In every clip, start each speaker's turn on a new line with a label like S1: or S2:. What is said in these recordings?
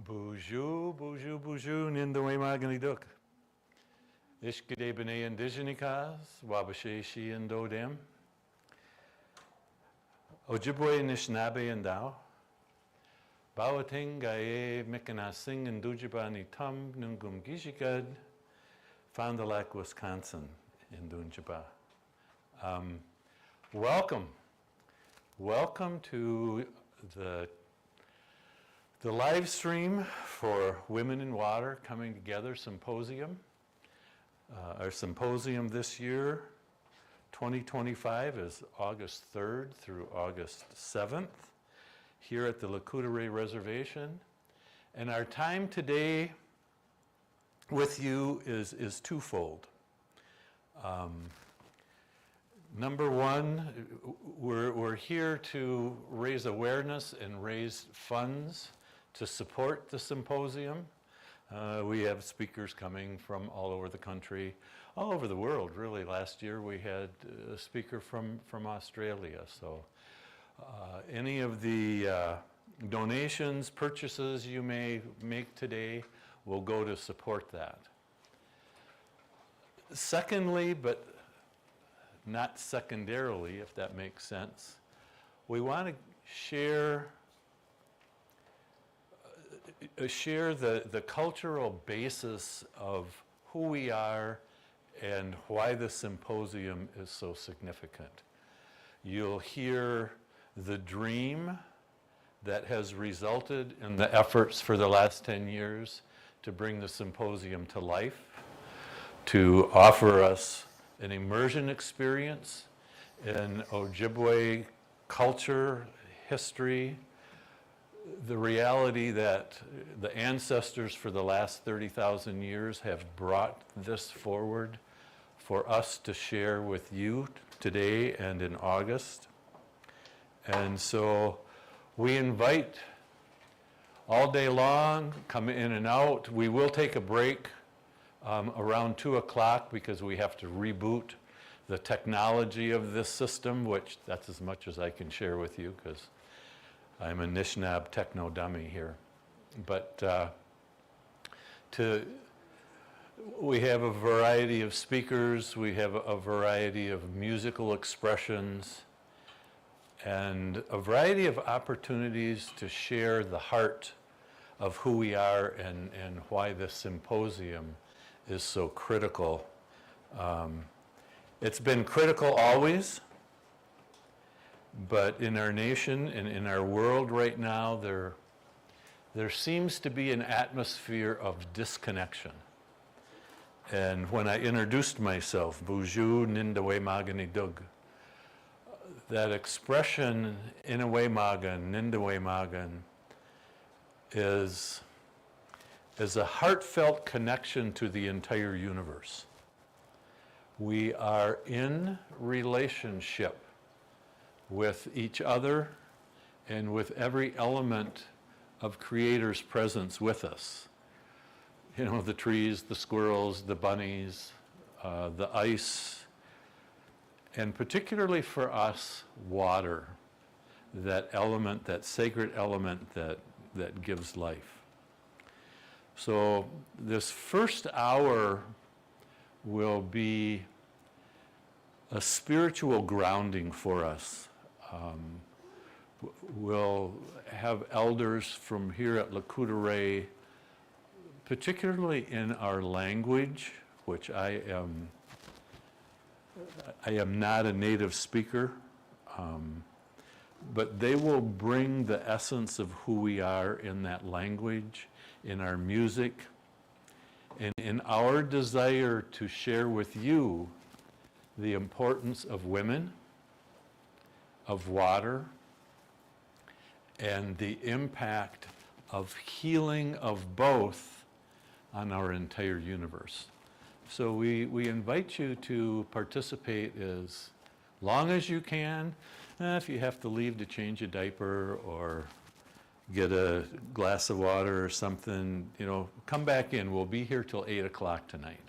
S1: Bonjour, bonjour, bonjour, Nindawe Maganiduk. Ishkide Bene Indigenikas, Wabashe Shi and Dodem. Ojibwe Nishnabe and Dao. Bawating Gae Mikana Sing and Dujibani Tum Nungum Gishikad, Fond du Lac, Wisconsin, in Dunjaba. Welcome to the live stream for Women in Water Coming Together Symposium. Our symposium this year, 2025, is August 3rd through August 7th here at the Lakota Reservation. And our time today with you is twofold. Number one, we're here to raise awareness and raise funds to support the symposium. We have speakers coming from all over the country, all over the world, really. Last year we had a speaker from Australia. So any of the donations, purchases you may make today will go to support that. Secondly, but not secondarily, if that makes sense, we want to share the cultural basis of who we are and why the symposium is so significant. You'll hear the dream that has resulted in the efforts for the last 10 years to bring the symposium to life, to offer us an immersion experience in Ojibwe culture, history, the reality that the ancestors for the last 30,000 years have brought this forward for us to share with you today and in August. And so we invite all day long, come in and out. We will take a break around 2 o'clock because we have to reboot the technology of this system, which that's as much as I can share with you because I'm a Nishnab techno dummy here. But we have a variety of speakers, we have a variety of musical expressions, and a variety of opportunities to share the heart of who we are and why this symposium is so critical. It's been critical always, but in our nation and in our world right now, there seems to be an atmosphere of disconnection. And when I introduced myself, Buju Nindawe Magani Dug, that expression, Inawe Magan, Nindawe Magan, is a heartfelt connection to the entire universe. We are in relationship with each other and with every element of Creator's presence with us. You know, the trees, the squirrels, the bunnies, the ice, and particularly for us, water, that element, that sacred element that gives life. So this first hour will be a spiritual grounding for us. We'll have elders from here at Lakota, particularly in our language, which I am not a native speaker, but they will bring the essence of who we are in that language, in our music, and in our desire to share with you the importance of women, of water, and the impact of healing of both on our entire universe. So we invite you to participate as long as you can. If you have to leave to change a diaper or get a glass of water or something, you know, come back in. We'll be here till 8 o'clock tonight.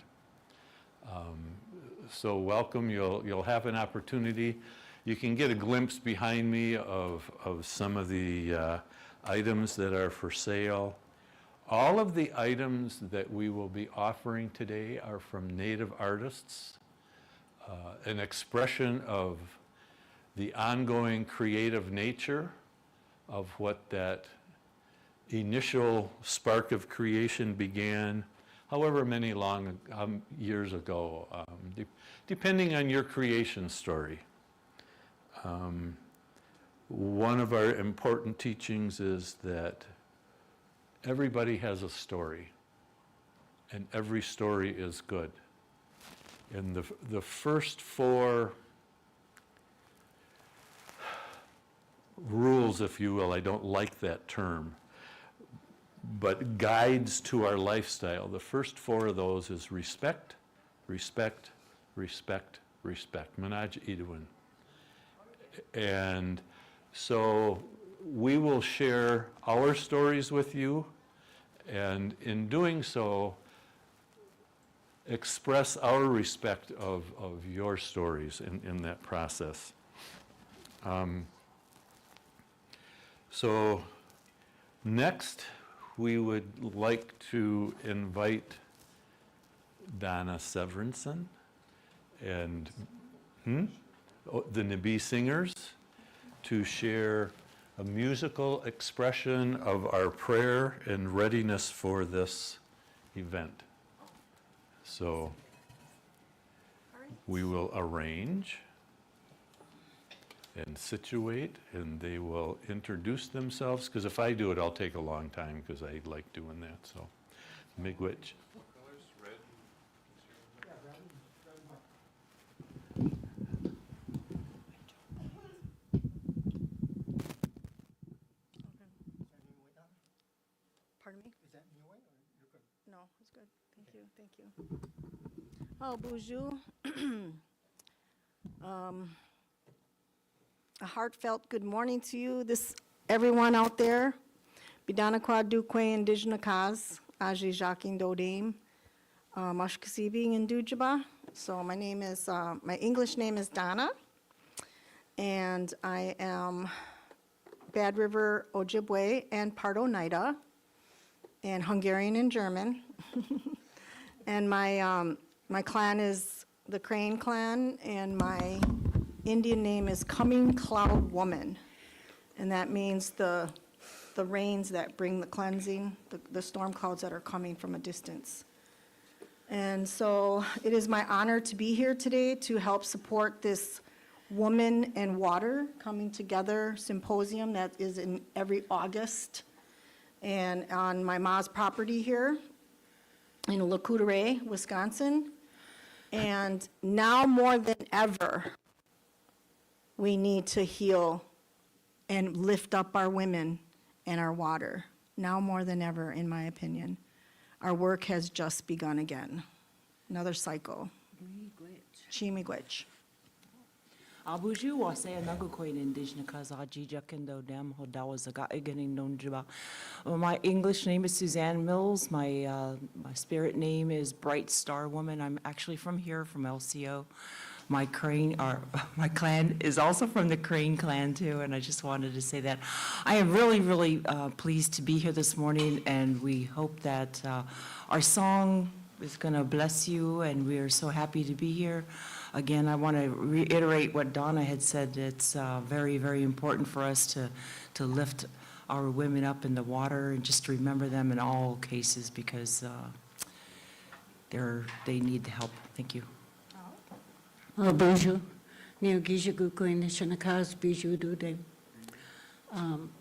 S1: So welcome. You'll have an opportunity. You can get a glimpse behind me of some of the items that are for sale. All of the items that we will be offering today are from Native artists, an expression of the ongoing creative nature of what that initial spark of creation began, however many long years ago, depending on your creation story. One of our important teachings is that everybody has a story, and every story is good. And the first 4 rules, if you will, I don't like that term, but guides to our lifestyle. The first 4 of those is respect, respect, respect, respect. Abiinooji-Aki. And so we will share our stories with you, and in doing so, express our respect of your stories in that process. So next, we would like to invite Donna Severinson and the Nabi Singers to share a musical expression of our prayer and readiness for this event. So we will arrange and situate, and they will introduce themselves, because if I do it, I'll take a long time, because I like doing that. So, Miigwech.
S2: Pardon me? Is that new way or you're good? No, it's good. Thank you. Thank you. Oh, bonjour. A heartfelt good morning to you, everyone out there. Bidana Dukwe Indigenous Kaz, Abiinooji-Aki Dodame, Mashkasibi and Dujaba. So my English name is Donna, and I am Bad River Ojibwe and part Oneida, and Hungarian and German. And my clan is the Crane clan, and my Indian name is Coming Cloud Woman, and that means the rains that bring the cleansing, the storm clouds that are coming from a distance. And so it is my honor to be here today to help support this Woman and Water Coming Together Symposium that is in every August, and on my ma's property here in Lakoutere, Wisconsin. And now more than ever, we need to heal and lift up our women and our water. Now more than ever, in my opinion. Our work has just begun again. Another cycle. Miigwech.
S3: Abuju was a Nagokoin Indigenous Abiinooji-Aki Dodame Hodawazaga Iganing Nonjiba. My English name is Suzanne Mills. My spirit name is Bright Star Woman. I'm actually from here, from LCO. My clan is also from the Crane clan too, and I just wanted to say that I am really, really pleased to be here this morning, and we hope that our song is going to bless you, and we are so happy to be here. Again, I want to reiterate what Donna had said. It's very, very important for us to lift our women up in the water and just to remember them in all cases, because they need the help. Thank you.
S4: Bonjour. Bijou.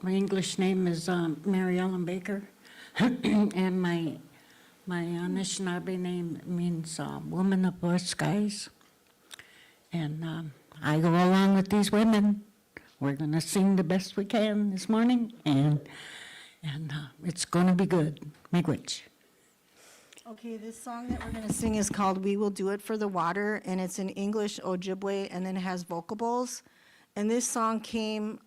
S4: My English name is Mary Ellen Baker, and my Anishinaabe name means woman of blue skies. And I go along with these women. We're going to sing the best we can this morning, and it's going to be good. Miigwech.
S2: Okay, this song that we're going to sing is called We Will Do It for the Water, and it's in English, Ojibwe, and then it has vocal bowls. And this song came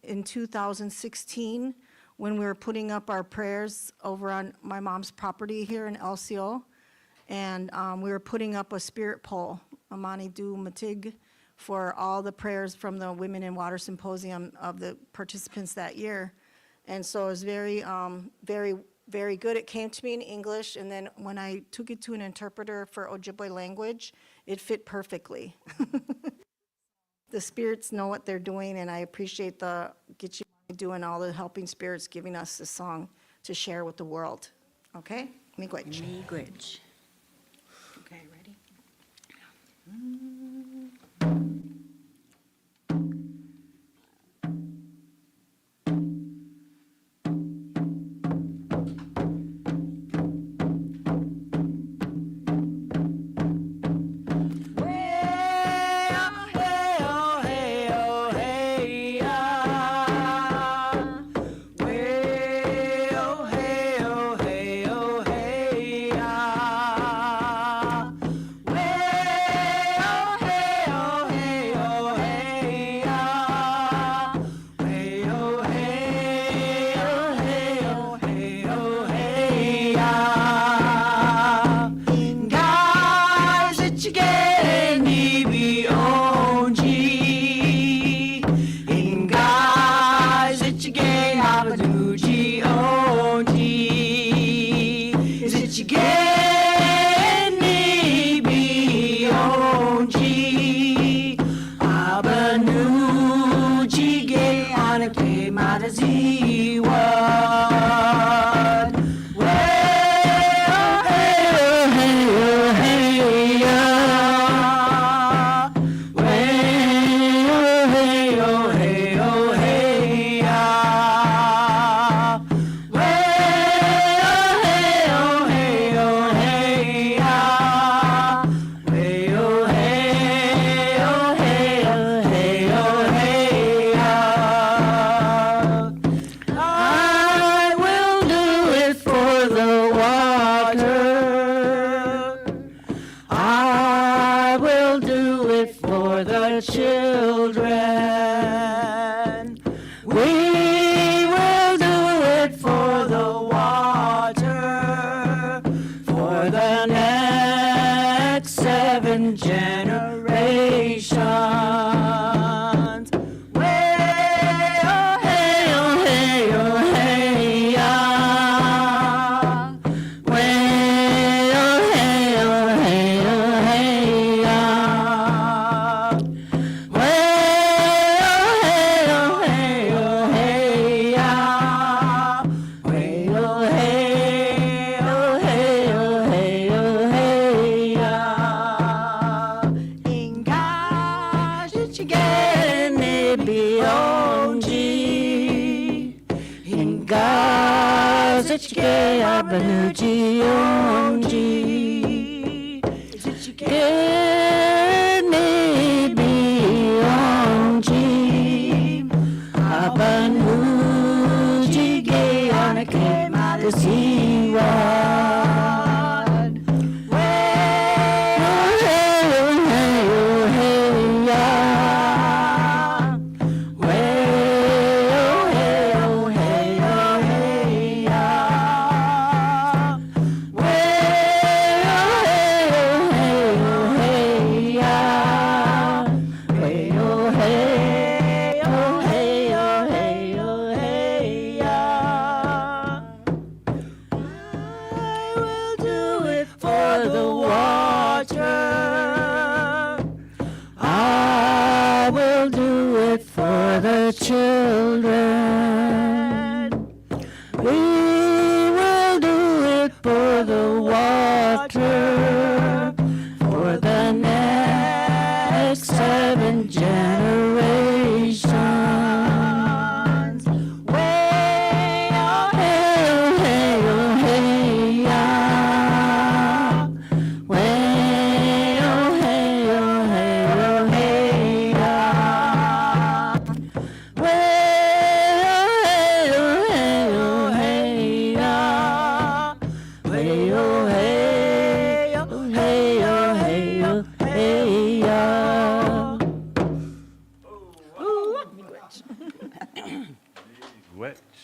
S2: in 2016 when we were putting up our prayers over on my mom's property here in LCO. And we were putting up a spirit pole, Amani Du Matig, for all the prayers from the Women in Water Symposium of the participants that year. And so it was very, very very good. It came to me in English, and then when I took it to an interpreter for Ojibwe language, it fit perfectly. The spirits know what they're doing, and I appreciate the Gitche doing all the helping spirits giving us this song to share with the world. Okay? Miigwech.
S4: Miigwech.
S3: Okay, ready?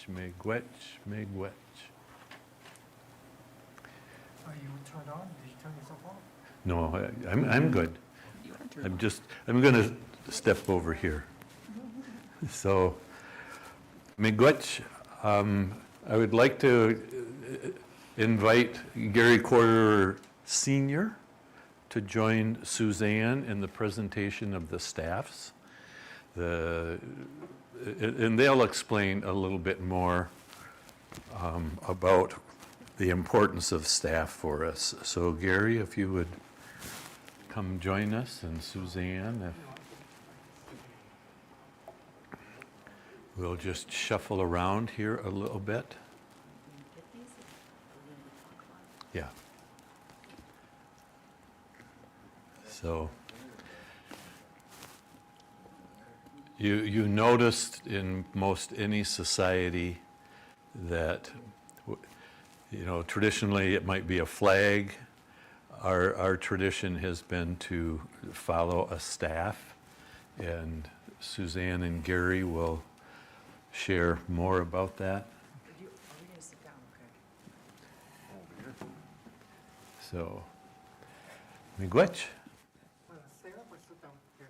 S1: Miigwech, miigwech.
S5: Are you turned on? Did you turn yourself off?
S1: No, I'm good. I'm going to step over here. So, miigwech, I would like to invite Gary Corder Sr. to join Suzanne in the presentation of the staffs. And they'll explain a little bit more about the importance of staff for us. So Gary, if you would come join us, and Suzanne, if we'll just shuffle around here a little bit. Yeah. So you noticed in most any society that, traditionally it might be a flag. Our tradition has been to follow a staff, and Suzanne and Gary will share more about that. So, miigwech.
S5: Stand up or sit down? Here.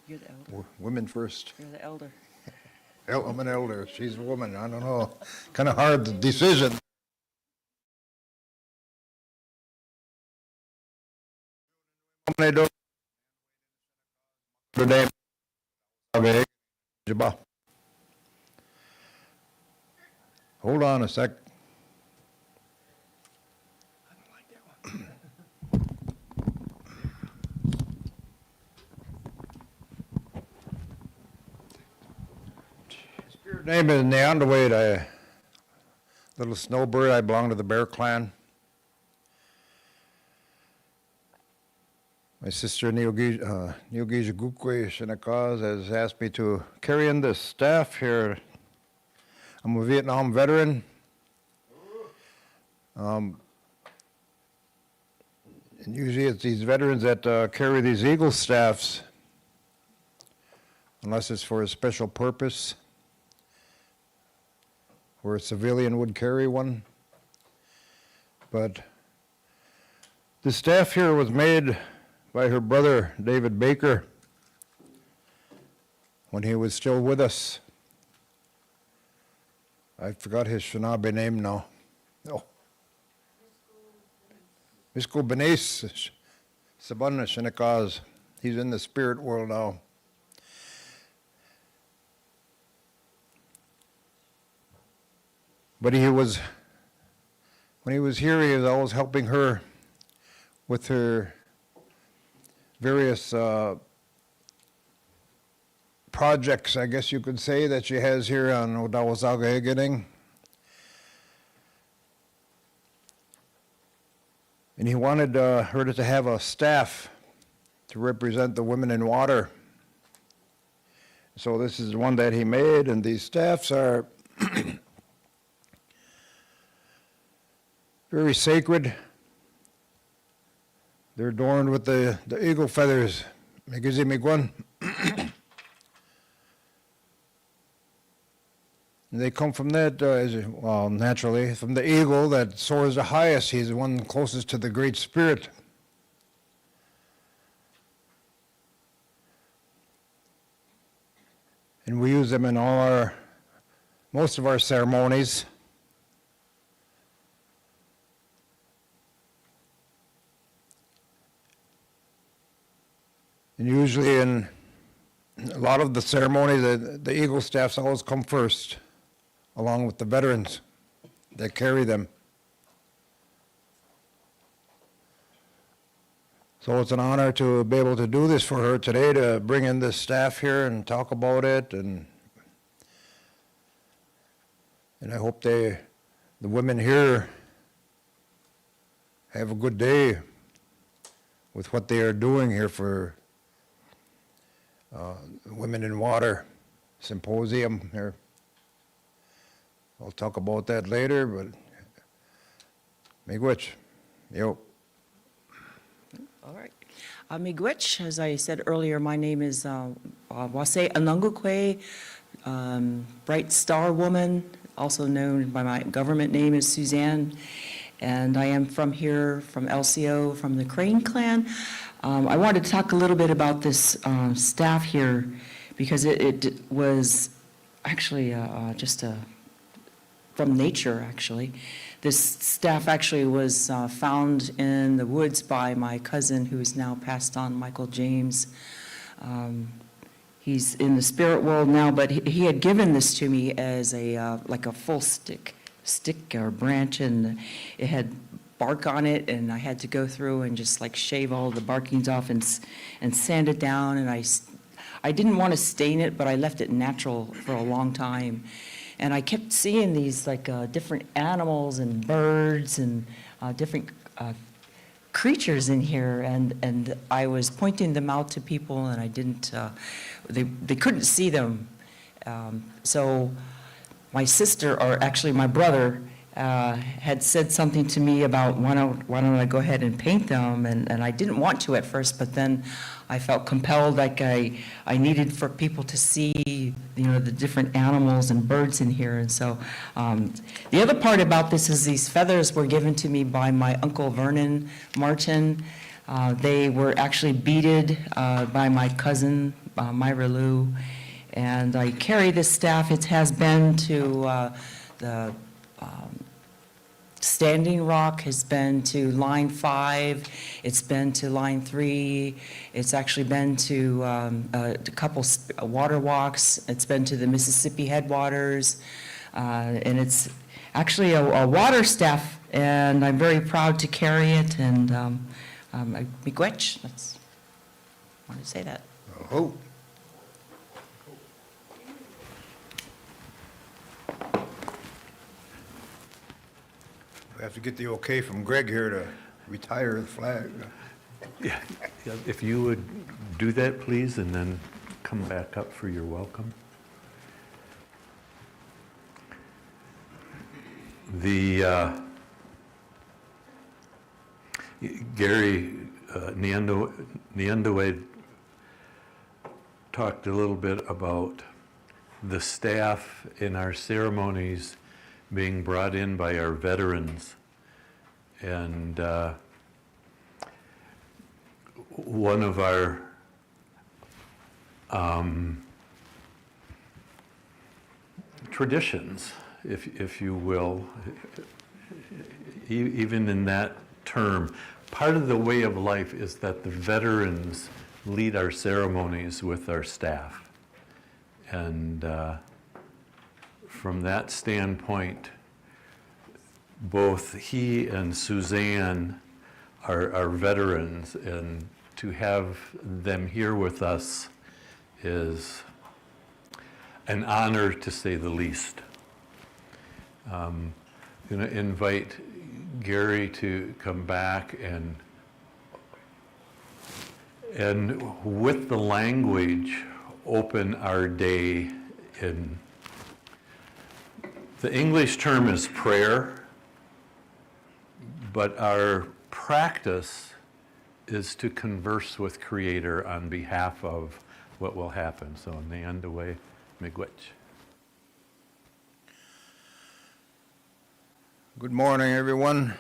S3: You're the elder.
S6: Women first.
S3: You're the elder.
S6: I'm an elder. She's a woman. I don't know. Kind of hard decision. Hold on a sec. Spirit name is Neanderweight. A little snowbird. I belong to the Bear Clan. My sister Abiinooji-Aki Shinakaz has asked me to carry in this staff here. I'm a Vietnam veteran. And usually it's these veterans that carry these eagle staffs, unless it's for a special purpose, where a civilian would carry one. But the staff here was made by her brother, David Baker, when he was still with us. I forgot his Shinabe name now. No. Misko Benes Sabana Shinakaz. He's in the spirit world now. But when he was here, he was always helping her with her various projects, I guess you could say, that she has here on Odawasaga-Higaning. And he wanted her to have a staff to represent the women in water. So this is one that he made, and these staffs are very sacred. They're adorned with the eagle feathers. Migizi Migwan. They come from that, naturally, from the eagle that soars the highest. He's the one closest to the Great Spirit. And we use them in most of our ceremonies. And usually in a lot of the ceremonies, the eagle staffs always come first, along with the veterans that carry them. So it's an honor to be able to do this for her today, to bring in this staff here and talk about it, and I hope the women here have a good day with what they are doing here for Women in Water Symposium here. I'll talk about that later, but miigwech. Yo.
S3: All right. Miigwech, as I said earlier, my name is Wase Anungukwe, Bright Star Woman, also known by my government name as Suzanne. and I am from here, from LCO, from the Crane clan. I wanted to talk a little bit about this staff here, because it was actually just from nature, actually. This staff actually was found in the woods by my cousin, who is now passed on, Michael James. He's in the spirit world now, but he had given this to me as a like a full stick or branch, and it had bark on it, and I had to go through and just like shave all the barkings off and sand it down, and I didn't want to stain it, but I left it natural for a long time. And I kept seeing these like different animals and birds and different creatures in here, and I was pointing them out to people, and I didn't, they couldn't see them. So my sister, or actually my brother, had said something to me about why don't I go ahead and paint them, and I didn't want to at first, but then I felt compelled, like I needed for people to see, the different animals and birds in here. And so the other part about this is these feathers were given to me by my Uncle Vernon Martin. They were actually beaded by my cousin, Myra Lou. And I carry this staff. It has been to the Standing Rock, has been to Line 5, it's been to Line 3, it's actually been to a couple water walks, it's been to the Mississippi headwaters, and it's actually a water staff, and I'm very proud to carry it, and miigwech, that's, I want to say that.
S6: Oh. We have to get the okay from Greg here to retire the flag.
S1: Yeah, if you would do that, please, and then come back up for your welcome. Gary Niandoe talked a little bit about the staff in our ceremonies being brought in by our veterans. And one of our traditions, if you will, even in that term, part of the way of life is that the veterans lead our ceremonies with our staff. And from that standpoint, both he and Suzanne are veterans, and to have them here with us is an honor, to say the least. I'm going to invite Gary to come back and with the language open our day in. The English term is prayer, but our practice is to converse with Creator on behalf of what will happen. So, Niandoe miigwech.
S6: Good morning, everyone.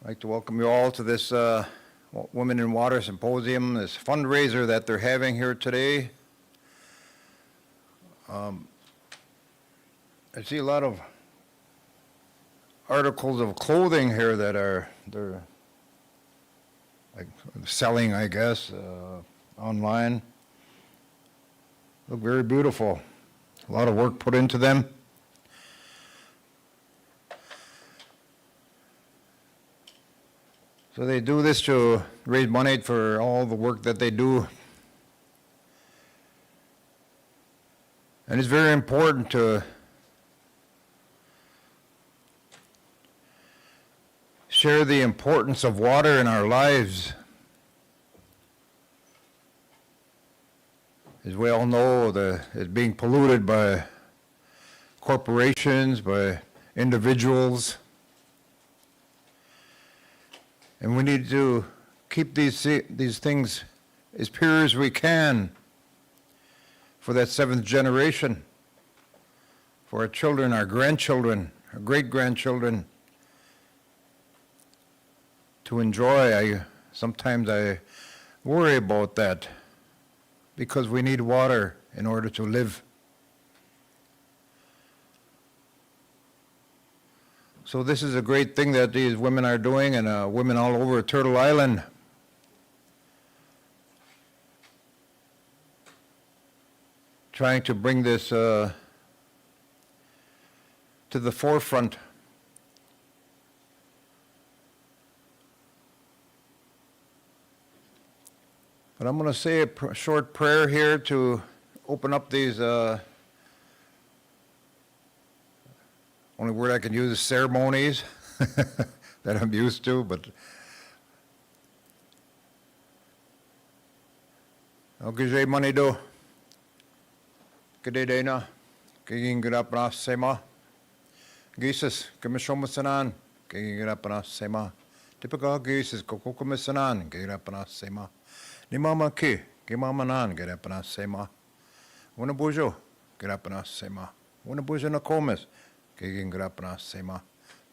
S6: I'd like to welcome you all to this Women in Water Symposium, this fundraiser that they're having here today. I see a lot of articles of clothing here that they're like selling, I guess, online. Look very beautiful. A lot of work put into them. So they do this to raise money for all the work that they do. And it's very important to share the importance of water in our lives. As we all know, it's being polluted by corporations, by individuals. And we need to keep these things as pure as we can for that seventh generation, for our children, our grandchildren, great-grandchildren to enjoy. Sometimes I worry about that because we need water in order to live. So this is a great thing that these women are doing, and women all over Turtle Island. Trying to bring this to the forefront. But I'm going to say a short prayer here to open up these, only word I can use is ceremonies that I'm used to, but okay, money do. G'day Dana, kiging good up na sema. Jesus, komishomasanan, kiging good up na sema. Typical Jesus, kokokomisanan, get up na sema. Ni mama ki, ki mama nan, get up na sema. Wana bujo, get up na sema. Wana bujo na komis, kiging good up na sema.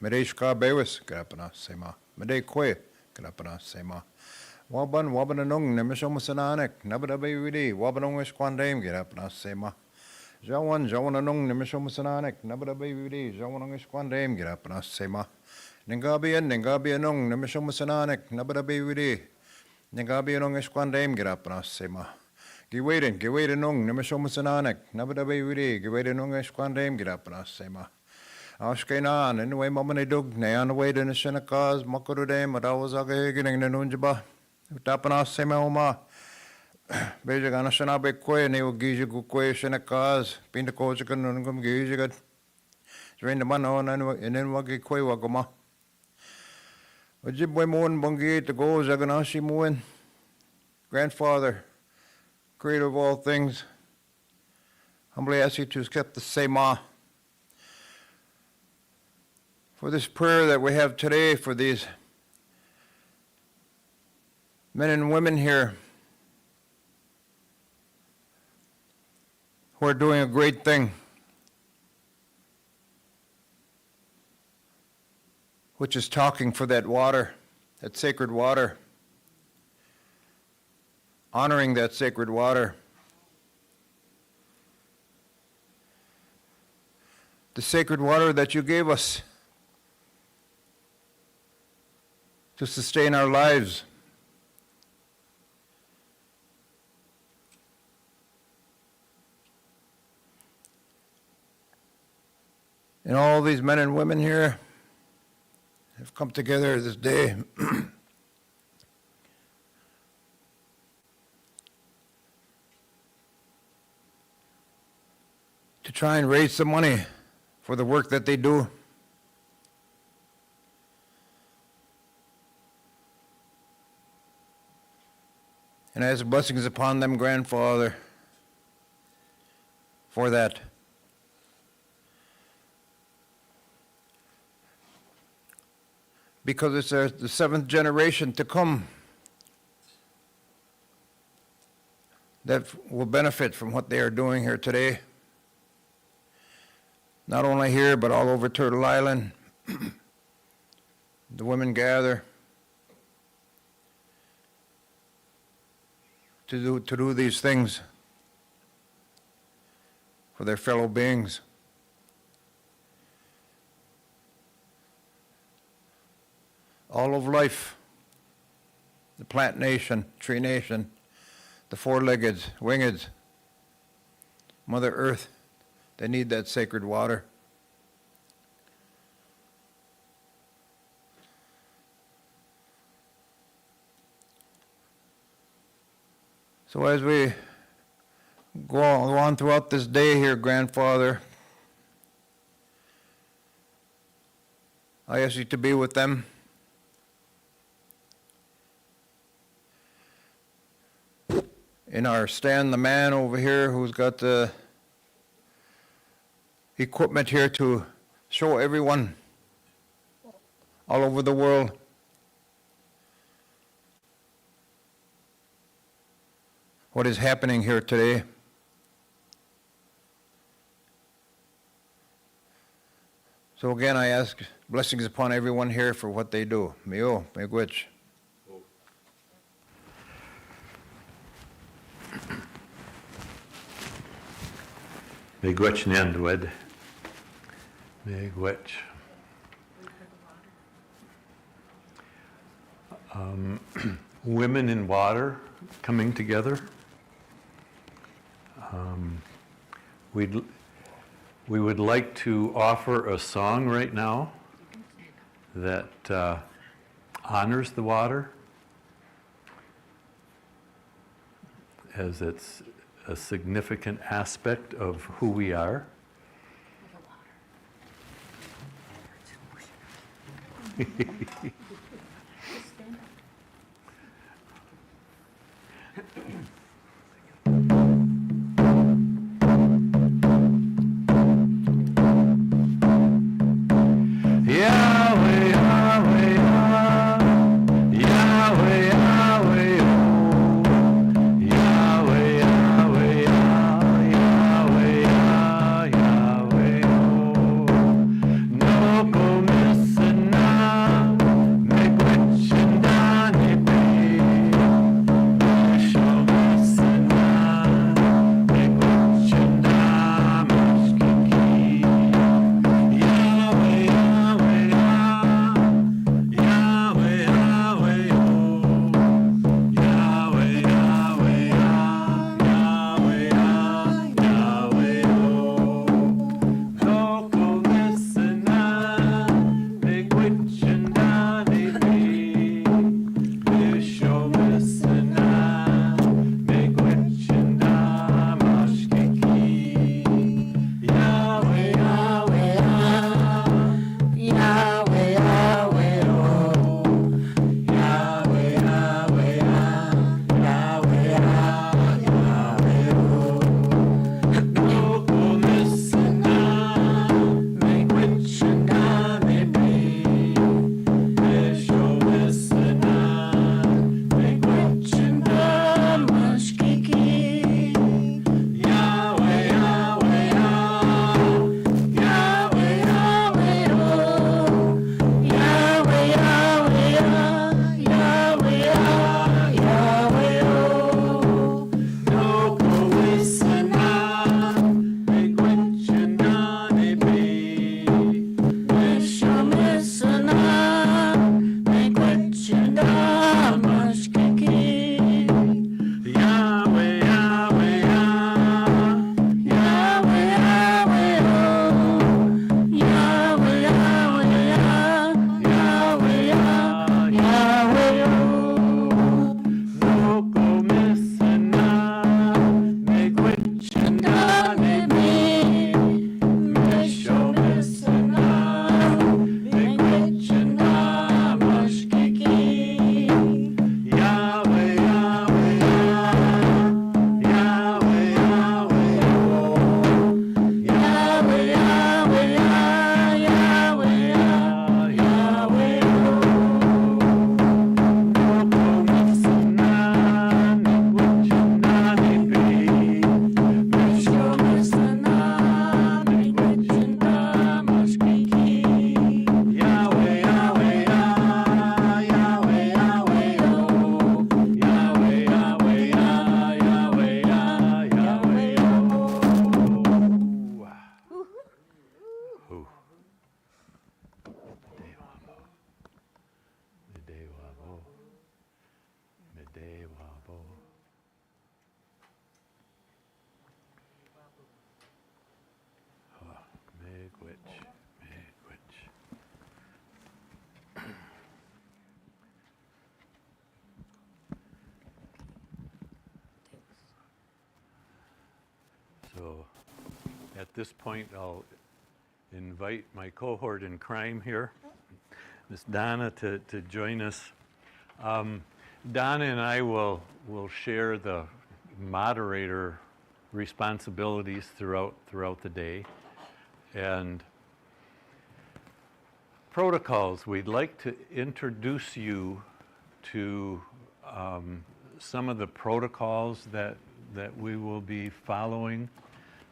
S6: Medeish ka bewis, get up na sema. Medei kwe, get up na sema. Waban anong, nemishomasananek, nabadabe widi, wabanong isquandame, get up na sema. Jawan anong nemishomasananek, nabadabe widi, jawanong isquandame, get up na sema. Nengabi anong nemishomasananek, nabadabe widi. Nengabi anong isquandame, get up na sema. Giwaitin anong nemishomasananek, nabadabe widi, giwaitin anong isquandame, get up na sema. Ashkenan, anyway, mamanidug, nayanaway din siya na kaz, makurude, madawazagahigin ng nanunjaba. Tapana sema uma. Beja gana siya na be kwe, ni ugiji kwe siya na kaz, pinta ko siya kanun kum giji kat. Jwain naman o, inin wagi kwe waguma. Wajib way muun bangi to go, zaganashi muun. Grandfather, creator of all things, humbly ask you to accept the sema. For this prayer that we have today, for these men and women here who are doing a great thing, which is talking for that water, that sacred water, honoring that sacred water. The sacred water that you gave us to sustain our lives. And all these men and women here have come together this day to try and raise some money for the work that they do. And I ask blessings upon them, Grandfather, for that. Because it's the seventh generation to come that will benefit from what they are doing here today. Not only here, but all over Turtle Island. The women gather to do these things for their fellow beings. All of life, the plant nation, tree nation, the four-legged, winged, Mother Earth, they need that sacred water. So as we go on throughout this day here, Grandfather, I ask you to be with them. In our stand, the man over here who's got the equipment here to show everyone all over the world what is happening here today. So again, I ask blessings upon everyone here for what they do. Mio, miigwech.
S1: Miigwech Nyandwed. Miigwech. Women in water coming together. We would like to offer a song right now that honors the water, as it's a significant aspect of who we are. Yahweh, Yahweh, Yahweh, Yahweh, Yahweh, Yahweh, Yahweh, Yahweh, no go missing now, make which and done show missing now, make which and done kiki. Yahweh, Yahweh, Yahweh, Yahweh, Yahweh, Yahweh, Yahweh, no go missing now, make which and done show missing now, make which and done kiki. Yahweh, Yahweh,
S4: Yahweh, Yahweh, oh. Yahweh, Yahweh, Yahweh, Yahweh, oh.
S1: no go missing now, make which and done show missing now, make which and done
S4: Mushkiki.
S1: Yahweh, Yahweh,
S4: Yahweh, Yahweh, oh. Yahweh, Yahweh, Yahweh, Yahweh, oh.
S1: no go missing now, make which and done
S4: Show me sana, make what you done, Mushkiki.
S1: Yahweh, Yahweh,
S4: Yahweh, Yahweh, oh. Yahweh, Yahweh, Yahweh, Yahweh, oh.
S1: no go missing now, make which and done show missing now, make which and done Yahweh, Yahweh, Yahweh, Yahweh,
S4: Yahweh, Yahweh, Yahweh, Yahweh,
S1: no go missing now, make which and done
S4: show me sana, make what you done, Mushkiki.
S1: Yahweh, Yahweh, Yahweh, Yahweh, oh. Yahweh, Yahweh, Yahweh, Yahweh, oh. Midewabo. Midewabo. Miigwech, miigwech. So at this point, I'll invite my cohort in crime here, Miss Donna, to join us. Donna and I will share the moderator responsibilities throughout the day. And protocols, we'd like to introduce you to some of the protocols that we will be following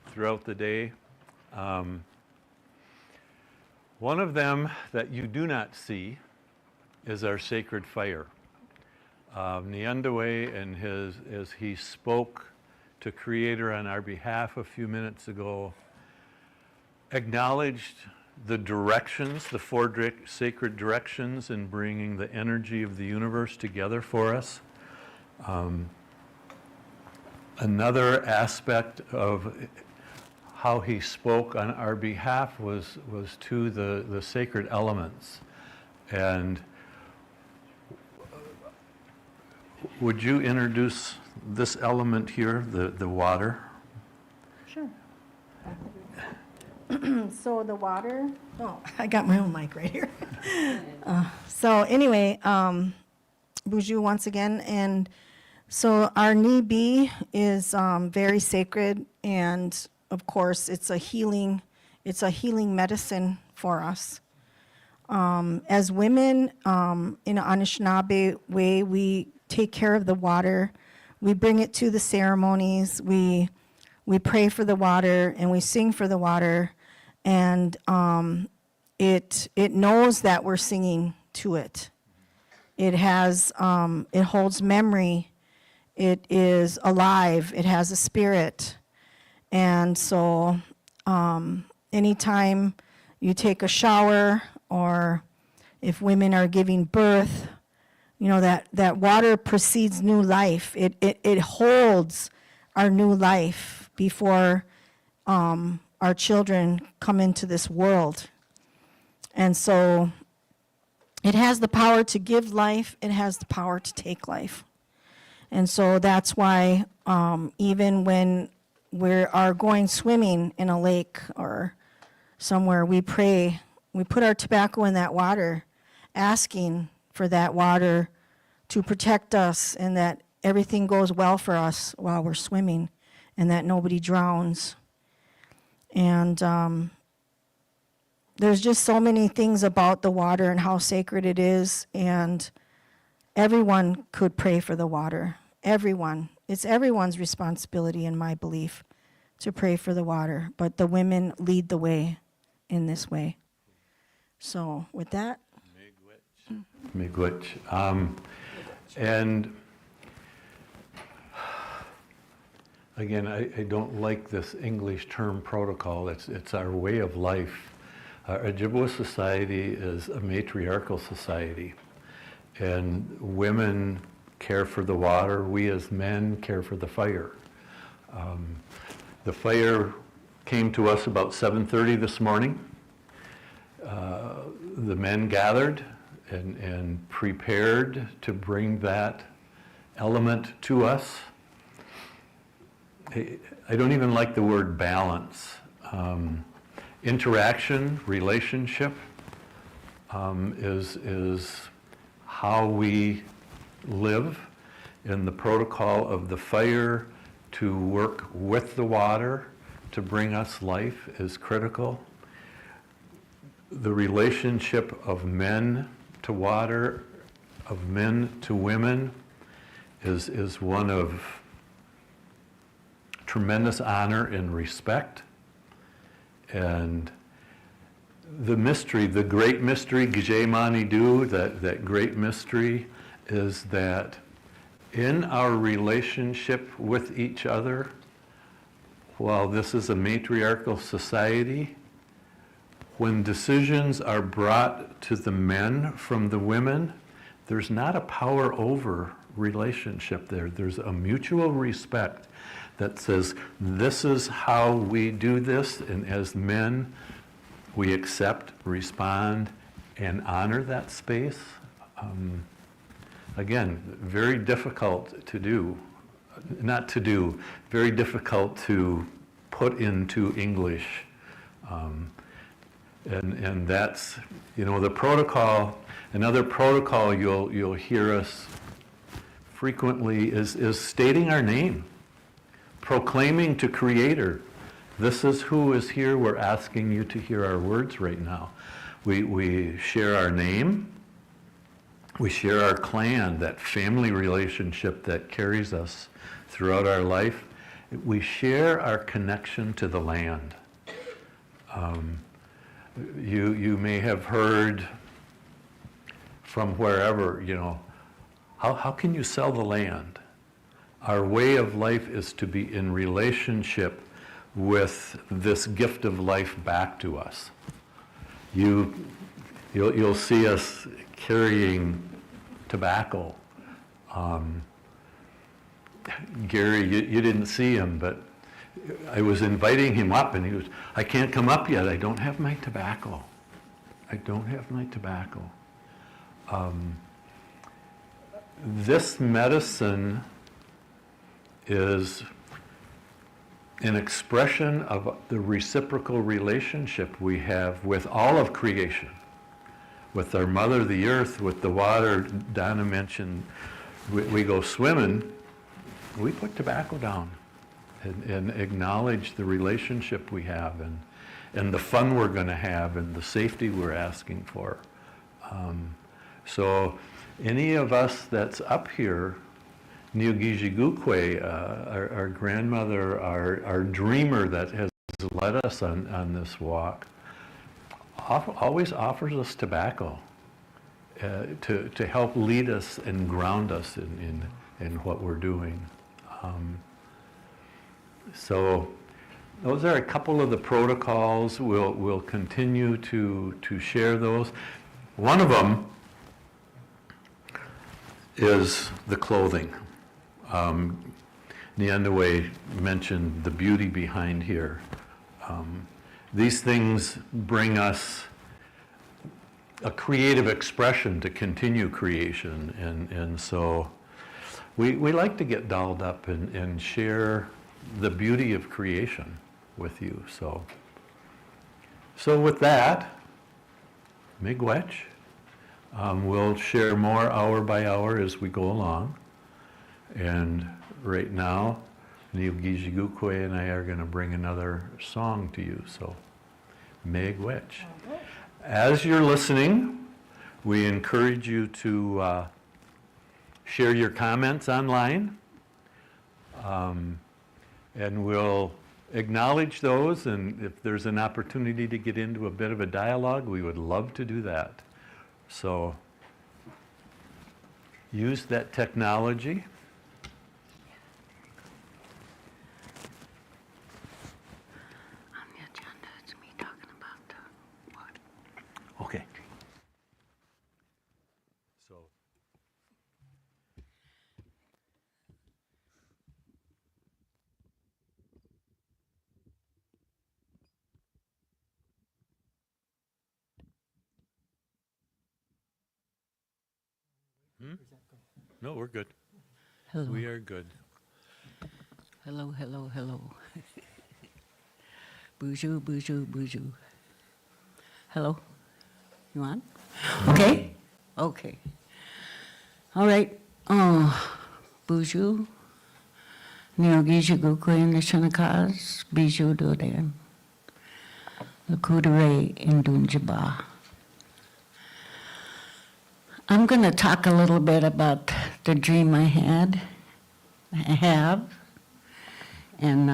S1: throughout the day. One of them that you do not see is our sacred fire. Nyandawe, as he spoke to Creator on our behalf a few minutes ago, acknowledged the directions, the four sacred directions in bringing the energy of the universe together for us. Another aspect of how he spoke on our behalf was to the sacred elements. And would you introduce this element here, the water?
S2: Sure. So the water, oh, I got my own mic right here. So anyway, Buju once again, and so our Nibi is very sacred, and of course it's a healing medicine for us. As women, in an Anishinaabe way, we take care of the water. We bring it to the ceremonies. We pray for the water and we sing for the water, and it knows that we're singing to it. It holds memory. It is alive. It has a spirit. And so anytime you take a shower, or if women are giving birth, that water precedes new life. It holds our new life before our children come into this world. And so it has the power to give life. It has the power to take life. And so that's why even when we are going swimming in a lake or somewhere, we pray, we put our tobacco in that water, asking for that water to protect us and that everything goes well for us while we're swimming and that nobody drowns. And there's just so many things about the water and how sacred it is, and everyone could pray for the water. Everyone. It's everyone's responsibility, in my belief, to pray for the water. But the women lead the way in this way. So with that.
S1: Miigwech. And again, I don't like this English term protocol. It's our way of life. Our Ojibwa society is a matriarchal society, and women care for the water. We as men care for the fire. The fire came to us about 7:30 this morning. The men gathered and prepared to bring that element to us. I don't even like the word balance. Interaction, relationship is how we live in the protocol of the fire. To work with the water to bring us life is critical. The relationship of men to water, of men to women, is one of tremendous honor and respect. And the mystery, the great mystery, Gijemani-Du, that great mystery is that in our relationship with each other, while this is a matriarchal society, when decisions are brought to the men from the women, there's not a power over relationship there. There's a mutual respect that says, this is how we do this, and as men, we accept, respond, and honor that space. Again, very difficult to do, very difficult to put into English. And that's, the protocol, another protocol you'll hear us frequently is stating our name, proclaiming to Creator, this is who is here, we're asking you to hear our words right now. We share our name, we share our clan, that family relationship that carries us throughout our life. We share our connection to the land. You may have heard from wherever, how can you sell the land? Our way of life is to be in relationship with this gift of life back to us. You'll see us carrying tobacco. Gary, you didn't see him, but I was inviting him up, and he was, I can't come up yet. I don't have my tobacco. I don't have my tobacco. This medicine is an expression of the reciprocal relationship we have with all of creation, with our mother, the earth, with the water. Donna mentioned we go swimming, we put tobacco down and acknowledge the relationship we have and the fun we're going to have and the safety we're asking for. So any of us that's up here, Abiinooji-Aki, our grandmother, our dreamer that has led us on this walk, always offers us tobacco to help lead us and ground us in what we're doing. So those are a couple of the protocols. We'll continue to share those. One of them is the clothing. Nyandaway mentioned the beauty behind here. These things bring us a creative expression to continue creation, and so we like to get dolled up and share the beauty of creation with you. So with that, miigwech. We'll share more hour by hour as we go along. And right now, Abiinooji-Aki and I are going to bring another song to you. So, miigwech. As you're listening, we encourage you to share your comments online. And we'll acknowledge those. And if there's an opportunity to get into a bit of a dialogue, we would love to do that. So, use that technology.
S4: On the agenda, it's me talking about what?
S1: Okay. So. No, we're good.
S4: Hello.
S1: We are good.
S4: Hello, hello, hello. Bonjour, bonjour, bonjour. Hello? You on? Okay? Okay. All right. Bonjour. Abiinooji-Aki in the Shanakaz, Bijou Dodem. Lakudere in Dunjaba. I'm going to talk a little bit about the dream I have, and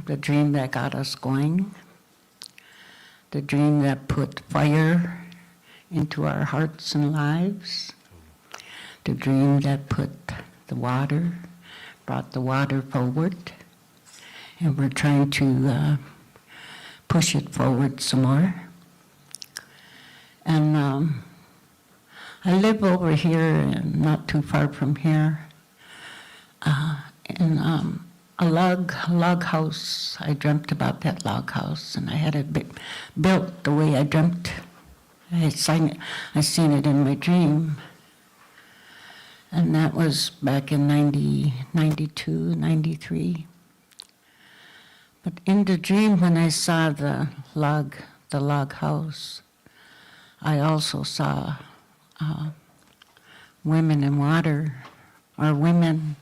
S4: the dream that got us going, the dream that put fire into our hearts and lives, the dream that brought the water forward, and we're trying to push it forward some more. And I live over here, not too far from here, in a log house. I dreamt about that log house, and I had it built the way I dreamt. I seen it in my dream, and that was back in 92, 93. But in the dream, when I saw the log house, I also saw women in water, or women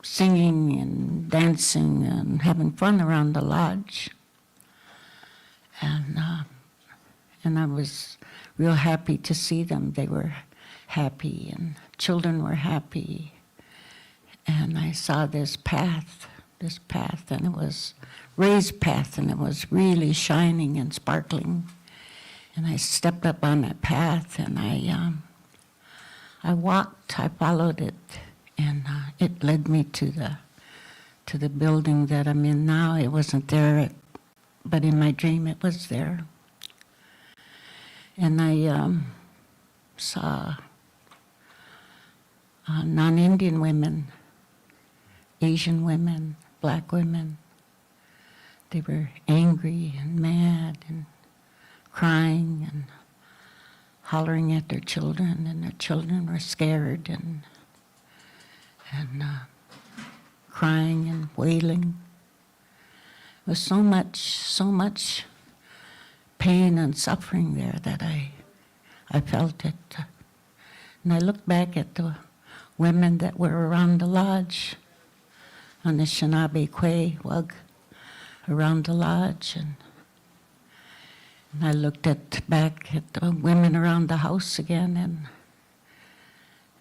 S4: singing and dancing and having fun around the lodge. And I was real happy to see them. They were happy, and children were happy. And I saw this path this path, and it was raised path, and it was really shining and sparkling. And I stepped up on that path, and I walked, I followed it, and it led me to the building that I'm in now. It wasn't there, but in my dream it was there. And I saw non-Indian women, Asian women, black women. They were angry and mad and crying and hollering at their children, and their children were scared and crying and wailing. There was so much pain and suffering there that I felt it. And I looked back at the women that were around the lodge, on the Abiinooji-Aki wug around the lodge, and I looked back at the women around the house again,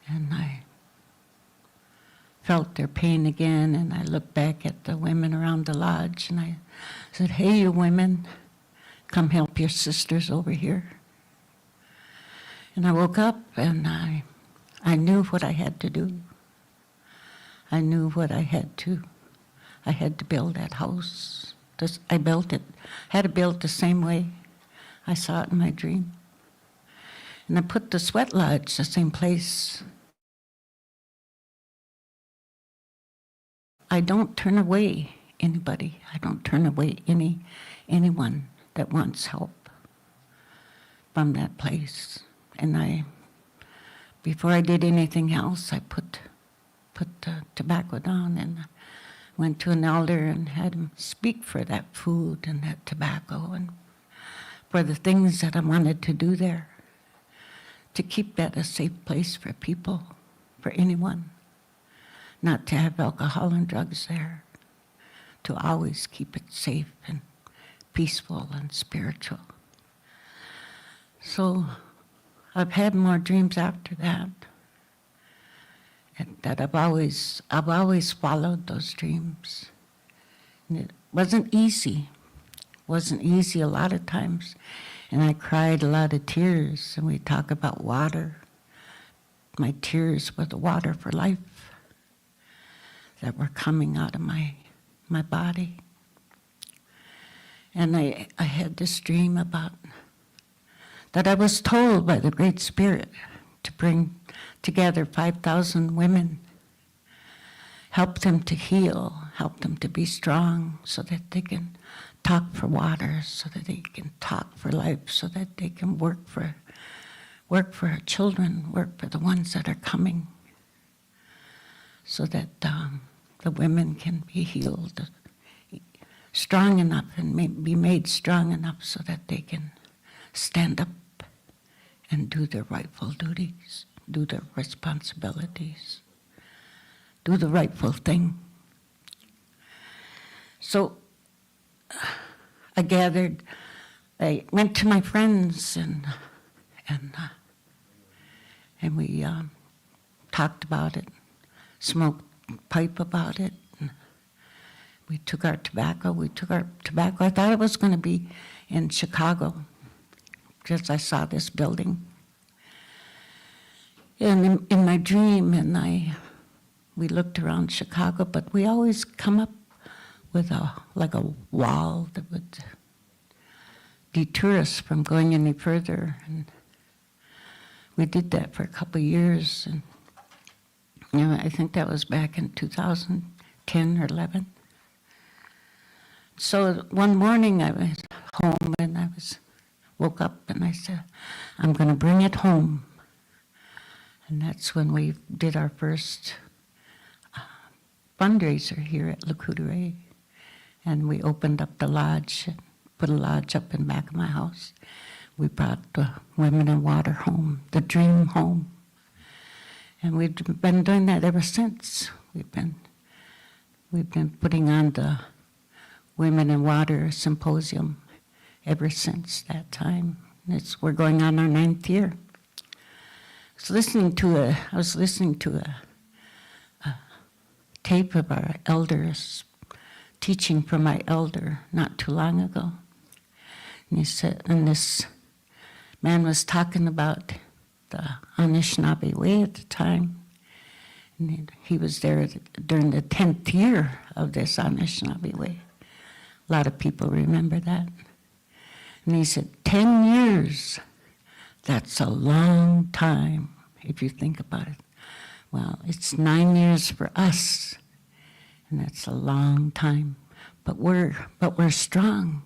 S4: and I felt their pain again, and I looked back at the women around the lodge, and I said, "Hey, you women, come help your sisters over here." And I woke up, and I knew what I had to do. I knew what I had to. I had to build that house. I built it, had it built the same way I saw it in my dream. And I put the sweat lodge the same place. I don't turn away anybody. I don't turn away anyone that wants help from that place. And before I did anything else, I put the tobacco down and went to an elder and had him speak for that food and that tobacco and for the things that I wanted to do there, to keep that a safe place for people, for anyone, not to have alcohol and drugs there, to always keep it safe and peaceful and spiritual. So I've had more dreams after that, and that I've always followed those dreams. And it wasn't easy. Wasn't easy a lot of times, and I cried a lot of tears. And we talk about water. My tears were the water for life that were coming out of my body. And I had this dream about that I was told by the Great Spirit to bring together 5,000 women, help them to heal, help them to be strong so that they can talk for water, so that they can talk for life, so that they can work for our children, work for the ones that are coming, so that the women can be healed, strong enough and be made strong enough so that they can stand up and do their rightful duties, do their responsibilities, do the rightful thing. So I went to my friends and we talked about it, smoked pipe about it. And we took our tobacco. I thought it was going to be in Chicago, because I saw this building. And in my dream, we looked around Chicago, but we always come up with a wall that would deter us from going any further. And we did that for a couple of years. And I think that was back in 2010 or 11. So one morning I was home and woke up and I said, I'm going to bring it home. And that's when we did our first fundraiser here at Lakudere. And we opened up the lodge, put a lodge up in back of my house. We brought the Women in Water home, the dream home. And we've been doing that ever since. We've been putting on the Women in Water Symposium ever since that time. We're going on our 9th year. I was listening to a tape of our elders teaching from my elder not too long ago. And he said, and this man was talking about the Anishinaabe way at the time. And he was there during the 10th year of this Anishinaabe way. A lot of people remember that. And he said, 10 years, that's a long time if you think about it. Well, it's 9 years for us, and that's a long time. But we're strong.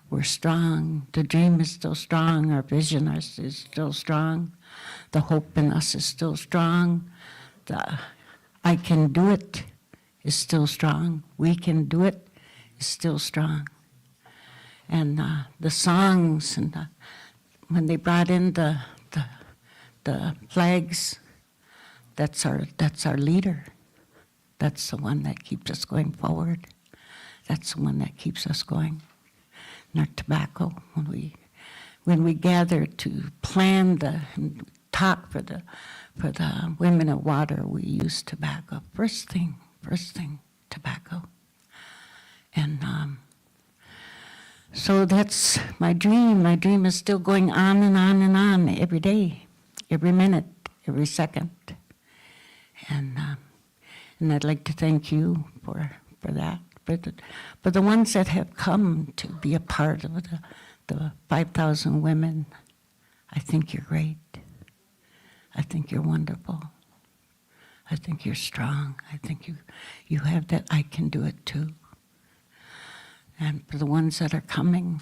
S4: We're strong. The dream is still strong. Our vision is still strong. The hope in us is still strong. The I can do it is still strong. We can do it is still strong. And the songs and when they brought in the flags, that's our leader. That's the one that keeps us going forward. That's the one that keeps us going. And our tobacco, when we gather to plan and talk for the women of water, we use tobacco. First thing, tobacco. And so that's my dream. My dream is still going on and on and on every day, every minute, every second. And I'd like to thank you for that. For the ones that have come to be a part of the 5,000 women, I think you're great. I think you're wonderful. I think you're strong. I think you have that I can do it too. And for the ones that are coming,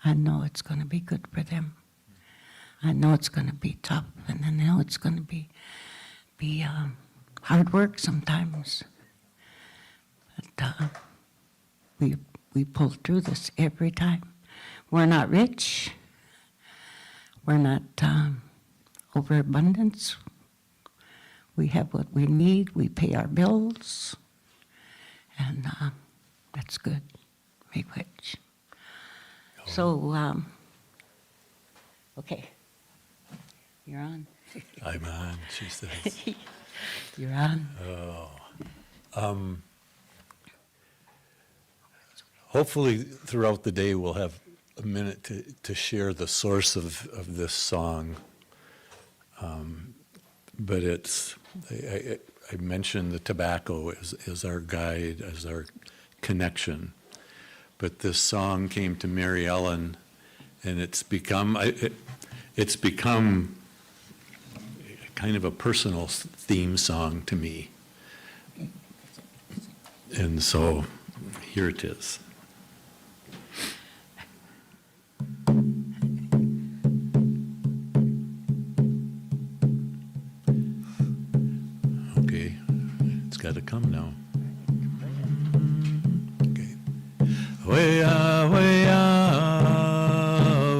S4: I know it's going to be good for them. I know it's going to be tough, and I know it's going to be hard work sometimes. But we pull through this every time. We're not rich. We're not overabundance. We have what we need. We pay our bills, and that's good. Make rich. So, okay, you're on.
S1: I'm on, she says.
S4: You're on.
S1: Hopefully throughout the day we'll have a minute to share the source of this song. But I mentioned the tobacco as our guide, as our connection. But this song came to Mary Ellen, and it's become kind of a personal theme song to me. And so here it is. Okay, it's got to come now. Okay. Way-ah, way-ah,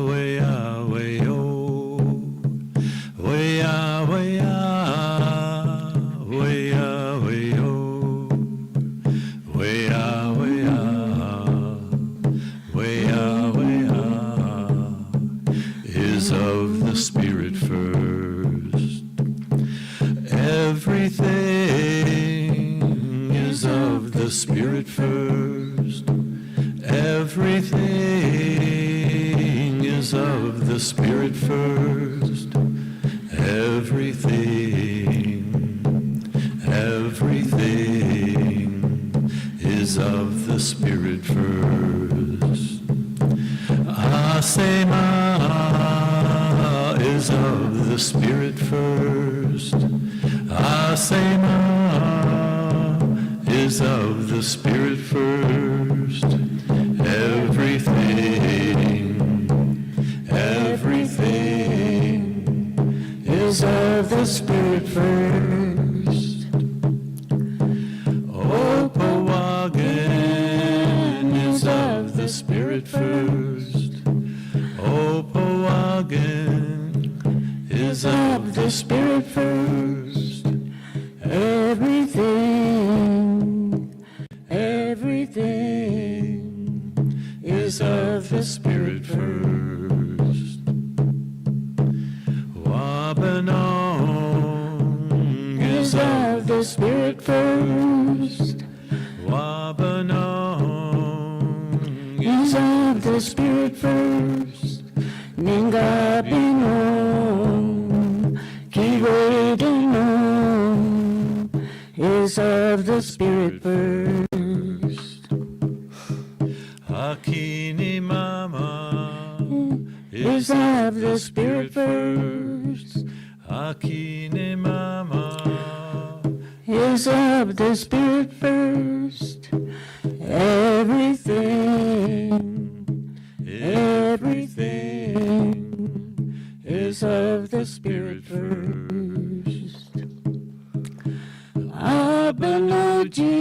S1: way-ah, way-oh. Way-ah, way-ah, way-ah, way-oh. Way-ah, way-ah, way-ah, way-ah, is of the Spirit first. Everything is of the Spirit first. Everything is of the Spirit first. Everything is of the Spirit first. Asema is of the Spirit first. Asema is of the Spirit first. Everything is of the Spirit first. Opawagan is of the Spirit first. Opawagan is of the Spirit first. Everything is of the Spirit first. Wabanong is of the Spirit first. Wabanong
S4: of the Spirit first. Ninga Bino, Kiwedino, is of the Spirit first.
S1: Akini mama
S4: Is of the Spirit first.
S1: Akini mama
S4: Is of the Spirit first. Everything, everything is of the Spirit first. Abiinooji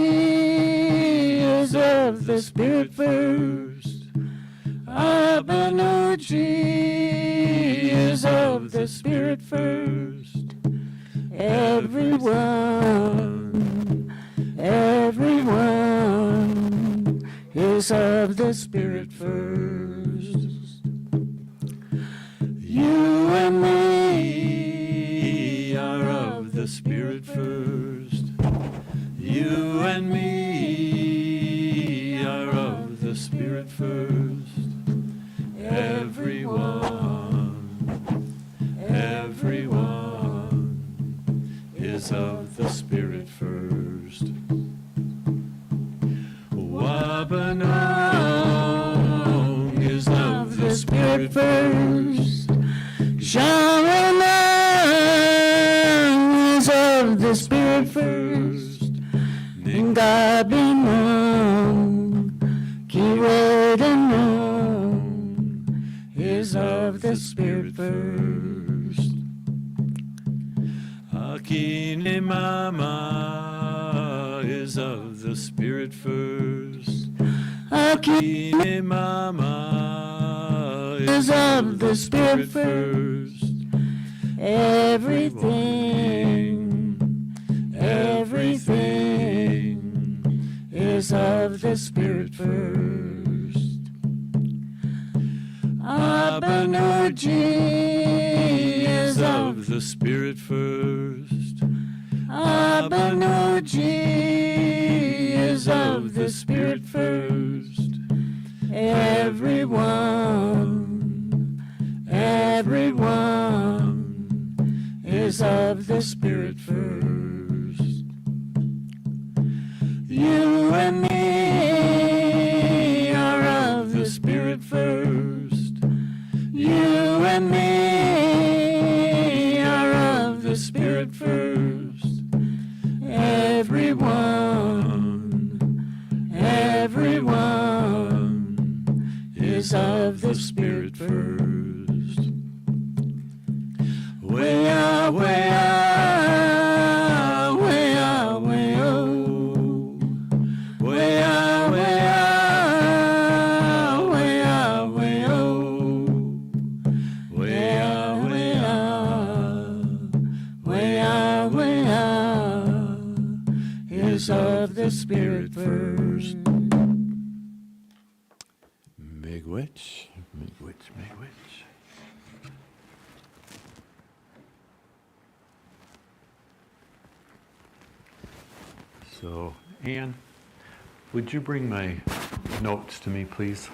S4: is of the Spirit first. Abiinooji is of the Spirit first. Everyone, everyone is of the Spirit first. You and me are of the Spirit first.
S1: You and me are of the Spirit first. Everyone, everyone is of the Spirit first. Wabanong is of the Spirit first.
S4: Sharanang is of the Spirit first. Ningabinong, Kiwedanong is of the Spirit first.
S1: Akini mama is of the Spirit first. Akini mama
S4: Is of the Spirit first. Everything, everything is of the Spirit first. Abiinooji is of
S1: the Spirit first.
S4: Abiinooji is of the Spirit first. Everyone, everyone is of the Spirit first. You and me are of the Spirit first. You and me are of the Spirit first. Everyone, everyone is of the Spirit first. Way out, way out, way out, way oh. Way out, way out, way out, way oh. Way out, way out, way out, way out is of the Spirit first.
S1: Miigwech, miigwech, miigwech. So, Ann, would you bring my notes to me, please?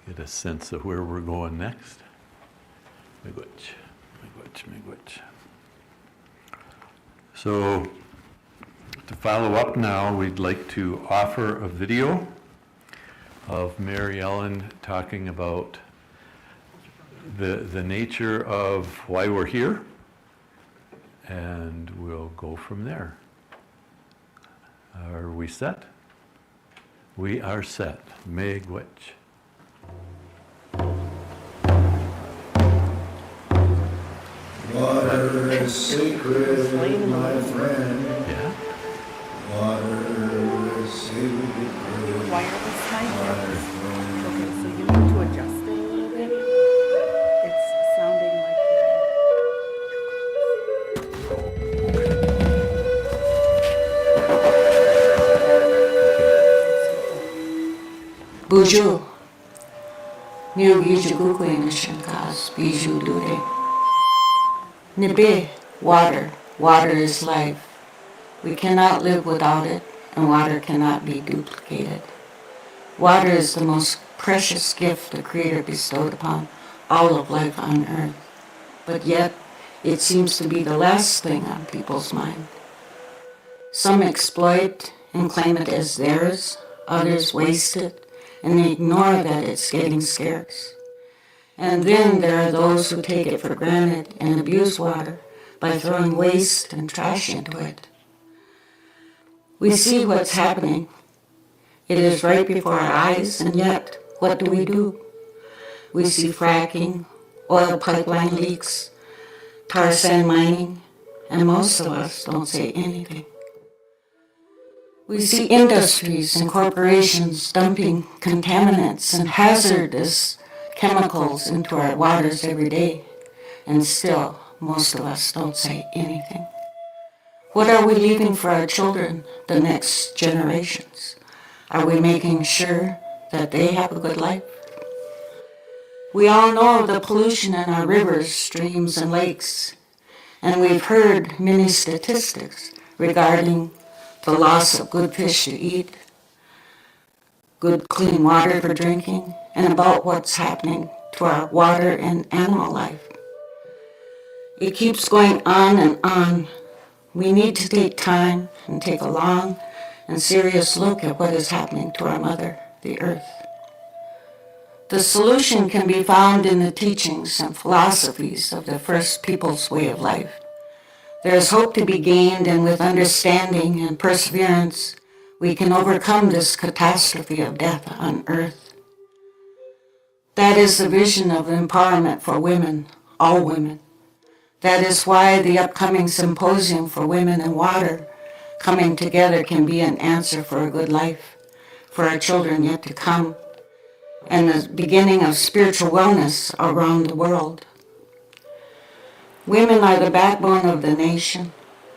S1: Get a sense of where we're going next. Miigwech, miigwech, miigwech. So, to follow up now, we'd like to offer a video of Mary Ellen talking about the nature of why we're here, and we'll go from there. Are we set? We are set. Miigwech.
S6: Water is sacred, my friend.
S1: Yeah?
S6: Water is sacred.
S5: Wireless mic. Okay, so you need to adjust it a little bit. It's sounding like.
S4: Bonjour. Bijou Lude. Nibe, water. Water is life. We cannot live without it. and water cannot be duplicated. Water is the most precious gift the Creator bestowed upon all of life on earth, but yet it seems to be the last thing on people's mind. Some exploit and claim it as theirs, others waste it and ignore that it's getting scarce. And then there are those who take it for granted and abuse water by throwing waste and trash into it. We see what's happening. It is right before our eyes, and yet, what do? We see fracking, oil pipeline leaks, tar sand mining, and most of us don't say anything. We see industries and corporations dumping contaminants and hazardous chemicals into our waters every day, and still, most of us don't say anything. What are we leaving for our children, the next generations? Are we making sure that they have a good life? We all know the pollution in our rivers, streams, and lakes, and we've heard many statistics regarding the loss of good fish to eat, good clean water for drinking, and about what's happening to our water and animal life. It keeps going on and on. We need to take time and take a long and serious look at what is happening to our mother, the earth. The solution can be found in the teachings and philosophies of the first people's way of life. There is hope to be gained, and with understanding and perseverance, we can overcome this catastrophe of death on earth. That is the vision of empowerment for women, all women. That is why the upcoming Symposium for Women and Water coming together can be an answer for a good life, for our children yet to come, and the beginning of spiritual wellness around the world. Women are the backbone of the nation,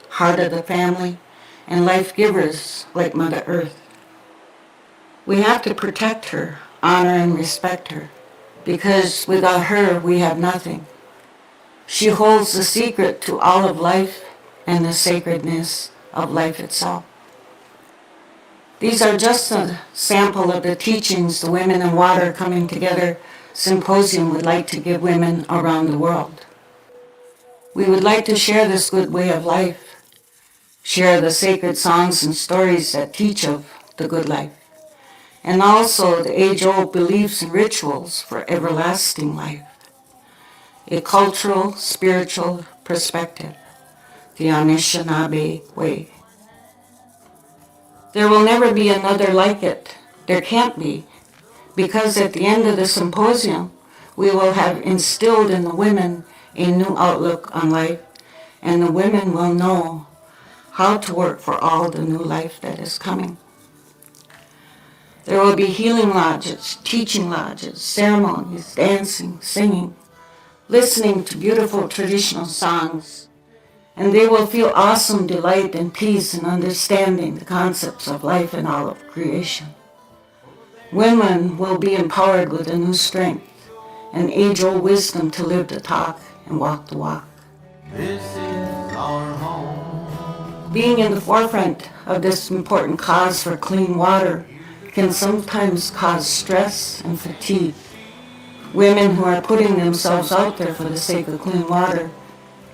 S4: heart of the family, and life givers like Mother Earth. We have to protect her, honor and respect her, because without her we have nothing. She holds the secret to all of life and the sacredness of life itself. These are just a sample of the teachings the Women in Water Coming Together Symposium would like to give women around the world. We would like to share this good way of life, share the sacred songs and stories that teach of the good life, and also the age-old beliefs and rituals for everlasting life. A cultural, spiritual perspective, the Anishinaabe way. There will never be another like it. There can't be, because at the end of the symposium, we will have instilled in the women a new outlook on life, and the women will know how to work for all the new life that is coming. There will be healing lodges, teaching lodges, ceremonies, dancing, singing, listening to beautiful traditional songs, and they will feel awesome delight and peace in understanding the concepts of life and all of creation. Women will be empowered with a new strength and age-old wisdom to live the talk and walk the walk.
S7: This is our home.
S4: Being in the forefront of this important cause for clean water can sometimes cause stress and fatigue. Women who are putting themselves out there for the sake of clean water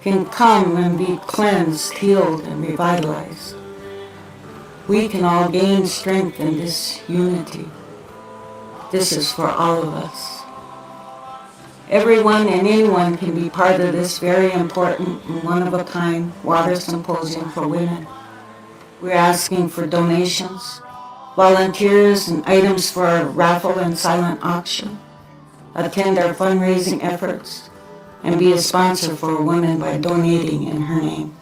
S4: can come and be cleansed, healed, and revitalized. We can all gain strength in this unity. This is for all of us. Everyone and anyone can be part of this very important and one-of-a-kind water symposium for women. We're asking for donations, volunteers, and items for our raffle and silent auction. Attend our fundraising efforts, and be a sponsor for a woman by donating in her name.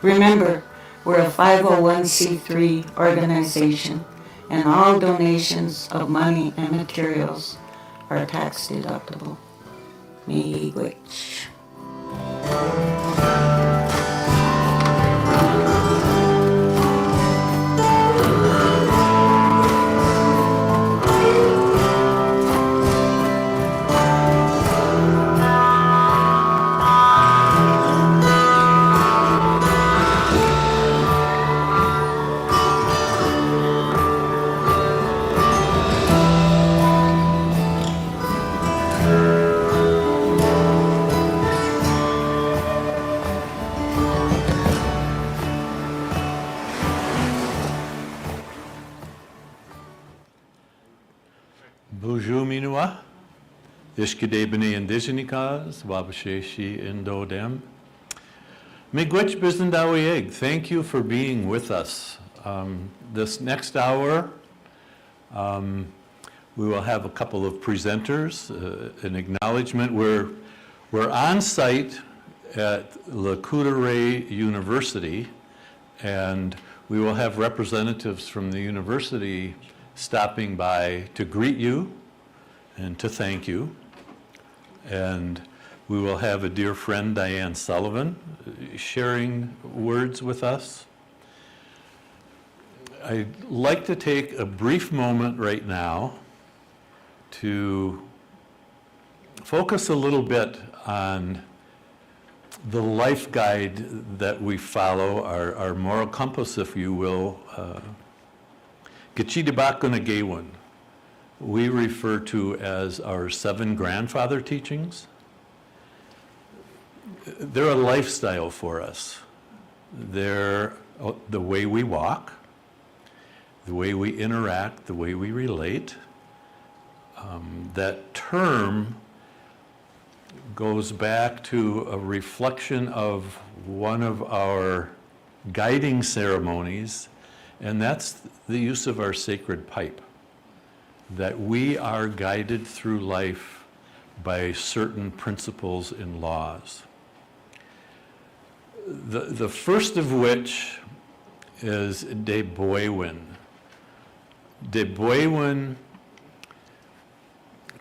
S4: Remember, we're a 501c3 organization, and all donations of money and materials are tax deductible. Miigwech.
S1: Bonjour minua, ishkide b'nei indigenikaz, wabasheshi indodem. Miigwech bizendawieg, thank you for being with us. This next hour, we will have a couple of presenters, an acknowledgement. We're on site at Le Coudray University, and we will have representatives from the university stopping by to greet you and to thank you. And we will have a dear friend, Diane Sullivan, sharing words with us. I'd like to take a brief moment right now to focus a little bit on the life guide that we follow, our moral compass, if you will. Gachidabakuna we refer to as our 7 grandfather teachings. They're a lifestyle for us. They're the way we walk, the way we interact, the way we relate. That term goes back to a reflection of one of our guiding ceremonies, and that's the use of our sacred pipe. That we are guided through life by certain principles and laws. The first of which is De Boywin. De Boywin,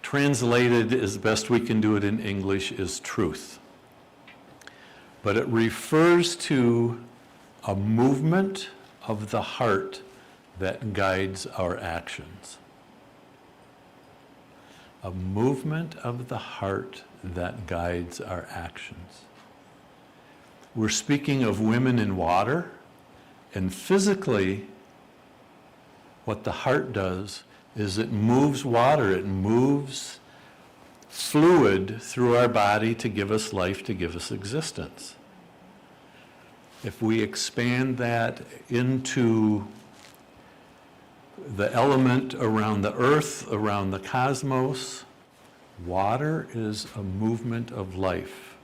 S1: translated as best we can do it in English, is truth. But it refers to a movement of the heart that guides our actions. A movement of the heart that guides our actions. We're speaking of women in water, and physically, what the heart does is it moves water, it moves fluid through our body to give us life, to give us existence. If we expand that into the element around the earth, around the cosmos, water is a movement of life.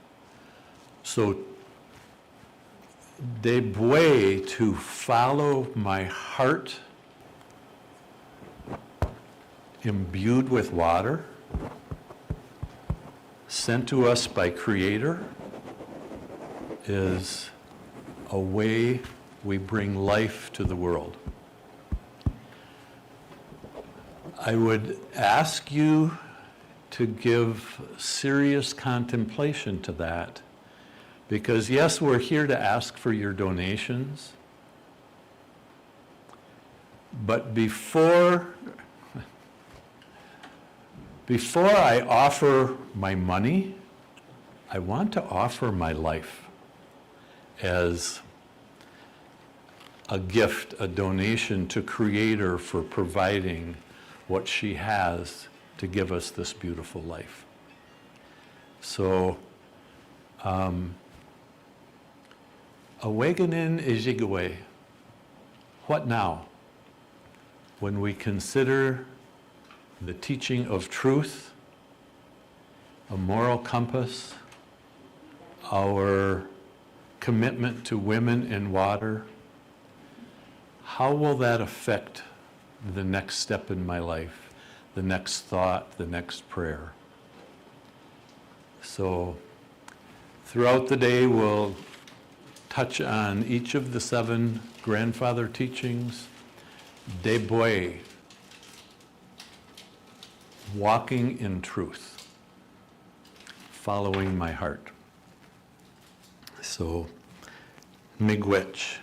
S1: So, de boy, to follow my heart imbued with water, sent to us by Creator, is a way we bring life to the world. I would ask you to give serious contemplation to that, because yes, we're here to ask for your donations, but before I offer my money, I want to offer my life as a gift, a donation to Creator for providing what she has to give us this beautiful life. So, awakening Ejigwe, what now? When we consider the teaching of truth, a moral compass, our commitment to women and water, how will that affect the next step in my life, the next thought, the next prayer? So throughout the day, we'll touch on each of the 7 grandfather teachings. De boy, walking in truth, following my heart. So, Miigwech.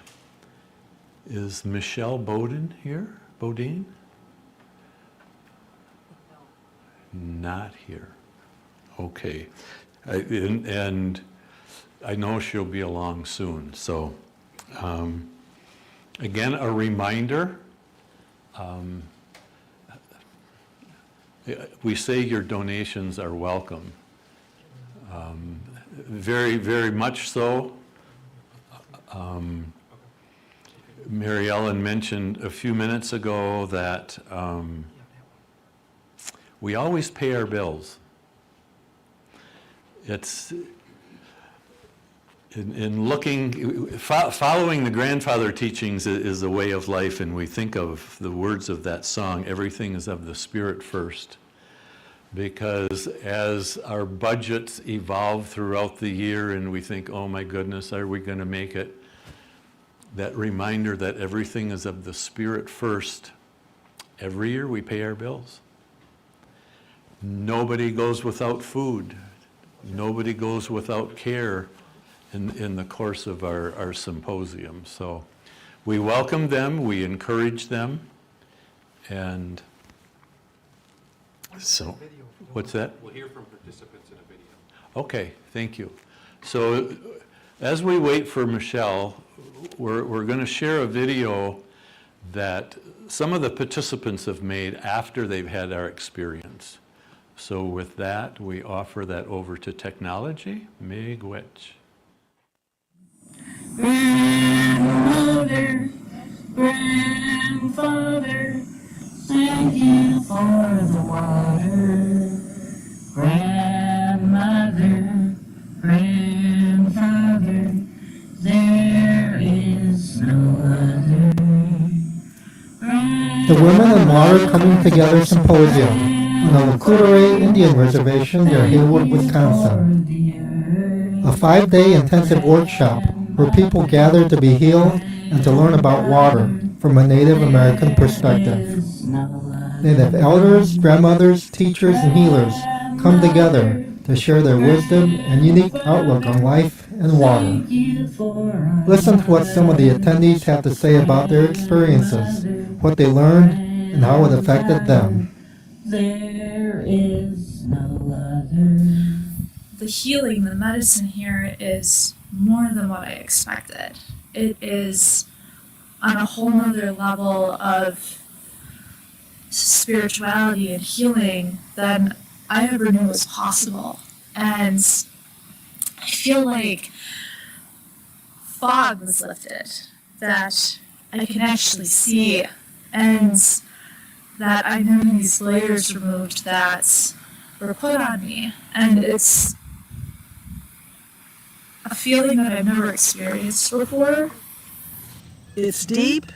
S1: Is Michelle Bowden here? Bodine? Not here. Okay. And I know she'll be along soon. So, again, a reminder. We say your donations are welcome. Very, very much so. Mary Ellen mentioned a few minutes ago that we always pay our bills. It's, in looking, following the grandfather teachings is a way of life, and we think of the words of that song, everything is of the Spirit first. Because as our budgets evolve throughout the year and we think, oh my goodness, are we going to make it? That reminder that everything is of the Spirit first. Every year we pay our bills. Nobody goes without food. Nobody goes without care in the course of our symposium. So we welcome them, we encourage them, and so, what's that?
S8: We'll hear from participants in a video.
S1: Okay, thank you. So as we wait for Michelle, we're going to share a video that some of the participants have made after they've had our experience. So with that, we offer that over to technology. Miigwech.
S9: Grandmother, grandfather, thank you for the water. Grandmother, grandfather, there is no other.
S10: The Women and Water Coming Together Symposium on the Lakudere Indian Reservation near Hayward, Wisconsin. A 5-day intensive workshop where people gathered to be healed and to learn about water from a Native American perspective. Native elders, grandmothers, teachers, and healers come together to share their wisdom and unique outlook on life and water. Listen to what some of the attendees have to say about their experiences, what they learned, and how it affected them.
S9: There is no other.
S11: The healing, the medicine here is more than what I expected. It is on a whole nother level of spirituality and healing than I ever knew was possible. And I feel like fog was lifted, that I can actually see, and that I know these layers removed that were put on me. And it's a feeling that I've never experienced before.
S12: It's deep,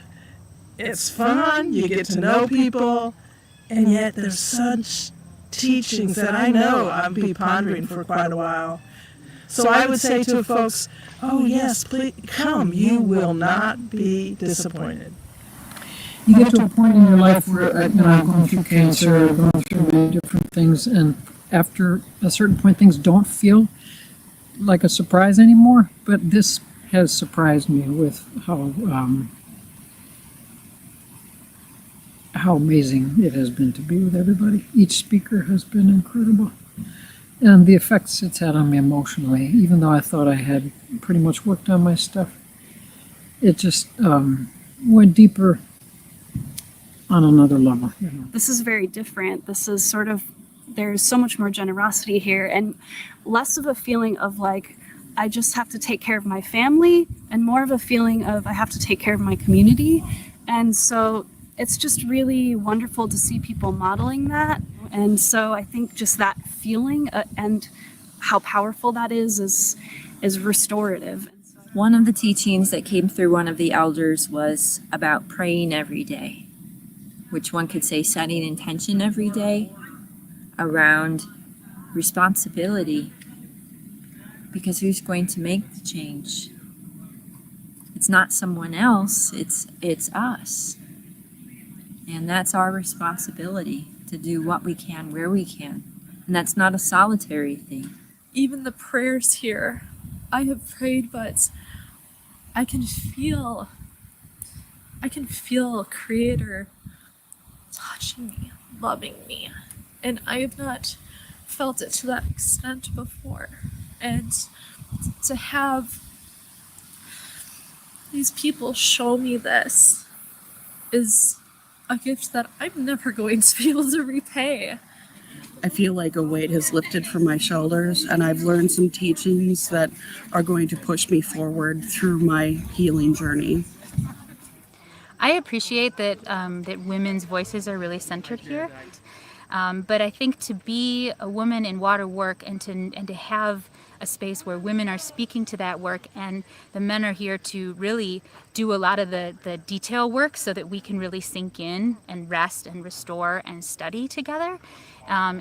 S12: it's fun, you get to know people, and yet there's such teachings that I know I'll be pondering for quite a while. So I would say to folks, oh yes, please come, you will not be disappointed.
S13: You get to a point in your life where, I've gone through cancer, I've gone through many different things, and after a certain point, things don't feel like a surprise anymore, but this has surprised me with how amazing it has been to be with everybody. Each speaker has been incredible. And the effects it's had on me emotionally, even though I thought I had pretty much worked on my stuff, it just went deeper on another level. You know.
S14: This is very different. This is sort of, there's so much more generosity here and less of a feeling of like, I just have to take care of my family, and more of a feeling of I have to take care of my community. And so it's just really wonderful to see people modeling that. And so I think just that feeling and how powerful that is restorative.
S15: One of the teachings that came through one of the elders was about praying every day, which one could say setting intention every day around responsibility, because who's going to make the change? It's not someone else, it's us. And that's our responsibility to do what we can, where we can. And that's not a solitary thing.
S11: Even the prayers here, I have prayed, but I can feel a Creator touching me, loving me. And I have not felt it to that extent before. And to have these people show me this is a gift that I'm never going to be able to repay.
S5: I feel like a weight has lifted from my shoulders, and I've learned some teachings that are going to push me forward through my healing journey.
S16: I appreciate that that women's voices are really centered here. But I think to be a woman in water work and to have a space where women are speaking to that work and the men are here to really do a lot of the detail work so that we can really sink in and rest and restore and study together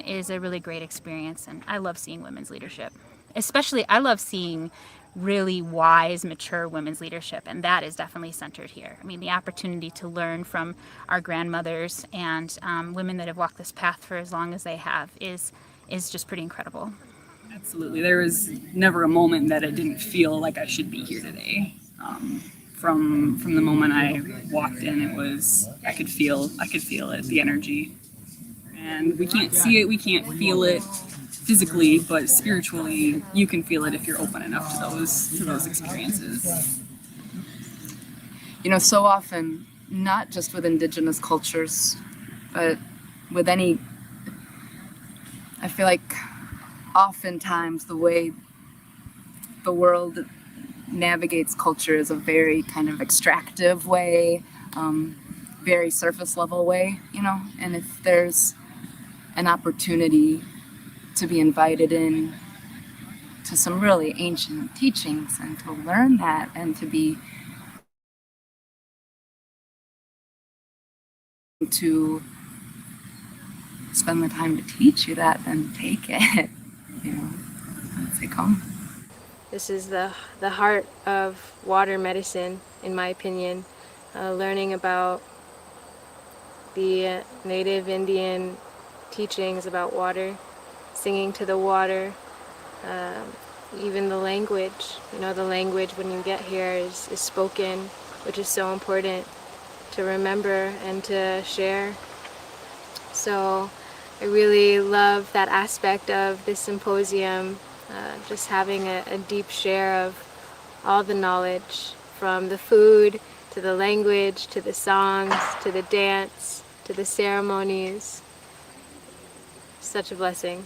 S16: is a really great experience. And I love seeing women's leadership. Especially, I love seeing really wise, mature women's leadership, and that is definitely centered here. I mean, the opportunity to learn from our grandmothers and women that have walked this path for as long as they have is just pretty incredible.
S17: Absolutely. There was never a moment that I didn't feel like I should be here today. From the moment I walked in, it was, I could feel it, the energy. And we can't see it, we can't feel it physically, but spiritually you can feel it if you're open enough to those experiences.
S18: You know, so often, not just with Indigenous cultures, but with any, I feel like oftentimes the way the world navigates culture is a very kind of extractive way, very surface level way, you know, and if there's an opportunity to be invited in to some really ancient teachings and to learn that and to spend the time to teach you that, then take it, you know, and say come.
S19: This is the heart of water medicine, in my opinion. Learning about the native Indian teachings about water, singing to the water, even the language. You know, the language when you get here is spoken, which is so important to remember and to share. So I really love that aspect of this symposium, just having a deep share of all the knowledge, from the food to the language to the songs to the dance to the ceremonies. Such a blessing.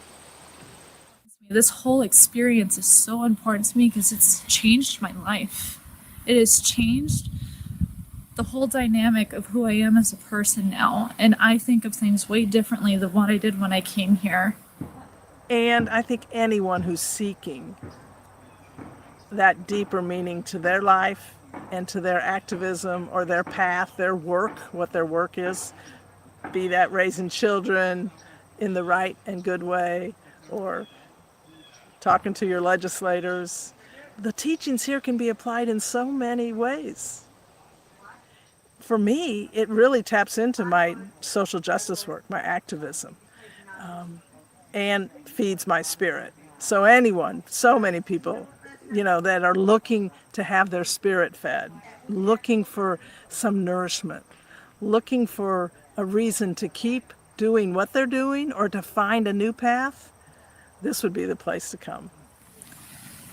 S11: This whole experience is so important to me because it's changed my life. It has changed the whole dynamic of who I am as a person now, and I think of things way differently than what I did when I came here.
S12: And I think anyone who's seeking that deeper meaning to their life and to their activism or their path, their work, what their work is, be that raising children in the right and good way or talking to your legislators, the teachings here can be applied in so many ways. For me, it really taps into my social justice work, my activism, and feeds my spirit. So anyone, so many people, you know, that are looking to have their spirit fed, looking for some nourishment, looking for a reason to keep doing what they're doing or to find a new path, this would be the place to come.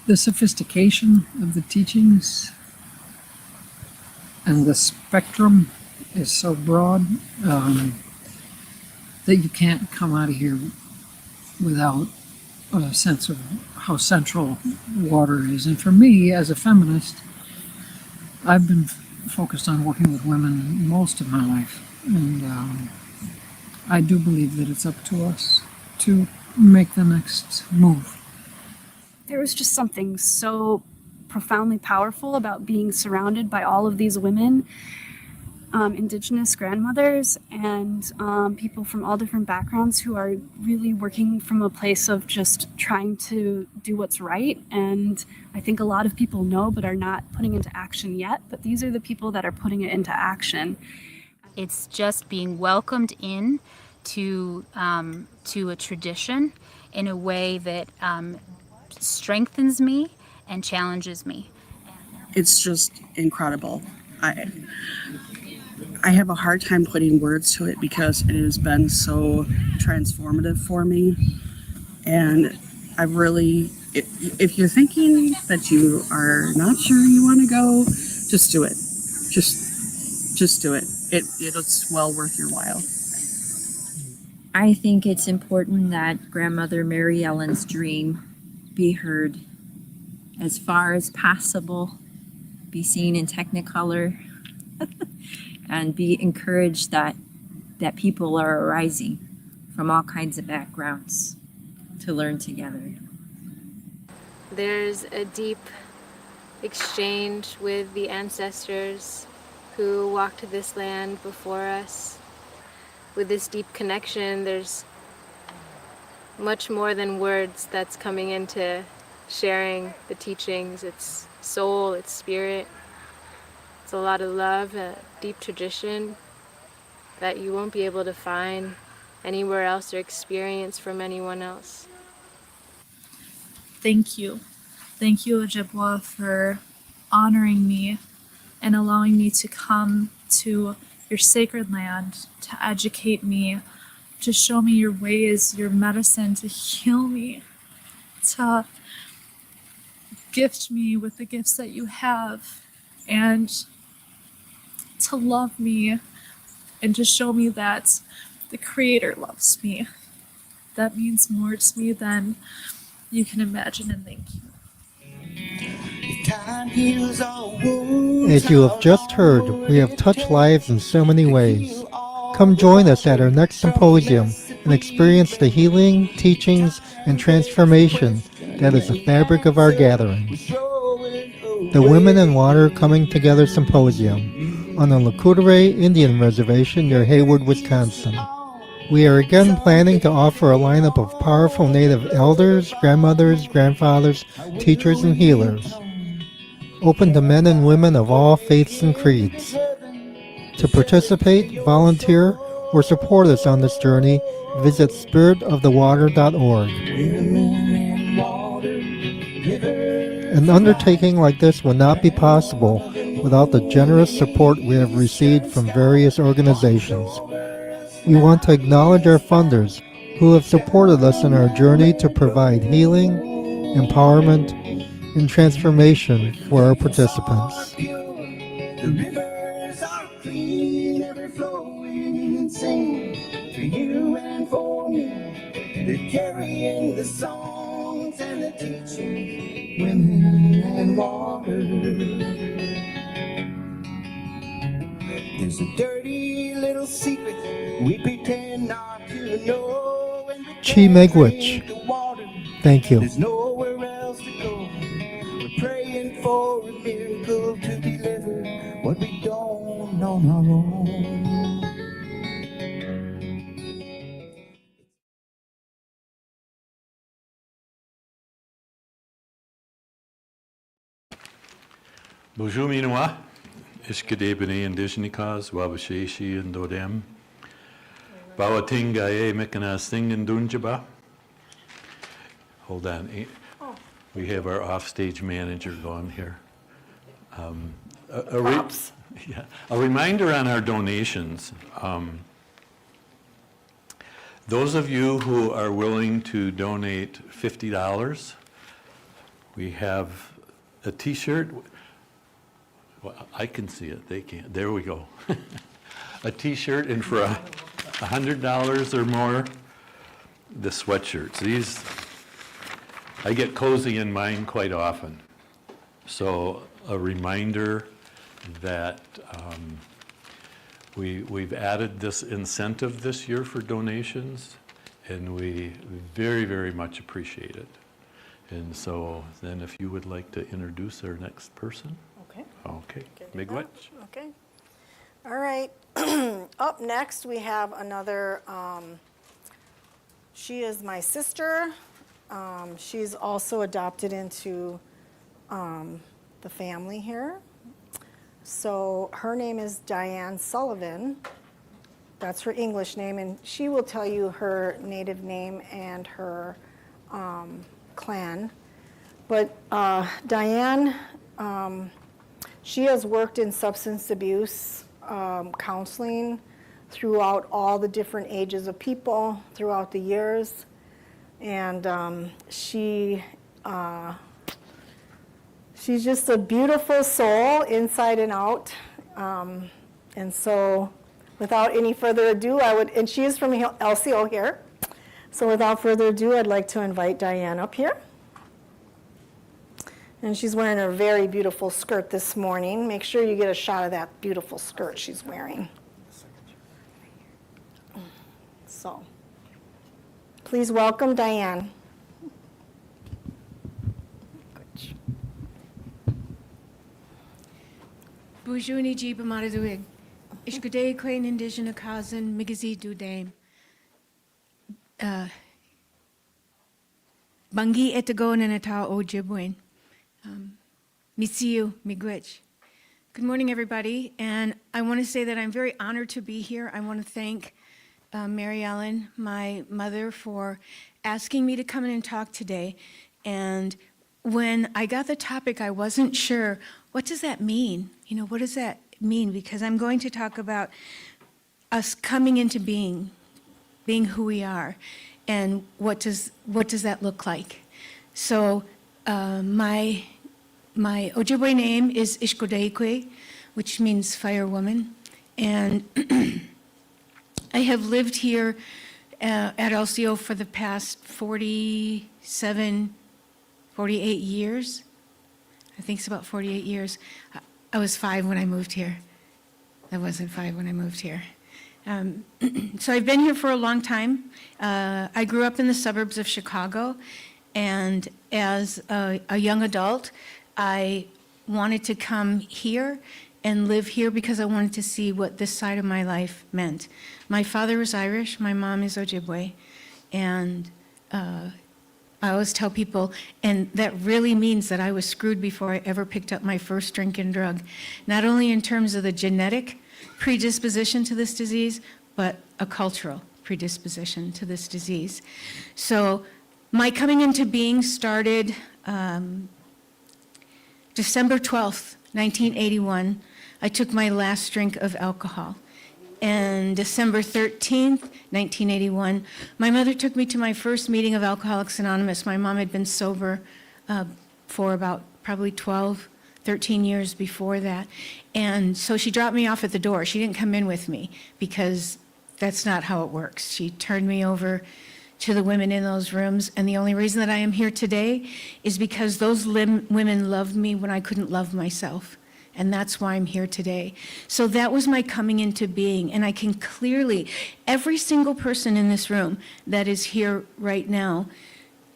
S13: The sophistication of the teachings and the spectrum is so broad that you can't come out of here without a sense of how central water is. And for me, as a feminist, I've been focused on working with women most of my life. And I do believe that it's up to us to make the next move.
S14: There was just something so profoundly powerful about being surrounded by all of these women, Indigenous grandmothers and people from all different backgrounds who are really working from a place of just trying to do what's right. And I think a lot of people know but are not putting into action yet, but these are the people that are putting it into action.
S16: It's just being welcomed in to a tradition in a way that strengthens me and challenges me.
S5: It's just incredible. I have a hard time putting words to it because it has been so transformative for me. And I really, if you're thinking that you are not sure you want to go, just do it. Just do it. It's well worth your while.
S15: I think it's important that Grandmother Mary Ellen's dream be heard as far as possible, be seen in Technicolor, and be encouraged that people are arising from all kinds of backgrounds to learn together.
S19: There's a deep exchange with the ancestors who walked this land before us. With this deep connection, there's much more than words that's coming into sharing the teachings. It's soul, it's spirit. It's a lot of love, a deep tradition that you won't be able to find anywhere else or experience from anyone else.
S11: Thank you. Thank you, Ojibwa, for honoring me and allowing me to come to your sacred land to educate me, to show me your ways, your medicine, to heal me, to gift me with the gifts that you have, and to love me, and to show me that the Creator loves me. That means more to me than you can imagine, and thank you.
S10: As you have just heard, we have touched lives in so many ways. Come join us at our next symposium and experience the healing, teachings, and transformation that is the fabric of our gatherings. The Women in Water Coming Together Symposium on the Lakota Indian Reservation near Hayward, Wisconsin. We are again planning to offer a lineup of powerful Native elders, grandmothers, grandfathers, teachers, and healers, open to men and women of all faiths and creeds. To participate, volunteer, or support us on this journey, visit spiritofthewater.org. An undertaking like this would not be possible without the generous support we have received from various organizations. We want to acknowledge our funders who have supported us in our journey to provide healing, empowerment, and transformation for our participants.
S7: The rivers are clean, ever flowing and singing for you and for me. They're carrying the songs and the teaching, women and water. There's a dirty little secret we pretend not to know.
S10: Chi Megwich. Thank you.
S7: There's nowhere else to go. We're praying for a miracle to deliver what we don't on our own.
S1: Bonjour Minois, Ishkadebene Indigenikaz, Wabasheshi and Dodem, Bawatingaye Mikana Sing and Dunjaba. Hold on, we have our offstage manager going here. A reminder on our donations. Those of you who are willing to donate $50, we have a t-shirt. Well, I can see it, they can't. There we go. A t-shirt, and for $100 or more, the sweatshirts. These, I get cozy in mine quite often. So a reminder that we've added this incentive this year for donations, and we very, very much appreciate it. And so then if you would like to introduce our next person. Okay, Miigwech.
S2: Okay. All right. Up next, we have another, she is my sister. She's also adopted into the family here. So her name is Diane Sullivan. That's her English name, and she will tell you her native name and her clan. But Diane, she has worked in substance abuse counseling throughout all the different ages of people throughout the years. And she's just a beautiful soul inside and out. And so without any further ado, and she is from LCO here. So without further ado, I'd like to invite Diane up here. And she's wearing a very beautiful skirt this morning. Make sure you get a shot of that beautiful skirt she's wearing. So, Please welcome Diane.
S20: Bujuni jiba maraduig. Ishkade quain indigenous cousin migazi du dame. Bangi etagon and ata o jibwin. Mitsiu migwich. Good morning, everybody. And I want to say that I'm very honored to be here. I want to thank Mary Ellen, my mother, for asking me to come in and talk today. And when I got the topic, I wasn't sure, what does that mean? You know, what does that mean? Because I'm going to talk about us coming into being who we are, and what does that look like? So my Ojibwe name is Ishkodeikwe, which means fire woman, and I have lived here at LCO for the past 48 years. I think it's about 48 years. I was 5 when I moved here. I wasn't 5 when I moved here. So I've been here for a long time. I grew up in the suburbs of Chicago, and as a young adult, I wanted to come here and live here because I wanted to see what this side of my life meant. My father was Irish, my mom is Ojibwe, and I always tell people, and that really means that I was screwed before I ever picked up my first drink and drug, not only in terms of the genetic predisposition to this disease, but a cultural predisposition to this disease. So my coming into being started December 12th, 1981. I took my last drink of alcohol. And December 13th, 1981, my mother took me to my first meeting of Alcoholics Anonymous. My mom had been sober for about probably 12, 13 years before that. And so she dropped me off at the door. She didn't come in with me because that's not how it works. She turned me over to the women in those rooms. And the only reason that I am here today is because those women loved me when I couldn't love myself. And that's why I'm here today. So that was my coming into being. And I can clearly, every single person in this room that is here right now,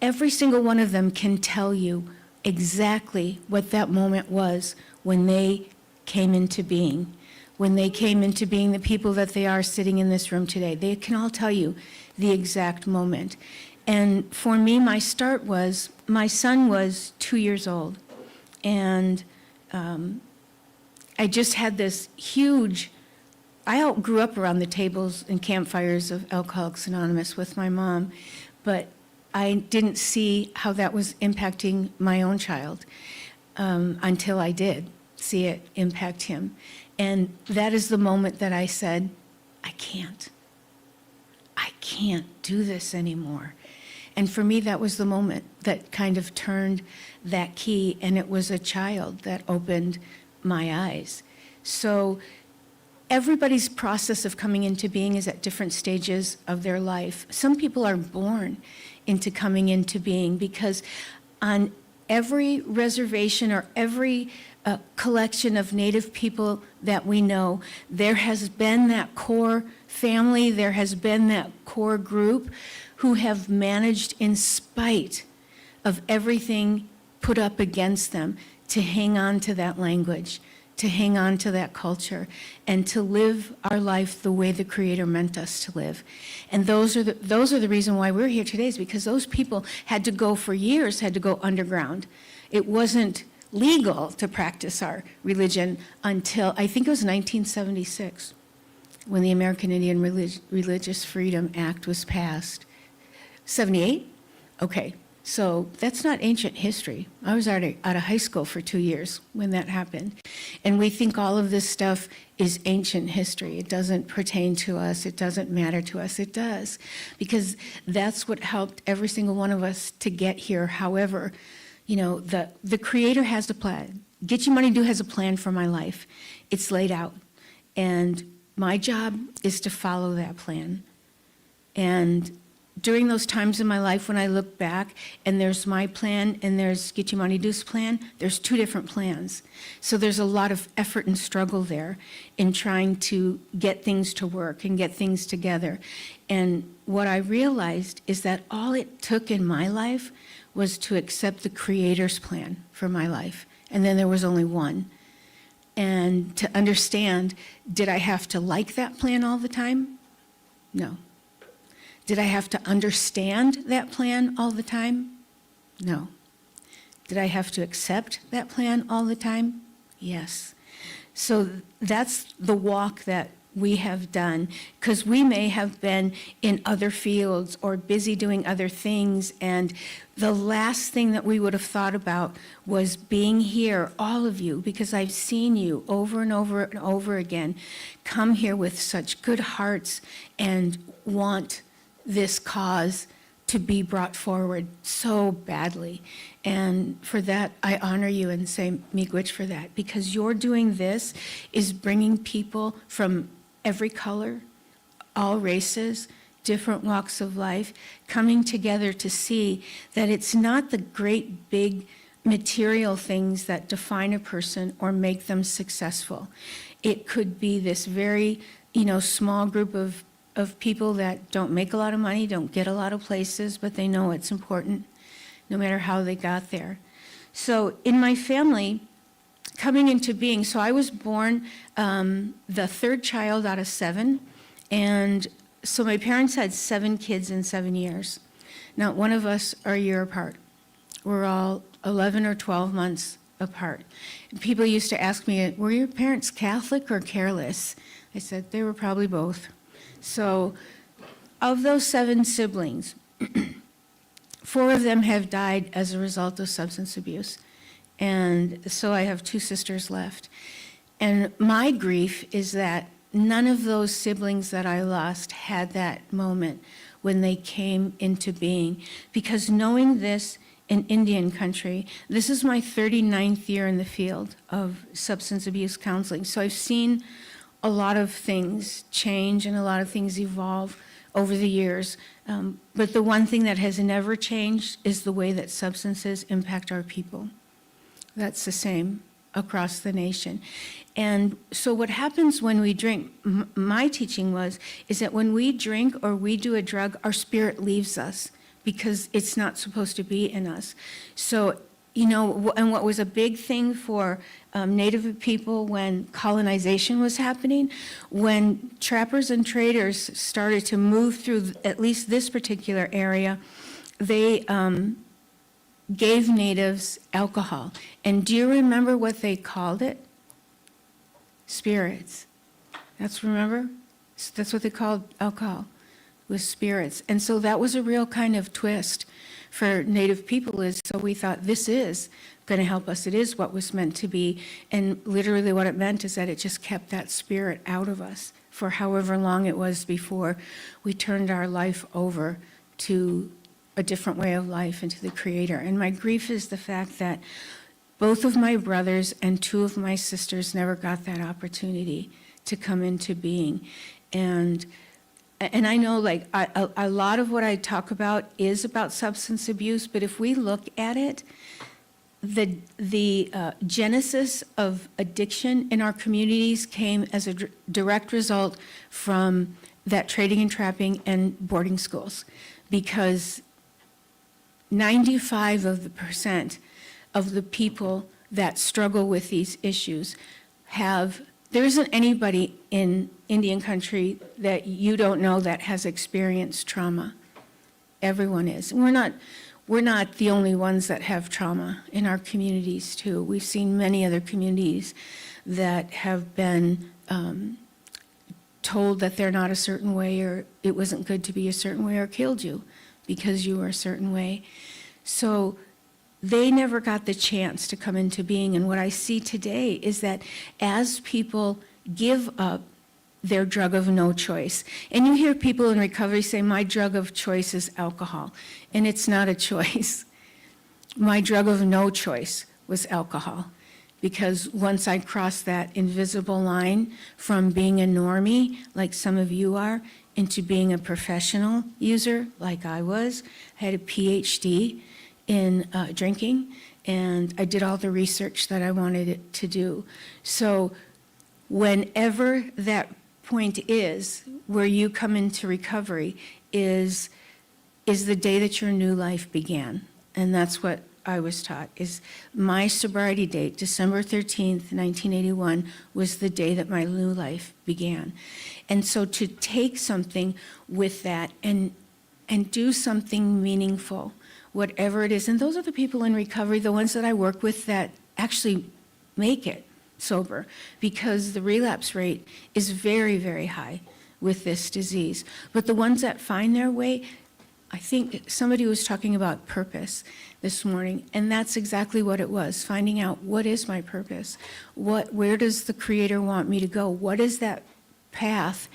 S20: every single one of them can tell you exactly what that moment was when they came into being. When they came into being the people that they are sitting in this room today. They can all tell you the exact moment. And for me, my start was, my son was 2 years old. And I just had this huge, I grew up around the tables and campfires of Alcoholics Anonymous with my mom, but I didn't see how that was impacting my own child until I did see it impact him. And that is the moment that I said, I can't do this anymore. And for me, that was the moment that kind of turned that key, and it was a child that opened my eyes. So everybody's process of coming into being is at different stages of their life. Some people are born into coming into being because on every reservation or every collection of Native people that we know, there has been that core family, there has been that core group who have managed, in spite of everything put up against them, to hang on to that language, to hang on to that culture, and to live our life the way the Creator meant us to live. And those are the reason why we're here today, is because those people had to go for years, had to go underground. It wasn't legal to practice our religion until, I think it was 1976, when the American Indian Religious Freedom Act was passed. 78? Okay. So that's not ancient history. I was out of high school for 2 years when that happened. And we think all of this stuff is ancient history. It doesn't pertain to us. It doesn't matter to us. It does. Because that's what helped every single one of us to get here. However, you know, the Creator has a plan. Get Your Money Due has a plan for my life. It's laid out. And my job is to follow that plan. And during those times in my life when I look back and there's my plan and there's Gichimanidu's plan, there's two different plans. So there's a lot of effort and struggle there in trying to get things to work and get things together. And what I realized is that all it took in my life was to accept the Creator's plan for my life. And then there was only one. And to understand, did I have to like that plan all the time? No. Did I have to understand that plan all the time? No. Did I have to accept that plan all the time? Yes. So that's the walk that we have done, because we may have been in other fields or busy doing other things, and the last thing that we would have thought about was being here, all of you, because I've seen you over and over and over again come here with such good hearts and want this cause to be brought forward so badly. And for that, I honor you and say miigwech for that, because you're doing this is bringing people from every color, all races, different walks of life, coming together to see that it's not the great big material things that define a person or make them successful. It could be this very, small group of people that don't make a lot of money, don't get a lot of places, but they know it's important, no matter how they got there. So in my family, coming into being, so I was born the third child out of 7, and so my parents had 7 kids in 7 years. Not one of us are a year apart. We're all 11 or 12 months apart. And people used to ask me, were your parents Catholic or careless? I said, they were probably both. So of those 7 siblings, 4 of them have died as a result of substance abuse. And so I have 2 sisters left. And my grief is that none of those siblings that I lost had that moment when they came into being. Because knowing this in Indian country, this is my 39th year in the field of substance abuse counseling. So I've seen a lot of things change and a lot of things evolve over the years. But the one thing that has never changed is the way that substances impact our people. That's the same across the nation. And so what happens when we drink, my teaching is that when we drink or we do a drug, our spirit leaves us because it's not supposed to be in us. So, and what was a big thing for Native people when colonization was happening, when trappers and traders started to move through at least this particular area, they gave natives alcohol. And do you remember what they called it? Spirits. Remember? That's what they called alcohol, was spirits. And so that was a real kind of twist for Native people, so we thought this is going to help us. It is what was meant to be. And literally what it meant is that it just kept that spirit out of us for however long it was before we turned our life over to a different way of life and to the Creator. And my grief is the fact that both of my brothers and 2 of my sisters never got that opportunity to come into being. And I know a lot of what I talk about is about substance abuse, but if we look at it, the genesis of addiction in our communities came as a direct result from that trading and trapping and boarding schools, because 95% of the people that struggle with these issues there isn't anybody in Indian country that you don't know that has experienced trauma. Everyone is. And we're not the only ones that have trauma in our communities too. We've seen many other communities that have been told that they're not a certain way, or it wasn't good to be a certain way, or killed you because you were a certain way. So they never got the chance to come into being. And what I see today is that as people give up their drug of no choice, and you hear people in recovery say, my drug of choice is alcohol, and it's not a choice. My drug of no choice was alcohol, because once I crossed that invisible line from being a normie, like some of you are, into being a professional user like I was. I had a PhD in drinking, and I did all the research that I wanted it to do. So whenever that point is where you come into recovery is the day that your new life began. And that's what I was taught, is my sobriety date, December 13th, 1981, was the day that my new life began. And so to take something with that and do something meaningful, whatever it is, and those are the people in recovery, the ones that I work with that actually make it sober, because the relapse rate is very, very high with this disease. But the ones that find their way, I think somebody was talking about purpose this morning, and that's exactly what it was, finding out what is my purpose? Where does the Creator want me to go? What is that path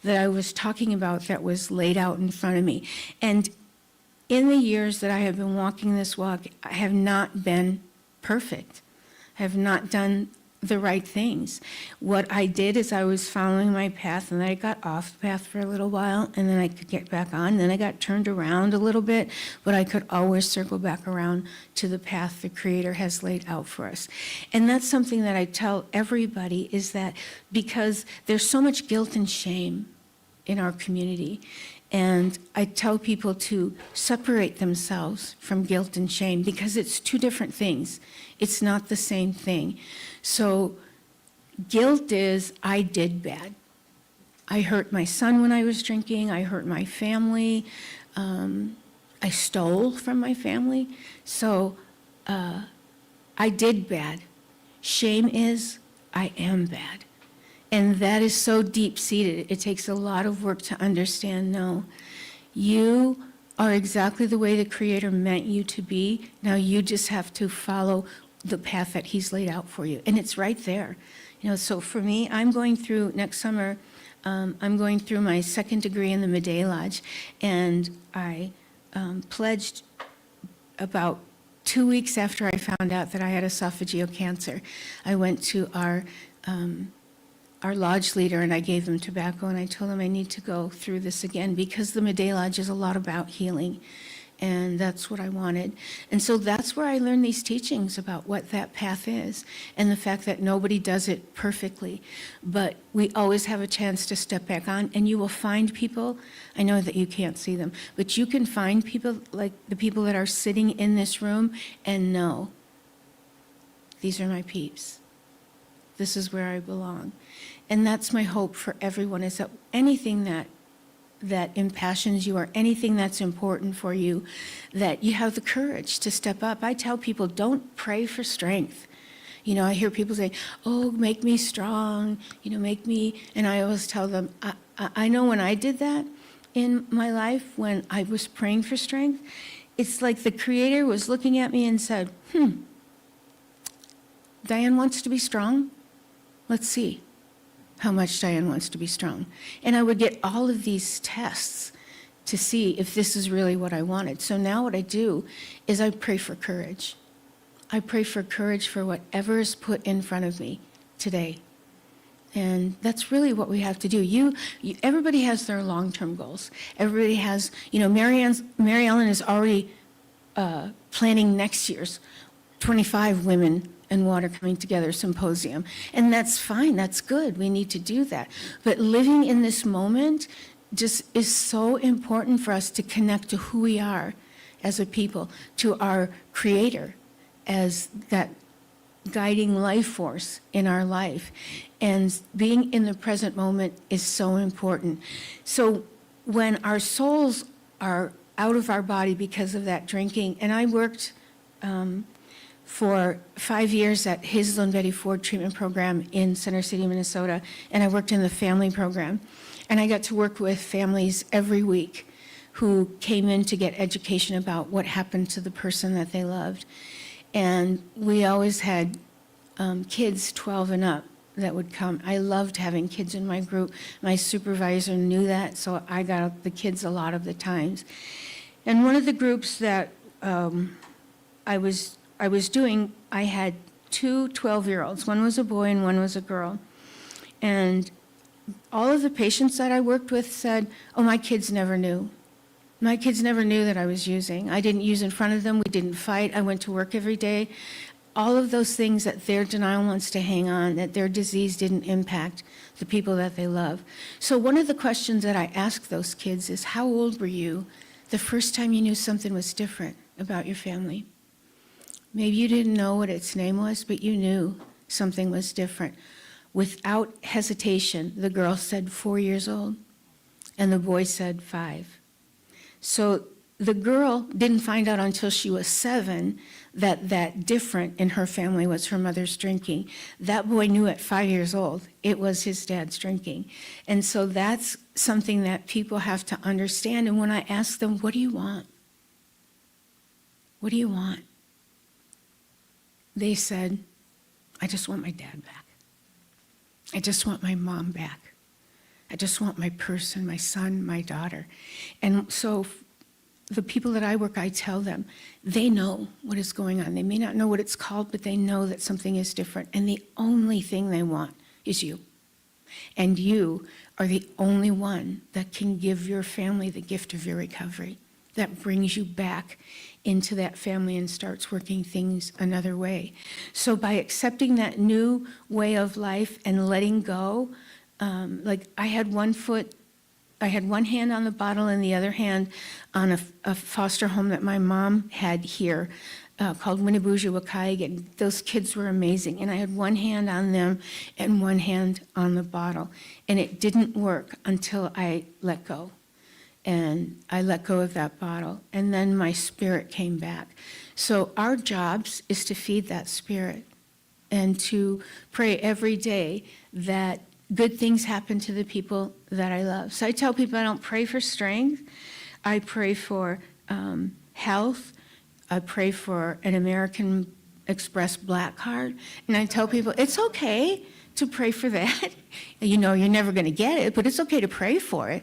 S20: that I was talking about that was laid out in front of me? And in the years that I have been walking this walk, I have not been perfect. I have not done the right things. What I did is I was following my path, and then I got off the path for a little while, and then I could get back on, then I got turned around a little bit, but I could always circle back around to the path the Creator has laid out for us. And that's something that I tell everybody, is that because there's so much guilt and shame in our community, and I tell people to separate themselves from guilt and shame, because it's two different things. It's not the same thing. So guilt is, I did bad. I hurt my son when I was drinking. I hurt my family. I stole from my family. So I did bad. Shame is, I am bad. And that is so deep-seated. It takes a lot of work to understand, no, you are exactly the way the Creator meant you to be. Now you just have to follow the path that He's laid out for you. And it's right there. You know, so for me, I'm going through, next summer, I'm going through my second degree in the Midday Lodge, and I pledged about 2 weeks after I found out that I had esophageal cancer. I went to our lodge leader, and I gave him tobacco, and I told him I need to go through this again, because the Midday Lodge is a lot about healing, and that's what I wanted. And so that's where I learned these teachings about what that path is, and the fact that nobody does it perfectly, but we always have a chance to step back on, and you will find people, I know that you can't see them, but you can find people like the people that are sitting in this room and know, these are my peeps. This is where I belong. And that's my hope for everyone, is that anything that impassions you, or anything that's important for you, that you have the courage to step up. I tell people, don't pray for strength. You know, I hear people say, oh, make me strong, you know, make me, and I always tell them, I know when I did that in my life, when I was praying for strength, it's like the Creator was looking at me and said, Diane wants to be strong? Let's see how much Diane wants to be strong. And I would get all of these tests to see if this is really what I wanted. So now what I do is I pray for courage. I pray for courage for whatever is put in front of me today. And that's really what we have to do. Everybody has their long-term goals. Everybody has, you know, Mary Ellen is already planning next year's 25 Women and Water Coming Together Symposium. And that's fine, that's good, we need to do that. But living in this moment just is so important for us to connect to who we are as a people, to our Creator as that guiding life force in our life. And being in the present moment is so important. So when our souls are out of our body because of that drinking, and I worked for 5 years at Hazel and Betty Ford treatment program in Center City, Minnesota, and I worked in the family program. And I got to work with families every week who came in to get education about what happened to the person that they loved. And we always had kids 12 and up that would come. I loved having kids in my group. My supervisor knew that, so I got the kids a lot of the times. And one of the groups that I was doing, I had two 12-year-olds. One was a boy and one was a girl. And all of the patients that I worked with said, oh, my kids never knew. My kids never knew that I was using. I didn't use in front of them. We didn't fight. I went to work every day. All of those things that their denial wants to hang on, that their disease didn't impact the people that they love. So one of the questions that I ask those kids is, how old were you the first time you knew something was different about your family? Maybe you didn't know what its name was, but you knew something was different. Without hesitation, the girl said 4 years old, and the boy said 5. So the girl didn't find out until she was 7 that different in her family was her mother's drinking. That boy knew at 5 years old it was his dad's drinking. And so that's something that people have to understand. And when I ask them, what do you want? What do you want? They said, I just want my dad back. I just want my mom back. I just want my person, my son, my daughter. And so the people that I work, I tell them, they know what is going on. They may not know what it's called, but they know that something is different. And the only thing they want is you. And you are the only one that can give your family the gift of your recovery, that brings you back into that family and starts working things another way. So by accepting that new way of life and letting go, like I had one hand on the bottle and the other hand on a foster home that my mom had here called Abiinooji-Aki, and those kids were amazing. And I had one hand on them and one hand on the bottle. And it didn't work until I let go. And I let go of that bottle. And then my spirit came back. So our jobs is to feed that spirit and to pray every day that good things happen to the people that I love. So I tell people I don't pray for strength. I pray for health. I pray for an American Express black card. And I tell people it's okay to pray for that. You know, you're never going to get it, but it's okay to pray for it.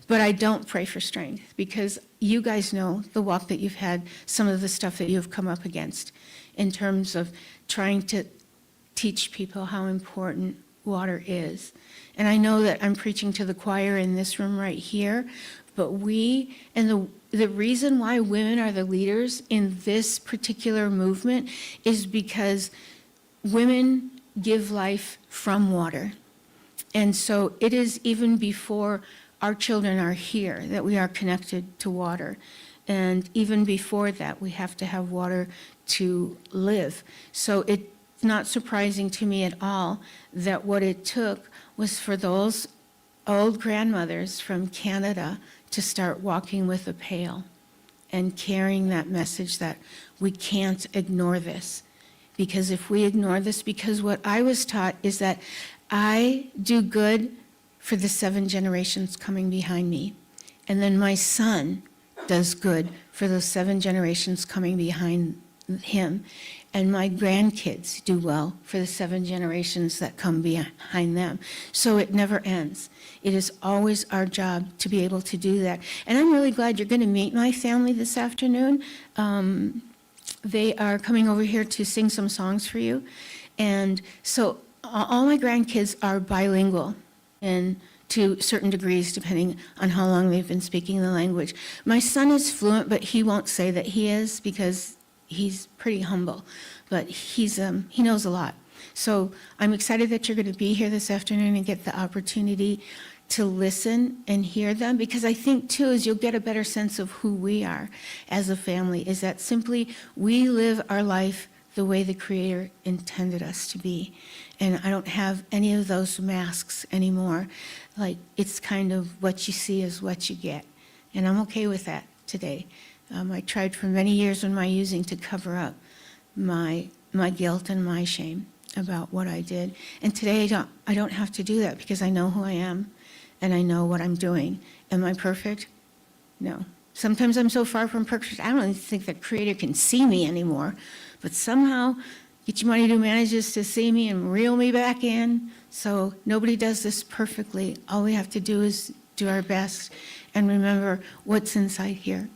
S20: But I don't pray for strength because you guys know the walk that you've had, some of the stuff that you've come up against in terms of trying to teach people how important water is. And I know that I'm preaching to the choir in this room right here, but the reason why women are the leaders in this particular movement is because women give life from water. And so it is even before our children are here that we are connected to water. And even before that, we have to have water to live. So it's not surprising to me at all that what it took was for those old grandmothers from Canada to start walking with a pail and carrying that message that we can't ignore this. Because if we ignore this, because what I was taught is that I do good for the 7 generations coming behind me. And then my son does good for those 7 generations coming behind him. And my grandkids do well for the 7 generations that come behind them. So it never ends. It is always our job to be able to do that. And I'm really glad you're going to meet my family this afternoon. They are coming over here to sing some songs for you. And so all my grandkids are bilingual and to certain degrees, depending on how long they've been speaking the language. My son is fluent, but he won't say that he is because he's pretty humble, but he knows a lot. So I'm excited that you're going to be here this afternoon and get the opportunity to listen and hear them, because I think too is you'll get a better sense of who we are as a family, is that simply we live our life the way the Creator intended us to be. And I don't have any of those masks anymore. Like, it's kind of what you see is what you get. And I'm okay with that today. I tried for many years in my using to cover up my guilt and my shame about what I did. And today I don't have to do that because I know who I am and I know what I'm doing. Am I perfect? No. Sometimes I'm so far from perfect, I don't even think the Creator can see me anymore. But somehow, Abiinooji-Aki manages to see me and reel me back in. So nobody does this perfectly. All we have to do is do our best and remember what's inside here.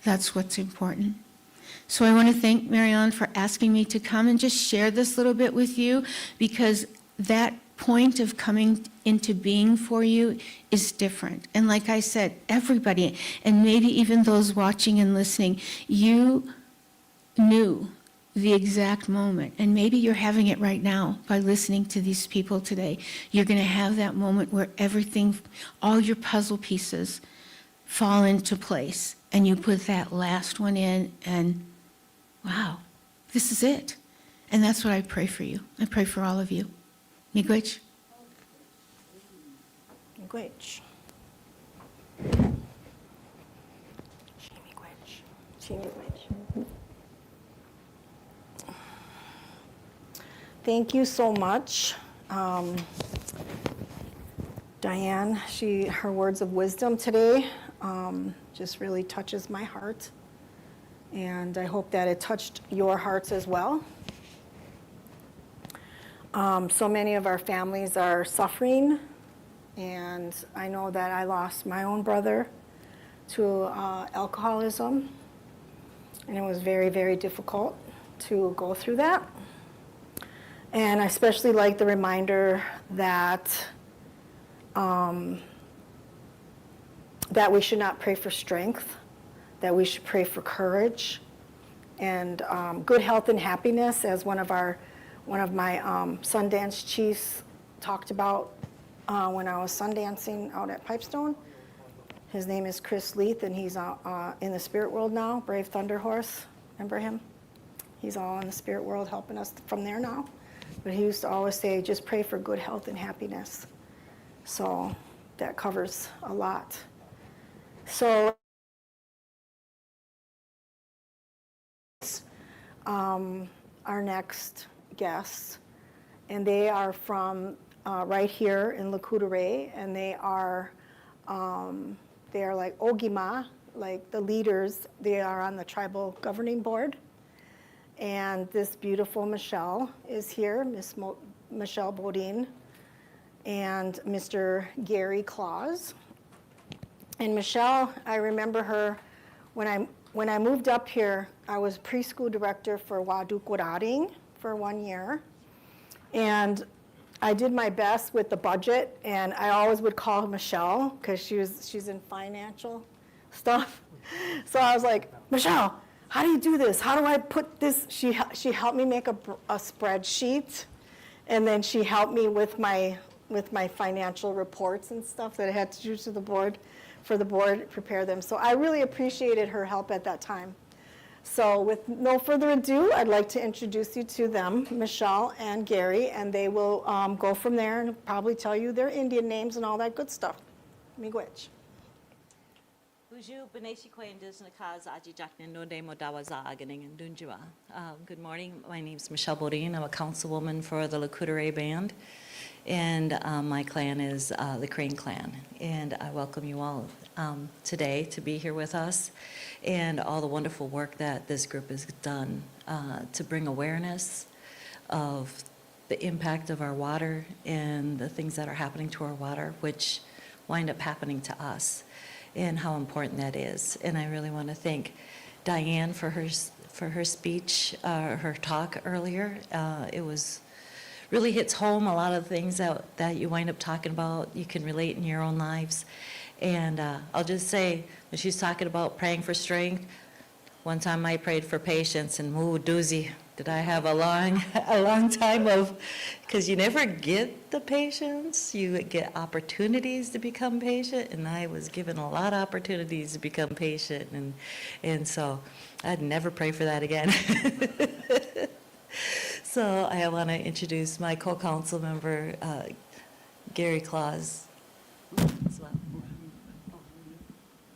S20: That's what's important. So I want to thank Mary Ellen for asking me to come and just share this little bit with you, because that point of coming into being for you is different. And like I said, everybody, and maybe even those watching and listening, you knew the exact moment. And maybe you're having it right now by listening to these people today. You're going to have that moment where everything, all your puzzle pieces fall into place. And you put that last one in and wow, this is it. And that's what I pray for you. I pray for all of you. Miigwech.
S2: Miigwech. Thank you so much. Diane, her words of wisdom today just really touches my heart. And I hope that it touched your hearts as well. So many of our families are suffering, and I know that I lost my own brother to alcoholism, and it was very, very difficult to go through that. And I especially like the reminder that that we should not pray for strength, that we should pray for courage and good health and happiness, as one of my Sundance chiefs talked about when I was Sundancing out at Pipestone. His name is Chris Leith, and he's in the spirit world now, Brave Thunder Horse. Remember him? He's all in the spirit world helping us from there now. But he used to always say, just pray for good health and happiness. So that covers a lot. So our next guests, and they are from right here in Lakudare, and they are like Ogima, like the leaders. They are on the tribal governing board. And this beautiful Michelle is here, Miss Michelle Bodine, and Mr. Gary Claus. And Michelle, I remember her when I moved up here. I was preschool director for Wadukuraring for 1 year, and I did my best with the budget, and I always would call Michelle because she's in financial stuff. So I was like, Michelle, how do you do this? How do I put this? She helped me make a spreadsheet, and then she helped me with my financial reports and stuff that I had to do to the board, for the board, prepare them. So I really appreciated her help at that time. So with no further ado, I'd like to introduce you to them, Michelle and Gary, and they will go from there and probably tell you their Indian names and all that good stuff. Miigwech.
S21: Good morning. My name is Michelle Bodine. I'm a councilwoman for the Lakudare Band, and my clan is the Crane Clan. And I welcome you all today to be here with us, and all the wonderful work that this group has done to bring awareness of the impact of our water and the things that are happening to our water, which wind up happening to us, and how important that is. And I really want to thank Diane for her speech, her talk earlier. It was really hits home a lot of things that you wind up talking about. You can relate in your own lives. And I'll just say, when she's talking about praying for strength, one time I prayed for patience, and ooh, doozy, did I have a long time of, because you never get the patience, you get opportunities to become patient, and I was given a lot of opportunities to become patient, and so I'd never pray for that again. So I want to introduce my co-council member, Gary Claus, as well.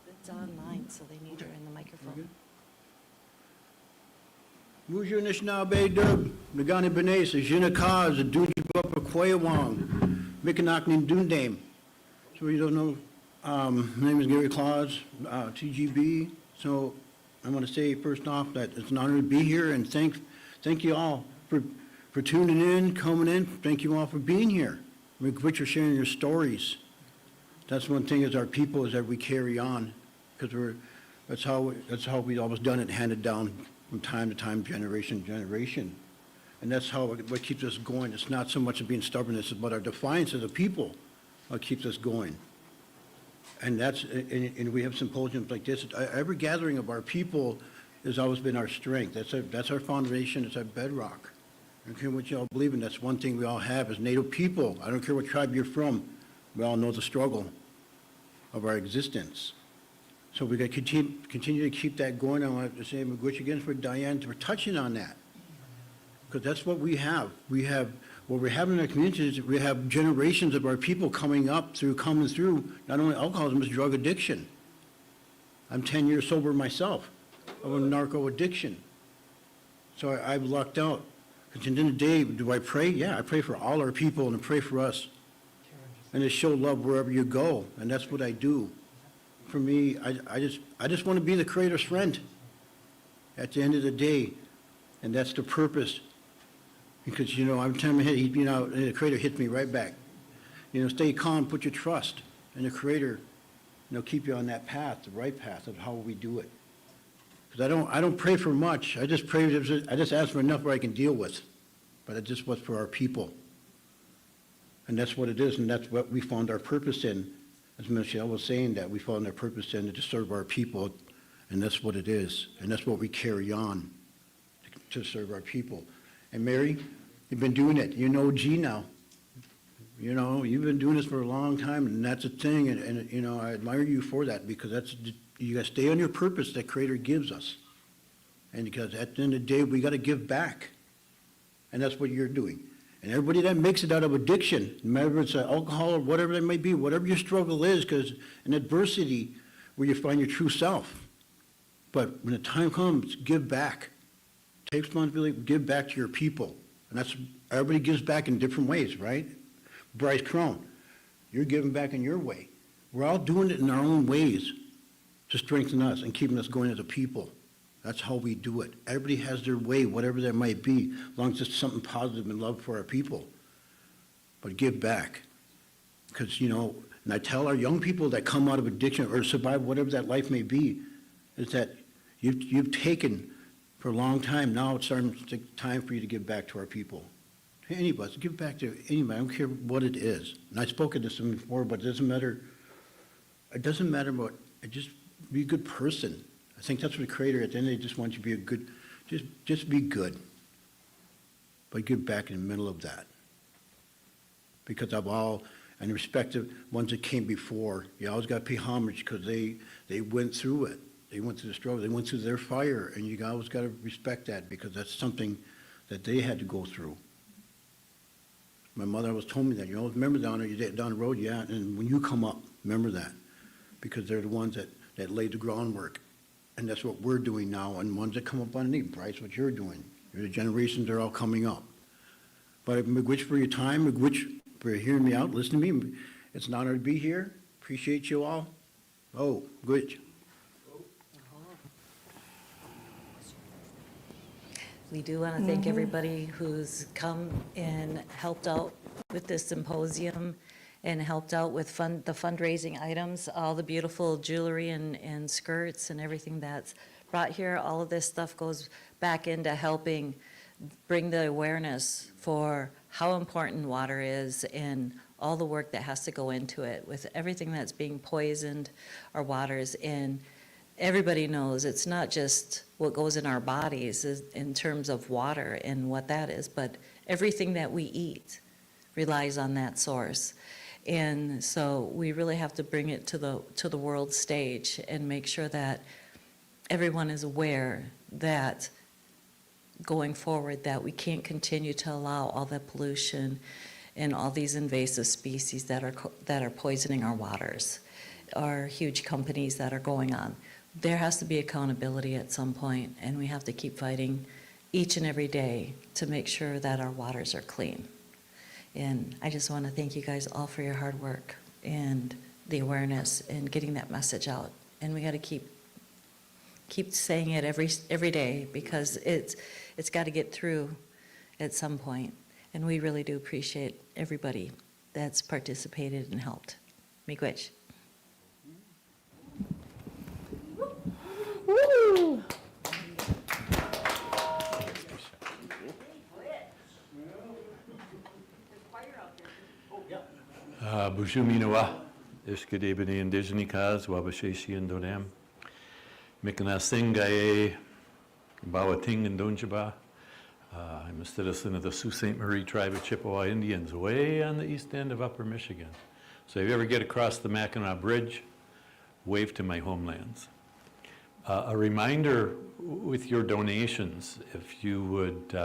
S21: It's online, so they need her in the microphone.
S22: Muju Nishnawbe Dub, Nagani Benesa, Jinakaz, Dujibapa Kwayawang, Mikanaknin Dundame. So you don't know, my name is Gary Claus, TGB. So I want to say first off that it's an honor to be here, and thank you all for tuning in, coming in. Thank you all for being here. Which are sharing your stories. That's one thing as our people is that we carry on, because that's how we always done it, handed down from time to time, generation to generation. And that's how, what keeps us going. It's not so much of being stubborn, it's about our defiance as a people, what keeps us going. And that's, and we have symposiums like this. Every gathering of our people has always been our strength. That's our foundation, it's our bedrock. I don't care what you all believe in, that's one thing we all have as Native people. I don't care what tribe you're from, we all know the struggle of our existence. So we got to continue to keep that going. I want to say Miigwech again for Diane for touching on that. Because that's what we have. What we're having in our communities, we have generations of our people coming through not only alcoholism, but drug addiction. I'm 10 years sober myself of a narco addiction. So I've lucked out. Because at the end of the day, do I pray? Yeah, I pray for all our people and I pray for us. And to show love wherever you go. And that's what I do. For me, I just want to be the Creator's friend at the end of the day. And that's the purpose. Because, every time the Creator hits me right back. Stay calm, put your trust in the Creator. Keep you on that path, the right path of how we do it. Because I don't pray for much. I just ask for enough where I can deal with. But it's just what's for our people. And that's what it is, and that's what we found our purpose in. As Michelle was saying, that we found our purpose in to serve our people, and that's what it is. And that's what we carry on, to serve our people. And Mary, you've been doing it. You know G now. You've been doing this for a long time, and that's a thing, and I admire you for that, because you got to stay on your purpose that Creator gives us. And because at the end of the day, we got to give back. And that's what you're doing. And everybody that makes it out of addiction, whether it's alcohol or whatever that may be, whatever your struggle is, because in adversity, where you find your true self. But when the time comes, give back. Take responsibility, give back to your people. And that's, everybody gives back in different ways, right? Bryce Crone, you're giving back in your way. We're all doing it in our own ways to strengthen us and keeping us going as a people. That's how we do it. Everybody has their way, whatever that might be, as long as it's something positive and love for our people. But give back. Because, and I tell our young people that come out of addiction or survive whatever that life may be, is that you've taken for a long time. Now it's time for you to give back to our people. To any of us, give back to anybody. I don't care what it is. And I spoke of this before, but it doesn't matter. It doesn't matter what, just be a good person. I think that's what the Creator at the end of the day just wants you to be a good, just be good. But give back in the middle of that. Because of all, and respect the ones that came before, you always got to pay homage because they went through it. They went through the struggle. They went through their fire, and you always got to respect that because that's something that they had to go through. My mother always told me that, remember down the road, yeah, and when you come up, remember that. Because they're the ones that laid the groundwork. And that's what we're doing now, and ones that come up underneath, Bryce, what you're doing. The generations are all coming up. But Miigwech for your time, Miigwech for hearing me out, listening to me. It's an honor to be here. Appreciate you all. Oh, good.
S21: We do want to thank everybody who's come and helped out with this symposium and helped out with the fundraising items, all the beautiful jewelry and skirts and everything that's brought here. All of this stuff goes back into helping bring the awareness for how important water is and all the work that has to go into it with everything that's being poisoned, our waters. And everybody knows it's not just what goes in our bodies in terms of water and what that is, but everything that we eat relies on that source. And so we really have to bring it to the world stage and make sure that everyone is aware that going forward that we can't continue to allow all the pollution and all these invasive species that are poisoning our waters, our huge companies that are going on. There has to be accountability at some point, and we have to keep fighting each and every day to make sure that our waters are clean. And I just want to thank you guys all for your hard work and the awareness and getting that message out. And we got to keep saying it every day because it's got to get through at some point. And we really do appreciate everybody that's participated and helped. Miigwech.
S2: Woo!
S1: Bujuminawa, Ishkadebini Indigenikaz, Wabasheshi and Donam, Mikanasingaye, Bawating and Donjaba. I'm a citizen of the Sault Ste. Marie Tribe of Chippewa Indians, way on the east end of Upper Michigan. So if you ever get across the Mackinac Bridge, wave to my homelands. A reminder with your donations, if you would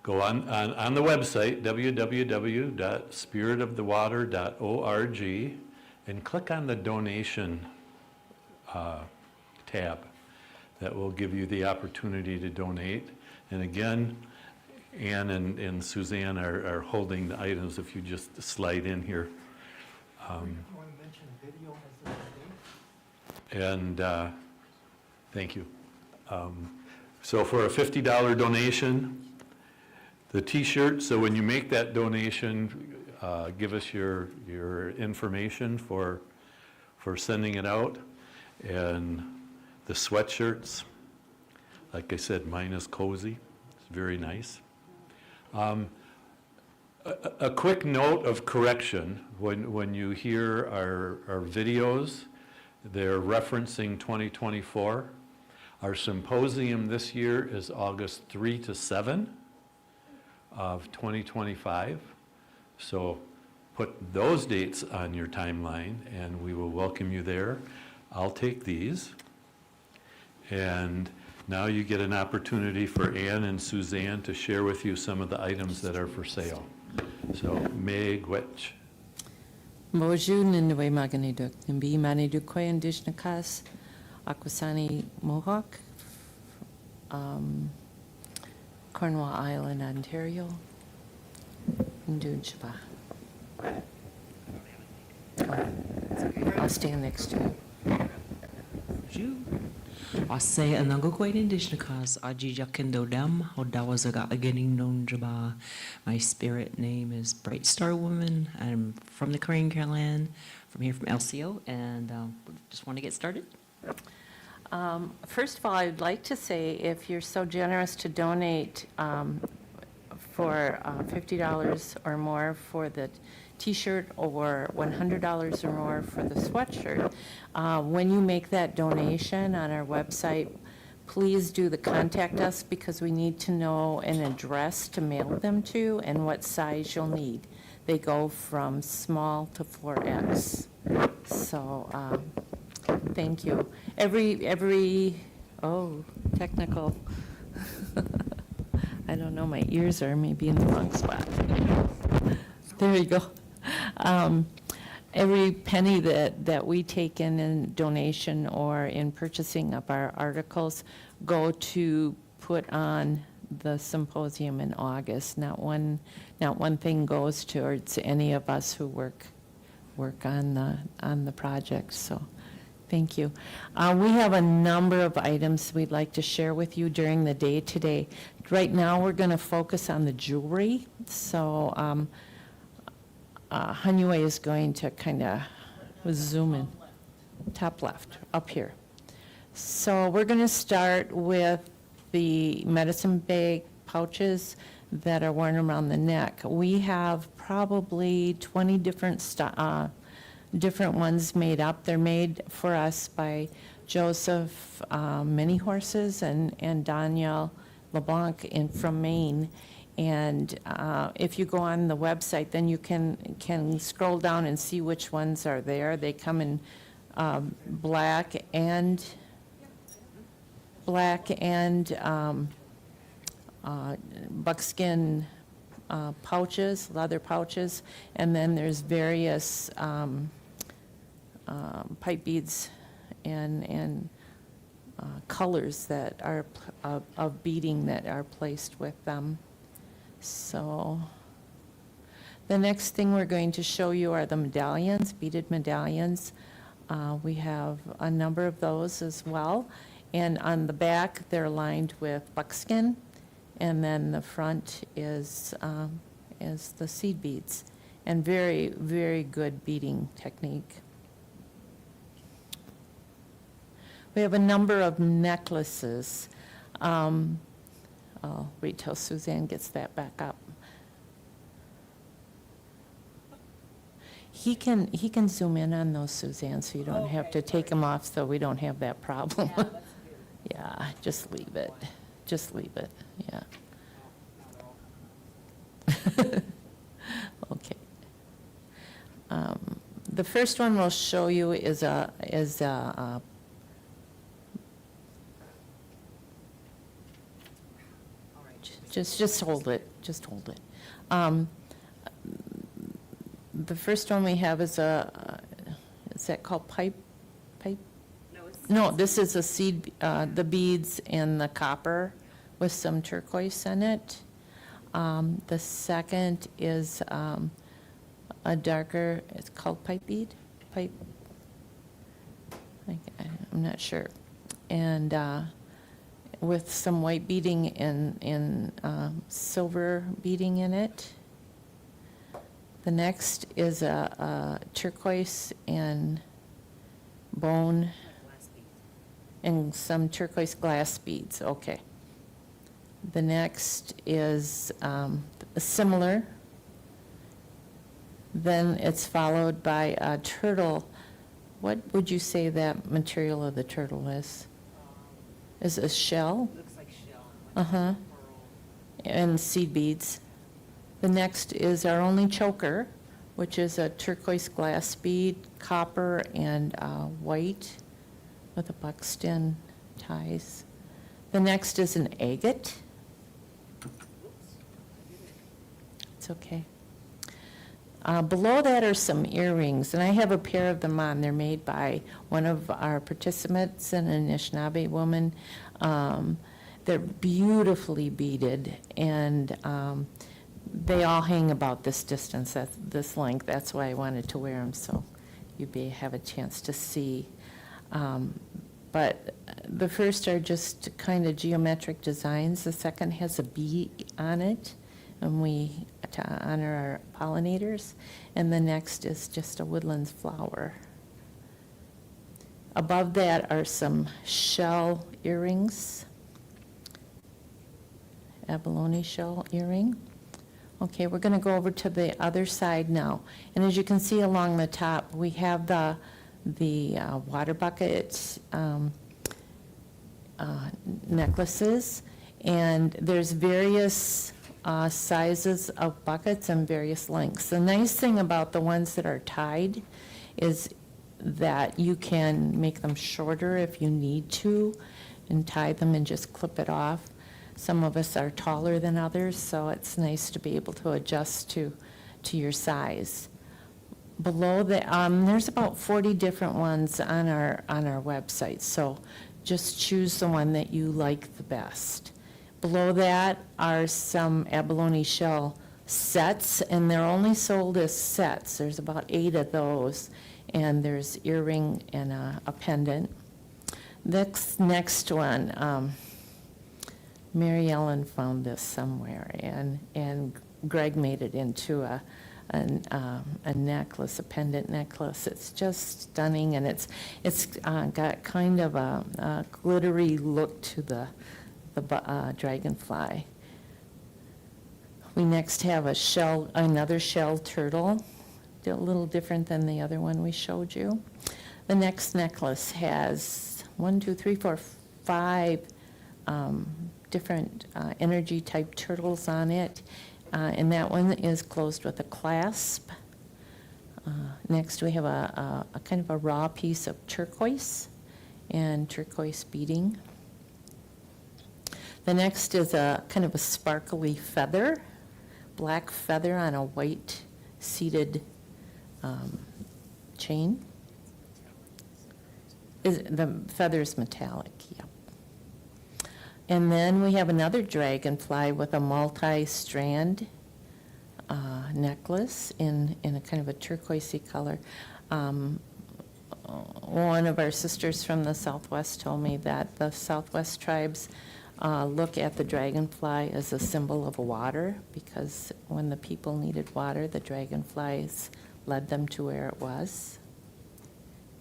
S1: go on the website, www.spiritofthewater.org, and click on the donation tab. That will give you the opportunity to donate. And again, Ann and Suzanne are holding the items if you just slide in here. And thank you. So for a $50 donation, the t-shirt, so when you make that donation, give us your information for sending it out. And the sweatshirts, like I said, mine is cozy. It's very nice. A quick note of correction, when you hear our videos, they're referencing 2024. Our symposium this year is August 3 to 7 of 2025. So put those dates on your timeline and we will welcome you there. I'll take these. And now you get an opportunity for Ann and Suzanne to share with you some of the items that are for sale. So, Meg Wetch.
S3: Bonjour, Ninue Maganiduk, Nimbi Manidukwe Indishnakas, Akwesani Mohawk, Cornwall Island, Ontario, Ndunchaba. I'll stand next to you.
S6: I say another quite Indishnakas, Abiinooji-Aki, Odawazaga again Nonjaba. My spirit name is Bright Star Woman. I'm from the Crane Clan, from here from LCO, and just want to get started.
S3: First of all, I'd like to say if you're so generous to donate for $50 or more for the t-shirt or $100 or more for the sweatshirt, when you make that donation on our website, please do the contact us because we need to know an address to mail them to and what size you'll need. They go from small to 4X. So thank you. Oh, technical. I don't know, my ears are maybe in the wrong spot. There you go. Every penny that we take in donation or in purchasing of our articles go to put on the symposium in August. Not one thing goes towards any of us who work on the project. So thank you. We have a number of items we'd like to share with you during the day today. Right now we're going to focus on the jewelry. So Hanue is going to kind of zoom in, top left, up here. So we're going to start with the medicine bag pouches that are worn around the neck. We have probably 20 different ones made up. They're made for us by Joseph Many Horses and Danielle LeBlanc from Maine. And if you go on the website, then you can scroll down and see which ones are there. They come in black and buckskin pouches, leather pouches, and then there's various pipe beads and colors that are of beading that are placed with them. So the next thing we're going to show you are the medallions, beaded medallions. We have a number of those as well. And on the back, they're lined with buckskin. And then the front is the seed beads. And very, very good beading technique. We have a number of necklaces. I'll wait till Suzanne gets that back up. He can zoom in on those, Suzanne, so you don't have to take them off, so we don't have that problem. Yeah, just leave it. Just leave it, yeah. Okay. The first one we'll show you is just hold it, just hold it. The first one we have is is that called pipe? No, this is a seed, the beads and the copper with some turquoise in it. The second is a darker, it's called pipe bead, pipe, I'm not sure. And with some white beading and silver beading in it. The next is a turquoise and bone and some turquoise glass beads, okay. The next is similar. Then it's followed by a turtle. What would you say that material of the turtle is? Is it a shell?
S4: Looks like shell.
S3: Uh-huh. And seed beads. The next is our only choker, which is a turquoise glass bead, copper, and white with a buckskin ties. The next is an agate. It's okay. Below that are some earrings, and I have a pair of them on. They're made by one of our participants, an Anishinaabe woman. They're beautifully beaded, and they all hang about this distance, this length. That's why I wanted to wear them, so you may have a chance to see. But the first are just kind of geometric designs. The second has a bee on it, and we to honor our pollinators. And the next is just a woodland flower. Above that are some shell earrings, abalone shell earring. Okay, we're going to go over to the other side now. And as you can see along the top, we have the water bucket necklaces, and there's various sizes of buckets and various lengths. The nice thing about the ones that are tied is that you can make them shorter if you need to and tie them and just clip it off. Some of us are taller than others, so it's nice to be able to adjust to your size. Below the, there's about 40 different ones on our website, so just choose the one that you like the best. Below that are some abalone shell sets, and they're only sold as sets. There's about 8 of those, and there's earring and a pendant. Next one, Mary Ellen found this somewhere, and Greg made it into a necklace, a pendant necklace. It's just stunning, and it's got kind of a glittery look to the dragonfly. We next have another shell turtle, a little different than the other one we showed you. The next necklace has 5 different energy type turtles on it, and that one is closed with a clasp. Next we have a kind of a raw piece of turquoise and turquoise beading. The next is a kind of a sparkly feather, black feather on a white seated chain. The feather is metallic, yeah. And then we have another dragonfly with a multi-strand necklace in a kind of a turquoisey color. One of our sisters from the Southwest told me that the Southwest tribes look at the dragonfly as a symbol of water, because when the people needed water, the dragonflies led them to where it was.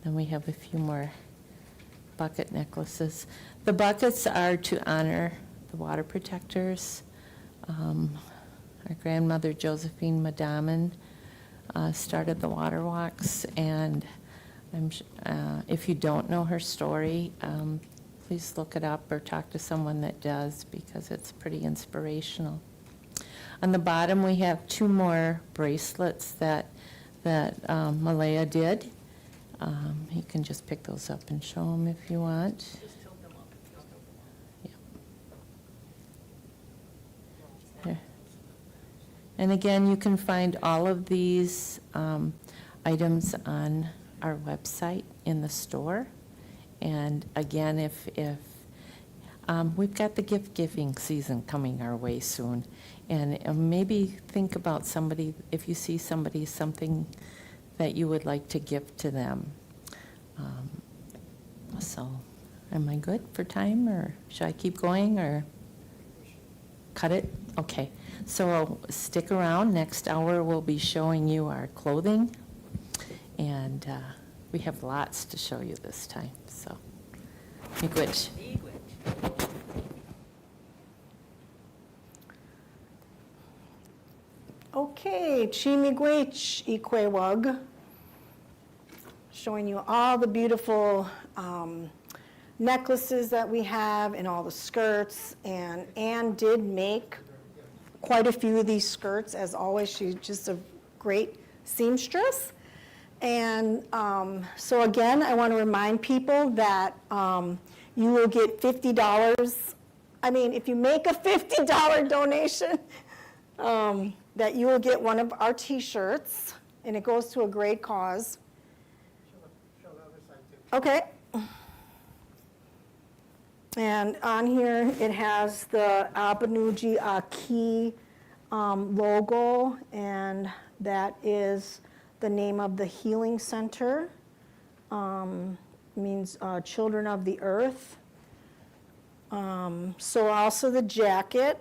S3: Then we have a few more bucket necklaces. The buckets are to honor the water protectors. Our grandmother, Josephine Madaman, started the water walks, and if you don't know her story, please look it up or talk to someone that does, because it's pretty inspirational. On the bottom, we have 2 more bracelets that Malaya did. You can just pick those up and show them if you want. Yeah. There. And again, you can find all of these items on our website in the store. And again, if we've got the gift giving season coming our way soon, and maybe think about somebody, if you see somebody, something that you would like to give to them. So, am I good for time, or should I keep going, or cut it? Okay, so stick around. Next hour we'll be showing you our clothing, and we have lots to show you this time, so miigwech.
S2: Okay, Chi-miigwech Ikwewug, showing you all the beautiful necklaces that we have and all the skirts. And Anne did make quite a few of these skirts. As always, she's just a great seamstress. And so again, I want to remind people that you will get $50. I mean, if you make a $50 donation, that you will get one of our t-shirts, and it goes to a great cause. Okay. And on here, it has the Abiinooji-Aki logo, and that is the name of the healing center. Means Children of the Earth. So also the jacket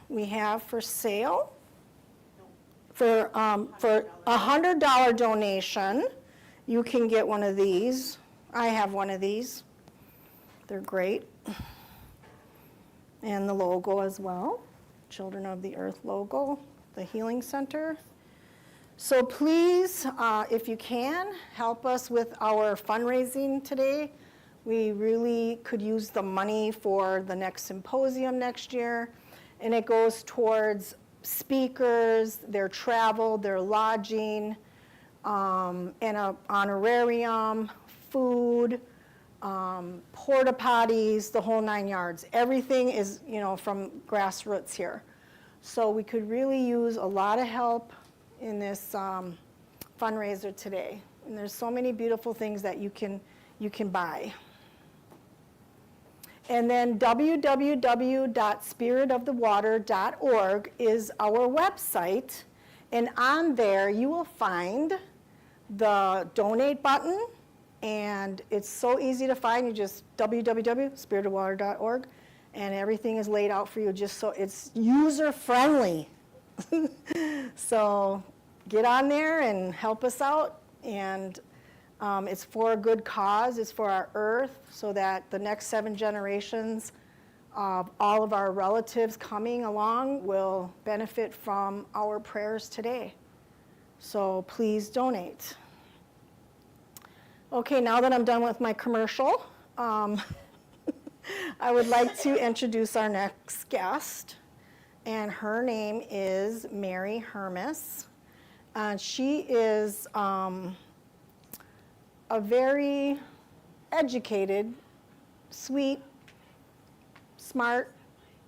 S2: we have for sale. For a $100 donation, you can get one of these. I have one of these. They're great. And the logo as well, Children of the Earth logo, the Healing Center. So please, if you can, help us with our fundraising today. We really could use the money for the next symposium next year, and it goes towards speakers, their travel, their lodging, and an honorarium, food, porta potties, the whole 9 yards. Everything is, from grassroots here. So we could really use a lot of help in this fundraiser today. And there's so many beautiful things that you can buy. And then www.spiritofthewater.org is our website. And on there, you will find the donate button. And it's so easy to find. You just www.spiritofthewater.org. And everything is laid out for you just so it's user-friendly. So get on there and help us out. And it's for a good cause. It's for our earth, so that the next 7 generations of all of our relatives coming along will benefit from our prayers today. So please donate. Okay, now that I'm done with my commercial, I would like to introduce our next guest. And her name is Mary Hermes. She is a very educated, sweet, smart,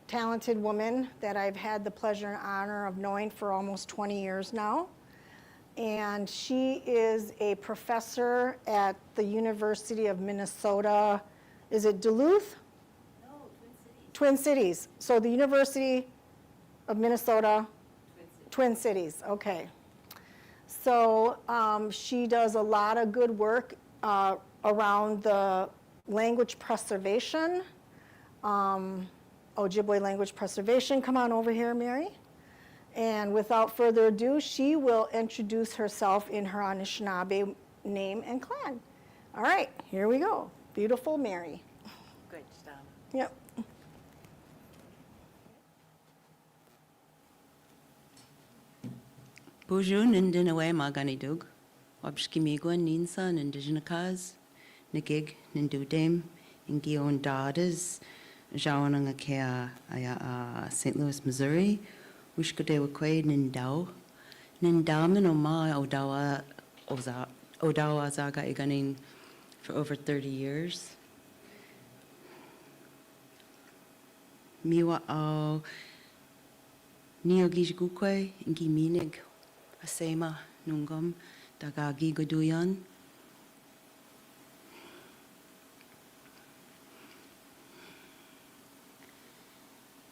S2: talented woman that I've had the pleasure and honor of knowing for almost 20 years now. And she is a professor at the University of Minnesota. Is it Duluth? No, Twin Cities. So the University of Minnesota, Twin Cities, okay. So she does a lot of good work around the language preservation, Ojibwe language preservation. Come on over here, Mary. And without further ado, she will introduce herself in her Anishinaabe name and clan. All right, here we go. Beautiful Mary.
S4: Good, Donna.
S2: Yep.
S4: Bonjour, Nindinawe Maganidug, Wabshkimigwa Ninsa, Nindigenakaz, Nagig, Nindudame, Ingion Dadas, Jawanangakea, St. Louis, Missouri, Wishkadewa Nindau, Nindaman Oma Odawa Zaga Iganing for over 30 years. Miwa au Neogishgukwe, Ingi Minig, Asema, Nungam, Dagagi Goduyan.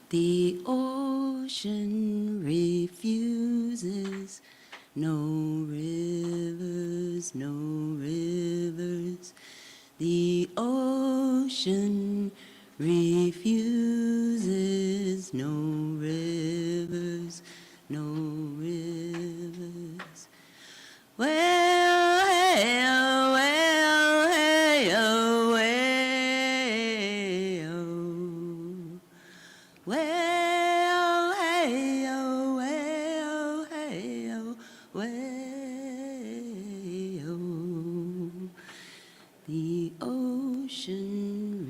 S4: The ocean refuses, no rivers, no rivers. The ocean refuses, no rivers, no rivers. Well, hey, oh, well, hey, oh, hey, oh. Well, hey, oh, well, hey, oh, way, oh. The ocean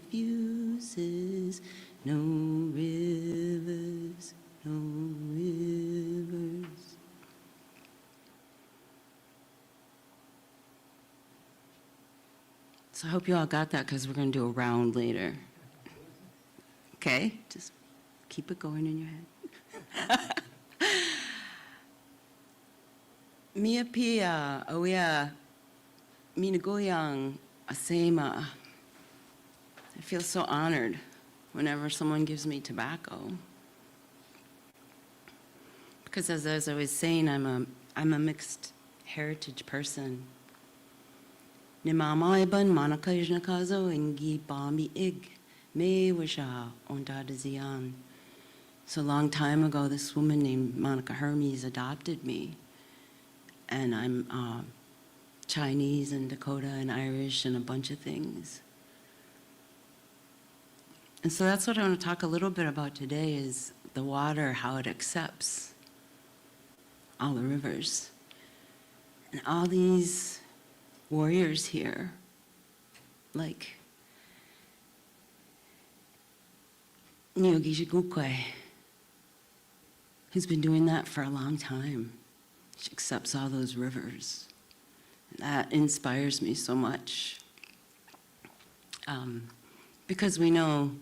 S4: refuses, no rivers, no rivers. So I hope you all got that because we're going to do a round later. Okay? Just keep it going in your head. Mia pia, oia, minagoyang, asema. I feel so honored whenever someone gives me tobacco. Because as I was saying, I'm a mixed heritage person. Ni mama iban manaka ijnakazo ingi bami ig me wisha ondadazian. So a long time ago, this woman named Monica Hermes adopted me. And I'm Chinese and Dakota and Irish and a bunch of things. And so that's what I want to talk a little bit about today is the water, how it accepts all the rivers. And all these warriors here, like Neogishigukwe, who's been doing that for a long time. She accepts all those rivers. That inspires me so much. Because we know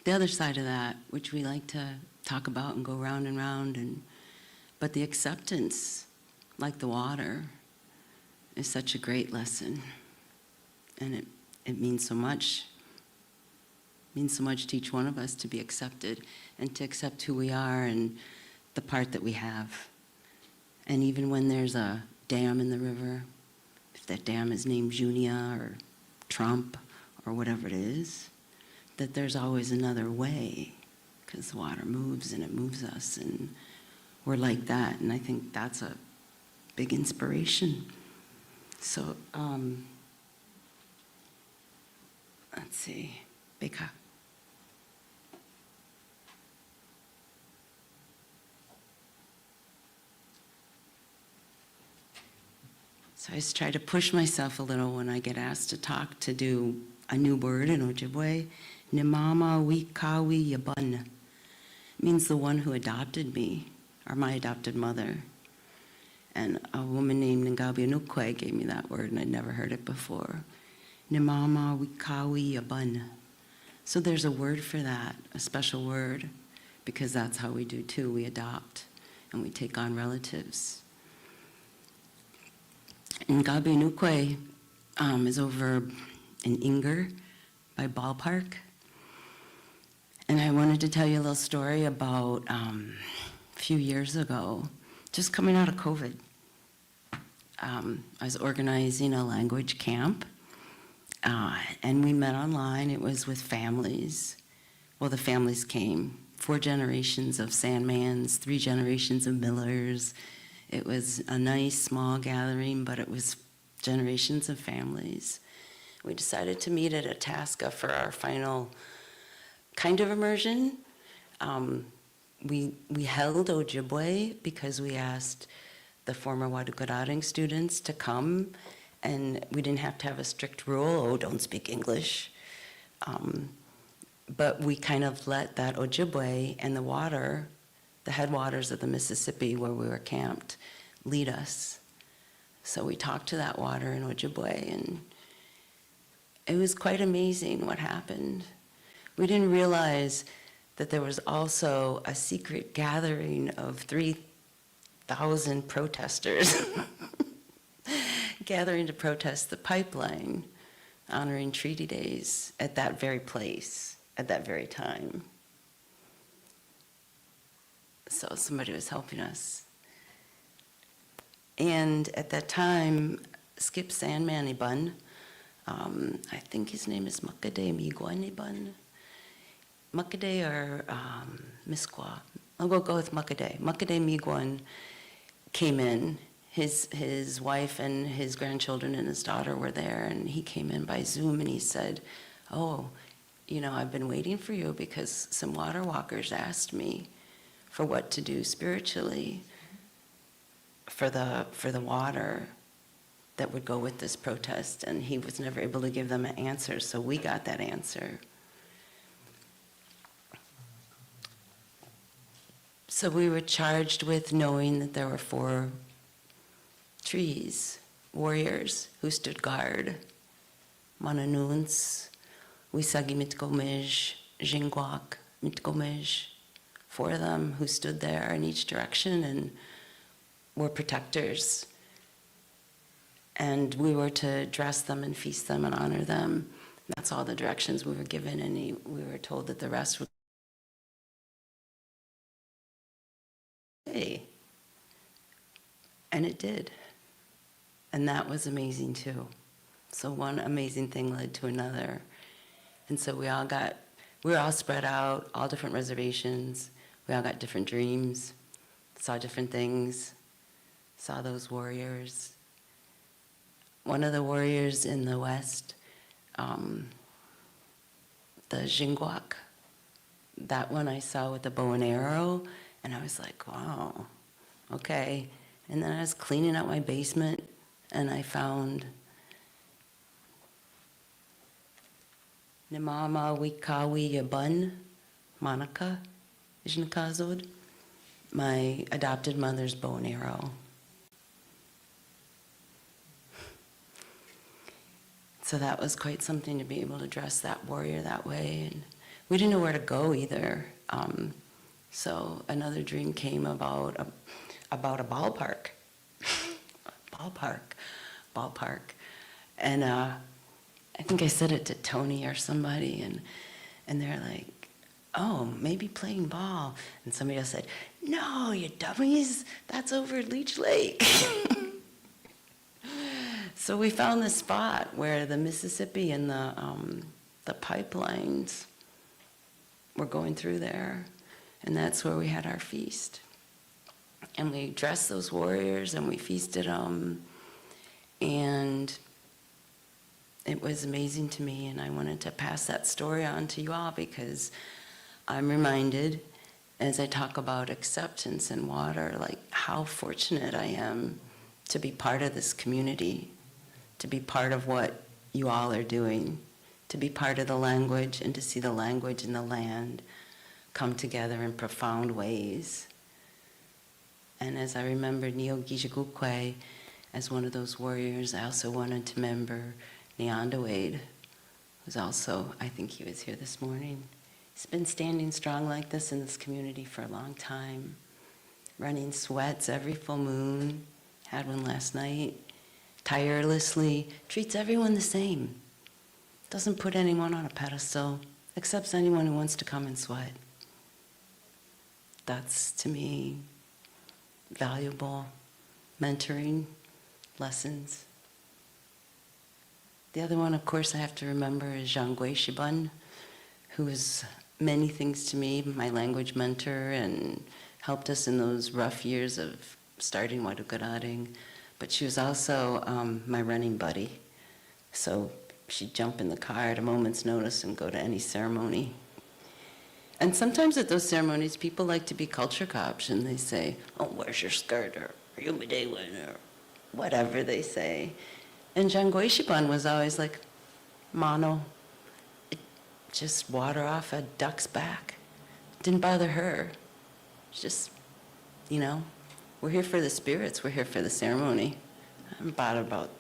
S4: the other side of that, which we like to talk about and go round and round, but the acceptance, like the water, is such a great lesson. And it means so much. It means so much to each one of us to be accepted and to accept who we are and the part that we have. And even when there's a dam in the river, if that dam is named Junia or Trump or whatever it is, that there's always another way because the water moves and it moves us and we're like that. And I think that's a big inspiration. So, let's see, Beka. So I just try to push myself a little when I get asked to talk to do a new word in Ojibwe. Nimama wikawi yaban. It means the one who adopted me, or my adopted mother. And a woman named Abiinooji-Aki gave me that word, and I'd never heard it before. Nimama wikawi yaban. So there's a word for that, a special word, because that's how we do too. We adopt, and we take on relatives. And Abiinooji-Aki is over in Inger by Ballpark. And I wanted to tell you a little story about a few years ago, just coming out of COVID. I was organizing a language camp, and we met online. It was with families. Well, the families came, 4 generations of Sandmans, 3 generations of Millers. It was a nice, small gathering, but it was generations of families. We decided to meet at Itasca for our final kind of immersion. We held Ojibwe because we asked the former Wadukarareng students to come, and we didn't have to have a strict rule, oh, don't speak English. But we kind of let that Ojibwe and the water, the headwaters of the Mississippi where we were camped, lead us. So we talked to that water in Ojibwe, and it was quite amazing what happened. We didn't realize that there was also a secret gathering of 3,000 protesters gathering to protest the pipeline, honoring treaty days at that very place, at that very time. So somebody was helping us. And at that time, Skip Sandman Ibun, I think his name is Makade Migwan Ibun. Makade or Miskwa. I'll go with Makade. Makade Migwan came in. His wife and his grandchildren and his daughter were there, and he came in by Zoom and he said, oh, you know, I've been waiting for you because some water walkers asked me for what to do spiritually for the water that would go with this protest, and he was never able to give them an answer, so we got that answer. So we were charged with knowing that there were 4 trees, warriors who stood guard. Mananuns, Wisagi Mitkomej, Jingwak Mitkomej, 4 of them who stood there in each direction and were protectors. And we were to dress them and feast them and honor them. That's all the directions we were given, and we were told that the rest would. Hey. And it did. And that was amazing too. So one amazing thing led to another. And so we were all spread out, all different reservations. We all got different dreams, saw different things, saw those warriors. One of the warriors in the west, the Jingwak, that one I saw with the bow and arrow, and I was like, wow, okay. And then I was cleaning out my basement, and I found Nimama Wikawi Yabun, Monica Ijnakazod, my adopted mother's bow and arrow. So that was quite something to be able to dress that warrior that way. And we didn't know where to go either. So another dream came about a ballpark. Ballpark. And I think I said it to Tony or somebody, and they're like, oh, maybe playing ball. And somebody else said, no, you dummies, that's over at Leech Lake. So we found this spot where the Mississippi and the pipelines were going through there, and that's where we had our feast. And we dressed those warriors and we feasted them, and it was amazing to me, and I wanted to pass that story on to you all because I'm reminded as I talk about acceptance and water, like how fortunate I am to be part of this community, to be part of what you all are doing, to be part of the language and to see the language and the land come together in profound ways. And as I remember Neogijigukwe as one of those warriors, I also wanted to remember Neandawade, who's also, I think he was here this morning. He's been standing strong like this in this community for a long time, running sweats every full moon, had one last night, tirelessly, treats everyone the same, doesn't put anyone on a pedestal, accepts anyone who wants to come and sweat. That's, to me, valuable mentoring lessons. The other one, of course, I have to remember is Zhangwei Shibun, who is many things to me, my language mentor, and helped us in those rough years of starting Wadukarareng. But she was also my running buddy. So she'd jump in the car at a moment's notice and go to any ceremony. And sometimes at those ceremonies, people like to be culture cops, and they say, oh, where's your skirt? Or or whatever they say. And Zhangui Shiban was always like, mono, just water off a duck's back. Didn't bother her. It's just, you know, we're here for the spirits, we're here for the ceremony. I'm bothered about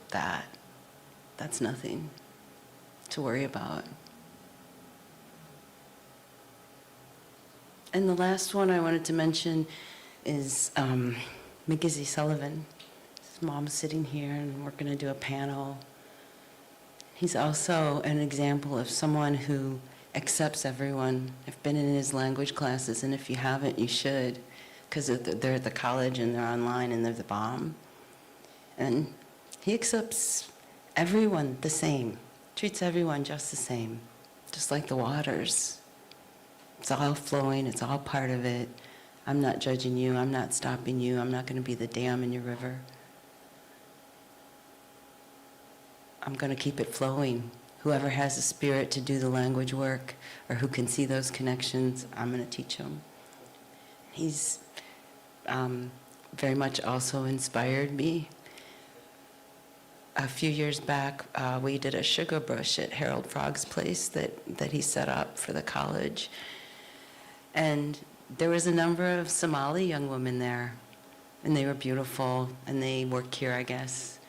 S4: that. That's nothing to worry about. And the last one I wanted to mention is Mackenzie Sullivan. His mom's sitting here, and we're going to do a panel. He's also an example of someone who accepts everyone. I've been in his language classes, and if you haven't, you should, because they're at the college and they're online and they're the bomb. And he accepts everyone the same, treats everyone just the same, just like the waters. It's all flowing, it's all part of it. I'm not judging you, I'm not stopping you, I'm not going to be the dam in your river. I'm going to keep it flowing. Whoever has the spirit to do the language work or who can see those connections, I'm going to teach him. He's very much also inspired me. A few years back, we did a sugar brush at Harold Frogg's place that he set up for the college. And there was a number of Somali young women there, and they were beautiful, and they work here, I guess.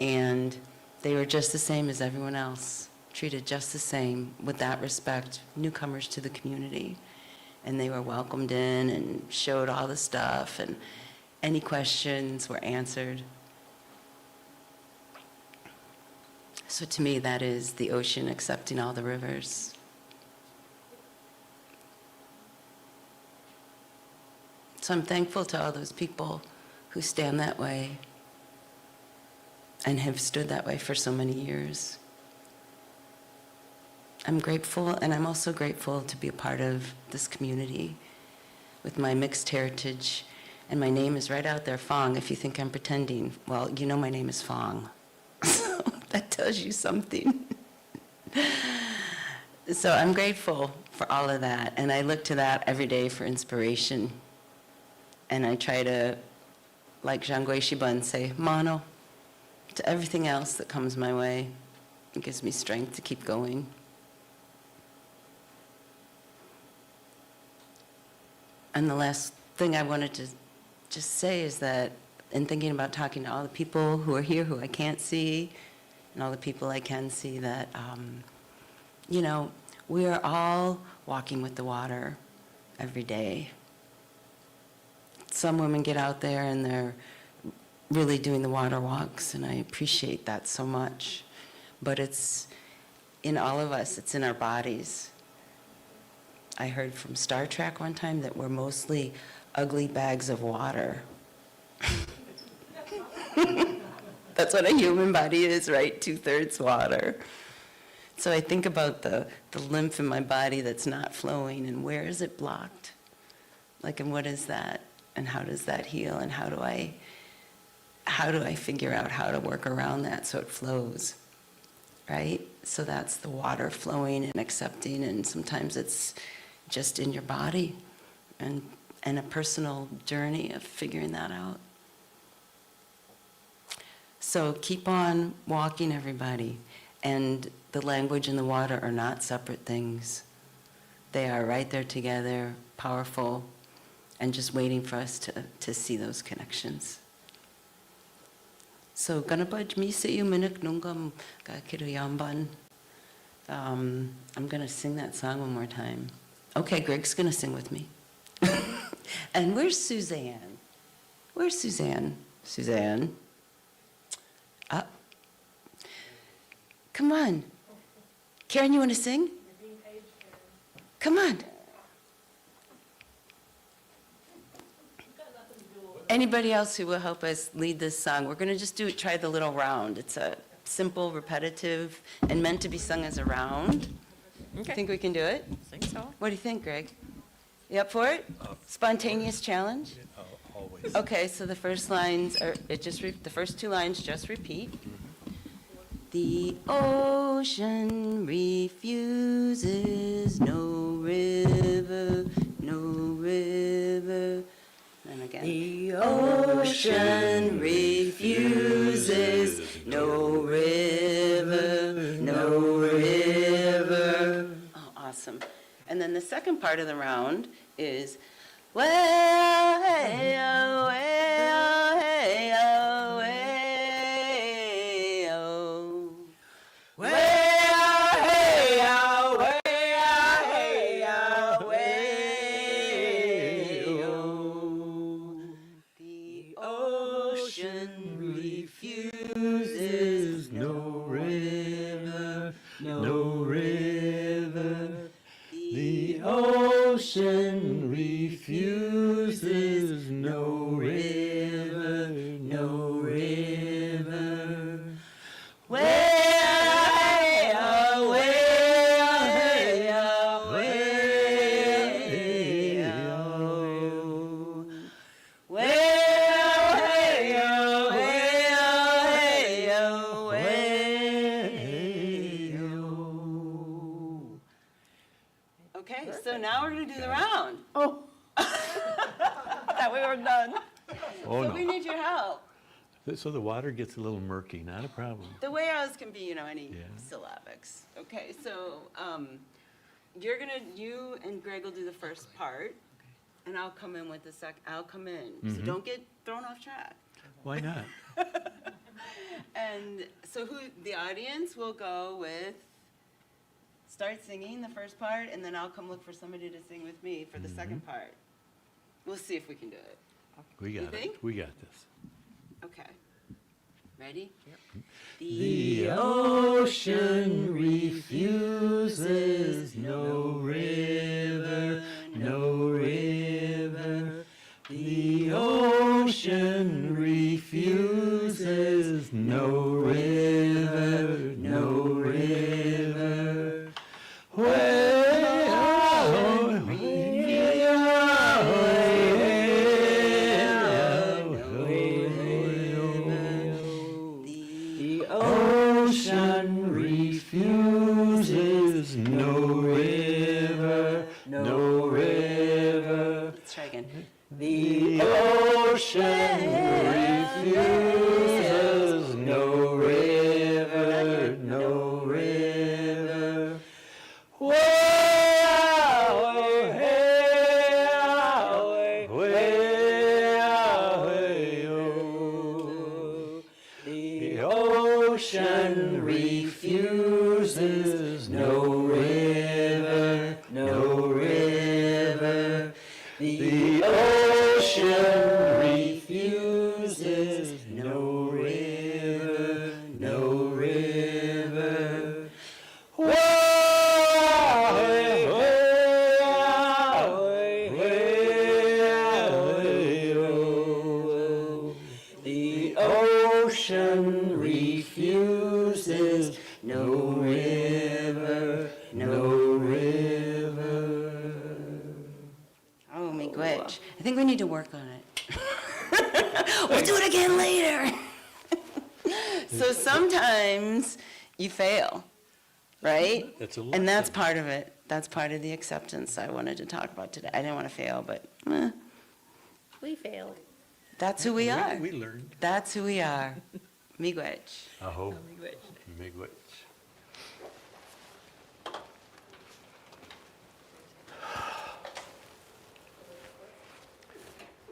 S4: And they were just the same as everyone else, treated just the same with that respect, newcomers to the community. And they were welcomed in and showed all the stuff, and any questions were answered. So to me, that is the ocean accepting all the rivers. So I'm thankful to all those people who stand that way and have stood that way for so many years. I'm grateful, and I'm also grateful to be a part of this community with my mixed heritage. And my name is right out there, Fong. If you think I'm pretending, well, you know my name is Fong. So that tells you something. So I'm grateful for all of that, and I look to that every day for inspiration. And I try to, like Zhangui Shiban, say, mono, to everything else that comes my way. It gives me strength to keep going. And the last thing I wanted to just say is that in thinking about talking to all the people who are here who I can't see, and all the people I can see, that, you know, we are all walking with the water every day. Some women get out there and they're really doing the water walks, and I appreciate that so much. But it's in all of us, it's in our bodies. I heard from Star Trek one time that we're mostly ugly bags of water. That's what a human body is, right? 2/3 water. So I think about the lymph in my body that's not flowing, and where is it blocked? Like, and what is that? And how does that heal? And how do I figure out how to work around that so it flows, right? So that's the water flowing and accepting, and sometimes it's just in your body, and a personal journey of figuring that out. So keep on walking, everybody. And the language and the water are not separate things. They are right there together, powerful, and just waiting for us to see those connections. So Ganapaj mi se yu minik nungam ka kiru yamban. I'm going to sing that song one more time. Okay, Greg's going to sing with me. And where's Suzanne? Where's Suzanne? Suzanne? Up. Come on. Karen, you want to sing? Come on. Anybody else who will help us lead this song? We're going to just try the little round. It's a simple, repetitive, and meant to be sung as a round. Okay. Think we can do it?
S3: I think so.
S4: What do you think, Greg? You up for it? Spontaneous challenge?
S1: Always.
S4: Okay, so the first lines are, the first two lines just repeat. The ocean refuses no river, no river. And again. The ocean refuses, no river, no river. Oh, awesome. And then the second part of the round is, well, hey, oh, well, hey, oh, hey, oh. Well, hey, oh, well, hey, oh, way, oh. The ocean refuses, no river, no river. The ocean refuses, no river, no river. Well, hey, oh, well, hey, oh, way, oh. Well, hey, oh, well, hey, oh, way, oh. Okay, so now we're going to do the round. Oh. Thought we were done.
S1: Oh,
S4: So
S1: no.
S4: we need your help.
S1: So the water gets a little murky, not a problem.
S4: The way arrows can be, any syllabics. Okay, so you and Greg will do the first part, and I'll come in with the second. I'll come in, so
S1: Mhm.
S4: don't get thrown off track.
S1: Why not?
S4: And so the audience will go with, start singing the first part, and then I'll come look for somebody to sing with me for the second part. We'll see if we can do it.
S1: We
S4: You
S1: got
S4: think?
S1: it. We got this.
S4: Okay. Ready? Yep.
S1: The ocean refuses, no river, no river. The ocean refuses, no river, no river. The ocean refuses, no river, no river.
S4: Let's try again.
S1: The ocean refuses, no river, no river. The ocean refuses, no river, no river. The ocean refuses, no river, no river. The ocean refuses, no river, no river.
S4: Oh, me glitch. I think we need to work on it. We'll do it again later. So sometimes you fail, right?
S1: That's a
S4: And that's part of it. That's part of the acceptance I wanted to talk about today. I didn't want to fail, but
S19: We failed.
S4: that's who we are.
S1: We learned.
S4: That's who we are. Miigwech.
S1: Aho. Miigwech.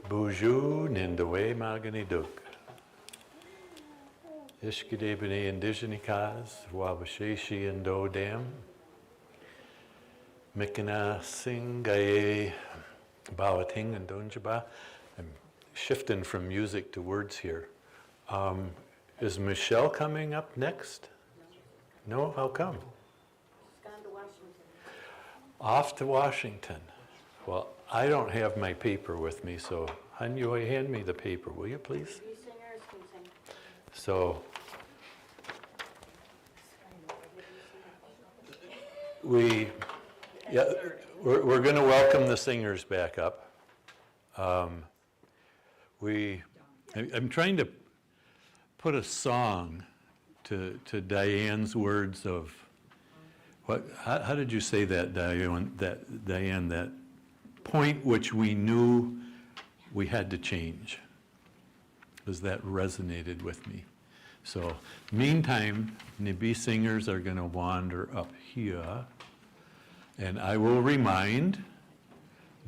S1: Buju nindawe maganiduk. Ishkide b'nei indigenikas, wabasheshi and dam. Mikana singaye bawating and donjaba. I'm shifting from music to words here. Is Michelle coming up next? No? How come? Off to Washington. Well, I don't have my paper with me, so Hanyoy, hand me the paper, will you please? So, we're going to welcome the singers back up. I'm trying to put a song to Diane's words of how did you say that, Diane? That point which we knew we had to change, because that resonated with me. So meantime, Nibi singers are going to wander up here, and I will remind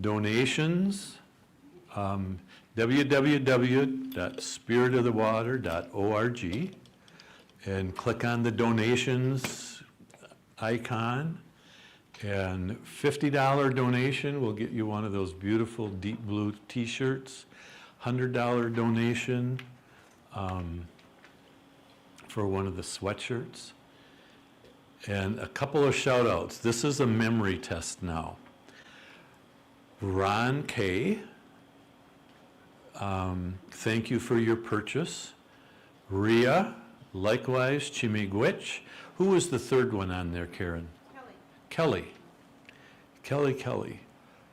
S1: donations, www.spiritofthewater.org, and click on the donations icon, and $50 donation will get you one of those beautiful deep blue t-shirts. $100 donation for one of the sweatshirts. And a couple of shout outs. This is a memory test now. Ron K, thank you for your purchase. Ria, likewise, Chimigwich. Who was the third one on there, Karen? Kelly. Kelly.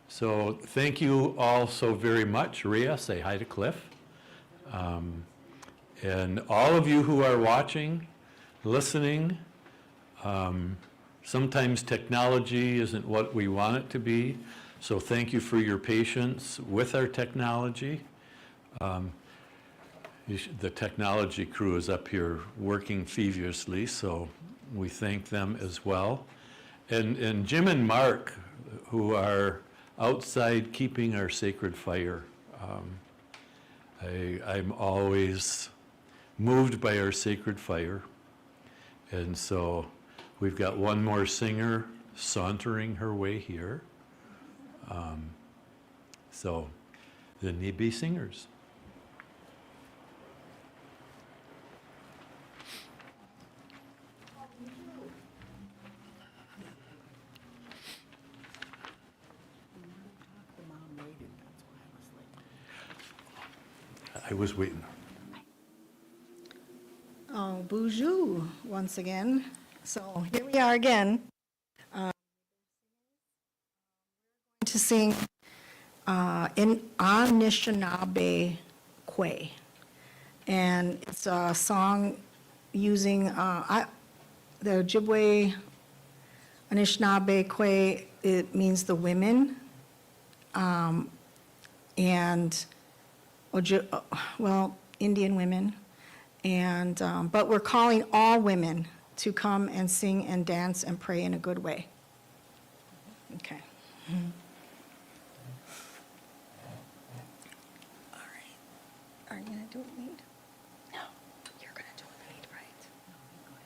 S1: So thank you all so very much. Ria, say hi to Cliff. And all of you who are watching, listening, sometimes technology isn't what we want it to be. So thank you for your patience with our technology. The technology crew is up here working feverishly, so we thank them as well. And Jim and Mark, who are outside keeping our sacred fire. I'm always moved by our sacred fire. And so we've got one more singer sauntering her way here. So the Nibi singers. I was waiting.
S2: Oh, bonjour once again. So here we are again. To sing in Anishinaabe Kwe. And it's a song using the Ojibwe Anishinaabe Kwe. It means the women. And Indian women, and but we're calling all women to come and sing and dance and pray in a good way. Okay. All right. Are you gonna do it lead? No, you're gonna do it lead, right?
S7: Way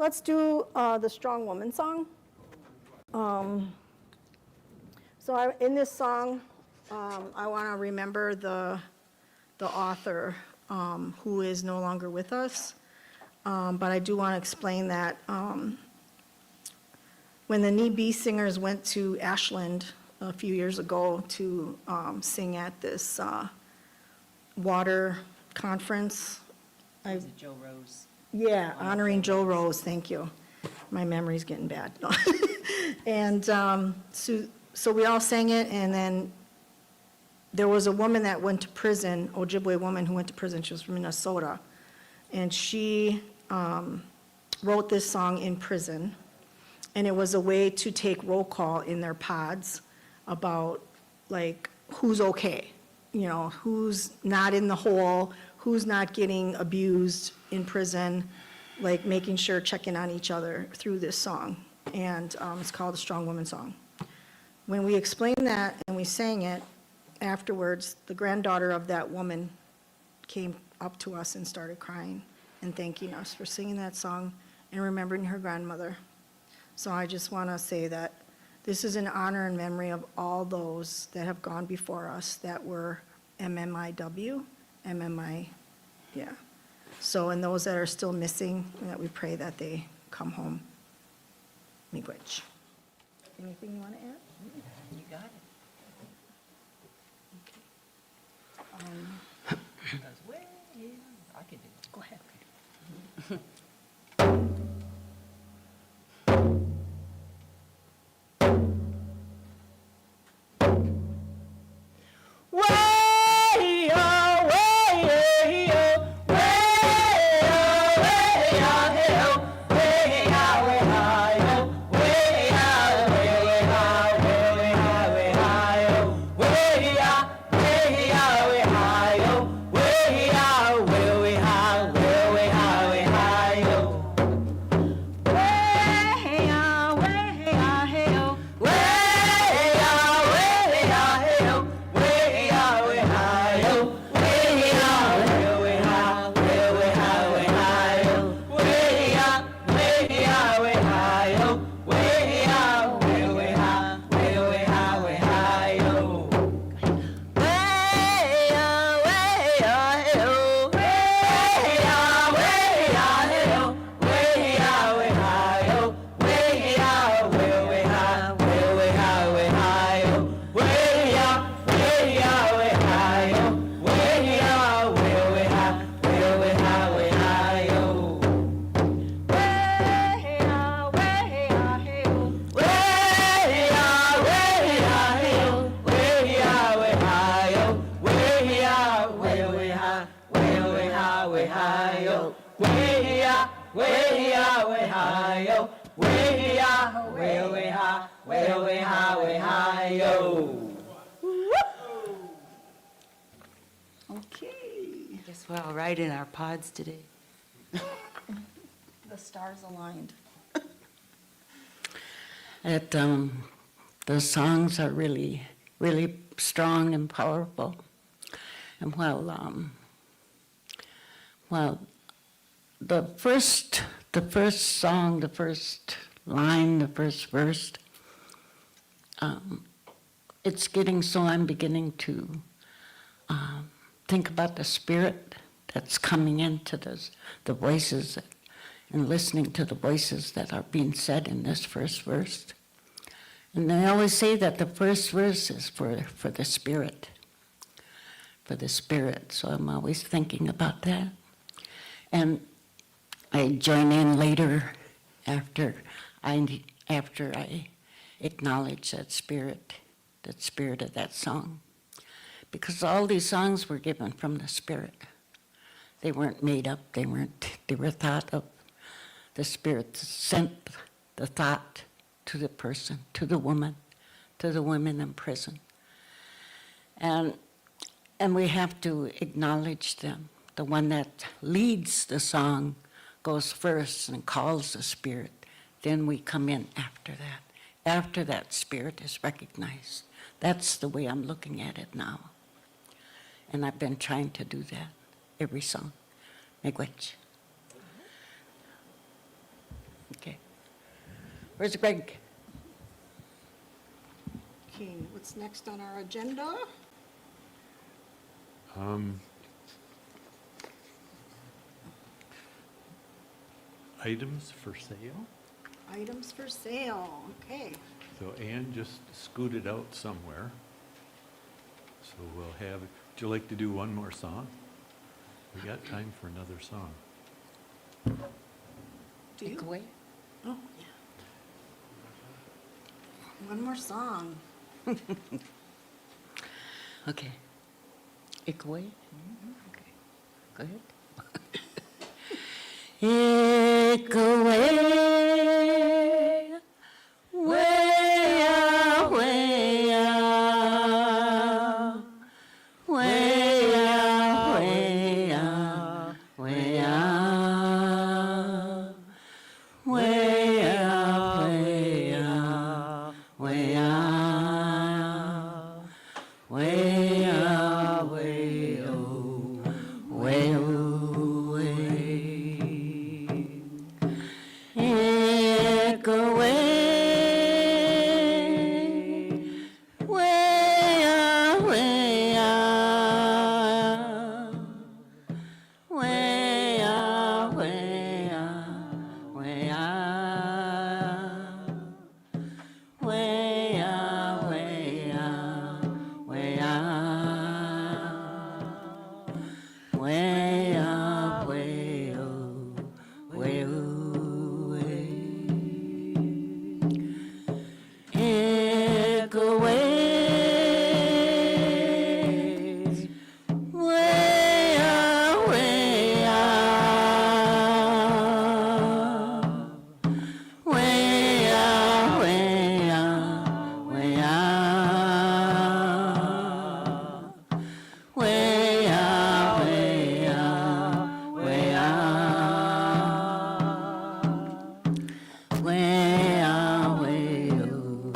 S2: let's do the Strong Woman song. In this song, I want to remember the author who is no longer with us. But I do want to explain that when the Knee Bee Singers went to Ashland a few years ago to sing at this water conference.
S21: Was it Joe Rose?
S2: Yeah, honoring Joe Rose, thank you. My memory's getting bad. And so we all sang it, and then there was a woman that went to prison, Ojibwe woman who went to prison. She was from Minnesota. And she wrote this song in prison. And it was a way to take roll call in their pods about, like, who's okay, you know, who's not in the hole, who's not getting abused in prison, like making sure, checking on each other through this song. And it's called the Strong Woman Song. When we explained that and we sang it, afterwards, the granddaughter of that woman came up to us and started crying and thanking us for singing that song and remembering her grandmother. So I just want to say that this is an honor and memory of all those that have gone before us that were MMIW, yeah. So, and those that are still missing, that we pray that they come home. Miigwech. Anything you want to add?
S21: You got it. Goes way in. I can do it.
S2: Go ahead. Okay.
S4: Guess we're all right in our pods today.
S2: The stars aligned.
S4: The songs are really, really strong and powerful. And the first song, the first line, the first verse, it's getting so I'm beginning to think about the spirit that's coming into the voices and listening to the voices that are being said in this first verse. And I always say that the first verse is for the spirit, so I'm always thinking about that. And I join in later after I acknowledge that spirit of that song. Because all these songs were given from the Spirit. They weren't made up, they were thought of. The Spirit sent the thought to the person, to the woman, to the women in prison. And we have to acknowledge them. The one that leads the song goes first and calls the Spirit. Then we come in after that. After that Spirit is recognized. That's the way I'm looking at it now. And I've been trying to do that every song. Miigwech.
S8: Where's Greg?
S2: Okay, what's next on our agenda?
S1: Items for sale?
S2: Items for sale, okay.
S1: So Ann just scooted out somewhere. So we'll have, would you like to do one more song? We got time for another song.
S2: Do you?
S8: Away.
S2: Oh, yeah. One more song.
S8: Okay. Ikwe. Okay. Go ahead. Ikwe. Way out, way out. Way out, way out. Way out. Way out, way out. Way out. Way out, way oh, way oh, way. Echo way, way out, way out. Way out, way out, way out. Way out, way out, way out. Way out, way oh, way oh, way. Echo ways. Way out, way out. Way out, way out, way out. Way out, way out, way out. Way out, way oh, way oh, way. Echo ways. Way out, way out. Way out, way out, way out. Way out, way out, way out. Way out, way oh,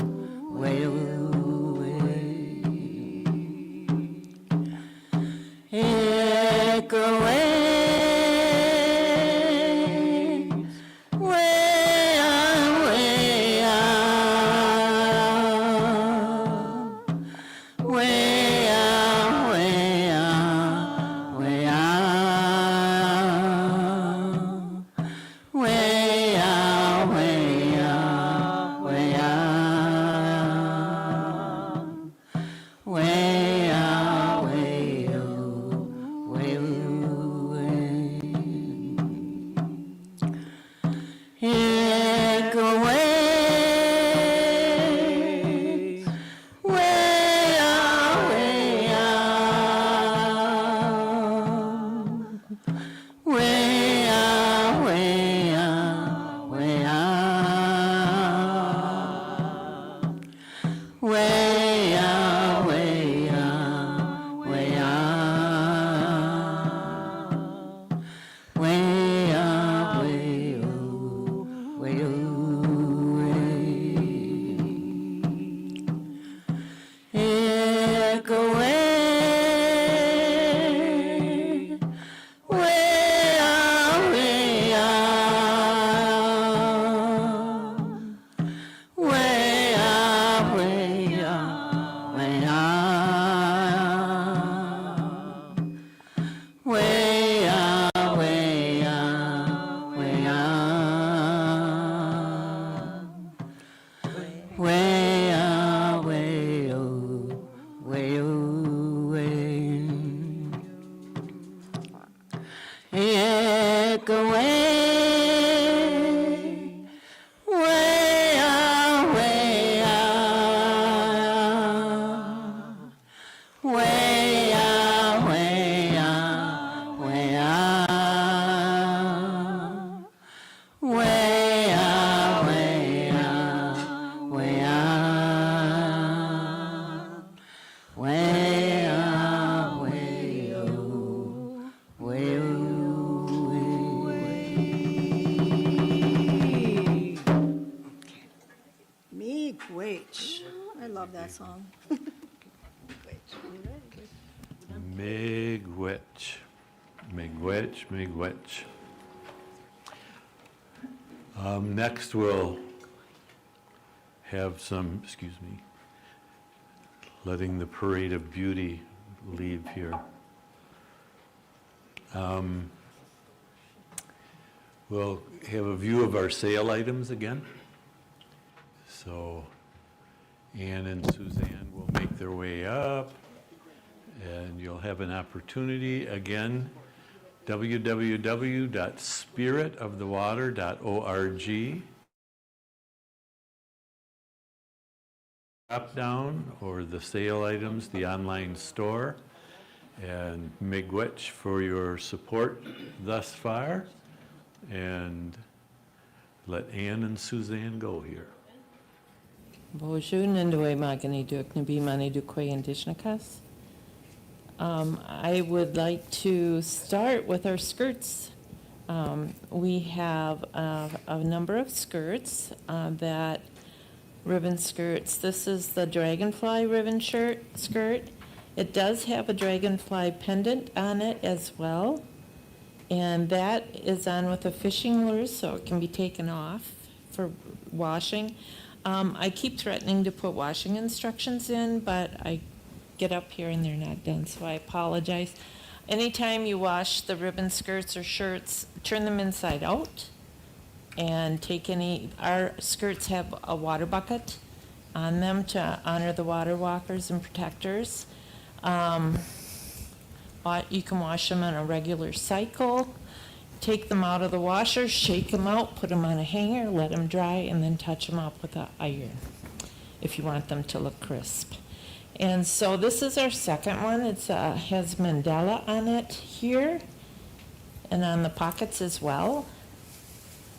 S8: way oh, way. Echo ways. Way out, way out. Way out, way out, way out. Way out, way out, way out. Way out, way oh, way oh, way. Echo way. Way out, way out. Way out, way out, way out. Way out, way out, way out. Way out, way oh, way oh, way. Echo way. Way out, way out. Way out, way out, way out. Way out, way out, way out. Way out, way oh, way oh, way.
S2: Miigwech. I love that song.
S1: Miigwech. Miigwech, miigwech. Next we'll have some, excuse me, letting the parade of beauty leave here. We'll have a view of our sale items again. So Ann and Suzanne will make their way up, and you'll have an opportunity again, www.spiritofthewater.org. Drop down, or the sale items, the online store, and miigwech for your support thus far, and let Ann and Suzanne go here.
S3: Bonjour, Nindwe Magani Duk Nabi Mani Dukwe Indishnakas. I would like to start with our skirts. We have a number of skirts that ribbon skirts. This is the dragonfly ribbon skirt. It does have a dragonfly pendant on it as well. And that is on with a fishing lure, so it can be taken off for washing. I keep threatening to put washing instructions in, but I get up here and they're not done, so I apologize. Anytime you wash the ribbon skirts or shirts, turn them inside out and take our skirts have a water bucket on them to honor the water walkers and protectors. You can wash them on a regular cycle. Take them out of the washer, shake them out, put them on a hanger, let them dry, and then touch them up with an iron if you want them to look crisp. And so this is our second one. It has mandala on it here and on the pockets as well.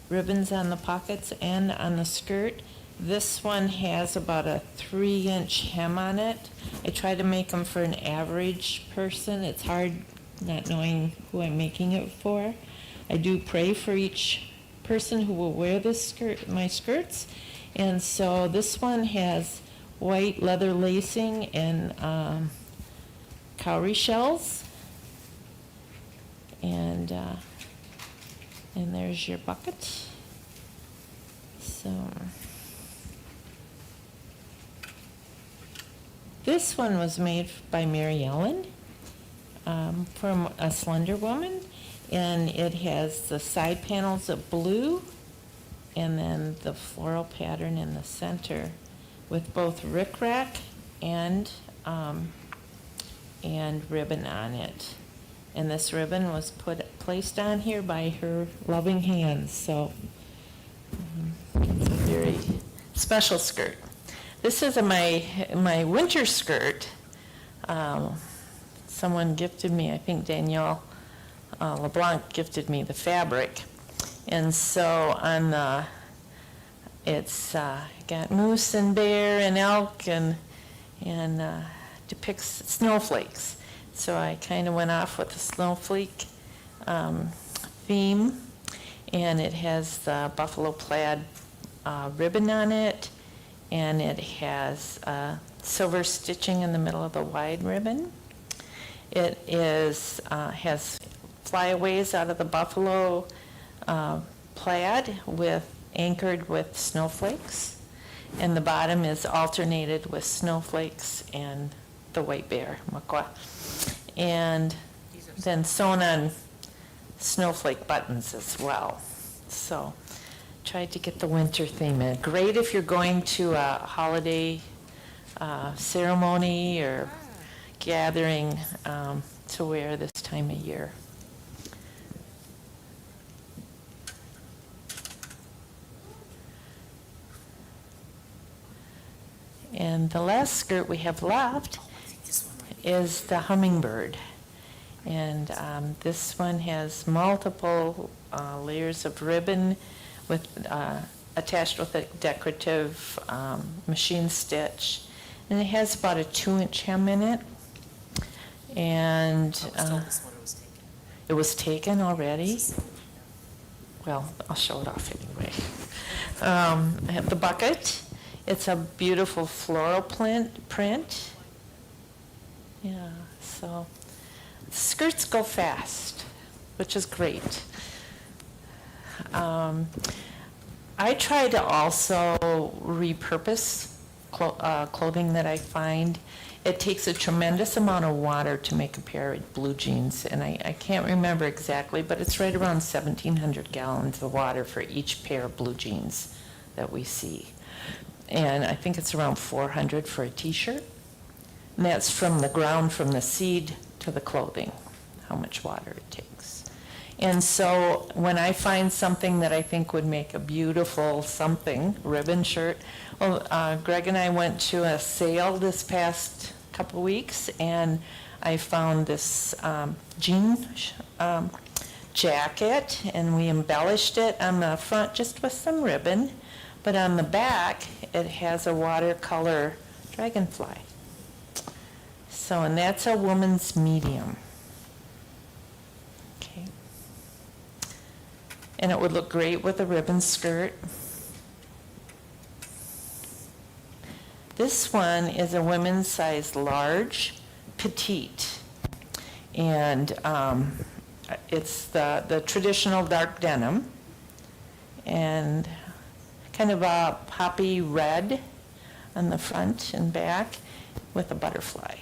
S3: Ribbons on the pockets and on the skirt. This one has about a 3-inch hem on it. I try to make them for an average person. It's hard not knowing who I'm making it for. I do pray for each person who will wear this skirt, my skirts. And so this one has white leather lacing and cowrie shells. And there's your bucket. So this one was made by Mary Ellen from a Slender Woman. And it has the side panels of blue and then the floral pattern in the center with both rickrack and ribbon on it. And this ribbon was placed on here by her loving hands, so it's a very special skirt. This is my winter skirt. Someone gifted me, I think Danielle LeBlanc gifted me the fabric, and so on it's got moose and bear and elk and depicts snowflakes. So I kind of went off with the snowflake theme, and it has the buffalo plaid ribbon on it, and it has silver stitching in the middle of the wide ribbon. It has flyaways out of the buffalo plaid anchored with snowflakes, and the bottom is alternated with snowflakes and the white bear, makwa, and then sewn on snowflake buttons as well. So tried to get the winter theme in. Great if you're going to a holiday ceremony or gathering to wear this time of year. And the last skirt we have left is the hummingbird. And this one has multiple layers of ribbon with attached with a decorative machine stitch. And it has about a 2-inch hem in it. And it was taken already. Well, I'll show it off anyway. I have the bucket. It's a beautiful floral print. Yeah, so skirts go fast, which is great. I try to also repurpose clothing that I find. It takes a tremendous amount of water to make a pair of blue jeans, and I can't remember exactly, but it's right around 1,700 gallons of water for each pair of blue jeans that we see. And I think it's around 400 for a t-shirt. And that's from the ground, from the seed to the clothing, how much water it takes. And so when I find something that I think would make a beautiful something, ribbon shirt, well, Greg and I went to a sale this past couple weeks, and I found this jean jacket, and we embellished it on the front just with some ribbon, but on the back it has a watercolor dragonfly. So, and that's a woman's medium. Okay. And it would look great with a ribbon skirt. This one is a women's size large, petite. And it's the traditional dark denim. And kind of a poppy red on the front and back with a butterfly.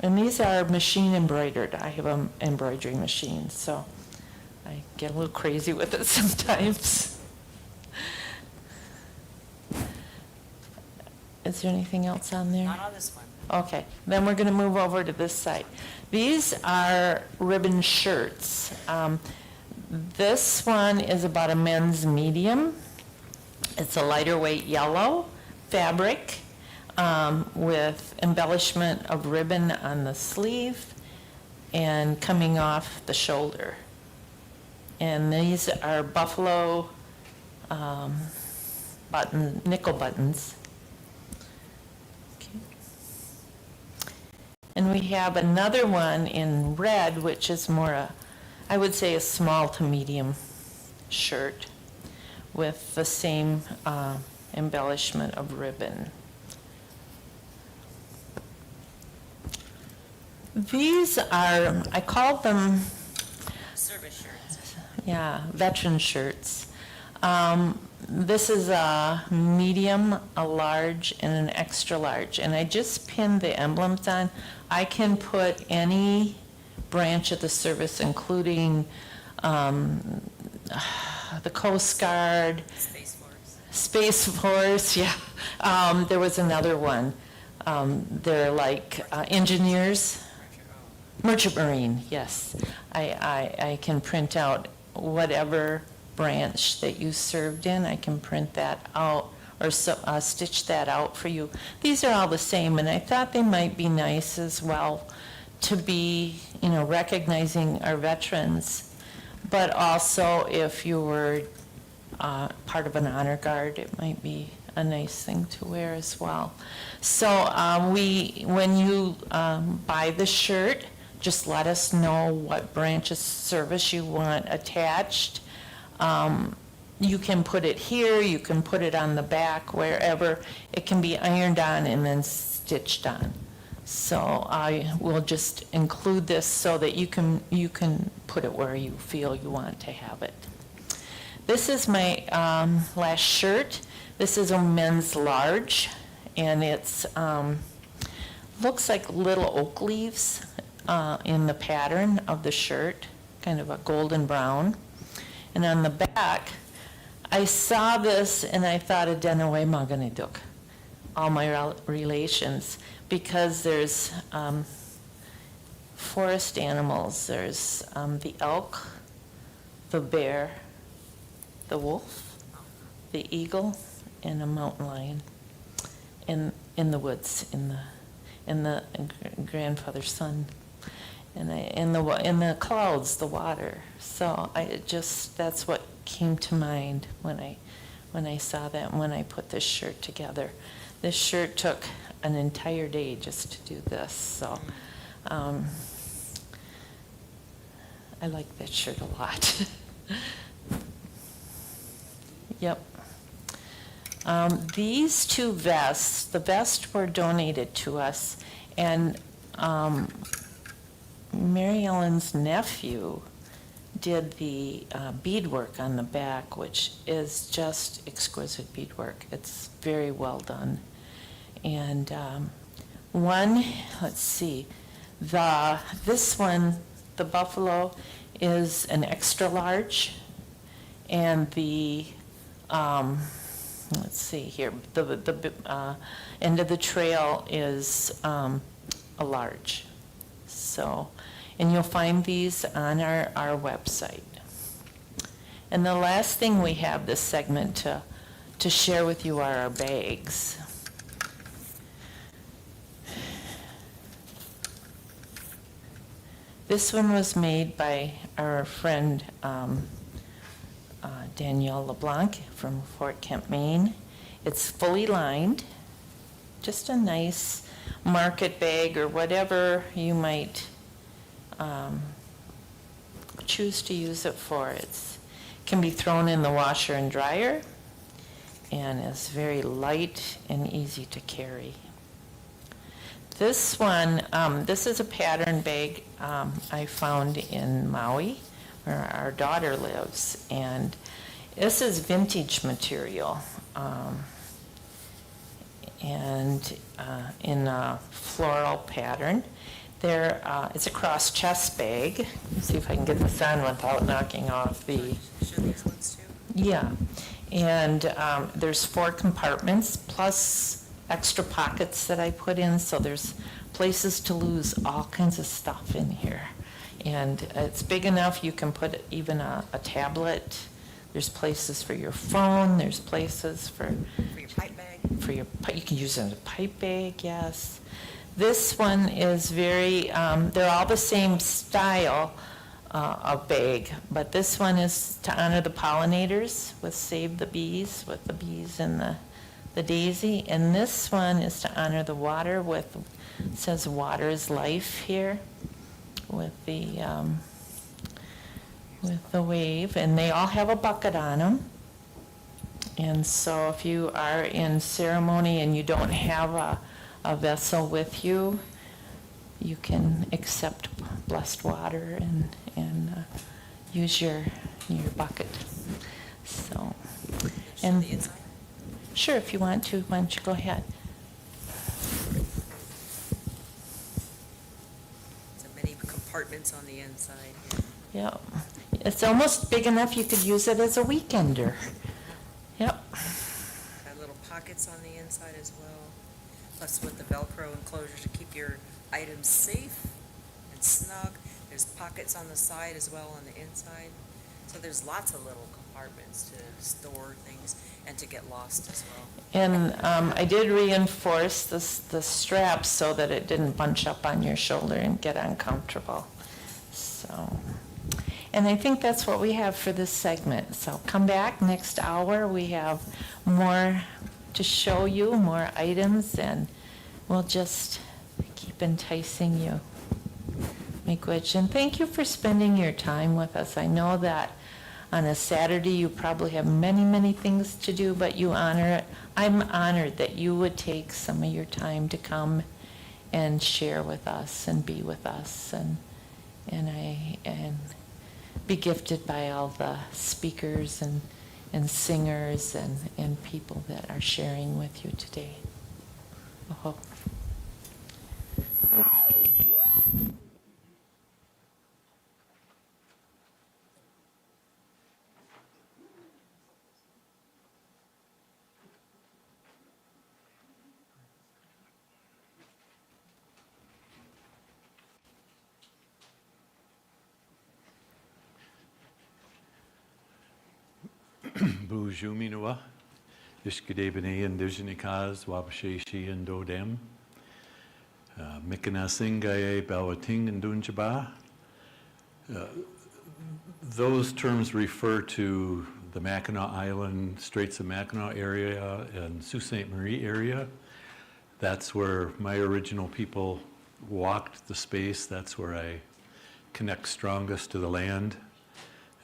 S3: And these are machine embroidered. I have an embroidery machine, so I get a little crazy with it sometimes. Is there anything else on there?
S8: Not on this one.
S3: Okay, then we're going to move over to this side. These are ribbon shirts. This one is about a men's medium. It's a lighter weight yellow fabric with embellishment of ribbon on the sleeve and coming off the shoulder. And these are buffalo nickel buttons. And we have another one in red, which is more I would say a small to medium shirt with the same embellishment of ribbon. These are, I call them
S8: Service shirts.
S3: yeah, veteran shirts. This is a medium, a large, and an extra large. And I just pinned the emblems on. I can put any branch of the service, including the Coast Guard.
S8: Space Force.
S3: Space Force, yeah. There was another one. They're like engineers. Merchant Marine, yes. I can print out whatever branch that you served in. I can print that out or stitch that out for you. These are all the same, and I thought they might be nice as well to be, recognizing our veterans. But also, if you were part of an honor guard, it might be a nice thing to wear as well. So when you buy the shirt, just let us know what branch of service you want attached. You can put it here, you can put it on the back, wherever. It can be ironed on and then stitched on. So I will just include this so that you can put it where you feel you want to have it. This is my last shirt. This is a men's large, and it's looks like little oak leaves in the pattern of the shirt, kind of a golden brown. And on the back, I saw this and I thought of Denaway Maganiduk, all my relations, because there's forest animals. There's the elk, the bear, the wolf, the eagle, and a mountain lion in the woods, in the grandfather's son. And in the clouds, the water. So that's what came to mind when I saw that and when I put this shirt together. This shirt took an entire day just to do this. So I like that shirt a lot. Yep. These two vests, the vests were donated to us, and Mary Ellen's nephew did the beadwork on the back, which is just exquisite beadwork. It's very well done. And let's see, this one, the buffalo, is an extra large, and the let's see here, the end of the trail is a large. So, and you'll find these on our website. And the last thing we have this segment to share with you are our bags. This one was made by our friend Danielle LeBlanc from Fort Kent, Maine. It's fully lined, just a nice market bag or whatever you might choose to use it for. It can be thrown in the washer and dryer, and is very light and easy to carry. This one, this is a pattern bag I found in Maui, where our daughter lives, and this is vintage material, and in a floral pattern. It's a cross chest bag. Let's see if I can get this on without knocking off the...
S8: Show these ones too?
S3: Yeah, and there's 4 compartments plus extra pockets that I put in, so there's places to lose all kinds of stuff in here. And it's big enough you can put even a tablet. There's places for your phone, there's places for
S8: your pipe bag?
S3: You can use it as a pipe bag, yes. This one is very, they're all the same style of bag, but this one is to honor the pollinators with Save the Bees, with the bees and the daisy. And this one is to honor the water with, it says water is life here, with the wave. And they all have a bucket on them. And so if you are in ceremony and you don't have a vessel with you, you can accept blessed water and use your bucket. So, and sure, if you want to, why don't you go ahead?
S8: So many compartments on the inside.
S3: Yep. It's almost big enough you could use it as a weekender. Yep.
S8: Got little pockets on the inside as well. Plus with the Velcro enclosures to keep your items safe and snug. There's pockets on the side as well on the inside. So there's lots of little compartments to store things and to get lost as well.
S3: And I did reinforce the straps so that it didn't bunch up on your shoulder and get uncomfortable. So, and I think that's what we have for this segment. So come back next hour. We have more to show you, more items, and we'll just keep enticing you. Miigwech, and thank you for spending your time with us. I know that on a Saturday you probably have many, many things to do, but you honor it. I'm honored that you would take some of your time to come and share with us and be with us, and be gifted by all the speakers and singers and people that are sharing with you today. Oh.
S1: Bujuminua, Ishkadebene, Indigenikaz, Wabasheshi, and Dodem, Mikanasingaye, Bawating, and Dunjaba. Those terms refer to the Mackinac Island, Straits of Mackinac area, and Sault Ste. Marie area. That's where my original people walked the space. That's where I connect strongest to the land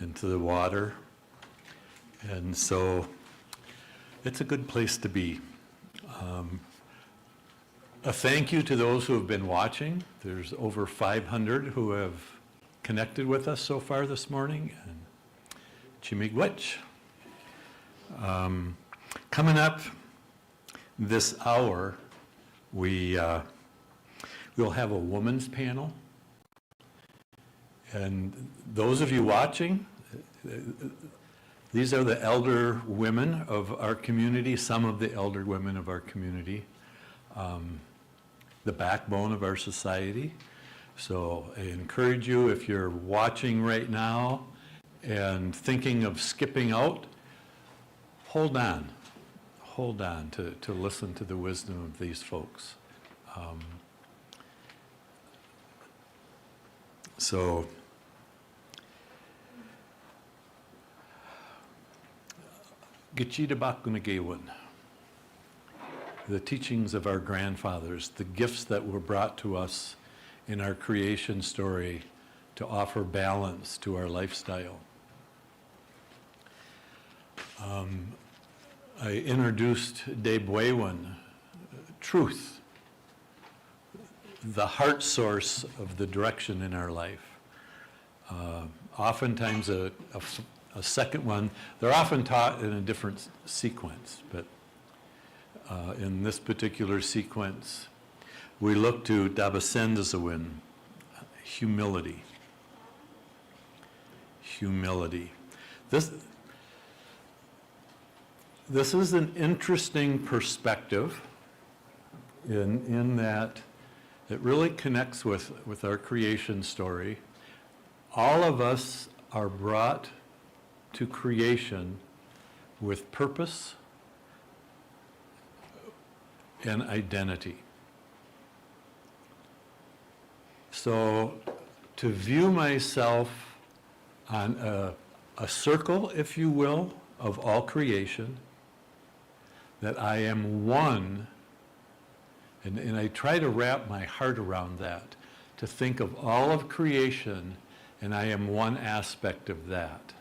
S1: and to the water. And so it's a good place to be. A thank you to those who have been watching. There's over 500 who have connected with us so far this morning. And Chimigwech. Coming up this hour, we'll have a women's panel. And those of you watching, these are the elder women of our community, some of the elder women of our community, the backbone of our society. So I encourage you, if you're watching right now and thinking of skipping out, hold on to listen to the wisdom of these folks. So Gachita Bakunagewan, the teachings of our grandfathers, the gifts that were brought to us in our creation story to offer balance to our lifestyle. I introduced Debwewan, truth, the heart source of the direction in our life. Oftentimes a second one, they're often taught in a different sequence, but in this particular sequence, we look to Dabasendazawin, humility. Humility. This is an interesting perspective in that it really connects with our creation story. All of us are brought to creation with purpose and identity. So to view myself on a circle, if you will, of all creation, that I am one, and I try to wrap my heart around that, to think of all of creation, and I am one aspect of that.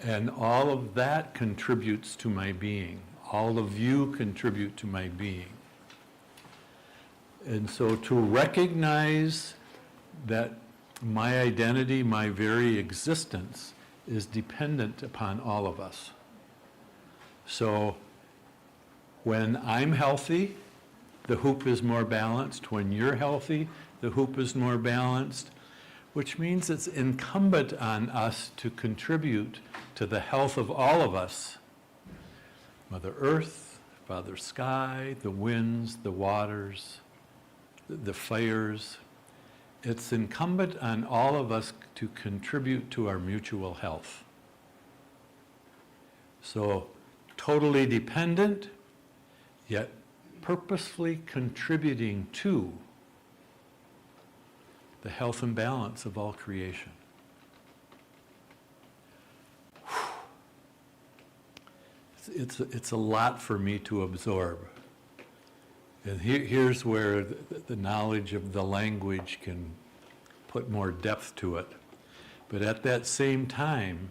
S1: And all of that contributes to my being. All of you contribute to my being. And so to recognize that my identity, my very existence, is dependent upon all of us. So when I'm healthy, the hoop is more balanced. When you're healthy, the hoop is more balanced, which means it's incumbent on us to contribute to the health of all of us. Mother Earth, Father Sky, the winds, the waters, the fires. It's incumbent on all of us to contribute to our mutual health. So, totally dependent, yet purposefully contributing to the health and balance of all creation. It's a lot for me to absorb. And here's where the knowledge of the language can put more depth to it. But at that same time,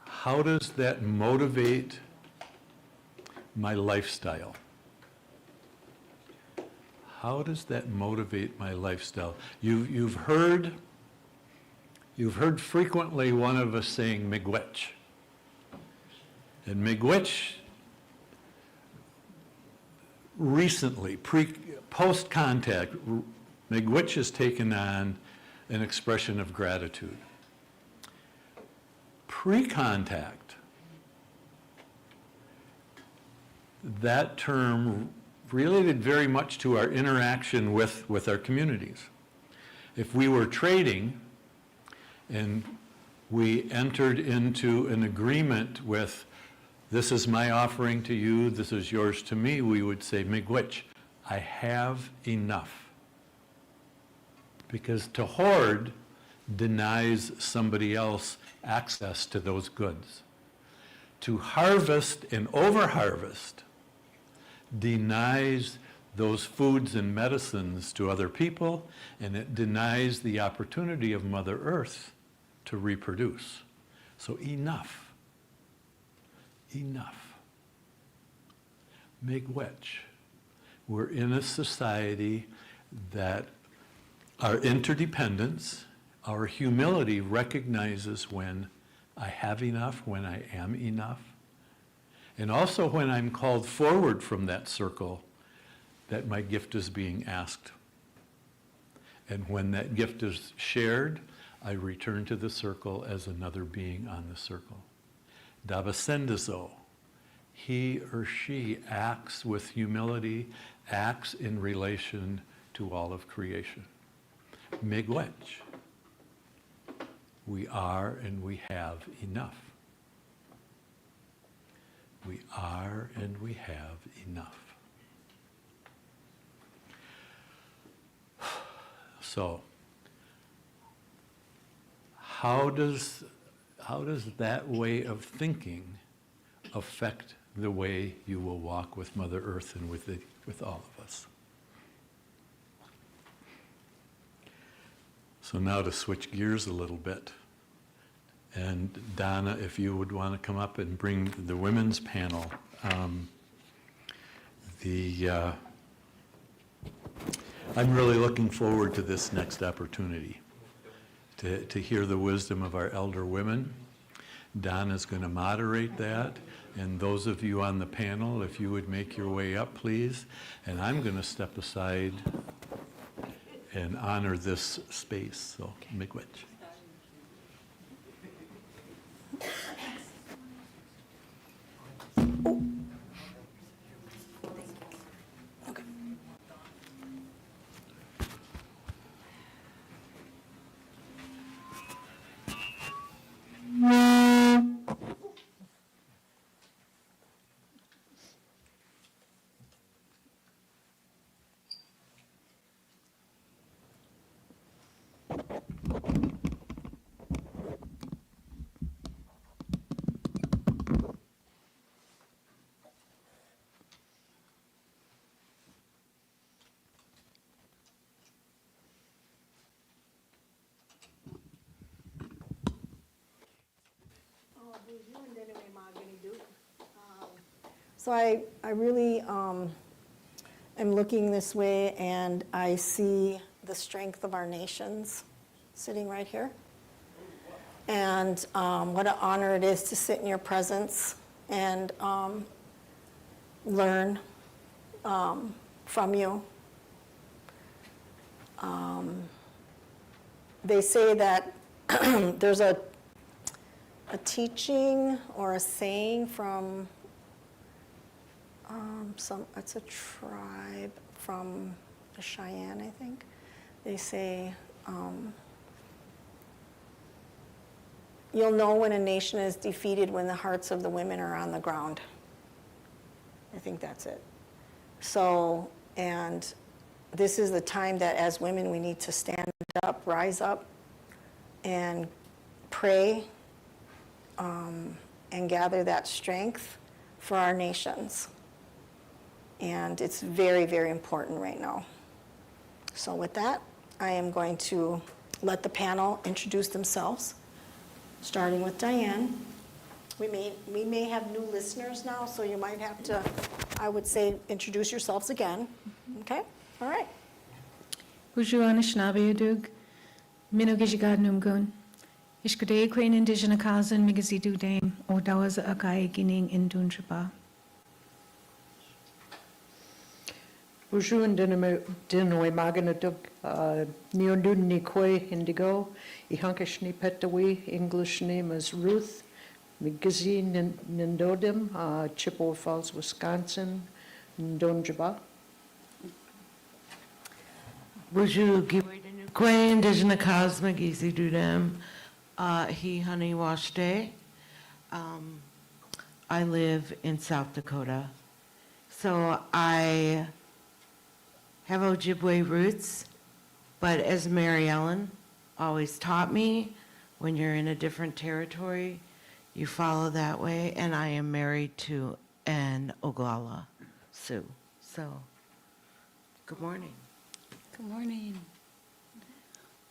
S1: how does that motivate my lifestyle? How does that motivate my lifestyle? You've heard frequently one of us saying miigwech. And miigwech recently, post-contact, miigwech has taken on an expression of gratitude. Pre-contact, that term related very much to our interaction with our communities. If we were trading and we entered into an agreement with, this is my offering to you, this is yours to me, we would say, miigwech, I have enough. Because to hoard denies somebody else access to those goods. To harvest and over-harvest denies those foods and medicines to other people, and it denies the opportunity of Mother Earth to reproduce. So enough. Enough. Miigwech. We're in a society that Our interdependence, our humility recognizes when I have enough, when I am enough, and also when I'm called forward from that circle, that my gift is being asked. And when that gift is shared, I return to the circle as another being on the circle. Davasendazo, he or she acts with humility, acts in relation to all of creation. Miigwech, we are and we have enough. We are and we have enough. So, how does that way of thinking affect the way you will walk with Mother Earth and with all of us? So now to switch gears a little bit, and Donna, if you would want to come up and bring the women's panel. I'm really looking forward to this next opportunity to hear the wisdom of our elder women. Donna's going to moderate that, and those of you on the panel, if you would make your way up, please. And I'm going to step aside and honor this space. So, miigwech.
S2: So I really am looking this way, and I see the strength of our nations sitting right here. And what an honor it is to sit in your presence and learn from you. They say that there's a teaching or a saying from it's a tribe from the Cheyenne, I think. They say, you'll know when a nation is defeated when the hearts of the women are on the ground. I think that's it. So, and this is the time that as women we need to stand up, rise up, and pray, and gather that strength for our nations. And it's very, very important right now. So with that, I am going to let the panel introduce themselves, starting with Diane. We may have new listeners now, so you might have to, I would say, introduce yourselves again. Okay? All right.
S20: Buju Anishinaabe Minogishigad Numgun. Ishkade Queen Indigenous Kazan Migazidu Dame, or Dawaza Akai Gining in Dunjaba.
S9: Bonjour and dinoi maganadug neondun ni koi indigo ihankashni petawi English name is Ruth Migazi Nindodim Chippewa Falls, Wisconsin Ndonjaba.
S17: Bonjour Koi Indigenous Cosmic Easy Dudam he honey wash day. I live in South Dakota, so I have Ojibwe roots, but as Mary Ellen always taught me, when you're in a different territory, you follow that way, and I am married to an Oglala Sioux. So, good morning.
S4: Good morning.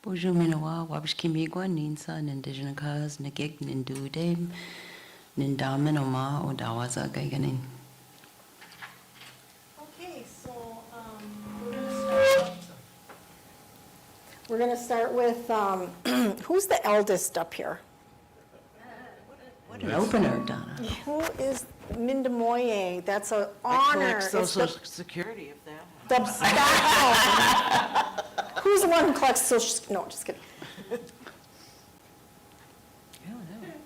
S4: Bonjour, Minawa, Wabishkimigwa, Ninsa, Indigenous Cause, Nagik, Nindude, Nindaman, Oma, Odawaza, Gaganin.
S2: Okay, so we're going to start out. We're going to start with, who's the eldest up here?
S4: What an opener, Donna.
S2: Who is Minda Moye? That's an
S17: I
S2: honor.
S17: collect
S2: It's
S17: Social
S2: the-
S17: Security if that.
S2: the style. Who's the one who collects social, no, just kidding.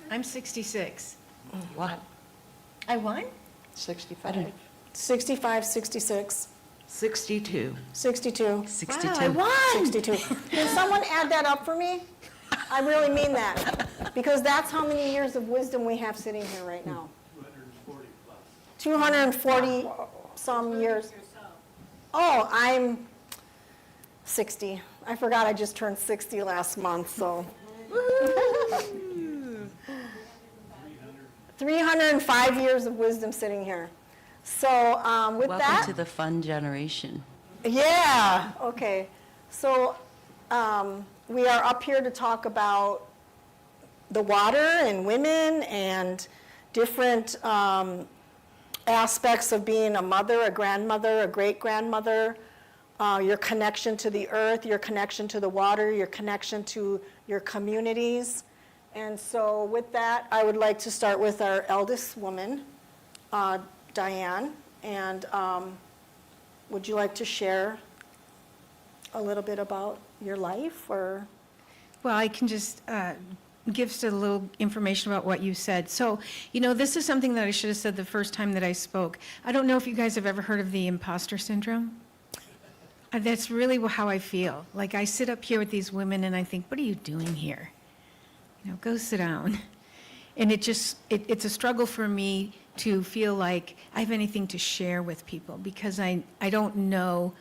S20: I'm 66.
S17: What?
S20: I won?
S2: 65. 65, 66.
S17: 62.
S2: 62.
S4: 62.
S20: Wow, I won!
S2: 62. Can someone add that up for me? I really mean that, because that's how many years of wisdom we have sitting here right now. 240 some years. Oh, I'm 60. I forgot I just turned 60 last month, so. 305 years of wisdom sitting here. So with that.
S4: Welcome to the fun generation.
S2: Yeah, okay. So we are up here to talk about the water and women and different aspects of being a mother, a grandmother, a great-grandmother, your connection to the earth, your connection to the water, your connection to your communities. And so with that, I would like to start with our eldest woman, Diane. And would you like to share a little bit about your life, or?
S20: Well, I can just give just a little information about what you said. So, this is something that I should have said the first time that I spoke. I don't know if you guys have ever heard of the imposter syndrome. That's really how I feel. Like, I sit up here with these women and I think, what are you doing here? Go sit down. And it's a struggle for me to feel like I have anything to share with people, because I don't know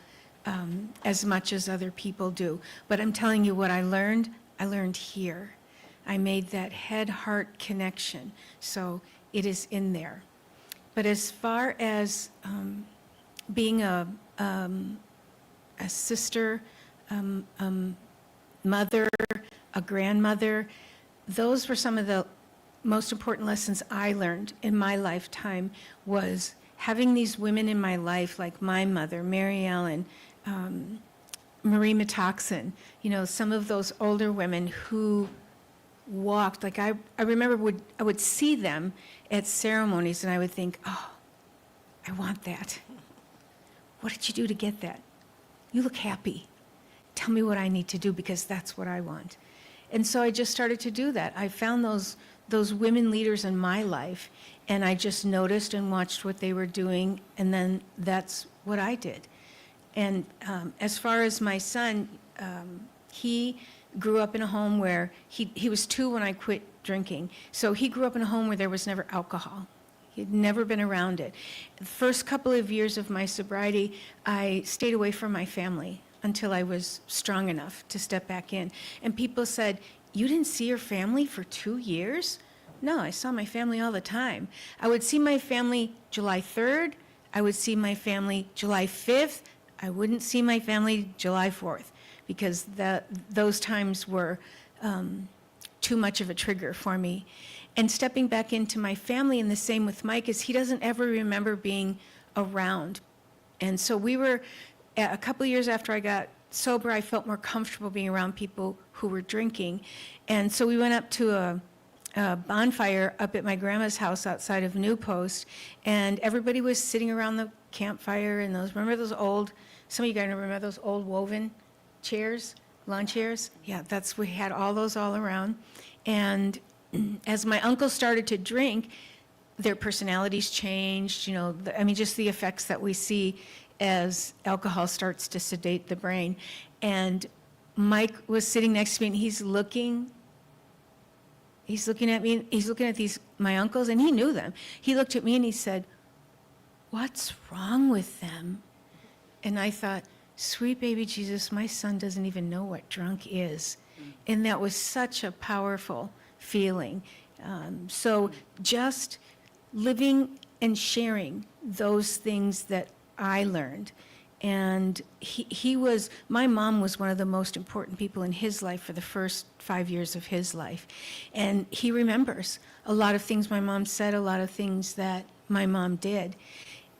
S20: as much as other people do. But I'm telling you what I learned here. I made that head-heart connection, so it is in there. But as far as being a sister, mother, a grandmother, those were some of the most important lessons I learned in my lifetime, was having these women in my life, like my mother, Mary Ellen, Marie Metoxen, some of those older women who walked, like I remember I would see them at ceremonies and I would think, oh, I want that. What did you do to get that? You look happy. Tell me what I need to do, because that's what I want. And so I just started to do that. I found those women leaders in my life, and I just noticed and watched what they were doing, and then that's what I did. And as far as my son, he grew up in a home where he was 2 when I quit drinking. So he grew up in a home where there was never alcohol. He'd never been around it. The first couple of years of my sobriety, I stayed away from my family until I was strong enough to step back in. And people said, you didn't see your family for 2 years? No, I saw my family all the time. I would see my family July 3rd. I would see my family July 5th. I wouldn't see my family July 4th, because those times were too much of a trigger for me. And stepping back into my family, and the same with Mike, is he doesn't ever remember being around. And so we were, a couple of years after I got sober, I felt more comfortable being around people who were drinking. And so we went up to a bonfire up at my grandma's house outside of New Post, and everybody was sitting around the campfire, and remember those old, some of you guys remember those old woven chairs, lawn chairs? Yeah, we had all those all around. And as my uncle started to drink, their personalities changed, just the effects that we see as alcohol starts to sedate the brain. And Mike was sitting next to me, and he's looking at me, he's looking at my uncles, and he knew them. He looked at me and he said, what's wrong with them? And I thought, sweet baby Jesus, my son doesn't even know what drunk is. And that was such a powerful feeling. So just living and sharing those things that I learned. And my mom was one of the most important people in his life for the first 5 years of his life. And he remembers a lot of things my mom said, a lot of things that my mom did.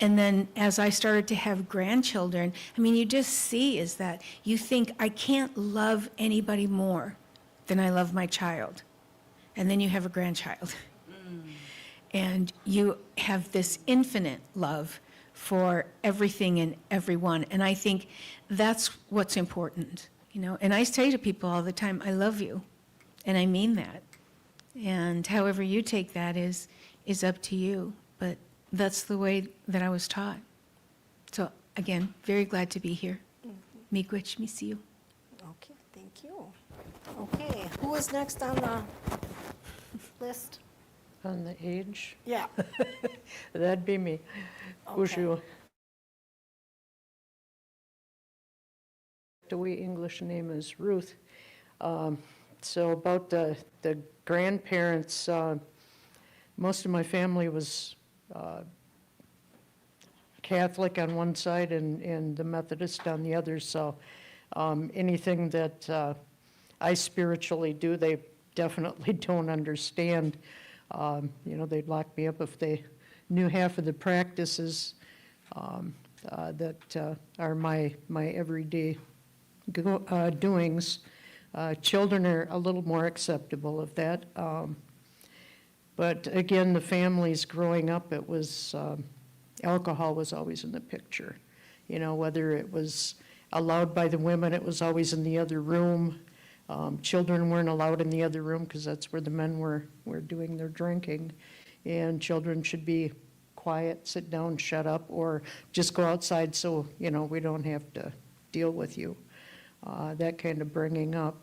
S20: And then as I started to have grandchildren, I mean, you just see is that you think, I can't love anybody more than I love my child. And then you have a grandchild. And you have this infinite love for everything and everyone. And I think that's what's important, you know. And I say to people all the time, I love you. And I mean that. And however you take that is up to you. But that's the way that I was taught. So again, very glad to be here. Miigwech, misiu.
S2: Okay, thank you. Okay, who is next on the list?
S9: On the age?
S2: Yeah.
S9: That'd be me.
S2: Okay.
S9: The wee English name is Ruth. So about the grandparents, most of my family was Catholic on one side and the Methodist on the other. So anything that I spiritually do, they definitely don't understand. You know, they'd lock me up if they knew half of the practices that are my everyday doings. Children are a little more acceptable of that. But again, the families growing up, it was, alcohol was always in the picture. You know, whether it was allowed by the women, it was always in the other room. Children weren't allowed in the other room because that's where the men were doing their drinking. And children should be quiet, sit down, shut up, or just go outside so, you know, we don't have to deal with you. That kind of bringing up.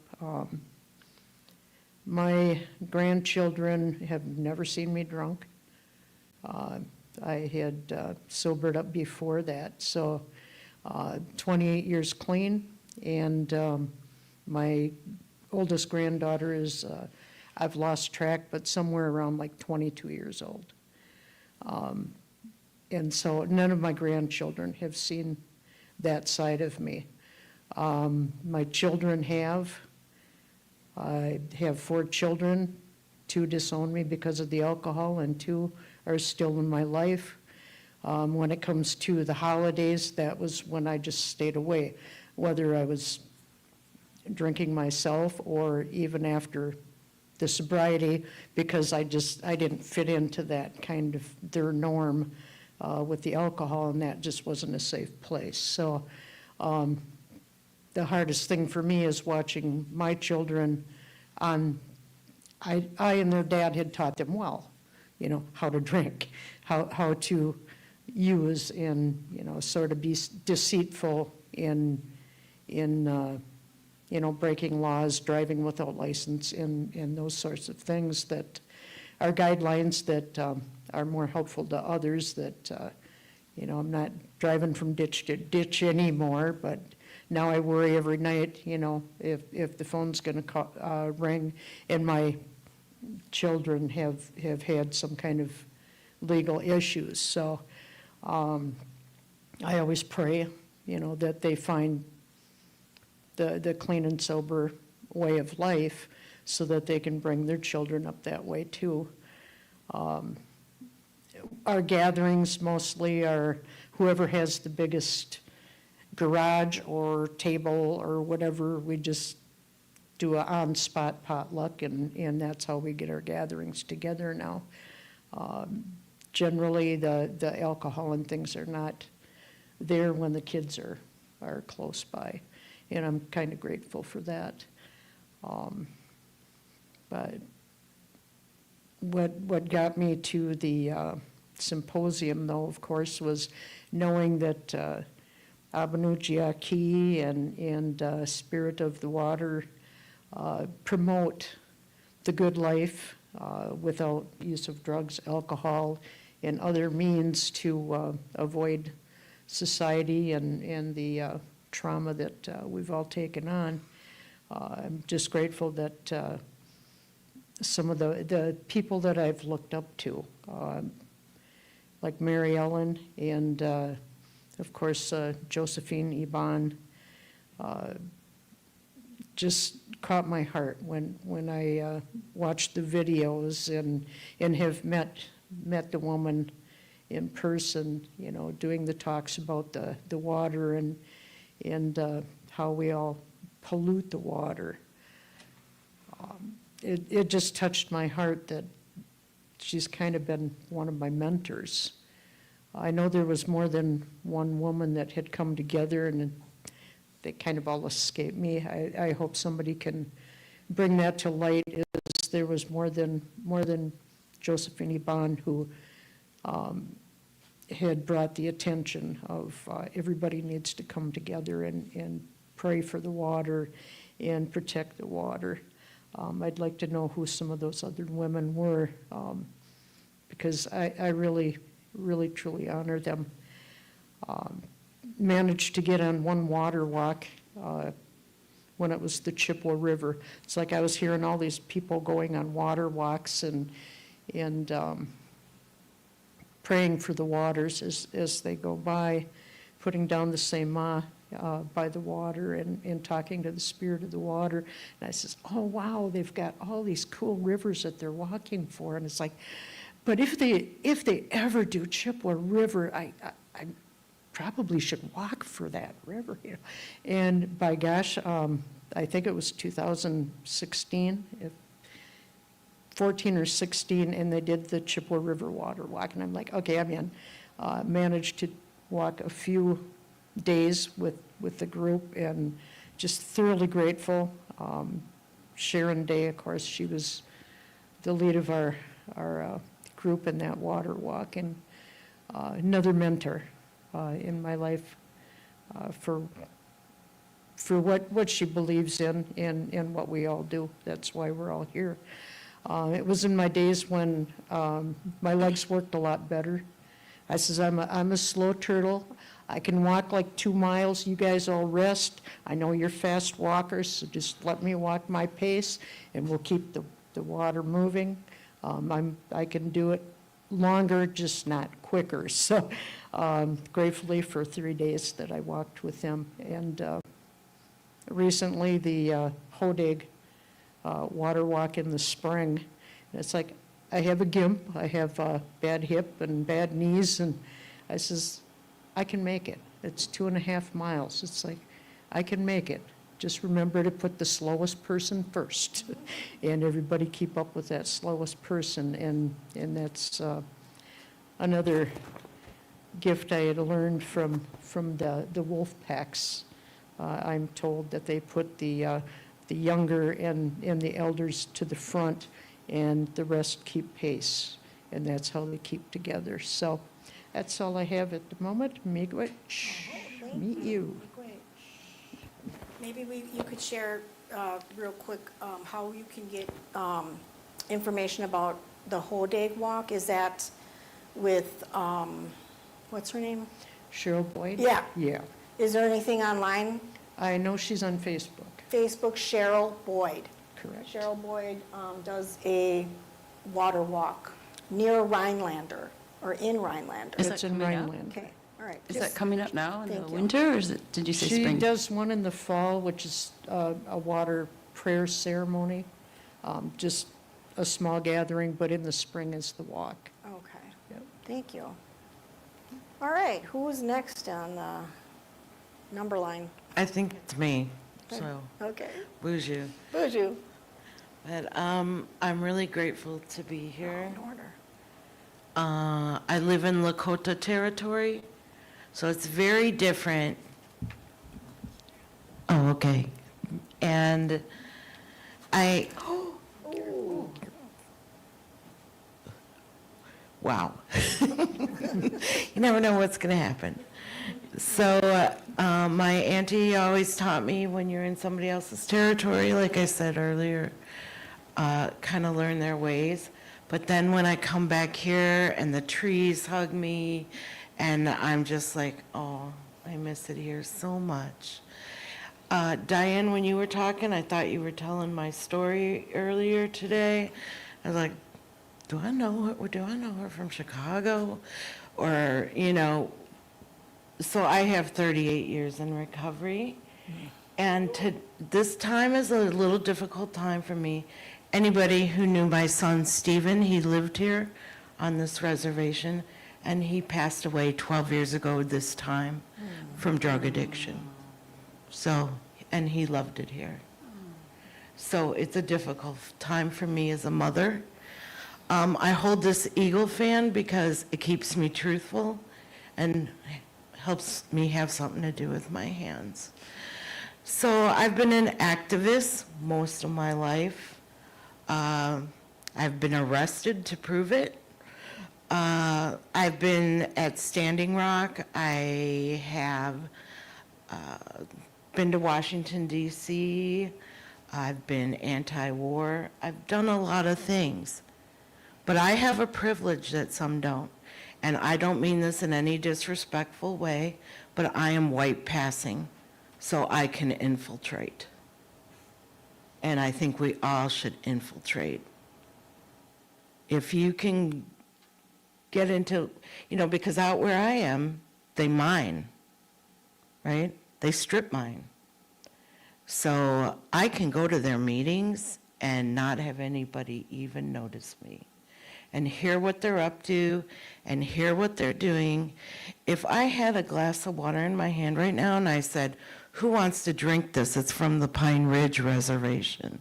S9: My grandchildren have never seen me drunk. I had sobered up before that, so 28 years clean, and my oldest granddaughter is, I've lost track, but somewhere around like 22 years old. And so none of my grandchildren have seen that side of me. My children have. I have 4 children. 2 disown me because of the alcohol, and 2 are still in my life. When it comes to the holidays, that was when I just stayed away, whether I was drinking myself or even after the sobriety, because I didn't fit into that kind of their norm with the alcohol, and that just wasn't a safe place. So the hardest thing for me is watching my children on, I and their dad had taught them well, you know, how to drink, how to use and, you know, sort of be deceitful in you know, breaking laws, driving without license, and those sorts of things that are guidelines that are more helpful to others that, you know, I'm not driving from ditch to ditch anymore, but now I worry every night, you know, if the phone's going to ring, and my children have had some kind of legal issues. So I always pray, you know, that they find the clean and sober way of life so that they can bring their children up that way too. Our gatherings mostly are whoever has the biggest garage or table or whatever, we just do a on-spot potluck, and that's how we get our gatherings together now. Generally, the alcohol and things are not there when the kids are close by, and I'm kind of grateful for that. But what got me to the symposium, though, of course, was knowing that Abiinooji-Aki and Spirit of the Water promote the good life without use of drugs, alcohol, and other means to avoid society and the trauma that we've all taken on. I'm just grateful that some of the people that I've looked up to, like Mary Ellen and of course Josephine Iban, just caught my heart when I watched the videos and have met the woman in person, you know, doing the talks about the water and how we all pollute the water. It just touched my heart that she's kind of been one of my mentors. I know there was more than one woman that had come together, and they kind of all escaped me. I hope somebody can bring that to light. Is there was more than Josephine Bond who had brought the attention of everybody needs to come together and pray for the water and protect the water. I'd like to know who some of those other women were, because I really, really, truly honor them. Managed to get on one water walk when it was the Chippewa River. It's like I was hearing all these people going on water walks and praying for the waters as they go by, putting down the sema by the water and talking to the spirit of the water. And I says, oh, wow, they've got all these cool rivers that they're walking for. And it's like, but if they ever do Chippewa River, I probably should walk for that river, you know. And by gosh, I think it was 2016, 14 or 16, and they did the Chippewa River water walk. And I'm like, okay, I'm in. Managed to walk a few days with the group and just thoroughly grateful. Sharon Day, of course, she was the lead of our group in that water walk, and another mentor in my life for what she believes in and what we all do. That's why we're all here. It was in my days when my legs worked a lot better. I says, I'm a slow turtle. I can walk like 2 miles. You guys all rest. I know you're fast walkers, so just let me walk my pace, and we'll keep the water moving. I can do it longer, just not quicker. So gratefully for 3 days that I walked with him. And recently the Hodag water walk in the spring. And it's like, I have a gimp, I have a bad hip and bad knees, and I says, I can make it. It's 2.5 miles. It's like, I can make it. Just remember to put the slowest person first, and everybody keep up with that slowest person. And that's another gift I had learned from the wolf packs. I'm told that they put the younger and the elders to the front, and the rest keep pace, and that's how they keep together. So that's all I have at the moment. Meet you.
S2: Maybe you could share real quick how you can get information about the Hodag Walk. Is that with, what's her name?
S9: Cheryl Boyd?
S2: Yeah.
S9: Yeah.
S2: Is there anything online?
S9: I know she's on Facebook.
S2: Facebook, Cheryl Boyd.
S9: Correct.
S2: Cheryl Boyd does a water walk near Rhinelander, or in Rhinelander.
S9: It's in Rhinelander.
S2: Okay, all right.
S4: Is that coming up now in the
S2: Thank you.
S4: winter, or did you say spring?
S9: She does one in the fall, which is a water prayer ceremony, just a small gathering, but in the spring is the walk.
S2: Okay.
S9: Yep.
S2: Thank you. All right, who's next on the number line?
S17: I think it's me, so.
S2: Okay.
S17: Boozhoo.
S2: Boozhoo.
S17: But I'm really grateful to be here.
S2: In order.
S17: I live in Lakota territory, so it's very different. Oh, okay. And wow. You never know what's going to happen. So my auntie always taught me, when you're in somebody else's territory, like I said earlier, kind of learn their ways. But then when I come back here and the trees hug me, and I'm just like, oh, I miss it here so much. Diane, when you were talking, I thought you were telling my story earlier today. I was like, do I know her from Chicago? Or, you know, so I have 38 years in recovery. And this time is a little difficult time for me. Anybody who knew my son Stephen, he lived here on this reservation, and he passed away 12 years ago this time from drug addiction. So, and he loved it here. So it's a difficult time for me as a mother. I hold this eagle fan because it keeps me truthful and helps me have something to do with my hands. So I've been an activist most of my life. I've been arrested to prove it. I've been at Standing Rock. I have been to Washington, D.C. I've been anti-war. I've done a lot of things. But I have a privilege that some don't. And I don't mean this in any disrespectful way, but I am white passing, so I can infiltrate. And I think we all should infiltrate. If you can get into, because out where I am, they mine, right? They strip mine. So I can go to their meetings and not have anybody even notice me and hear what they're up to and hear what they're doing. If I had a glass of water in my hand right now and I said, who wants to drink this? It's from the Pine Ridge Reservation,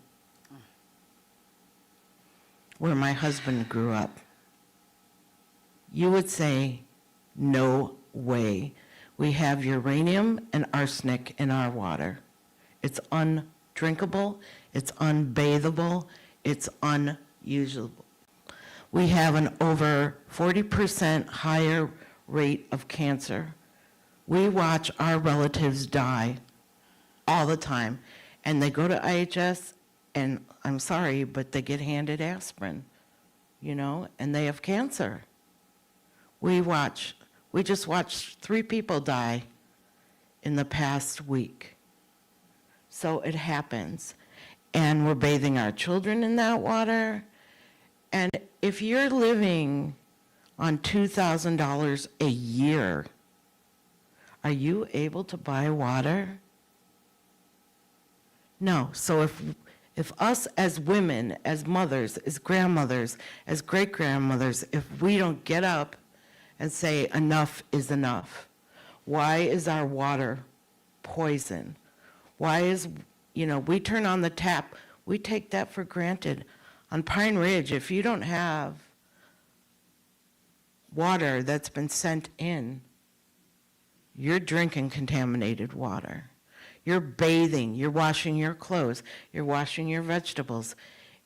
S17: where my husband grew up. You would say, no way. We have uranium and arsenic in our water. It's undrinkable, it's unbathable, it's unusable. We have an over 40% higher rate of cancer. We watch our relatives die all the time, and they go to IHS, and I'm sorry, but they get handed aspirin, and they have cancer. We just watched 3 people die in the past week. So it happens. And we're bathing our children in that water. And if you're living on $2,000 a year, are you able to buy water? No. So if us as women, as mothers, as grandmothers, as great-grandmothers, if we don't get up and say enough is enough, why is our water poison? Why is, we turn on the tap, we take that for granted. On Pine Ridge, if you don't have water that's been sent in, you're drinking contaminated water. You're bathing, you're washing your clothes, you're washing your vegetables.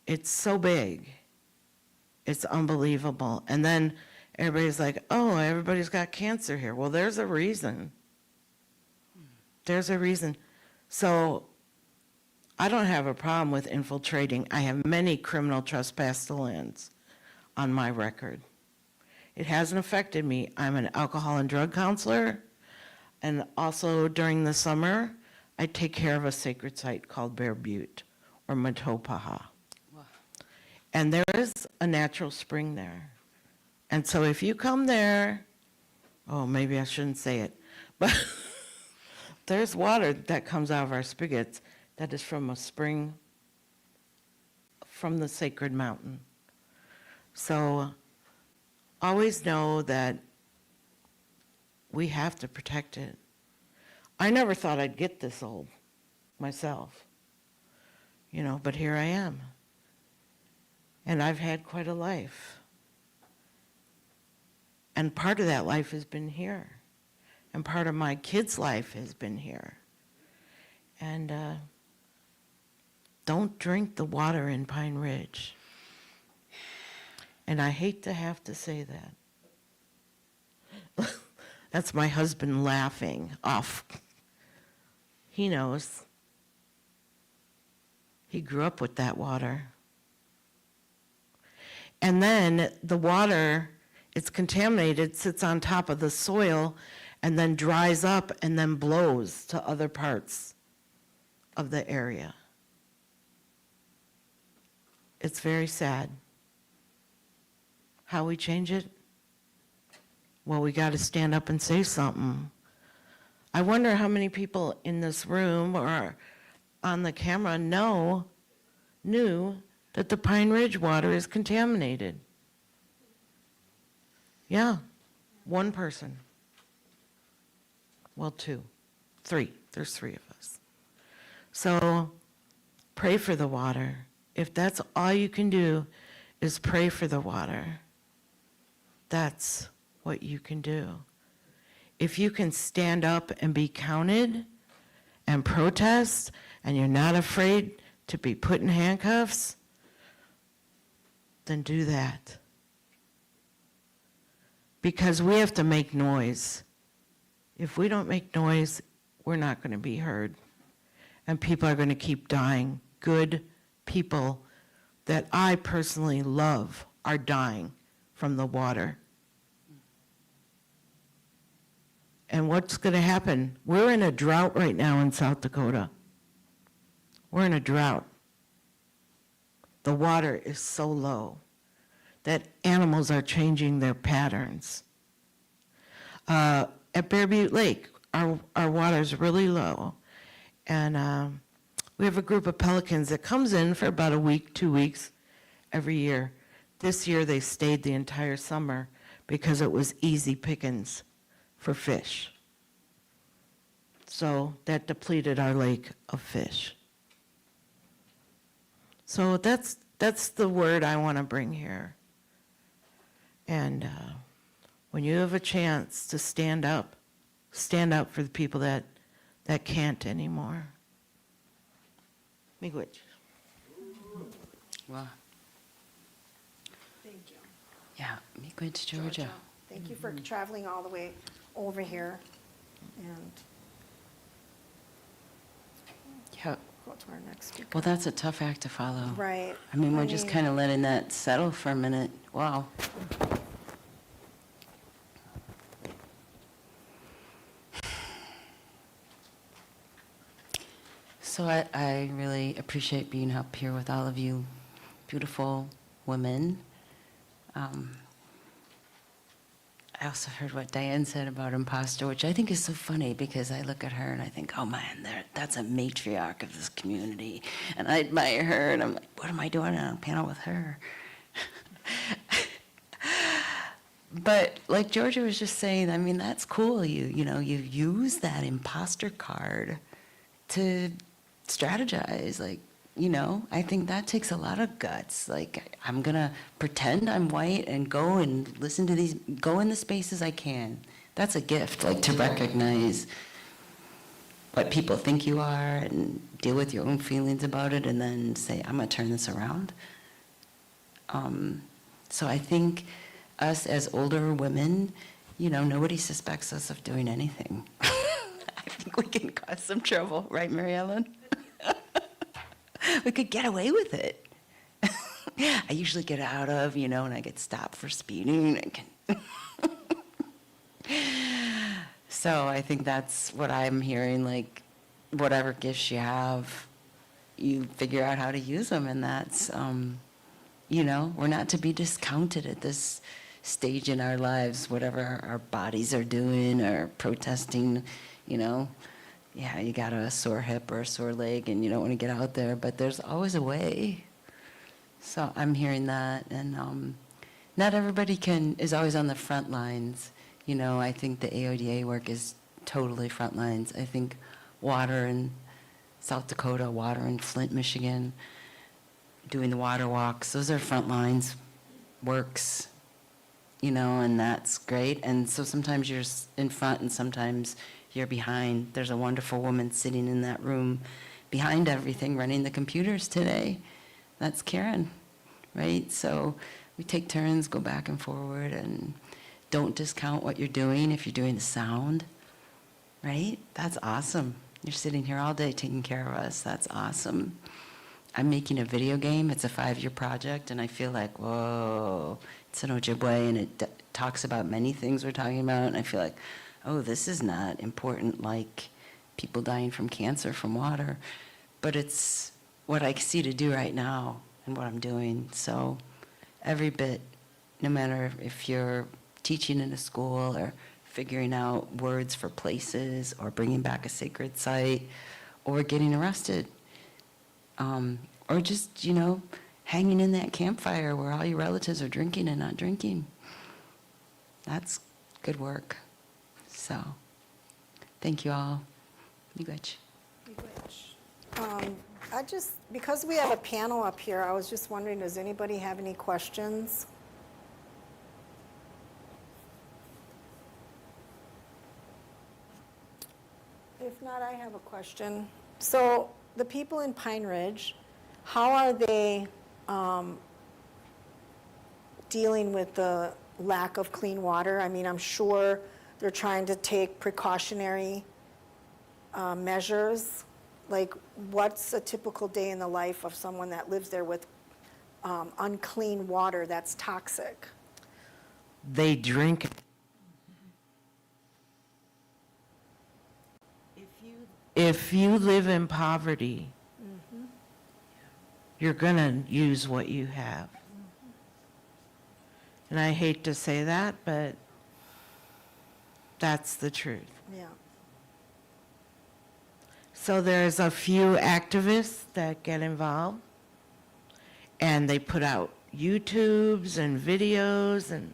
S17: It's so big. It's unbelievable. And then everybody's like, oh, everybody's got cancer here. Well, there's a reason. There's a reason. So I don't have a problem with infiltrating. I have many criminal trespass to lands on my record. It hasn't affected me. I'm an alcohol and drug counselor, and also during the summer, I take care of a sacred site called Bear Butte or Matopaha. Wow. And there is a natural spring there. And so if you come there, oh, maybe I shouldn't say it, but there's water that comes out of our spigots that is from a spring from the sacred mountain. So always know that we have to protect it. I never thought I'd get this old myself, but here I am. And I've had quite a life. And part of that life has been here. And part of my kids' life has been here. And don't drink the water in Pine Ridge. And I hate to have to say that. That's my husband laughing off. He knows. He grew up with that water. And then the water, it's contaminated, sits on top of the soil, and then dries up and then blows to other parts of the area. It's very sad. How we change it? Well, we got to stand up and say something. I wonder how many people in this room or on the camera knew that the Pine Ridge water is contaminated. Yeah. One person. Well, two. Three. There's three of us. So pray for the water. If that's all you can do is pray for the water, that's what you can do. If you can stand up and be counted and protest, and you're not afraid to be put in handcuffs, then do that. Because we have to make noise. If we don't make noise, we're not going to be heard. And people are going to keep dying. Good people that I personally love are dying from the water. And what's going to happen? We're in a drought right now in South Dakota. We're in a drought. The water is so low that animals are changing their patterns. At Bear Butte Lake, our water is really low. And we have a group of pelicans that comes in for about a week, 2 weeks every year. This year they stayed the entire summer because it was easy pickings for fish. So that depleted our lake of fish. So that's the word I want to bring here. And when you have a chance to stand up for the people that can't anymore. Miigwech.
S4: Wow.
S2: Thank you.
S4: Yeah, Miigwech, Georgia.
S2: Thank you for traveling all the way over here and
S4: Yeah.
S2: go to our next speaker.
S4: Well, that's a tough act to follow.
S2: Right.
S4: I mean, we're just kind of letting that settle for a minute. Wow. So I really appreciate being up here with all of you beautiful women. I also heard what Diane said about imposter, which I think is so funny because I look at her and I think, oh man, that's a matriarch of this community. And I admire her and I'm like, what am I doing on a panel with her? But like Georgia was just saying, I mean, that's cool. You use that imposter card to strategize. Like, I think that takes a lot of guts. Like, I'm going to pretend I'm white and go and listen to go in the spaces I can. That's a gift, like to recognize what people think you are and deal with your own feelings about it and then say, I'm going to turn this around. So I think us as older women, nobody suspects us of doing anything. I think we can cause some trouble, right, Mary Ellen? We could get away with it. I usually get out of, and I get stopped for speeding. So I think that's what I'm hearing, like, whatever gifts you have, you figure out how to use them, and that's, we're not to be discounted at this stage in our lives, whatever our bodies are doing or protesting, Yeah, you got a sore hip or a sore leg and you don't want to get out there, but there's always a way. So I'm hearing that, and not everybody is always on the front lines. I think the AODA work is totally front lines. I think water in South Dakota, water in Flint, Michigan, doing the water walks, those are front lines works, and that's great. And so sometimes you're in front and sometimes you're behind. There's a wonderful woman sitting in that room behind everything running the computers today. That's Karen, right? So we take turns, go back and forward, and don't discount what you're doing if you're doing the sound, right? That's awesome. You're sitting here all day taking care of us. That's awesome. I'm making a video game. It's a 5-year project, and I feel like, whoa, it's an Ojibwe, and it talks about many things we're talking about, and I feel like, oh, this is not important like people dying from cancer from water, but it's what I see to do right now and what I'm doing. So every bit, no matter if you're teaching in a school or figuring out words for places or bringing back a sacred site or getting arrested, or just, hanging in that campfire where all your relatives are drinking and not drinking. That's good work. So, thank you all. Miigwech.
S2: Because we have a panel up here, I was just wondering, does anybody have any questions? If not, I have a question. So the people in Pine Ridge, how are they dealing with the lack of clean water? I mean, I'm sure they're trying to take precautionary measures. Like, what's a typical day in the life of someone that lives there with unclean water that's toxic?
S17: They drink it. If you live in poverty, you're gonna use what you have. And I hate to say that, but that's the truth.
S2: Yeah.
S17: So there's a few activists that get involved, and they put out YouTubes and videos and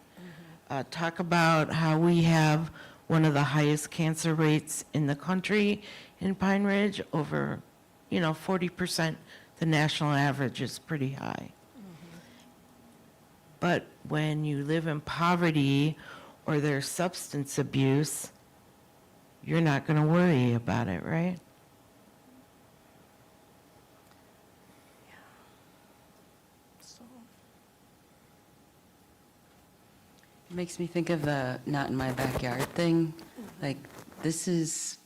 S17: talk about how we have one of the highest cancer rates in the country in Pine Ridge, over, 40%. The national average is pretty high. But when you live in poverty or there's substance abuse, you're not going to worry about it, right?
S4: It makes me think of the not in my backyard thing. Like, this is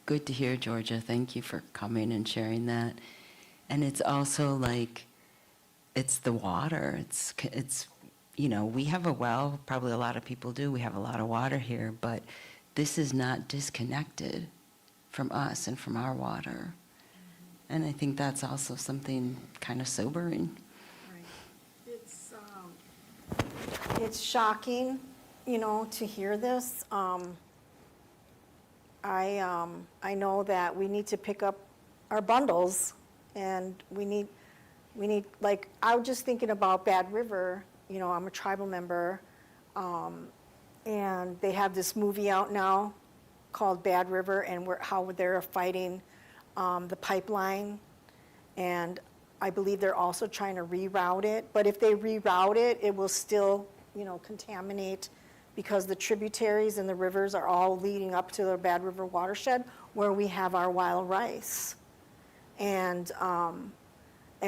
S4: good to hear, Georgia. Thank you for coming and sharing that. And it's also like, it's the water. It's we have a well, probably a lot of people do. We have a lot of water here, but this is not disconnected from us and from our water. And I think that's also something kind of sobering.
S2: It's shocking, to hear this. I know that we need to pick up our bundles, and we need, like, I was just thinking about Bad River. I'm a tribal member, and they have this movie out now called Bad River, and how they're fighting the pipeline, and I believe they're also trying to reroute it. But if they reroute it, it will still, contaminate, because the tributaries and the rivers are all leading up to the Bad River watershed, where we have our wild rice. And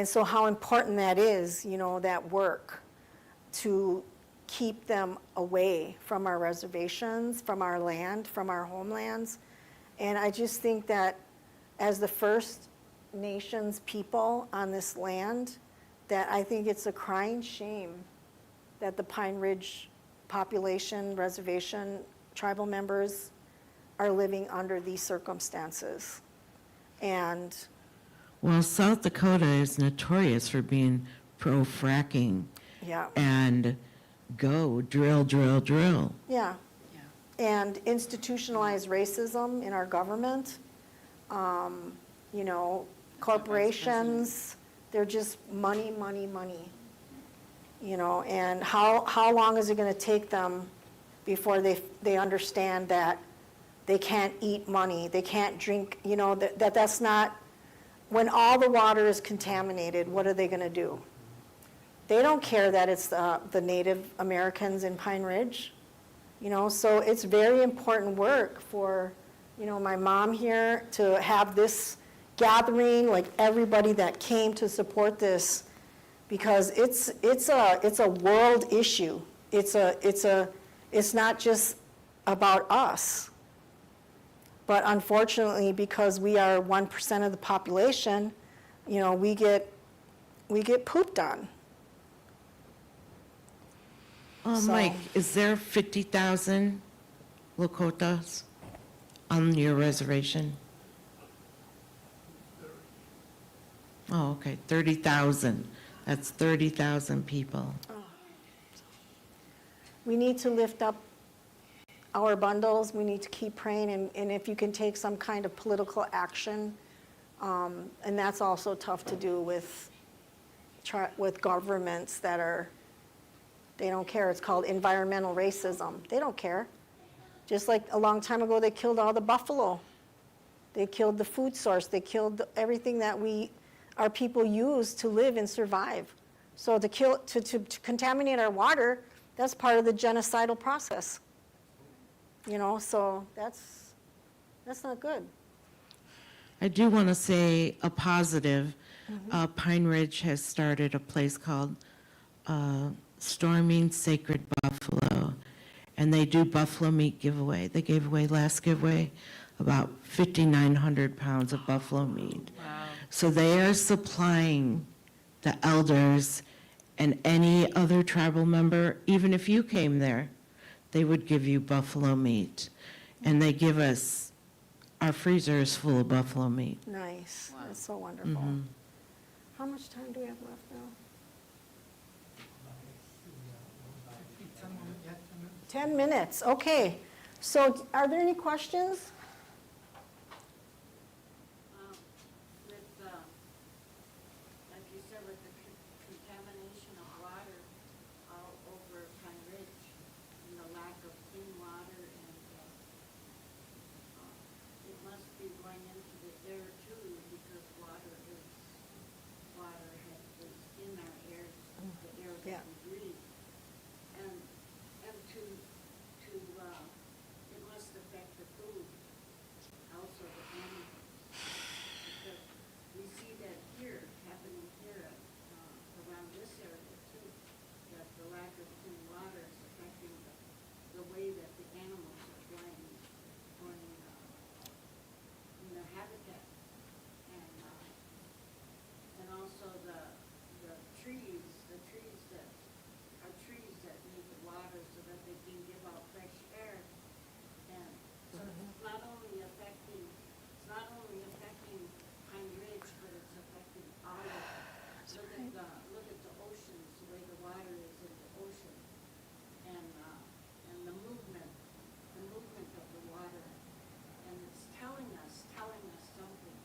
S2: so how important that is, that work to keep them away from our reservations, from our land, from our homelands. And I just think that as the First Nations people on this land, that I think it's a crying shame that the Pine Ridge population, reservation, tribal members are living under these circumstances. And
S17: Well, South Dakota is notorious for being pro-fracking.
S2: yeah.
S17: And go drill, drill, drill.
S2: Yeah. And institutionalized racism in our government. Corporations, they're just money, money, money. And how long is it going to take them before they understand that they can't eat money, they can't drink, that's not, when all the water is contaminated, what are they going to do? They don't care that it's the Native Americans in Pine Ridge, so it's very important work for, my mom here to have this gathering, like everybody that came to support this, because it's a world issue. It's not just about us. But unfortunately, because we are 1% of the population, we get pooped on. So-
S17: Mike, is there 50,000 Lakotas on your reservation? Oh, okay, 30,000. That's 30,000 people.
S2: We need to lift up our bundles. We need to keep praying, and if you can take some kind of political action, and that's also tough to do with governments that they don't care. It's called environmental racism. They don't care. Just like a long time ago, they killed all the buffalo. They killed the food source. They killed everything that our people use to live and survive. So to contaminate our water, that's part of the genocidal process. You know, so that's not good.
S17: I do want to say a positive. Pine Ridge has started a place called Storming Sacred Buffalo, and they do buffalo meat giveaway. They gave away, last giveaway, about 5,900 pounds of buffalo meat.
S3: Wow.
S17: So they are supplying the elders and any other tribal member, even if you came there, they would give you buffalo meat. And they give us, our freezer is full of buffalo meat.
S2: Nice. That's so wonderful.
S17: Mhm.
S2: How much time do we have left now? 10 minutes, okay. So are there any questions?
S12: Like you said, with the contamination of water all over Pine Ridge, and the lack of clean water, and it must be going into the air too, because water is in our air, the air that we breathe. And it must affect the food, also the animals. Because we see that here, happening here, around this area too, that the lack of clean water is affecting the way that the animals are going in their habitat. And also the trees that need the water so that they can give out fresh air. And so it's not only affecting Pine Ridge, but it's affecting all of it. Look at the oceans, the way the water is in the ocean, and the movement of the water, and it's telling us something.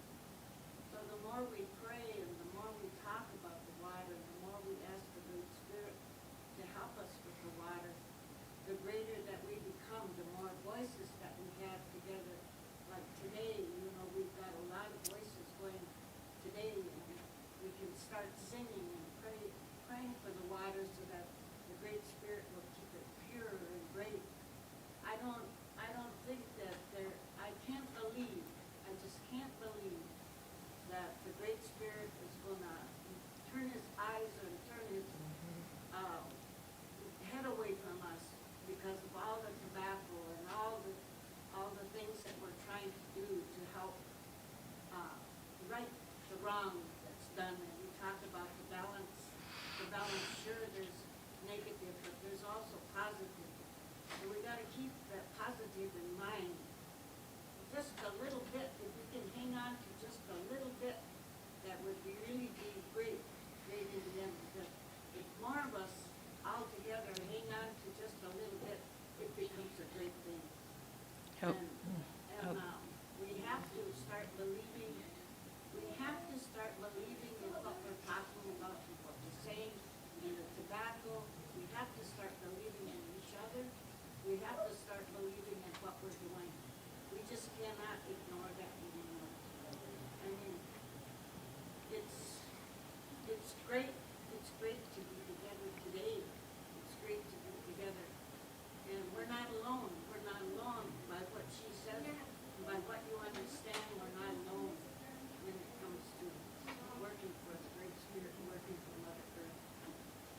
S12: So the more we pray and the more we talk about the water, and the more we ask the Great Spirit to help us with the water, the greater that we become, the more voices that we have together. Like today, we've got a lot of voices going today, and we can start singing and praying for the water so that the Great Spirit will keep it pure and great. I don't think that I just can't believe that the Great Spirit is gonna turn his eyes or turn his head away from us because of all the tobacco and all the things that we're trying to do to help right the wrong that's done. And you talked about the balance. Sure, there's negative, but there's also positive. And we got to keep that positive in mind. Just a little bit, if we can hang on to just a little bit, that would really be great in the end. Because if more of us all together hang on to just a little bit, it becomes a great thing. And we have to start believing. We have to start believing in what we're talking about, and what we're saying, and the tobacco. We have to start believing in each other. We have to start believing in what we're doing. We just cannot ignore that anymore. I mean, it's great. It's great to be together today. It's great to be together. And we're not alone. We're not alone by what she said, by what you understand. We're not alone when it comes to working for the Great Spirit, working for Mother Earth.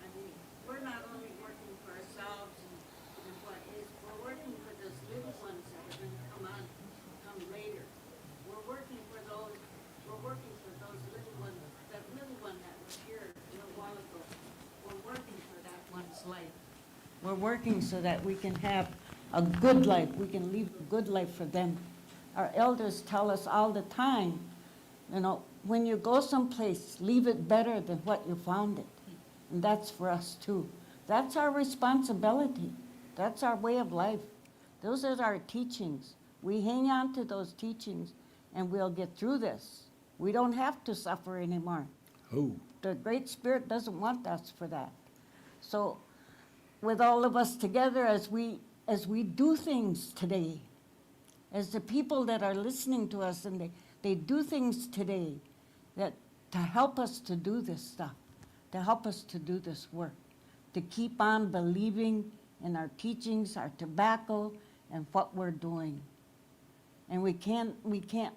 S12: I mean, we're not only working for ourselves and what is, we're working for those little ones that are going to come later. We're working for those little ones, that little one that was here a little while ago. We're working for that one's life. We're working so that we can have a good life. We can leave a good life for them. Our elders tell us all the time, when you go someplace, leave it better than what you found it. And that's for us too. That's our responsibility. That's our way of life. Those are our teachings. We hang on to those teachings and we'll get through this. We don't have to suffer anymore.
S1: Oh.
S12: The Great Spirit doesn't want us for that. So with all of us together, as we as we do things today, as the people that are listening to us and they do things today that to help us to do this stuff, to help us to do this work, to keep on believing in our teachings, our tobacco, and what we're doing. And we can't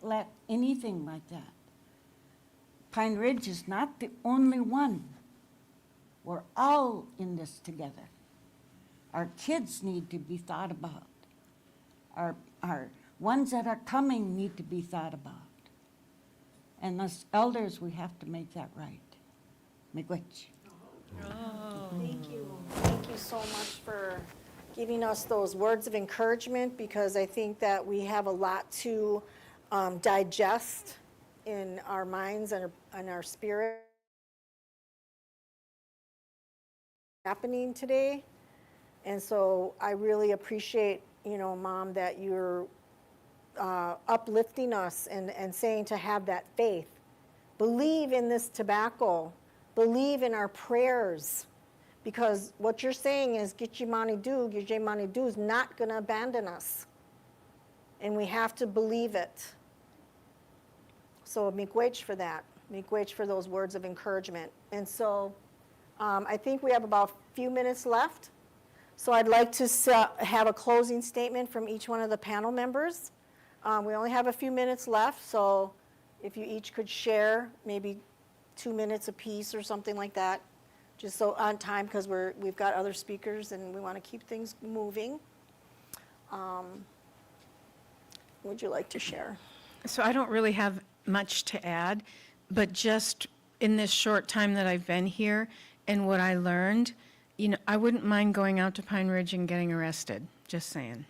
S12: let anything like that. Pine Ridge is not the only one. We're all in this together. Our kids need to be thought about. Our ones that are coming need to be thought about. And as elders, we have to make that right. Miigwech.
S2: Thank you. Thank you so much for giving us those words of encouragement, because I think that we have a lot to digest in our minds and our spirit happening today. And so I really appreciate, Mom, that you're uplifting us and saying to have that faith. Believe in this tobacco. Believe in our prayers. Because what you're saying is, Gitchimani Du is not going to abandon us. And we have to believe it. So miigwech for that. Miigwech for those words of encouragement. And so I think we have about a few minutes left. So I'd like to have a closing statement from each one of the panel members. We only have a few minutes left, so if you each could share maybe 2 minutes apiece or something like that, just so on time, because we've got other speakers and we want to keep things moving. Would you like to share?
S20: So I don't really have much to add, but just in this short time that I've been here and what I learned, I wouldn't mind going out to Pine Ridge and getting arrested, just saying.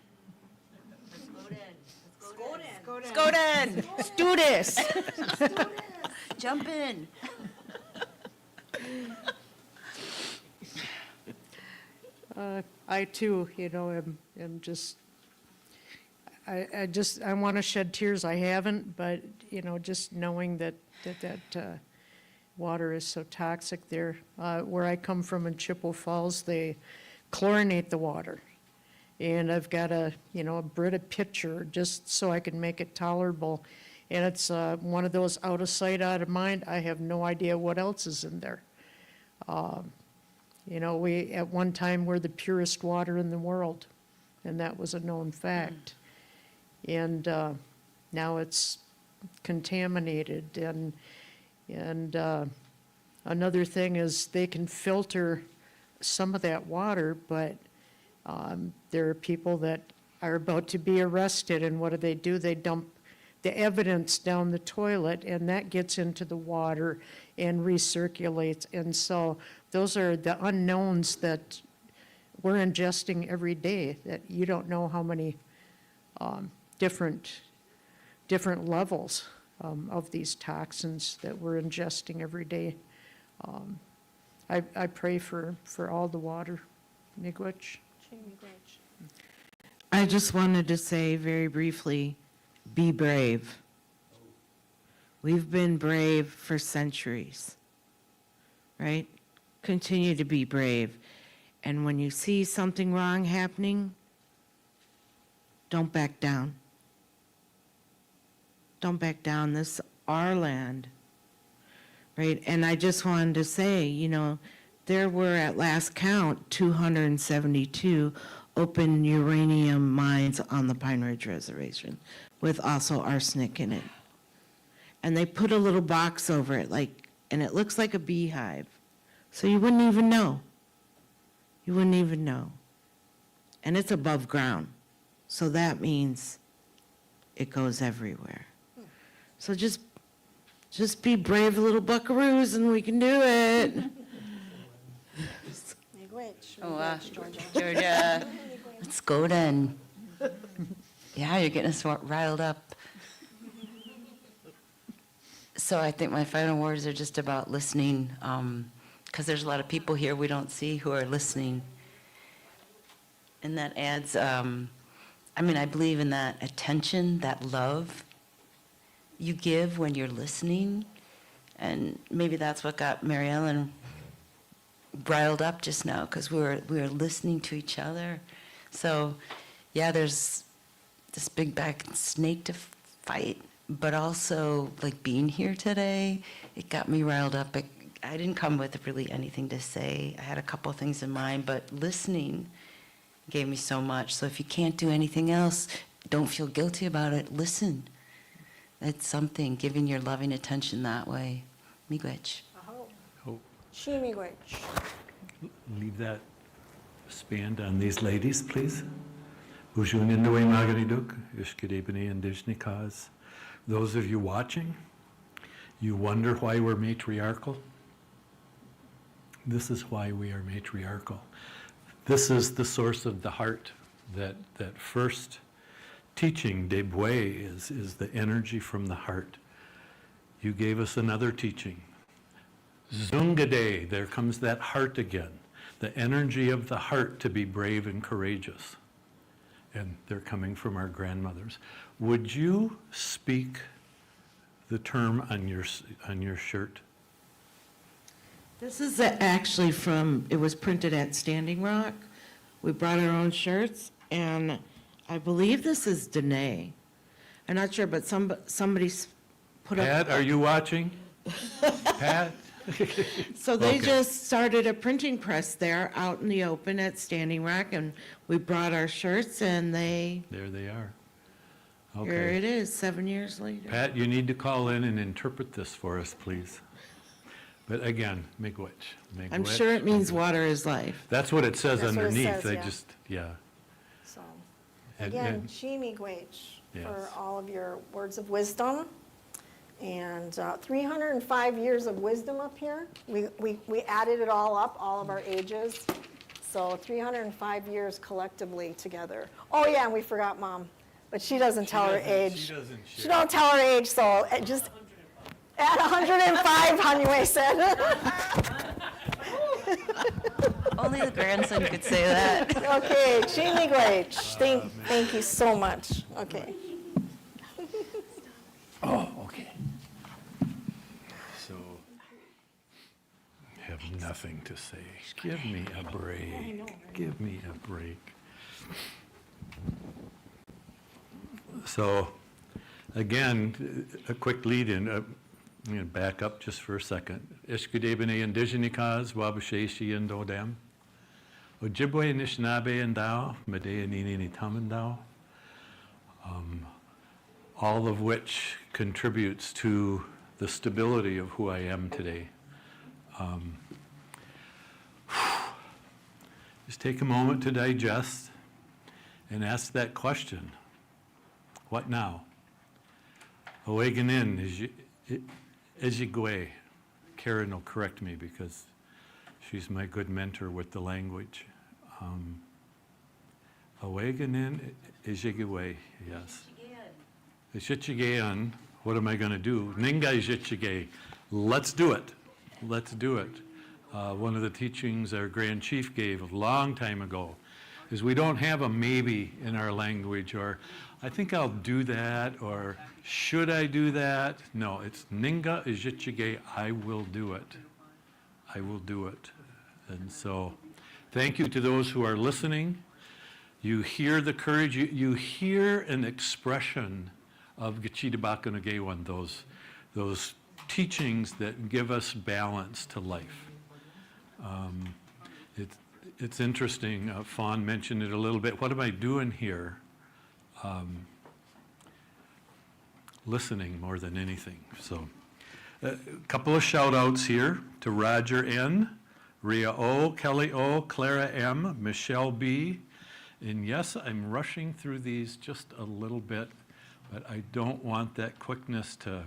S4: Let's go then.
S20: Let's do this.
S4: Jump in.
S9: I too, am just, I want to shed tears. I haven't, but, just knowing that water is so toxic there. Where I come from in Chippewa Falls, they chlorinate the water. And I've got a Brita pitcher just so I can make it tolerable. And it's one of those out of sight, out of mind. I have no idea what else is in there. We at one time were the purest water in the world, and that was a known fact. And now it's contaminated. And another thing is they can filter some of that water, but there are people that are about to be arrested, and what do? They dump the evidence down the toilet, and that gets into the water and recirculates. And so those are the unknowns that we're ingesting every day, that you don't know how many different levels of these toxins that we're ingesting every day. I pray for all the water. Miigwech.
S17: I just wanted to say very briefly, be brave. We've been brave for centuries, right? Continue to be brave. And when you see something wrong happening, don't back down. Don't back down. This is our land, right? And I just wanted to say, there were at last count 272 open uranium mines on the Pine Ridge Reservation with also arsenic in it. And they put a little box over it, and it looks like a beehive. So you wouldn't even know. You wouldn't even know. And it's above ground. So that means it goes everywhere. So just be brave little buckaroos and we can do it.
S4: Georgia. Let's go then. Yeah, you're getting us riled up. So I think my final words are just about listening, because there's a lot of people here we don't see who are listening. And that adds, I believe in that attention, that love you give when you're listening. And maybe that's what got Mary Ellen riled up just now, because we were listening to each other.
S17: So, yeah, there's this big back snake to fight, but also like being here today, it got me riled up. I didn't come with really anything to say. I had a couple of things in mind, but listening gave me so much. So if you can't do anything else, don't feel guilty about it. Listen. It's something, giving your loving attention that way. Miigwech.
S1: Oh,
S2: Shimigwech.
S1: leave that span on these ladies, please. Ujun Indaway Magariduk, Ishkidebani and Dijnikaz. Those of you watching, you wonder why we're matriarchal? This is why we are matriarchal. This is the source of the heart. That first teaching, Debwe, is the energy from the heart. You gave us another teaching. Zungade, there comes that heart again. The energy of the heart to be brave and courageous. And they're coming from our grandmothers. Would you speak the term on your shirt?
S17: This is actually from, it was printed at Standing Rock. We brought our own shirts, and I believe this is Danae. I'm not sure, but somebody's put up.
S1: Pat, are you watching? Pat?
S17: So they
S1: Okay.
S17: just started a printing press there out in the open at Standing Rock, and we brought our shirts, and
S1: There they are.
S17: here
S1: Okay.
S17: it is, 7 years later.
S1: Pat, you need to call in and interpret this for us, please. But again, miigwech.
S17: I'm sure it means water is life.
S1: That's what it says
S2: That's what it
S1: underneath.
S2: says,
S1: I
S2: yeah.
S1: just, yeah.
S2: So,
S1: And-
S2: again,
S1: and-
S2: Shimigwech for
S1: Yes.
S2: all of your words of wisdom. And 305 years of wisdom up here. We added it all up, all of our ages. So 305 years collectively together. Oh yeah, and we forgot Mom, but she doesn't tell her age. She don't tell her age, so just at 105, Hanue said.
S21: Only the grandson could say that.
S2: Okay, Chimigwech, thank you so much. Okay.
S1: Oh, okay. So, have nothing to say. Give me a break. Give me a break. So, again, a quick lead-in. I'm going to back up just for a second. Ishkudebene Indigenikaz, Wabasheshi and Odem. Ojibwe Anishinaabe and Dao, Medea Nini Tamandao. All of which contributes to the stability of who I am today. Just take a moment to digest and ask that question. What now? Awakenin, Ejigwe. Karen will correct me because she's my good mentor with the language. Awakenin, Ejigwe, yes. Ishichigean, what am I going to do? Ninga Ishige, let's do it. Let's do it. One of the teachings our Grand Chief gave a long time ago is we don't have a maybe in our language, or I think I'll do that, or should I do that? No, it's Ninga Ishige, I will do it. I will do it. And so thank you to those who are listening. You hear the courage, you hear an expression of Gachidabakanagewan, those teachings that give us balance to life. It's interesting, Fawn mentioned it a little bit. What am I doing here? Listening more than anything. So a couple of shout outs here to Roger N., Rhea O., Kelly O., Clara M., Michelle B., and yes, I'm rushing through these just a little bit, but I don't want that quickness to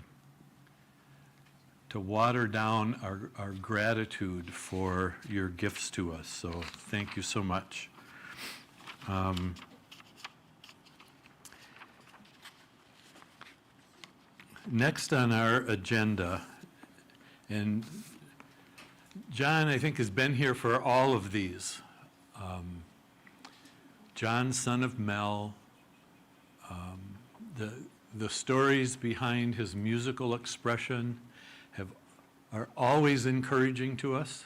S1: water down our gratitude for your gifts to us. So thank you so much. Next on our agenda, and John, I think, has been here for all of these. John, son of Mel, the stories behind his musical expression are always encouraging to us.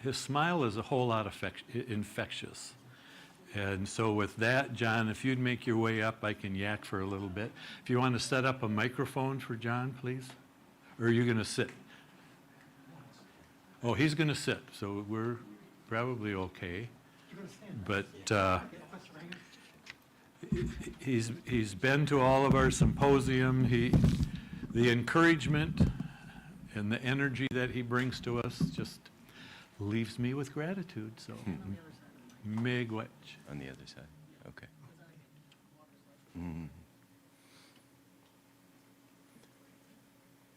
S1: His smile is a whole lot infectious. And so with that, John, if you'd make your way up, I can yak for a little bit. If you want to set up a microphone for John, please. Or are you going to sit? Oh, he's going to sit, so we're probably okay. But he's been to all of our symposium. The encouragement and the energy that he brings to us just leaves me with gratitude. So, miigwech.
S13: On the other side, okay. Mm.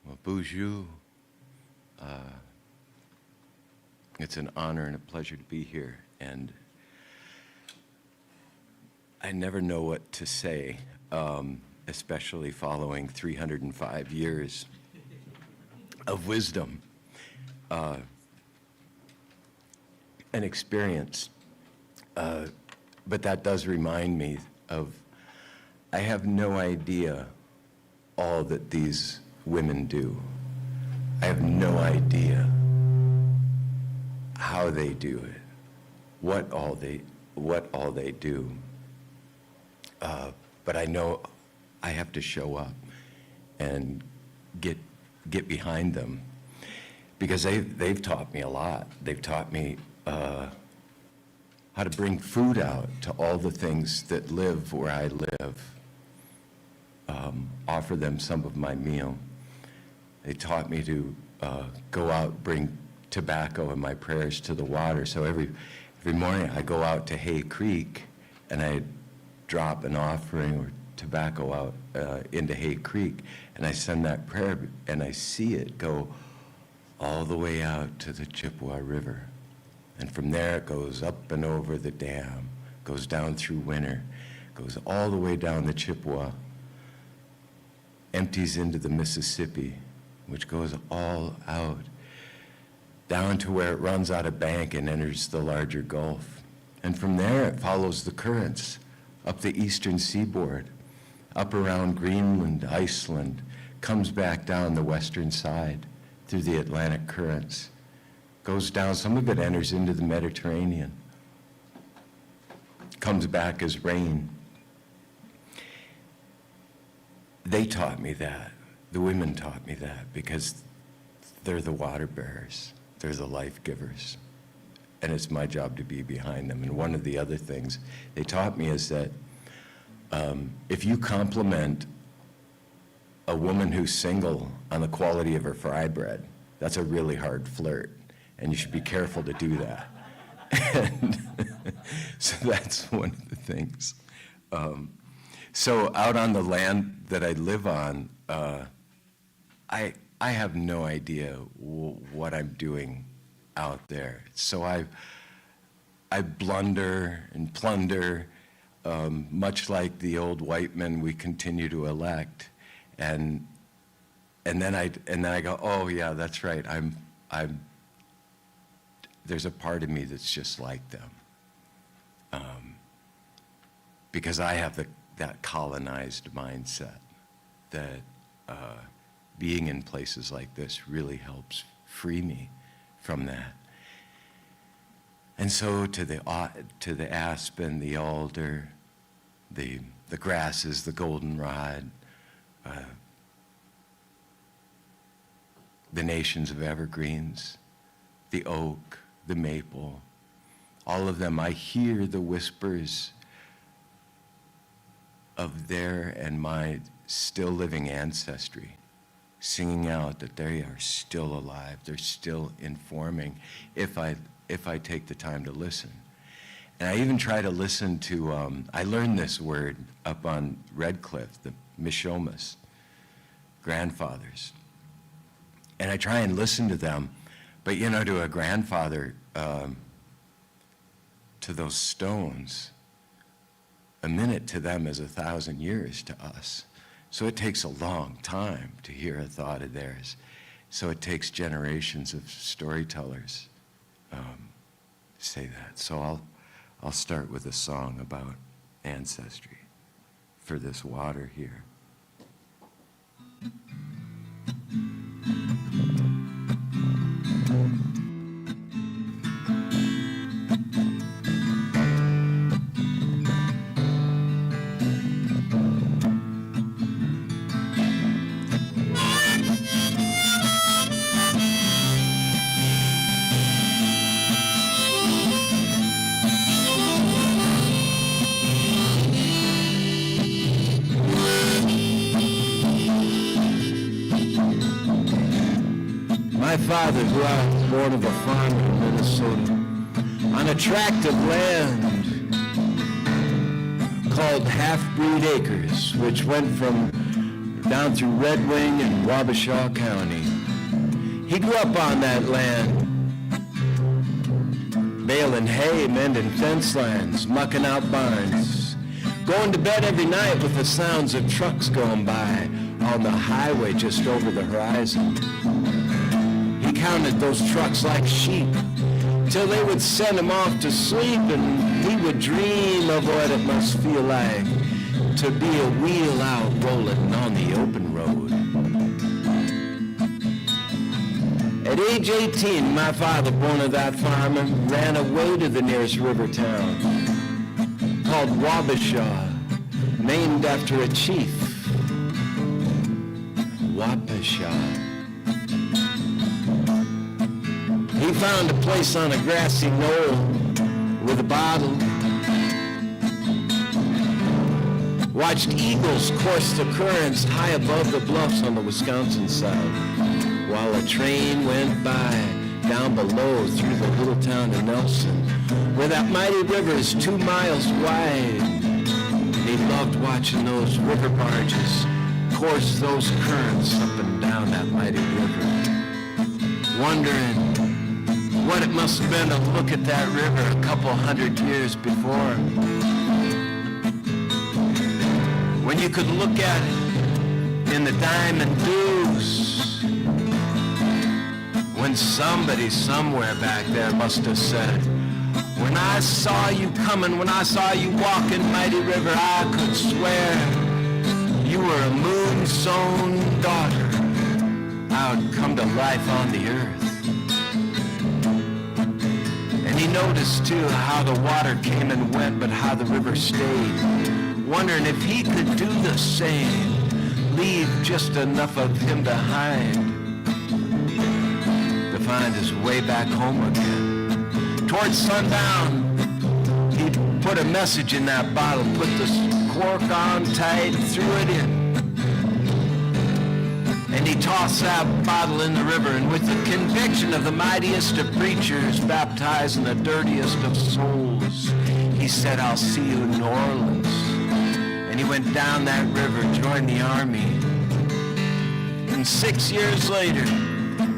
S13: Well, Buju, it's an honor and a pleasure to be here, and I never know what to say, especially following 305 years of wisdom and experience. But that does remind me of, I have no idea all that these women do. I have no idea how they do it, what all they do. But I know I have to show up and get behind them, because they've taught me a lot. They've taught me how to bring food out to all the things that live where I live, offer them some of my meal. They taught me to go out, bring tobacco and my prayers to the water. So every morning I go out to Hay Creek and I drop an offering or tobacco out into Hay Creek, and I send that prayer, and I see it go all the way out to the Chippewa River. And from there it goes up and over the dam, goes down through winter, goes all the way down the Chippewa, empties into the Mississippi, which goes all out, down to where it runs out of bank and enters the larger Gulf. And from there it follows the currents up the eastern seaboard, up around Greenland, Iceland, comes back down the western side through the Atlantic currents, goes down, some of it enters into the Mediterranean, comes back as rain. They taught me that. The women taught me that, because they're the water bearers. They're the life givers. And it's my job to be behind them. And one of the other things they taught me is that if you compliment a woman who's single on the quality of her fry bread, that's a really hard flirt, and you should be careful to do that. And so that's one of the things. So out on the land that I live on, I have no idea what I'm doing out there. So I blunder and plunder, much like the old white men we continue to elect, and then I go, oh yeah, that's right. There's a part of me that's just like them, because I have that colonized mindset that being in places like this really helps free me from that. And so to the aspen, the alder, the grasses, the goldenrod, the nations of evergreens, the oak, the maple, all of them, I hear the whispers of their and my still living ancestry singing out that they are still alive, they're still informing, if I take the time to listen. And I even try to listen to, I learned this word up on Red Cliff, the Mishomas, grandfathers. And I try and listen to them, but you know, to a grandfather, to those stones, a minute to them is 1,000 years to us. So it takes a long time to hear a thought of theirs. So it takes generations of storytellers to say that. So I'll start with a song about ancestry for this water here.
S14: My father, who I was born of a farmer in Minnesota, on a tract of land called Half-Breed Acres, which went from down through Red Wing and Wabasha County. He grew up on that land, baling hay, mending fence lines, mucking out barns, going to bed every night with the sounds of trucks going by on the highway just over the horizon. He counted those trucks like sheep till they would send him off to sleep, and he would dream of what it must feel like to be a wheel out rolling on the open road. At age 18, my father, born of that farmer, ran away to the nearest river town called Wabasha, named after a chief. Wabasha. He found a place on a grassy knoll with a bottle, watched eagles course the currents high above the bluffs on the Wisconsin side, while a train went by down below through the little town of Nelson, where that mighty river is 2 miles wide. And he loved watching those river barges course those currents up and down that mighty river, wondering what it must have been to look at that river a couple hundred years before, when you could look at it in the diamond dews, when somebody somewhere back there must have said, when I saw you coming, when I saw you walking, mighty river, I could swear you were a moon-sown daughter out come to life on the earth. And he noticed too how the water came and went, but how the river stayed, wondering if he could do the same, leave just enough of him behind to find his way back home again. Towards sundown, he put a message in that bottle, put the cork on tight, threw it in. And he tossed that bottle in the river, and with the conviction of the mightiest of preachers baptizing the dirtiest of souls, he said, I'll see you in New Orleans. And he went down that river, joined the army. And 6 years later,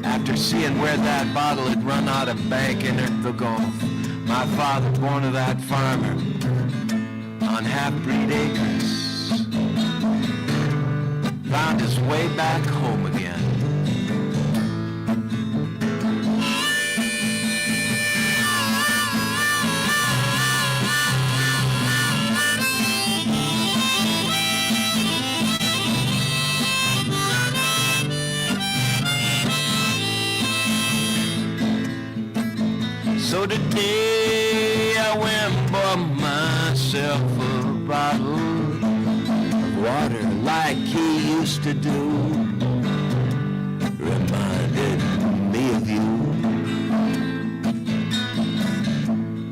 S14: after seeing where that bottle had run out of bank, entered the Gulf, my father, born of that farmer, on Half-Breed Acres, found his way back home again. So today I went and bought myself a bottle of water like he used to do. Reminded me of you.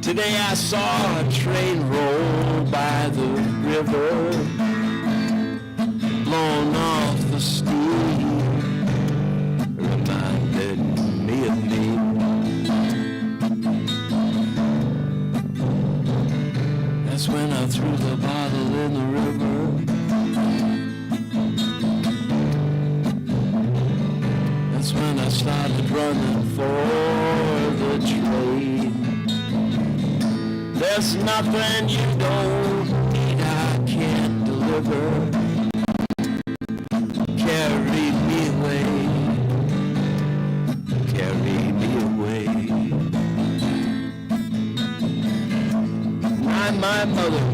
S14: Today I saw a train roll by the river, blown off the steam. Reminded me of me. That's when I threw the bottle in the river. That's when I started running for the train. There's nothing you don't need, I can't deliver. Carry me away. Carry me away. My mother,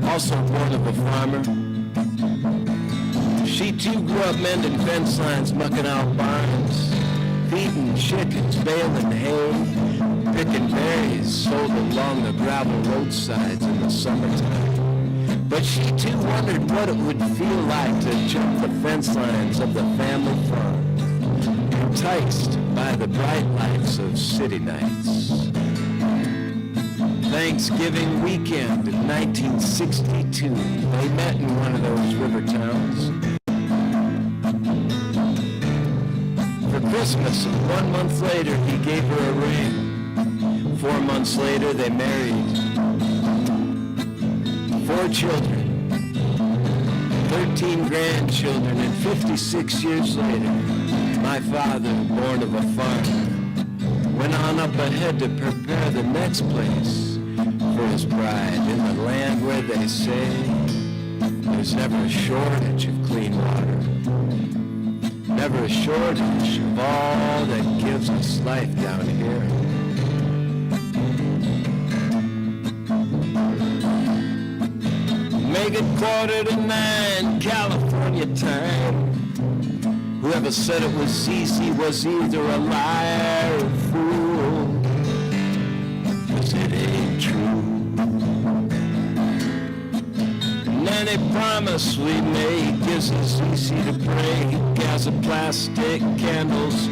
S14: also born of a farmer, she too grew up mending fence lines, mucking out barns, feeding chickens, baling hay, picking berries sold along the gravel roadsides in the summertime. But she too wondered what it would feel like to jump the fence lines of the family farm, enticed by the bright lights of city nights. Thanksgiving weekend of 1962, they met in one of those river towns. For Christmas, and 1 month later, he gave her a ring. 4 months later, they married. 4 children, 13 grandchildren, and 56 years later, my father, born of a farmer, went on up ahead to prepare the next place for his bride in the land where they say there's never a shortage of clean water, never a shortage of all that gives us life down here. Make it 8:45 California time. Whoever said it was easy was either a liar or a fool, 'cause it ain't true. And any promise we make is as easy to break as a plastic candles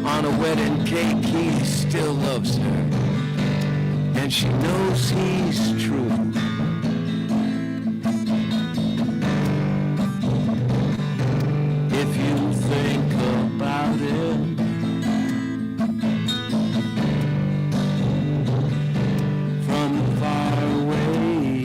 S14: on a wedding cake. He still loves her, and she knows he's true. If you think about it, from far away,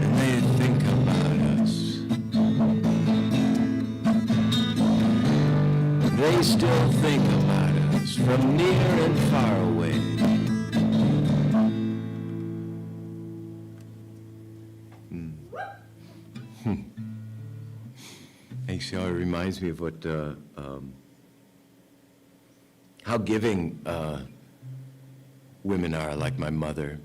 S14: and they think about us. They still think about us from near and far away. Actually, it reminds me of what, how giving women are, like my mother,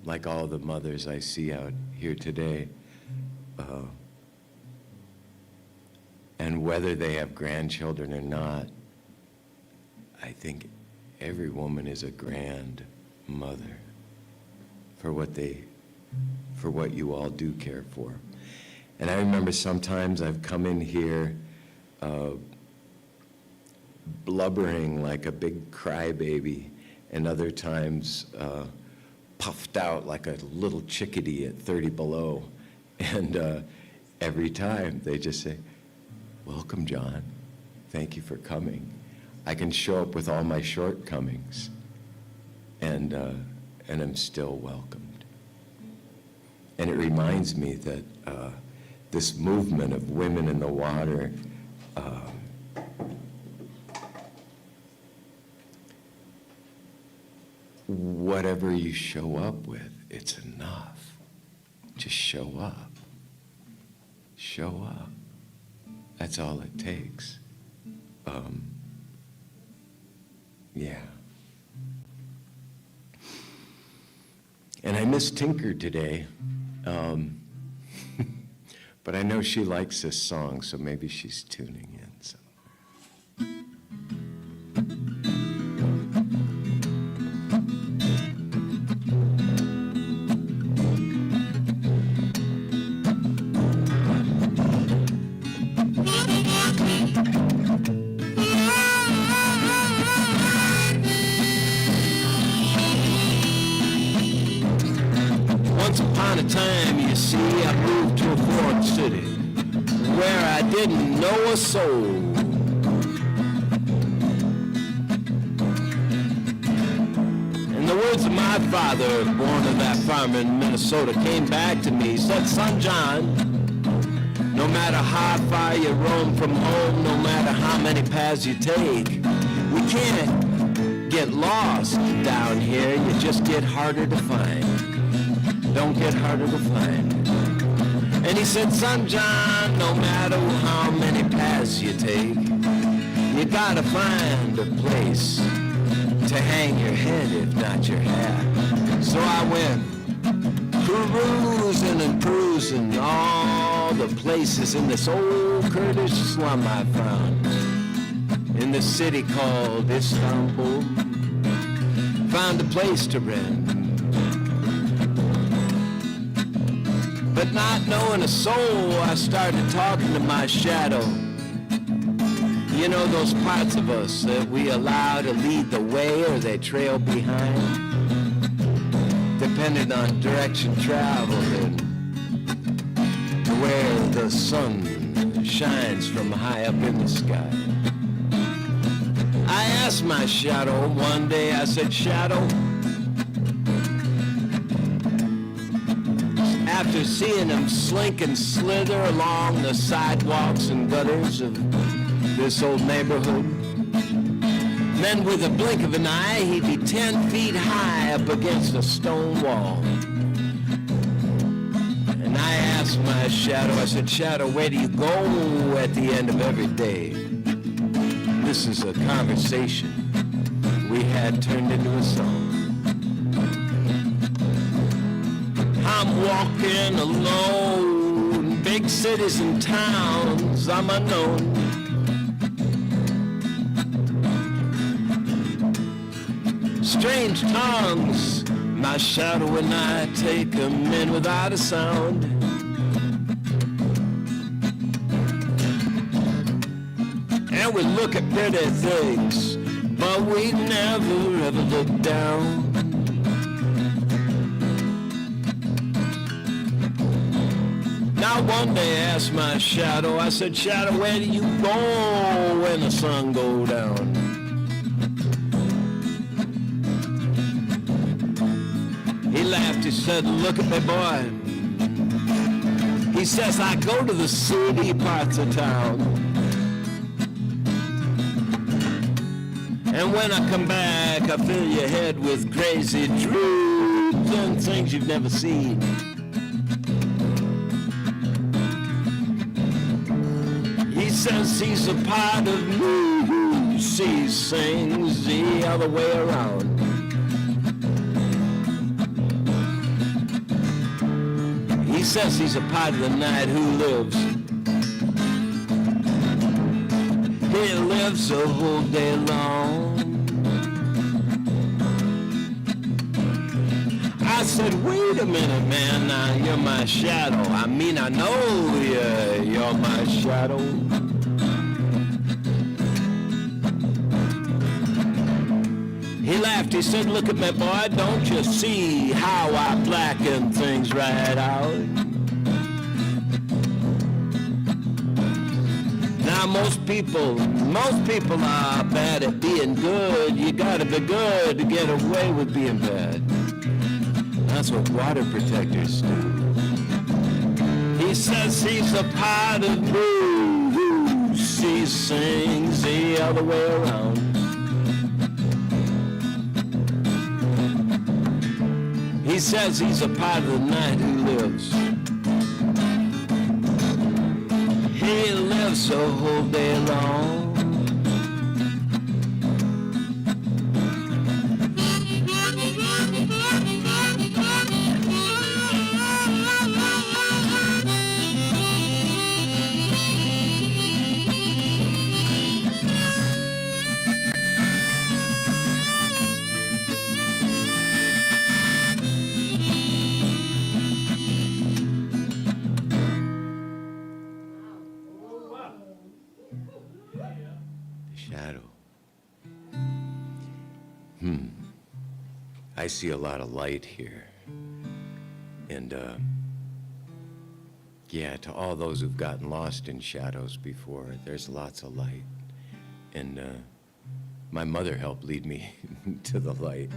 S14: like all the mothers I see out here today. And whether they have grandchildren or not, I think every woman is a grandmother for what you all do care for. And I remember sometimes I've come in here blubbering like a big crybaby, and other times puffed out like a little chickadee at 30 below. And every time they just say, "Welcome, John. Thank you for coming." I can show up with all my shortcomings, and I'm still welcomed. And it reminds me that this movement of women in the water, whatever you show up with, it's enough. Just show up. Show up. That's all it takes. Yeah. And I miss Tinker today. But I know she likes this song, so maybe she's tuning in somewhere. Once upon a time, you see, I moved to a foreign city where I didn't know a soul. And the words of my father, born of that farm in Minnesota, came back to me. He said, "Son John, no matter how far you roam from home, no matter how many paths you take, we can't get lost down here. You just get harder to find. Don't get harder to find." And he said, "Son John, no matter how many paths you take, you gotta find a place to hang your head, if not your hat." So I went cruising and cruising all the places in this old Kurdish slum I found in the city called Istanbul. Found a place to rent. But not knowing a soul, I started talking to my shadow. You know those parts of us that we allow to lead the way or they trail behind, depending on direction traveled and where the sun shines from high up in the sky. I asked my shadow one day, I said, "Shadow, after seeing him slink and slither along the sidewalks and gutters of this old neighborhood, then with a blink of an eye, he'd be 10 feet high up against a stone wall." And I asked my shadow, I said, "Shadow, where do you go at the end of every day?" This is a conversation we had turned into a song. I'm walking alone, big cities and towns, I'm unknown. Strange tongues, my shadow and I take them in without a sound. And we look at pretty things, but we never ever look down. Now one day I asked my shadow, I said, "Shadow, where do you go when the sun goes down?" He laughed, he said, "Look at me, boy." He says, "I go to the city parts of town. And when I come back, I fill your head with crazy dreams and things you've never seen." He says he's a part of me who sees things the other way around. He says he's a part of the night who lives. He lives the whole day long. I said, "Wait a minute, man, now you're my shadow. I mean, I know you're my shadow." He laughed, he said, "Look at me, boy, don't you see how I blacken things right out?" Now most people are bad at being good. You gotta be good to get away with being bad. That's what water protectors do. He says he's a part of me who sees things the other way around. He says he's a part of the night who lives. He lives the whole day long. I see a lot of light here. And yeah, to all those who've gotten lost in shadows before, there's lots of light. And my mother helped lead me to the light.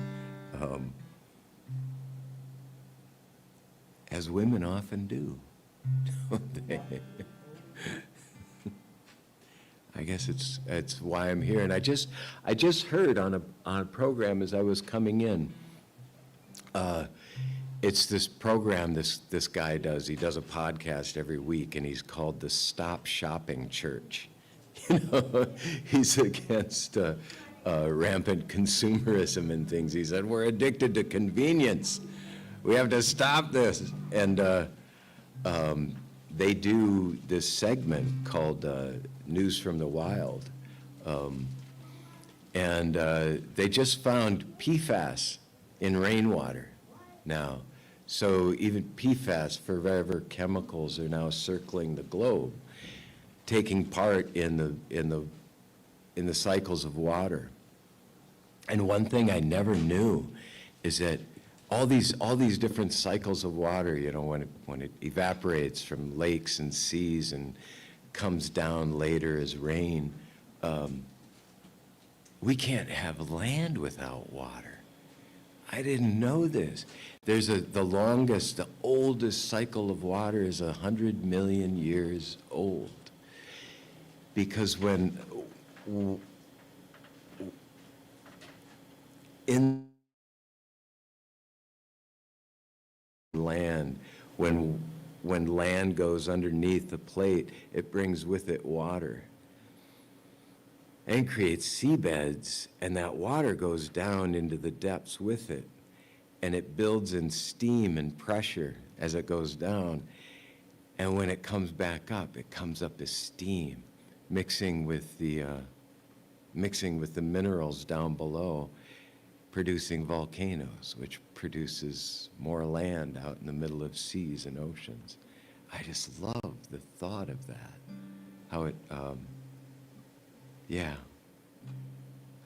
S14: As women often do. Don't they? I guess it's why I'm here. And I just heard on a program as I was coming in. It's this program this guy does. He does a podcast every week, and he's called the Stop Shopping Church. You know, he's against rampant consumerism and things. He said, "We're addicted to convenience. We have to stop this." And they do this segment called News from the Wild. And they just found PFAS in rainwater now.
S13: So even PFAS, forever chemicals, are now circling the globe, taking part in the cycles of water. And one thing I never knew is that all these different cycles of water, you know, when it evaporates from lakes and seas and comes down later as rain, we can't have land without water. I didn't know this. There's the oldest cycle of water is 100 million years old. Because in land, when land goes underneath the plate, it brings with it water and creates seabeds, and that water goes down into the depths with it, and it builds in steam and pressure as it goes down, and when it comes back up, it comes up as steam, mixing with the minerals down below, producing volcanoes, which produces more land out in the middle of seas and oceans. I just love the thought of that, how it,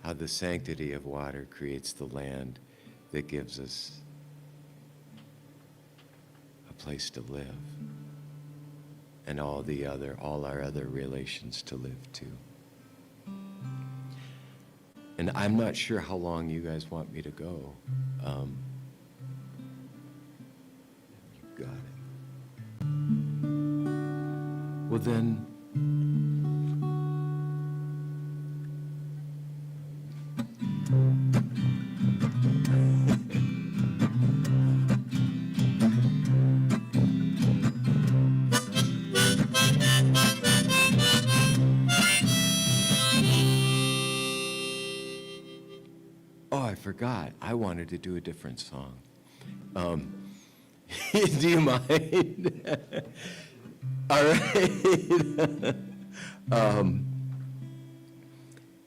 S13: how the sanctity of water creates the land that gives us a place to live, and all our other relations to live too. And I'm not sure how long you guys want me to go. You got it. Well then, forgot. I wanted to do a different song. Do you mind? All right.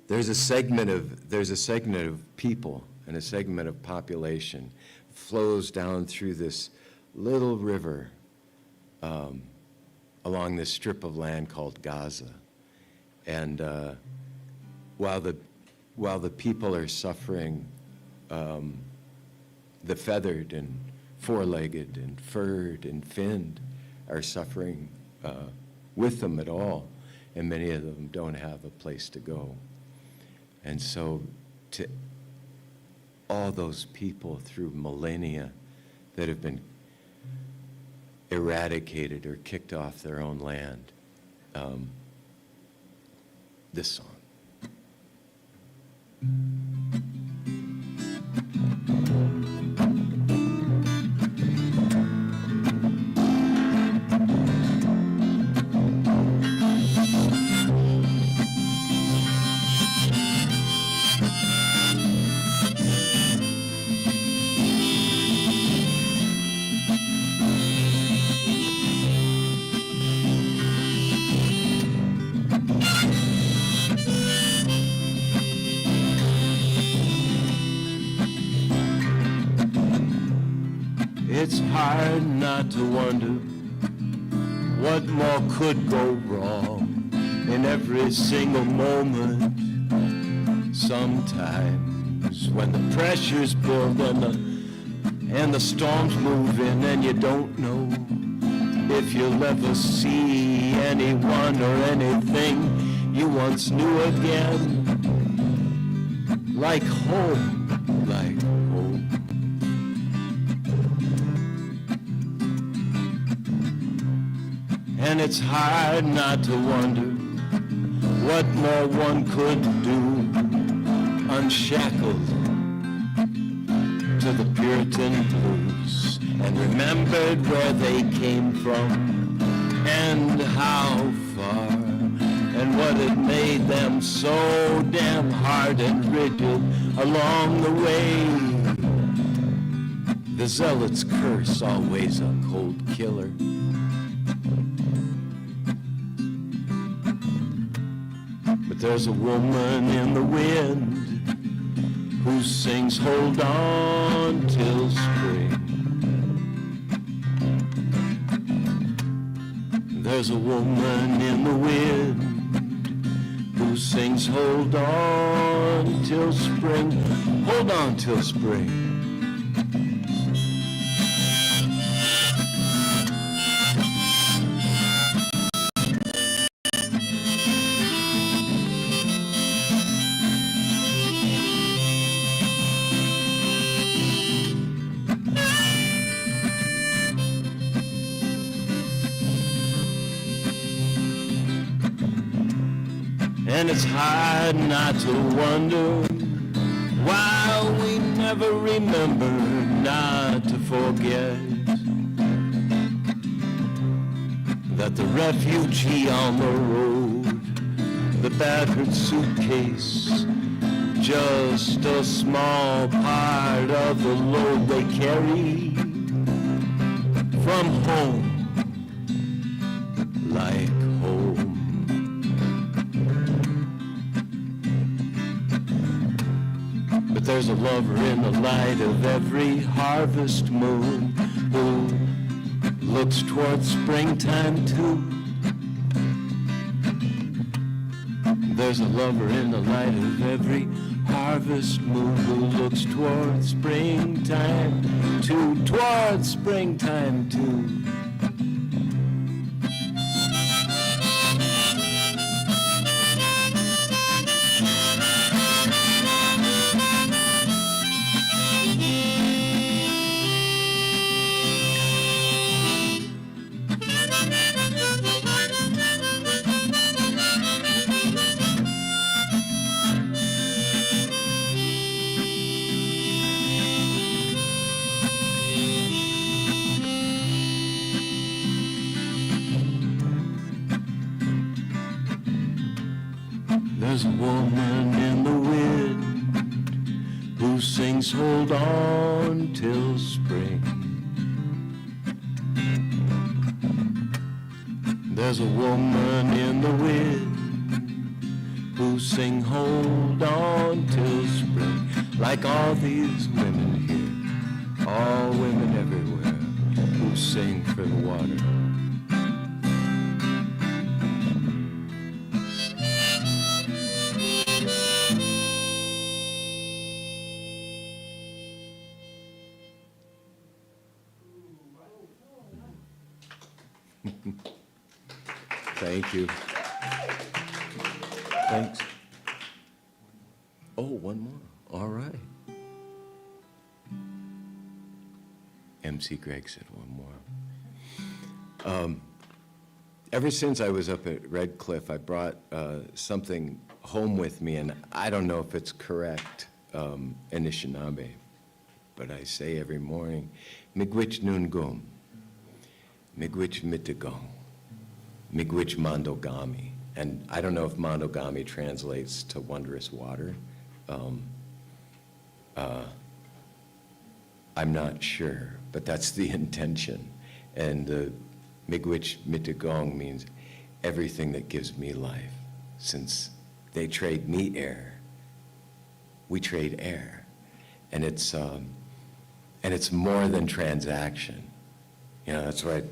S13: There's a segment of people and a segment of population flows down through this little river along this strip of land called Gaza, and while the people are suffering, the feathered and four-legged and furred and finned are suffering with them at all, and many of them don't have a place to go. And so to all those people through millennia that have been eradicated or kicked off their own land, this song. It's hard not to wonder what more could go wrong in every single moment. Sometimes when the pressure's built and the storms move in and you don't know if you'll ever see anyone or anything you once knew again. Like home, like home. And it's hard not to wonder what more one could do, unshackled to the Puritan blues, and remembered where they came from and how far, and what had made them so damn hard and rigid along the way. The zealot's curse, always a cold killer. There's a woman in the wind who sings, hold on till spring.
S14: There's a woman in the wind who sings, hold on till spring, hold on till spring. And it's hard not to wonder why we never remember not to forget that the refugee on the road, the battered suitcase, just a small part of the load they carry from home, like home. But there's a lover in the light of every harvest moon who looks towards springtime too. There's a lover in the light of every harvest moon who looks towards springtime too, towards springtime too. There's a woman in the wind who sings, hold on till spring. There's a woman in the wind who sing, hold on till spring. Like all these women here, all women everywhere who sing for the water. Thank you. Thanks. Oh, one more. All right. MC Greg said one more. Ever since I was up at Red Cliff, I brought something home with me, and I don't know if it's correct, Anishinaabe, but I say every morning, Miigwech Nungum, Miigwech Mitagong, Miigwech Mandogami. And I don't know if Mandogami translates to wondrous water. I'm not sure, but that's the intention. And the Miigwech Mitagong means everything that gives me life. Since they trade me air, we trade air. And it's more than transaction. You know, that's why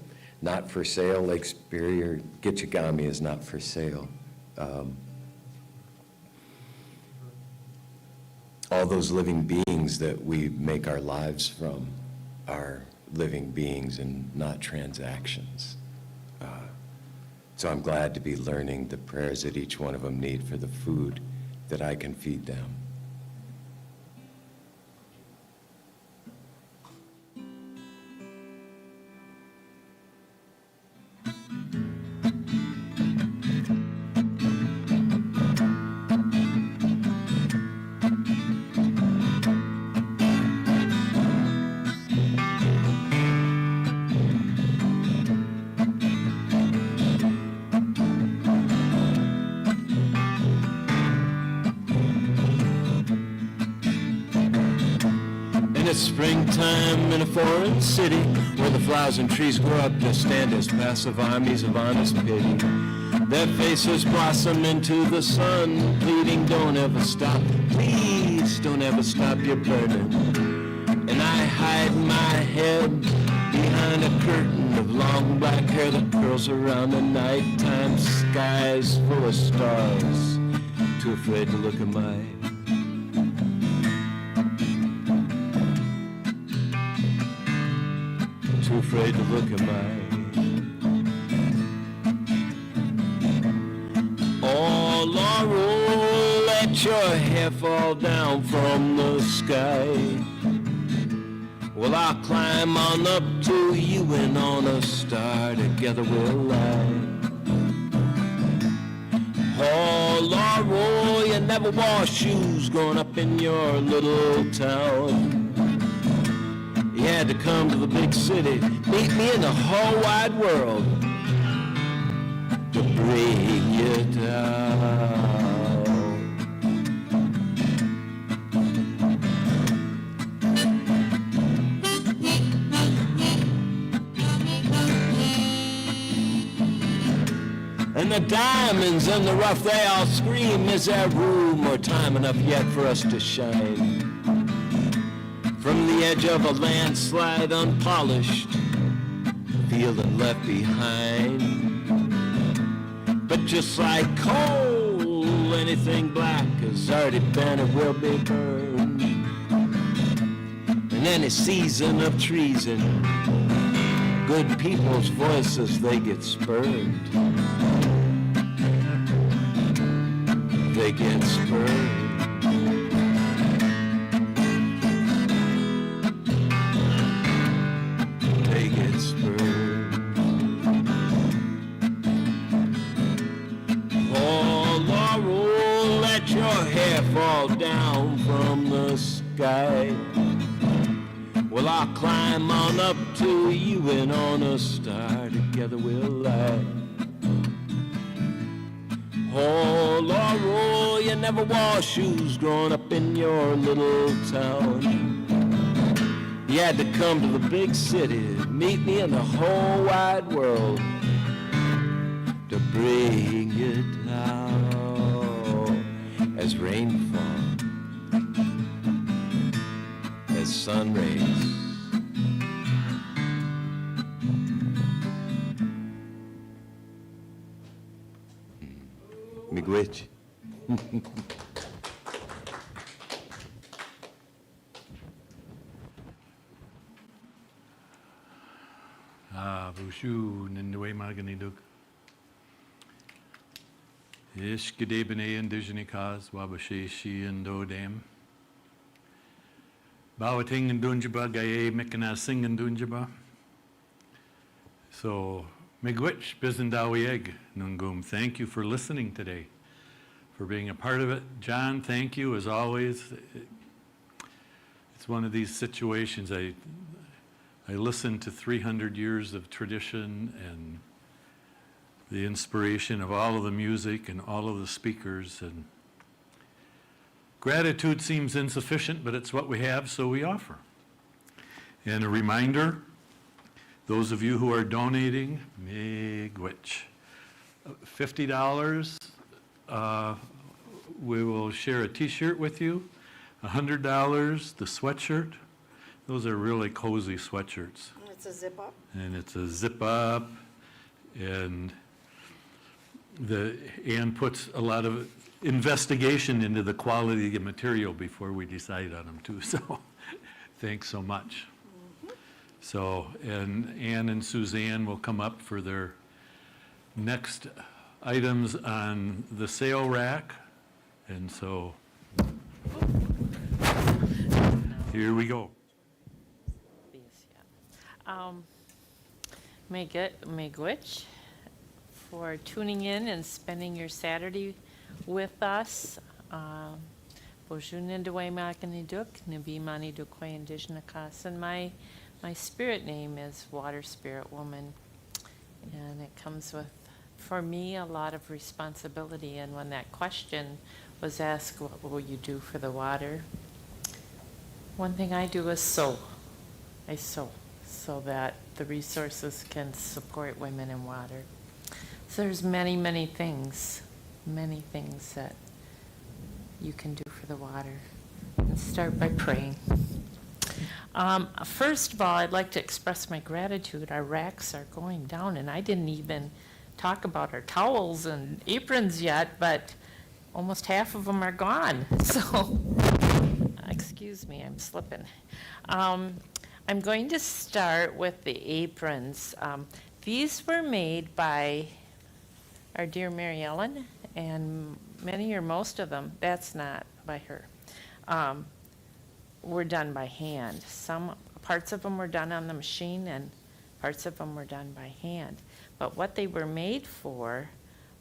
S14: not for sale, Lake Superior, Gitchagami is not for sale. All those living beings that we make our lives from are living beings and not transactions. So I'm glad to be learning the prayers that each one of them need for the food that I can feed them. It's springtime in a foreign city where the flowers and trees grow up to stand as passive armies of honest pity. Their faces blossom into the sun, pleading, don't ever stop, please don't ever stop your burning. And I hide my head behind a curtain of long black hair that curls around the nighttime skies full of stars. Too afraid to look at my too afraid to look at my oh Laurel, let your hair fall down from the sky. Well, I'll climb on up to you and on a star together we'll lie. Oh, Laurel, you never wore shoes growing up in your little town. You had to come to the big city, meet me in the whole wide world to bring you down. And the diamonds and the rough, they all scream, is there room or time enough yet for us to shine? From the edge of a landslide unpolished, feeling left behind. But just like coal, anything black has already been and will be burned. In any season of treason, good people's voices, they get spurned. They get spurned. They get spurned. Oh, Laurel, let your hair fall down from the sky. Well, I'll climb on up to you and on a star together we'll lie. Oh, Laurel, you never wore shoes growing up in your little town. You had to come to the big city, meet me in the whole wide world to bring you down. As rain falls, as sun rays, miigwech.
S1: Bushu Ninduwe Maganiduk. Ish Gedebene Indigenikaz, Wabashe and Dodam. Bawating and Dunjaba, Gaye Mekana Sing and Dunjaba. So, Miigwech Bizendawieg Nungum, thank you for listening today, for being a part of it. John, thank you as always. It's one of these situations, I listened to 300 years of tradition and the inspiration of all of the music and all of the speakers, and gratitude seems insufficient, but it's what we have, so we offer. And a reminder, those of you who are donating, miigwech, $50, we will share a t-shirt with you. $100, the sweatshirt. Those are really cozy sweatshirts.
S2: It's a zip up.
S1: And it's a zip up, and Ann puts a lot of investigation into the quality of the material before we decide on them too, so thanks so much. So, and Ann and Suzanne will come up for their next items on the sale rack, and so here we go.
S3: Miigwech for tuning in and spending your Saturday with us. Bojunindawe Makaniduk, Nabimani Dukwe Indigenakas, and my spirit name is Water Spirit Woman, and it comes with, for me, a lot of responsibility. And when that question was asked, what will you do for the water? One thing I do is sow. I sow so that the resources can support women in water. So there's many things that you can do for the water. And start by praying. First of all, I'd like to express my gratitude. Our racks are going down, and I didn't even talk about our towels and aprons yet, but almost half of them are gone. So, excuse me, I'm slipping. I'm going to start with the aprons. These were made by our dear Mary Ellen, and many or most of them, that's not by her, were done by hand. Some parts of them were done on the machine and parts of them were done by hand. But what they were made for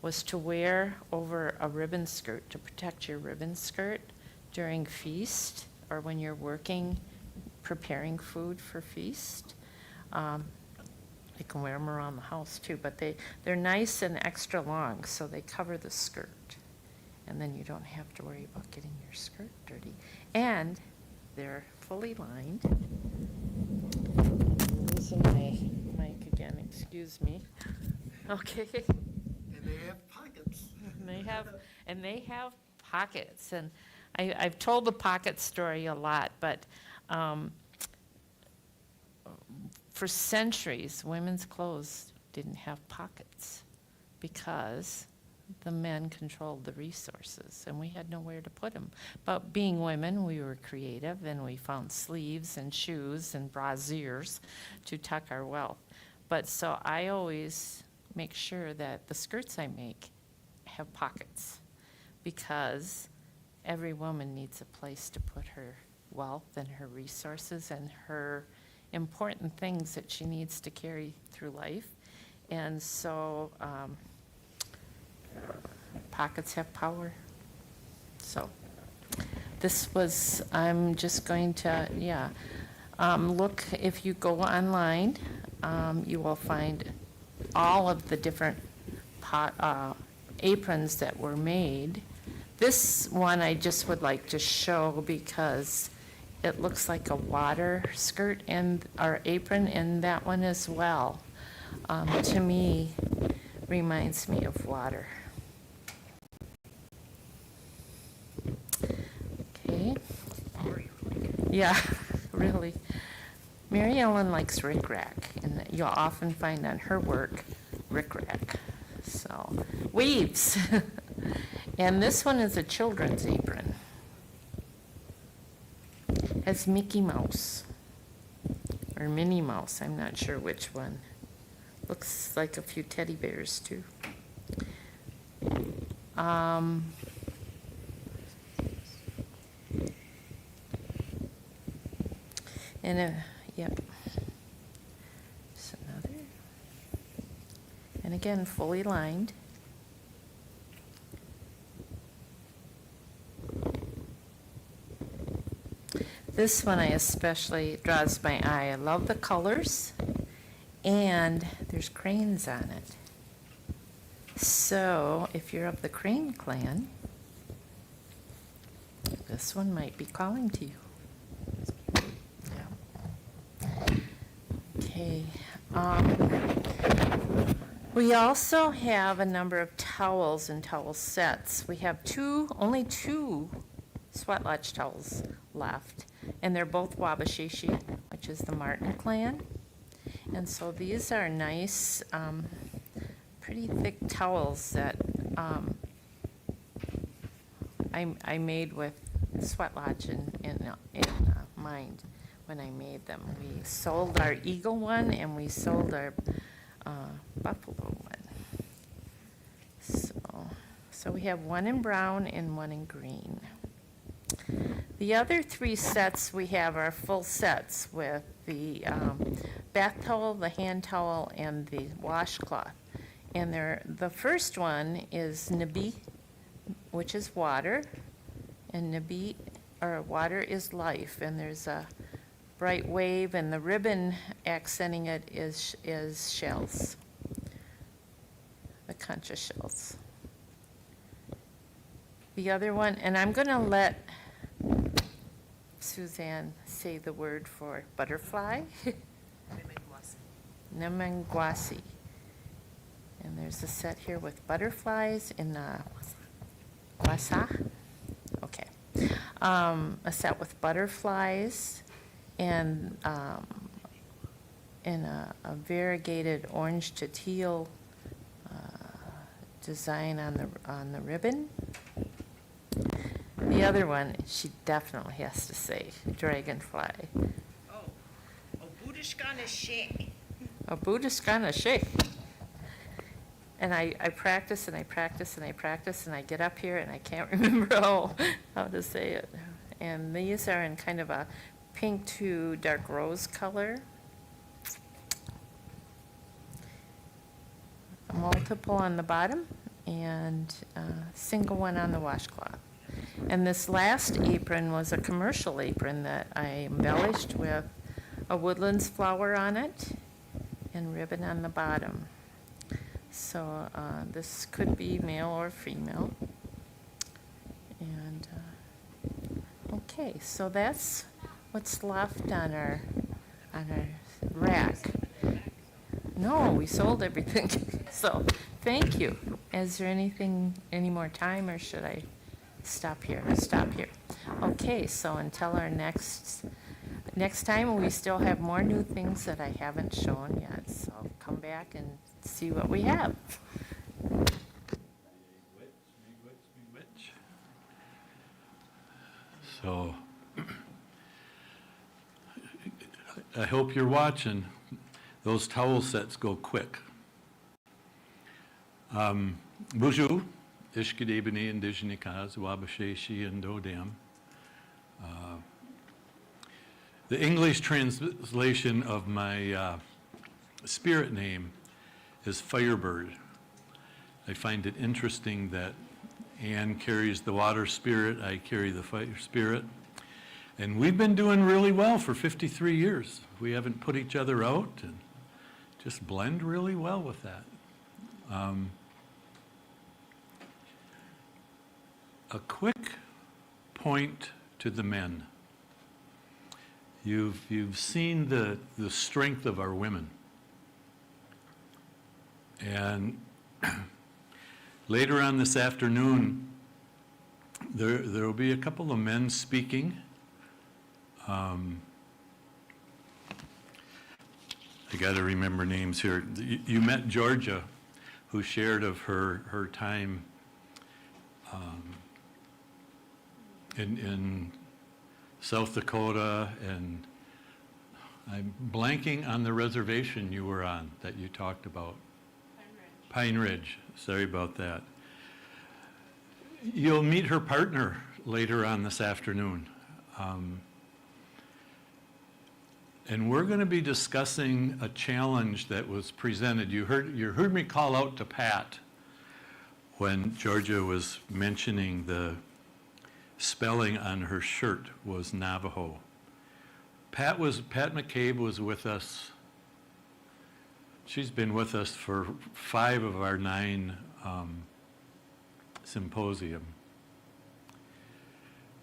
S3: was to wear over a ribbon skirt, to protect your ribbon skirt during feast or when you're working, preparing food for feast. You can wear them around the house too, but they're nice and extra long, so they cover the skirt. And then you don't have to worry about getting your skirt dirty. And they're fully lined. I'm losing my mic again, excuse me. Okay.
S22: And they have pockets.
S3: And they have pockets. And I've told the pocket story a lot, but for centuries, women's clothes didn't have pockets because the men controlled the resources and we had nowhere to put them. But being women, we were creative and we found sleeves and shoes and brassieres to tuck our wealth. But so I always make sure that the skirts I make have pockets because every woman needs a place to put her wealth and her resources and her important things that she needs to carry through life. And so pockets have power. So this was, I'm just going to, look, if you go online, you will find all of the different aprons that were made. This one I just would like to show because it looks like a water skirt and our apron, and that one as well, to me, reminds me of water. Okay. Yeah, really. Mary Ellen likes rickrack, and you'll often find on her work rickrack. So, weaves. And this one is a children's apron. Has Mickey Mouse or Minnie Mouse, I'm not sure which one. Looks like a few teddy bears too. Yep. Just another. And again, fully lined. This one I especially draws my eye. I love the colors, and there's cranes on it. So if you're of the Crane clan, this one might be calling to you. Yeah. Okay. We also have a number of towels and towel sets. We have only two sweat lodge towels left, and they're both Wabashishi, which is the Martin clan. And so these are nice, pretty thick towels that I made with sweat lodge in mind when I made them. We sold our eagle one and we sold our buffalo one. So we have one in brown and one in green. The other three sets we have are full sets with the bath towel, the hand towel, and the washcloth. And the first one is Nabi, which is water, and Nabi, or water is life, and there's a bright wave, and the ribbon accenting it is shells, the concha shells. The other one, and I'm going to let Suzanne say the word for butterfly. Nemengwasi. And there's a set here with butterflies in the wasa. Okay. A set with butterflies and in a variegated orange to teal design on the ribbon. The other one, she definitely has to say dragonfly.
S16: Oh, Buddhist-gonna shake.
S3: A Buddhist kind of shape. And I practice and I practice and I practice and I get up here and I can't remember how to say it. And these are in kind of a pink to dark rose color. A multiple on the bottom and a single one on the washcloth. And this last apron was a commercial apron that I embellished with a woodlands flower on it and ribbon on the bottom. So this could be male or female. And okay, so that's what's left on our rack. No, we sold everything. So thank you. Is there any more time, or should I stop here? Stop here. Okay, so until our next time, we still have more new things that I haven't shown yet. So come back and see what we have.
S1: So I hope you're watching. Those towel sets go quick. Bonjour, Ishkide Abiinooji-Aki, Wabasheshi and Dodam. The English translation of my spirit name is Firebird. I find it interesting that Anne carries the water spirit, I carry the fire spirit. And we've been doing really well for 53 years. We haven't put each other out and just blend really well with that. A quick point to the men. You've seen the strength of our women. And later on this afternoon, there will be a couple of men speaking. I got to remember names here. You met Georgia, who shared of her time in South Dakota, and I'm blanking on the reservation you were on that you talked about. Pine Ridge. Sorry about that. You'll meet her partner later on this afternoon. And we're going to be discussing a challenge that was presented. You heard me call out to Pat when Georgia was mentioning the spelling on her shirt was Navajo. Pat McCabe was with us. She's been with us for 5 of our 9 symposium.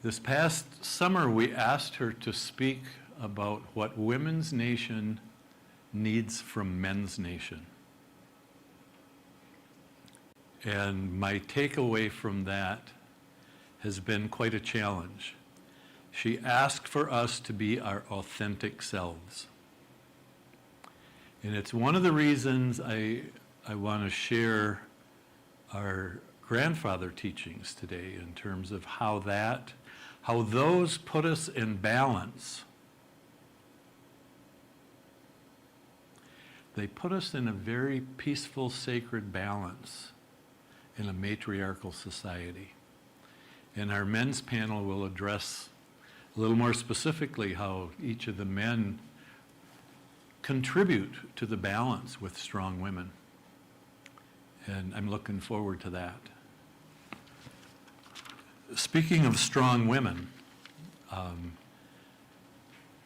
S1: This past summer, we asked her to speak about what Women's Nation needs from Men's Nation. And my takeaway from that has been quite a challenge. She asked for us to be our authentic selves. And it's one of the reasons I want to share our grandfather teachings today in terms of how those put us in balance. They put us in a very peaceful, sacred balance in a matriarchal society. And our men's panel will address a little more specifically how each of the men contribute to the balance with strong women. And I'm looking forward to that. Speaking of strong women,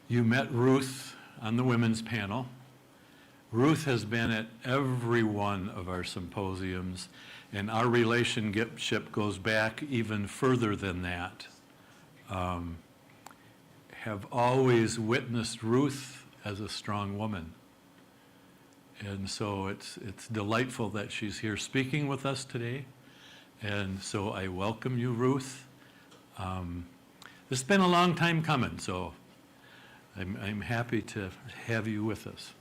S1: you met Ruth on the women's panel. Ruth has been at every one of our symposiums, and our relationship goes back even further than that. Have always witnessed Ruth as a strong woman. And so it's delightful that she's here speaking with us today. And so I welcome you, Ruth. This has been a long time coming, so I'm happy to have you with us.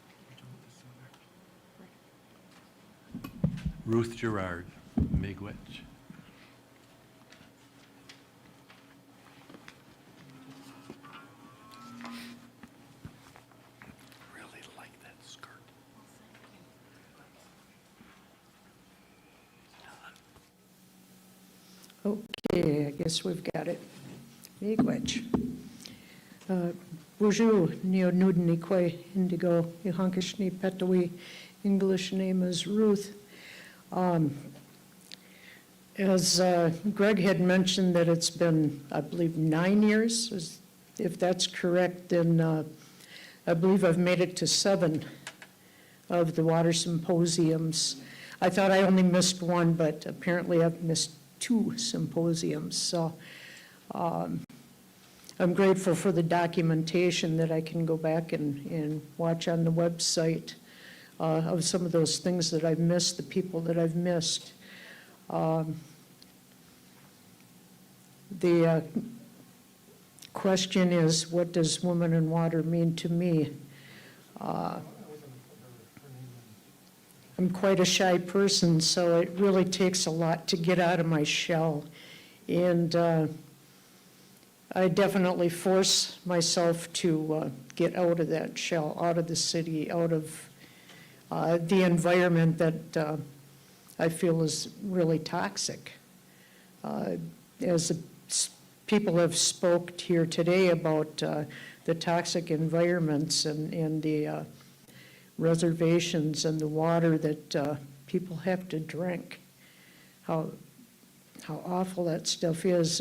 S1: Ruth Gerard, Miigwech. Really like that skirt.
S9: Okay, I guess we've got it. Miigwech. Bonjour, neo nuden ikwe indigo, ihankishni petawi. English name is Ruth. As Greg had mentioned that it's been, I believe, 9 years. If that's correct, then I believe I've made it to 7 of the water symposiums. I thought I only missed one, but apparently I've missed 2 symposiums. So I'm grateful for the documentation that I can go back and watch on the website of some of those things that I've missed, the people that I've missed. The question is, what does Women in Water mean to me? I'm quite a shy person, so it really takes a lot to get out of my shell. And I definitely force myself to get out of that shell, out of the city, out of the environment that I feel is really toxic. As people have spoke here today about the toxic environments and the reservations and the water that people have to drink, how awful that stuff is.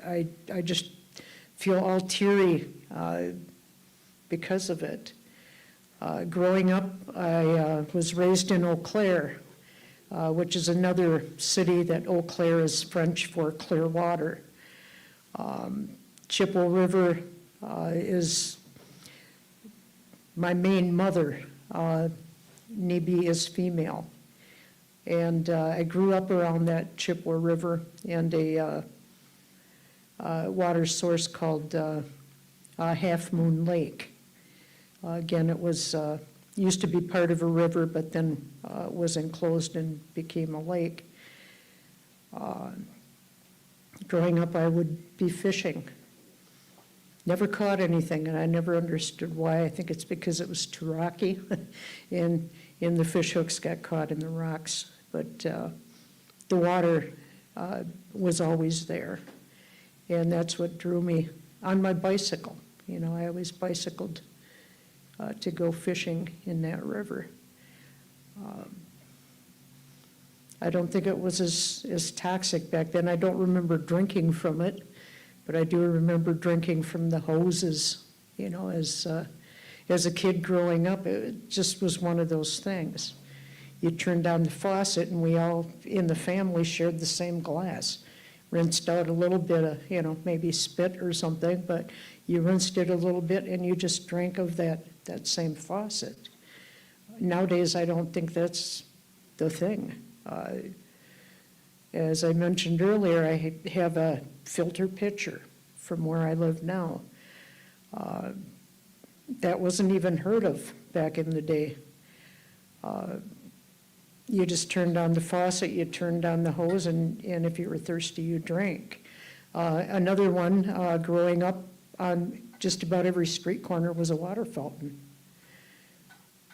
S9: I just feel all teary because of it. Growing up, I was raised in Eau Claire, which is another city that Eau Claire is French for clear water. Chippewa River is my main mother. Nibi is female. And I grew up around that Chippewa River and a water source called Half Moon Lake. Again, it was used to be part of a river, but then was enclosed and became a lake. Growing up, I would be fishing. Never caught anything, and I never understood why. I think it's because it was too rocky, and the fish hooks got caught in the rocks. But the water was always there, and that's what drew me on my bicycle. You know, I always bicycled to go fishing in that river. I don't think it was as toxic back then. I don't remember drinking from it, but I do remember drinking from the hoses, you know, as a kid growing up. It just was one of those things. You turned down the faucet and we all in the family shared the same glass. Rinsed out a little bit of, you know, maybe spit or something, but you rinsed it a little bit and you just drank of that same faucet. Nowadays, I don't think that's the thing. As I mentioned earlier, I have a filter pitcher from where I live now. That wasn't even heard of back in the day. You just turned on the faucet, you turned on the hose, and if you were thirsty, you drank. Another one, growing up on just about every street corner was a water fountain.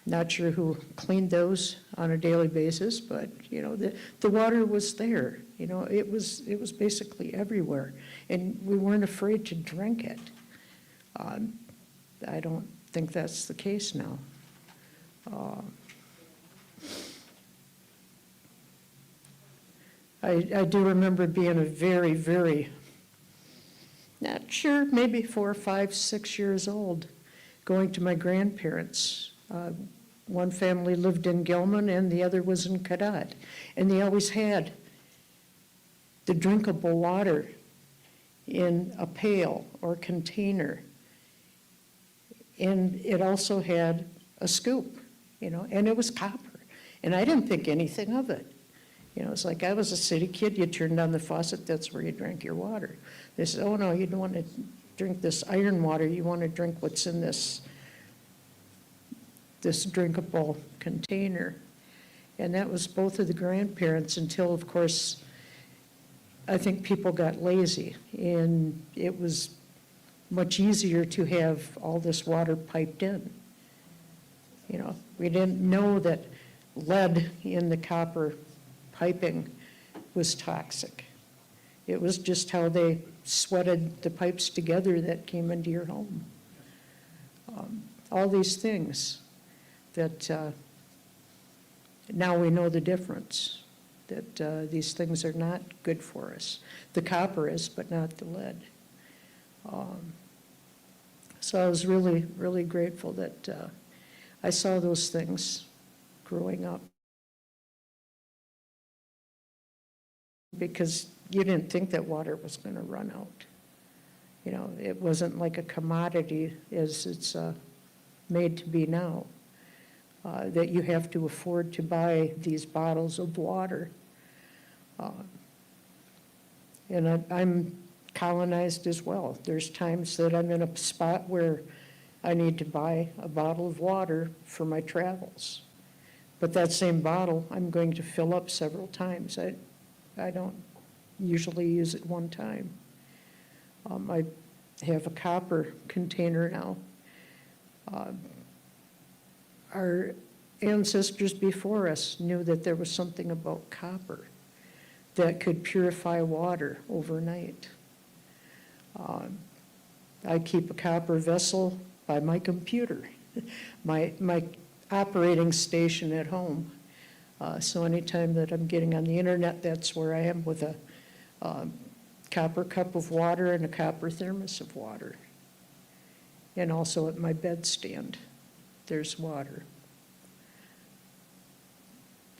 S9: Not sure who cleaned those on a daily basis, but you know, the water was there. You know, it was basically everywhere, and we weren't afraid to drink it. I don't think that's the case now. I do remember being a very, very, not sure, maybe 4, 5, 6 years old, going to my grandparents. One family lived in Gilman and the other was in Cadott. And they always had the drinkable water in a pail or container. And it also had a scoop, you know, and it was copper. And I didn't think anything of it. You know, it's like I was a city kid, you turned on the faucet, that's where you drank your water. They said, oh no, you don't want to drink this iron water. You want to drink what's in this drinkable container. And that was both of the grandparents until, of course, I think people got lazy, and it was much easier to have all this water piped in. You know, we didn't know that lead in the copper piping was toxic. It was just how they sweated the pipes together that came into your home. All these things that now we know the difference, that these things are not good for us. The copper is, but not the lead. So I was really, really grateful that I saw those things growing up. Because you didn't think that water was going to run out. You know, it wasn't like a commodity as it's made to be now, that you have to afford to buy these bottles of water. And I'm colonized as well. There's times that I'm in a spot where I need to buy a bottle of water for my travels. But that same bottle, I'm going to fill up several times. I don't usually use it one time. I have a copper container now. Our ancestors before us knew that there was something about copper that could purify water overnight. I keep a copper vessel by my computer, my operating station at home. So anytime that I'm getting on the internet, that's where I am, with a copper cup of water and a copper thermos of water. And also at my bedstand, there's water.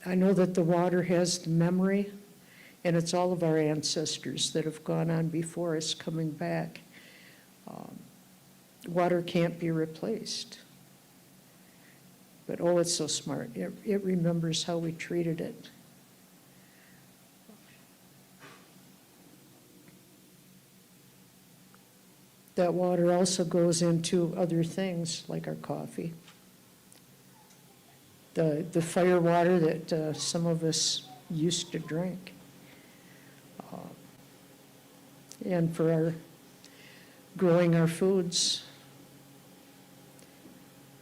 S9: I know that the water has the memory, and it's all of our ancestors that have gone on before us coming back. Water can't be replaced. But oh, it's so smart. It remembers how we treated it. That water also goes into other things like our coffee. The fire water that some of us used to drink. And for our growing our foods.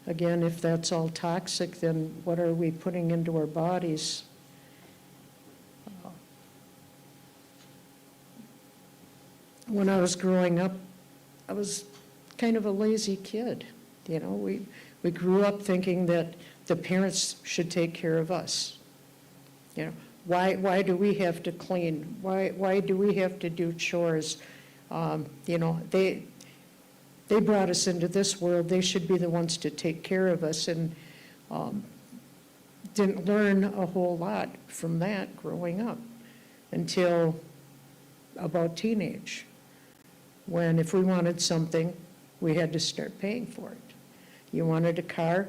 S9: Again, if that's all toxic, then what are we putting into our bodies? When I was growing up, I was kind of a lazy kid. You know, we grew up thinking that the parents should take care of us. You know, why do we have to clean? Why do we have to do chores? You know, they brought us into this world. They should be the ones to take care of us, and didn't learn a whole lot from that growing up until about teenage, when if we wanted something, we had to start paying for it. You wanted a car,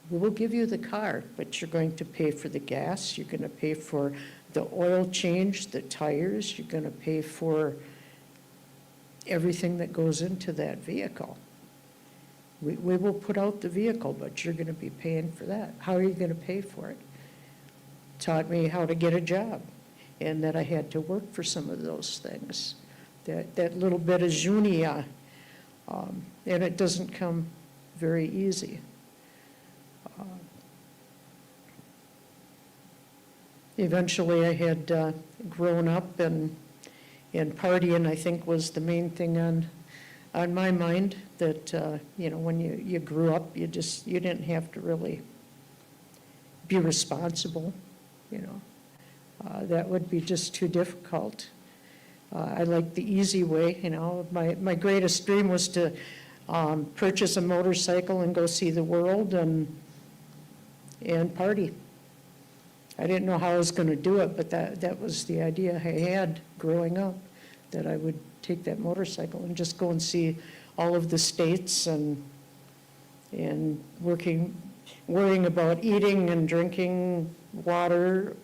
S9: we will give you the car, but you're going to pay for the gas, you're going to pay for the oil change, the tires, you're going to pay for everything that goes into that vehicle. We will put out the vehicle, but you're going to be paying for that. How are you going to pay for it? Taught me how to get a job, and that I had to work for some of those things. That little bit of junia, and it doesn't come very easy. Eventually I had grown up, and partying, I think, was the main thing on my mind, that you know, when you grew up, you didn't have to really be responsible, you know. That would be just too difficult. I liked the easy way, you know. My greatest dream was to purchase a motorcycle and go see the world and party. I didn't know how I was going to do it, but that was the idea I had growing up, that I would take that motorcycle and just go and see all of the states, and worrying about eating and drinking water.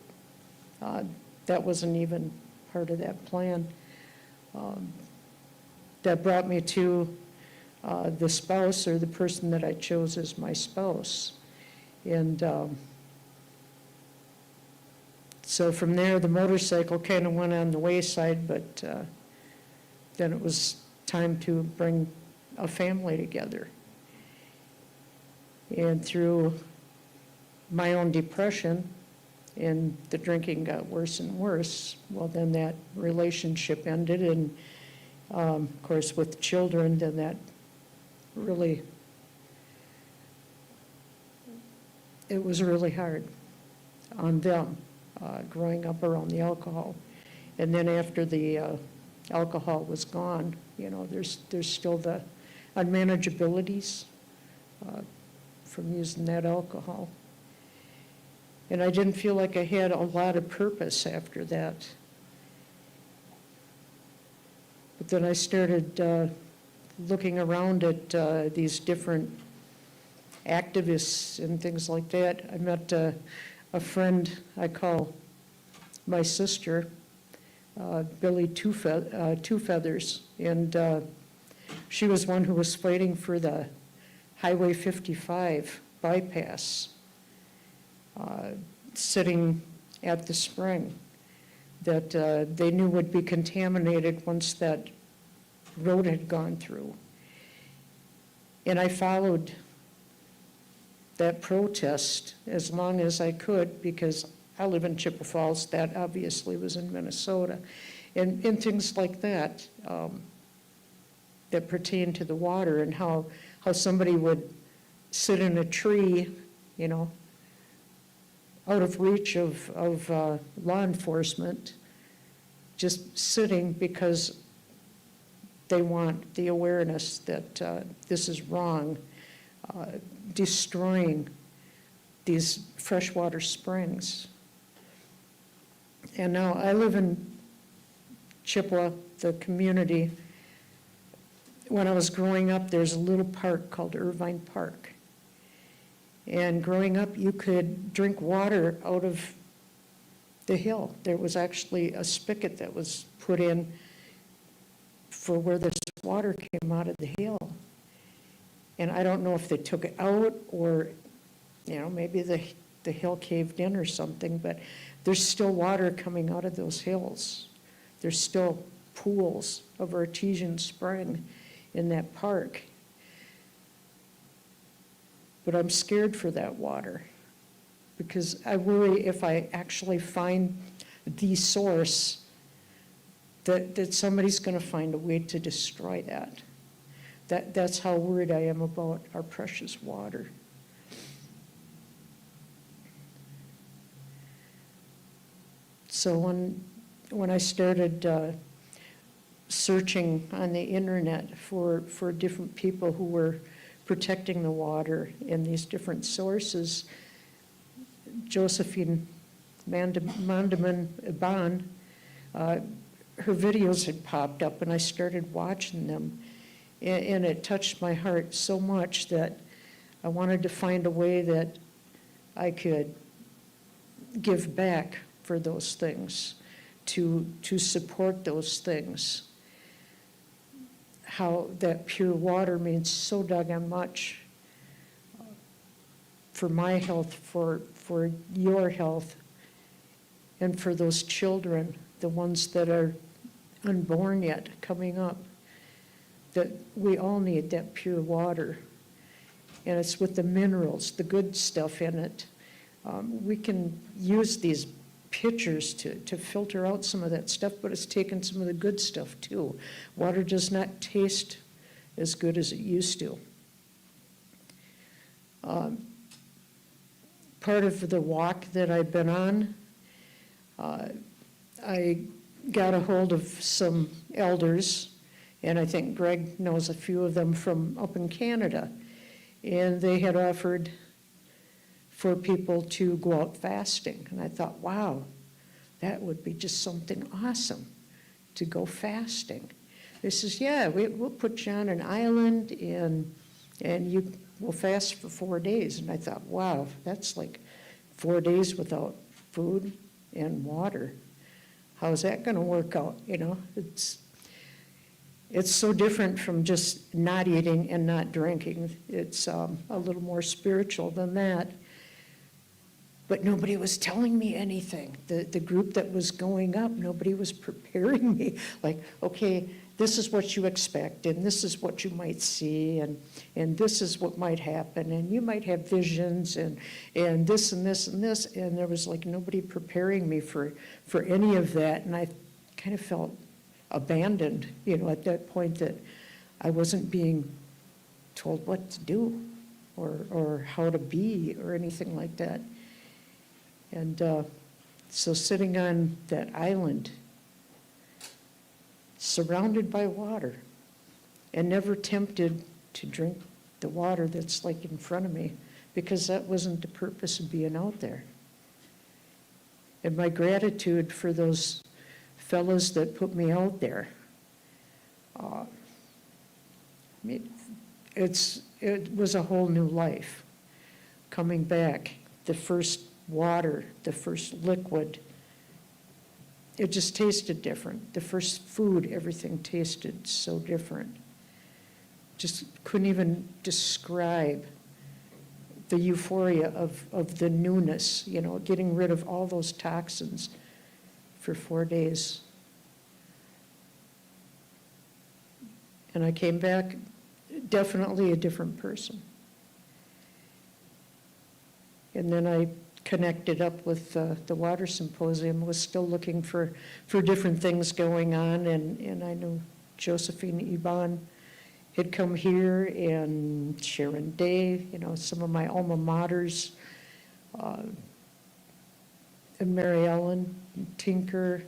S9: That wasn't even part of that plan. that brought me to the spouse or the person that I chose as my spouse. And so from there, the motorcycle kind of went on the wayside, but then it was time to bring a family together. And through my own depression, and the drinking got worse and worse, well, then that relationship ended, and of course with children, then that really, it was really hard on them, growing up around the alcohol. And then after the alcohol was gone, you know, there's still the unmanageabilities from using that alcohol. And I didn't feel like I had a lot of purpose after that. But then I started looking around at these different activists and things like that. I met a friend I call my sister, Billy Two Feathers, and she was one who was fighting for the Highway 55 bypass, sitting at the spring that they knew would be contaminated once that road had gone through. And I followed that protest as long as I could, because I live in Chippewa Falls, that obviously was in Minnesota, and things like that that pertain to the water, and how somebody would sit in a tree, you know, out of reach of law enforcement, just sitting because they want the awareness that this is wrong, destroying these freshwater springs. And now I live in Chippewa, the community. When I was growing up, there's a little park called Irvine Park. And growing up, you could drink water out of the hill. There was actually a spigot that was put in for where this water came out of the hill. And I don't know if they took it out or, you know, maybe the hill caved in or something, but there's still water coming out of those hills. There's still pools of artesian spring in that park. But I'm scared for that water, because I worry if I actually find the source that somebody's going to find a way to destroy that. That's how worried I am about our precious water. So when I started searching on the internet for different people who were protecting the water in these different sources, Josephine Mandaman-Iban, her videos had popped up, and I started watching them, and it touched my heart so much that I wanted to find a way that I could give back for those things, to support those things. How that pure water means so doggone much for my health, for your health, and for those children, the ones that are unborn yet, coming up, that we all need that pure water. And it's with the minerals, the good stuff in it. We can use these pitchers to filter out some of that stuff, but it's taken some of the good stuff too. Water does not taste as good as it used to. Part of the walk that I've been on, I got a hold of some elders, and I think Greg knows a few of them from up in Canada, and they had offered for people to go out fasting. And I thought, wow, that would be just something awesome, to go fasting. They says, yeah, we'll put you on an island and you will fast for 4 days. And I thought, wow, that's like 4 days without food and water. How's that going to work out? You know, it's so different from just not eating and not drinking. It's a little more spiritual than that. But nobody was telling me anything. The group that was going up, nobody was preparing me. Like, okay, this is what you expect, and this is what you might see, and this is what might happen, and you might have visions, and this and this and this, and there was like nobody preparing me for any of that, and I kind of felt abandoned, you know, at that point, that I wasn't being told what to do or how to be or anything like that. And so sitting on that island, surrounded by water, and never tempted to drink the water that's like in front of me, because that wasn't the purpose of being out there. And my gratitude for those fellows that put me out there, I mean, it was a whole new life. Coming back, the first water, the first liquid, it just tasted different. The first food, everything tasted so different. Just couldn't even describe the euphoria of the newness, you know, getting rid of all those toxins for 4 days. And I came back definitely a different person. And then I connected up with the Water Symposium, was still looking for different things going on, and I knew Josephine Iban had come here, and Sharon Day, you know, some of my alma maters, and Mary Ellen, and Tinker,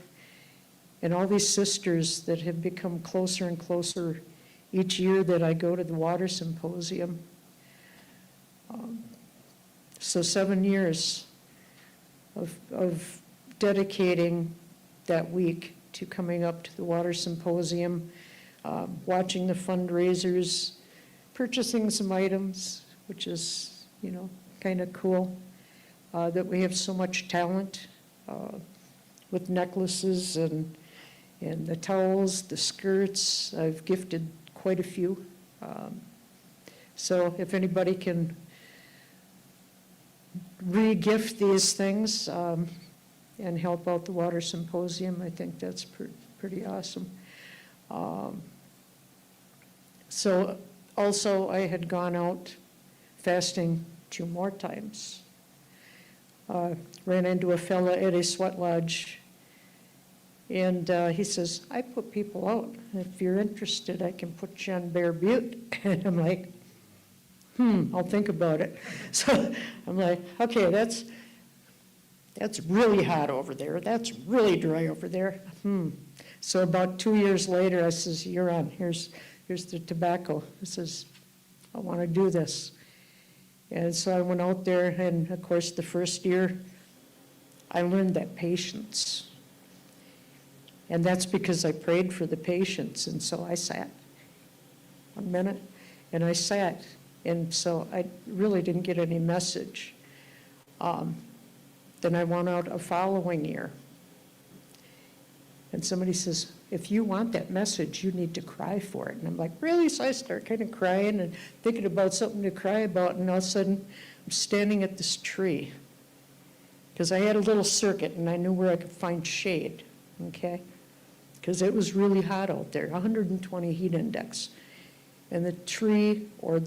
S9: and all these sisters that have become closer and closer each year that I go to the Water Symposium. So 7 years of dedicating that week to coming up to the Water Symposium, watching the fundraisers, purchasing some items, which is, you know, kind of cool, that we have so much talent with necklaces and the towels, the skirts. I've gifted quite a few. So if anybody can re-gift these things and help out the Water Symposium, I think that's pretty awesome. So also I had gone out fasting 2 more times. Ran into a fella at a sweat lodge, and he says, I put people out. If you're interested, I can put you on Bear Butte. And I'm like, I'll think about it. So I'm like, okay, that's really hot over there. That's really dry over there. So about 2 years later, I says, you're on. Here's the tobacco. I says, I want to do this. And so I went out there, and of course, the first year, I learned that patience. And that's because I prayed for the patients. And so I sat 1 minute, and I sat. And so I really didn't get any message. Then I went out a following year. And somebody says, if you want that message, you need to cry for it. And I'm like, really? So I start kind of crying and thinking about something to cry about. And all of a sudden, I'm standing at this tree. Because I had a little circuit, and I knew where I could find shade, okay? Because it was really hot out there, 120 heat index. And the tree or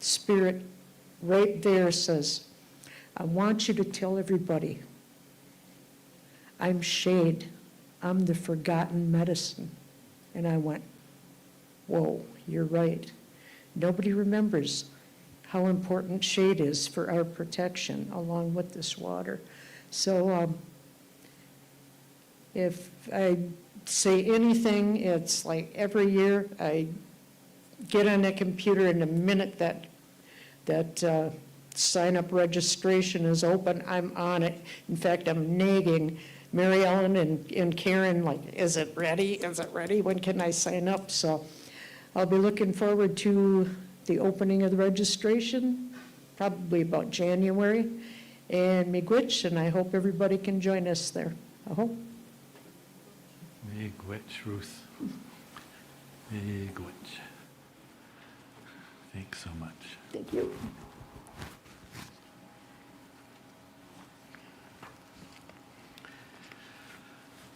S9: spirit right there says, I want you to tell everybody, I'm shade. I'm the forgotten medicine. And I went, whoa, you're right. Nobody remembers how important shade is for our protection along with this water. So if I say anything, it's like every year I get on that computer, and the minute that sign-up registration is open, I'm on it. In fact, I'm nagging Mary Ellen and Karen, like, is it ready? Is it ready? When can I sign up? So I'll be looking forward to the opening of the registration, probably about January, and miigwech, and I hope everybody can join us there. I hope.
S1: Miigwech, Ruth. Miigwech. Thanks so much.
S2: Thank you.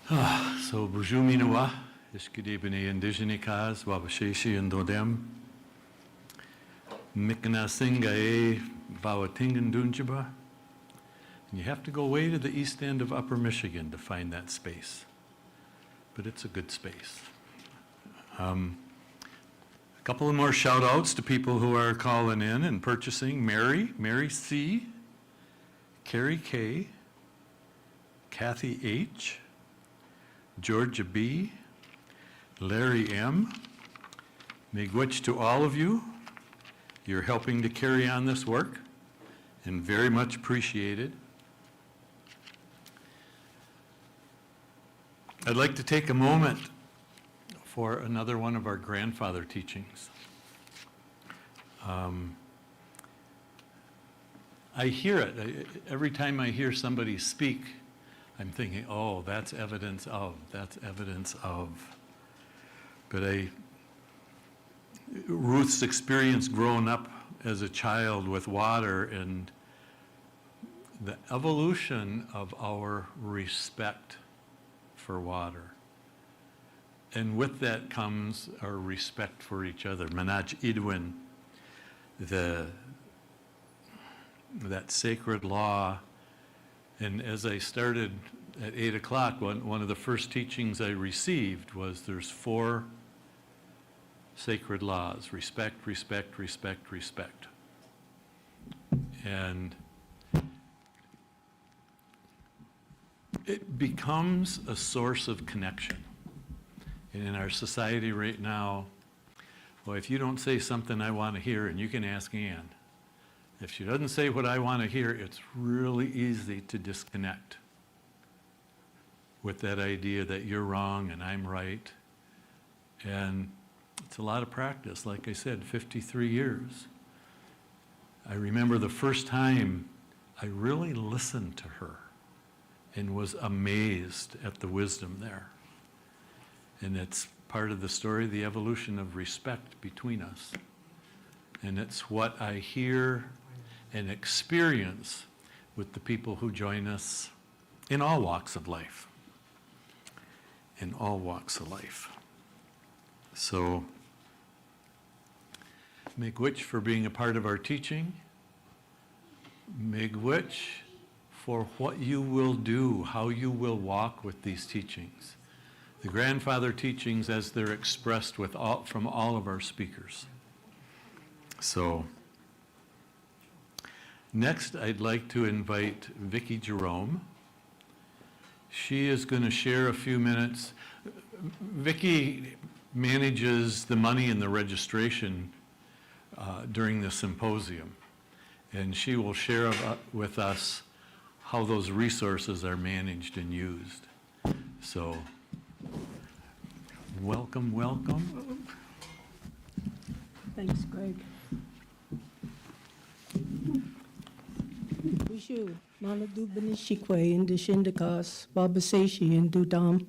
S1: So Bujuminawa, Ishkidibine Indigenikas, Wabasheshi and Dodem, Mikana Singae, Bawatingan Dunjiba. And you have to go way to the east end of Upper Michigan to find that space. But it's a good space. A couple of more shout outs to people who are calling in and purchasing. Mary C., Carrie K., Kathy H., Georgia B., Larry M. Miigwech to all of you. You're helping to carry on this work and very much appreciated. I'd like to take a moment for another one of our grandfather teachings. I hear it. Every time I hear somebody speak, I'm thinking, oh, that's evidence of, that's evidence of. But Ruth's experience growing up as a child with water and the evolution of our respect for water. And with that comes our respect for each other. Manaj Idwin, that sacred law. And as I started at 8 o'clock, one of the first teachings I received was there's 4 sacred laws: respect, respect, respect, respect. And it becomes a source of connection. And in our society right now, well, if you don't say something I want to hear, and you can ask Ann, if she doesn't say what I want to hear, it's really easy to disconnect with that idea that you're wrong and I'm right. And it's a lot of practice. Like I said, 53 years. I remember the first time I really listened to her and was amazed at the wisdom there. And it's part of the story, the evolution of respect between us. And it's what I hear and experience with the people who join us in all walks of life. In all walks of life. So, Miigwech for being a part of our teaching. Miigwech for what you will do, how you will walk with these teachings. The grandfather teachings as they're expressed from all of our speakers. So, next I'd like to invite Vicki Jerome. She is going to share a few minutes. Vicki manages the money and the registration during the symposium, and she will share with us how those resources are managed and used. So, welcome, welcome.
S5: Thanks, Greg. Wishu, Maladu Benishikwe, in the Shindakas, Babaseshi, and Dudam.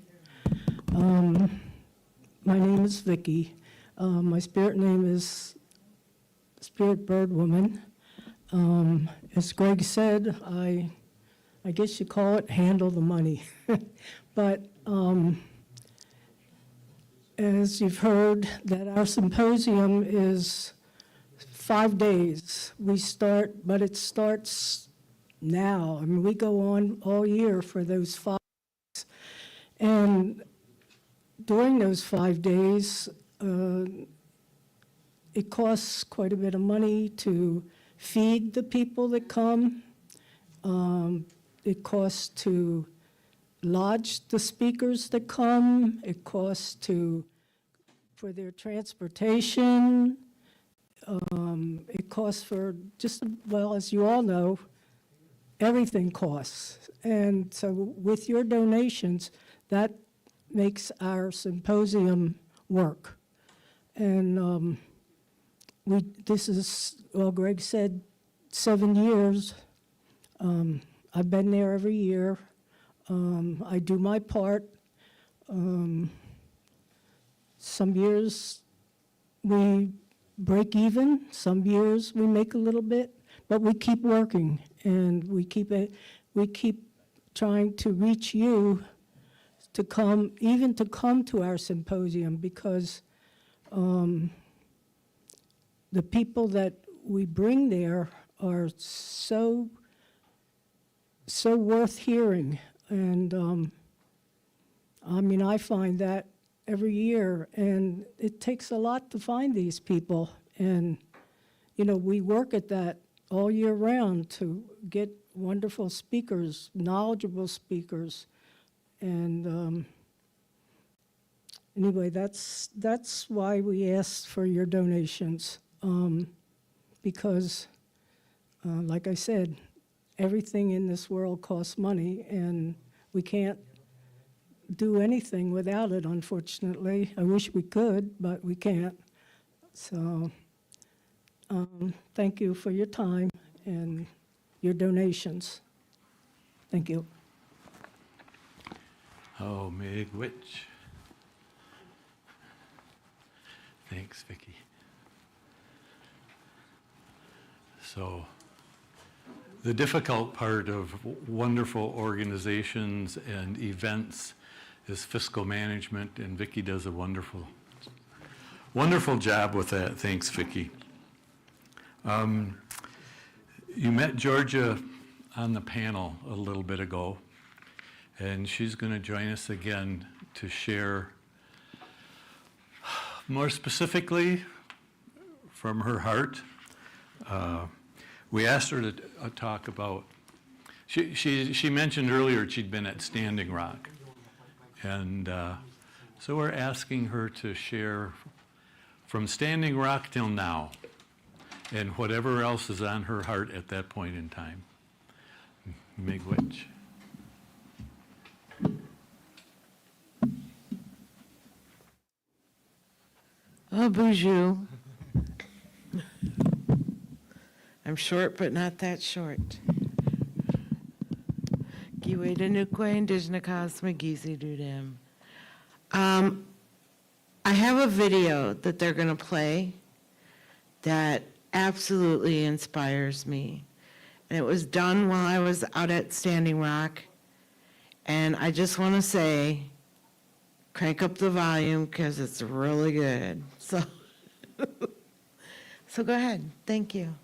S5: My name is Vicki. My spirit name is Spirit Bird Woman. As Greg said, I guess you call it handle the money. But as you've heard, that our symposium is 5 days. We start, but it starts now. I mean, we go on all year for those 5 days. And during those 5 days, it costs quite a bit of money to feed the people that come. It costs to lodge the speakers that come. It costs for their transportation. It costs for well, as you all know, everything costs. And so with your donations, that makes our symposium work. And this is, well, Greg said 7 years. I've been there every year. I do my part. Some years we break even, some years we make a little bit, but we keep working, and we keep trying to reach you to come, even to come to our symposium, because the people that we bring there are so worth hearing. And I mean, I find that every year, and it takes a lot to find these people. And, you know, we work at that all year round to get wonderful speakers, knowledgeable speakers. And anyway, that's why we asked for your donations, because, like I said, everything in this world costs money, and we can't do anything without it, unfortunately. I wish we could, but we can't. So thank you for your time and your donations. Thank you.
S1: Oh, Miigwech. Thanks, Vicki. So, the difficult part of wonderful organizations and events is fiscal management, and Vicki does a wonderful job with that. Thanks, Vicki. You met Georgia on the panel a little bit ago, and she's going to join us again to share more specifically from her heart. We asked her to talk about, she mentioned earlier she'd been at Standing Rock. And so we're asking her to share from Standing Rock till now, and whatever else is on her heart at that point in time. Miigwech.
S17: Oh, bonjour. I'm short, but not that short. I have a video that they're going to play that absolutely inspires me. And it was done while I was out at Standing Rock. And I just want to say, crank up the volume because it's really good. So go ahead. Thank you.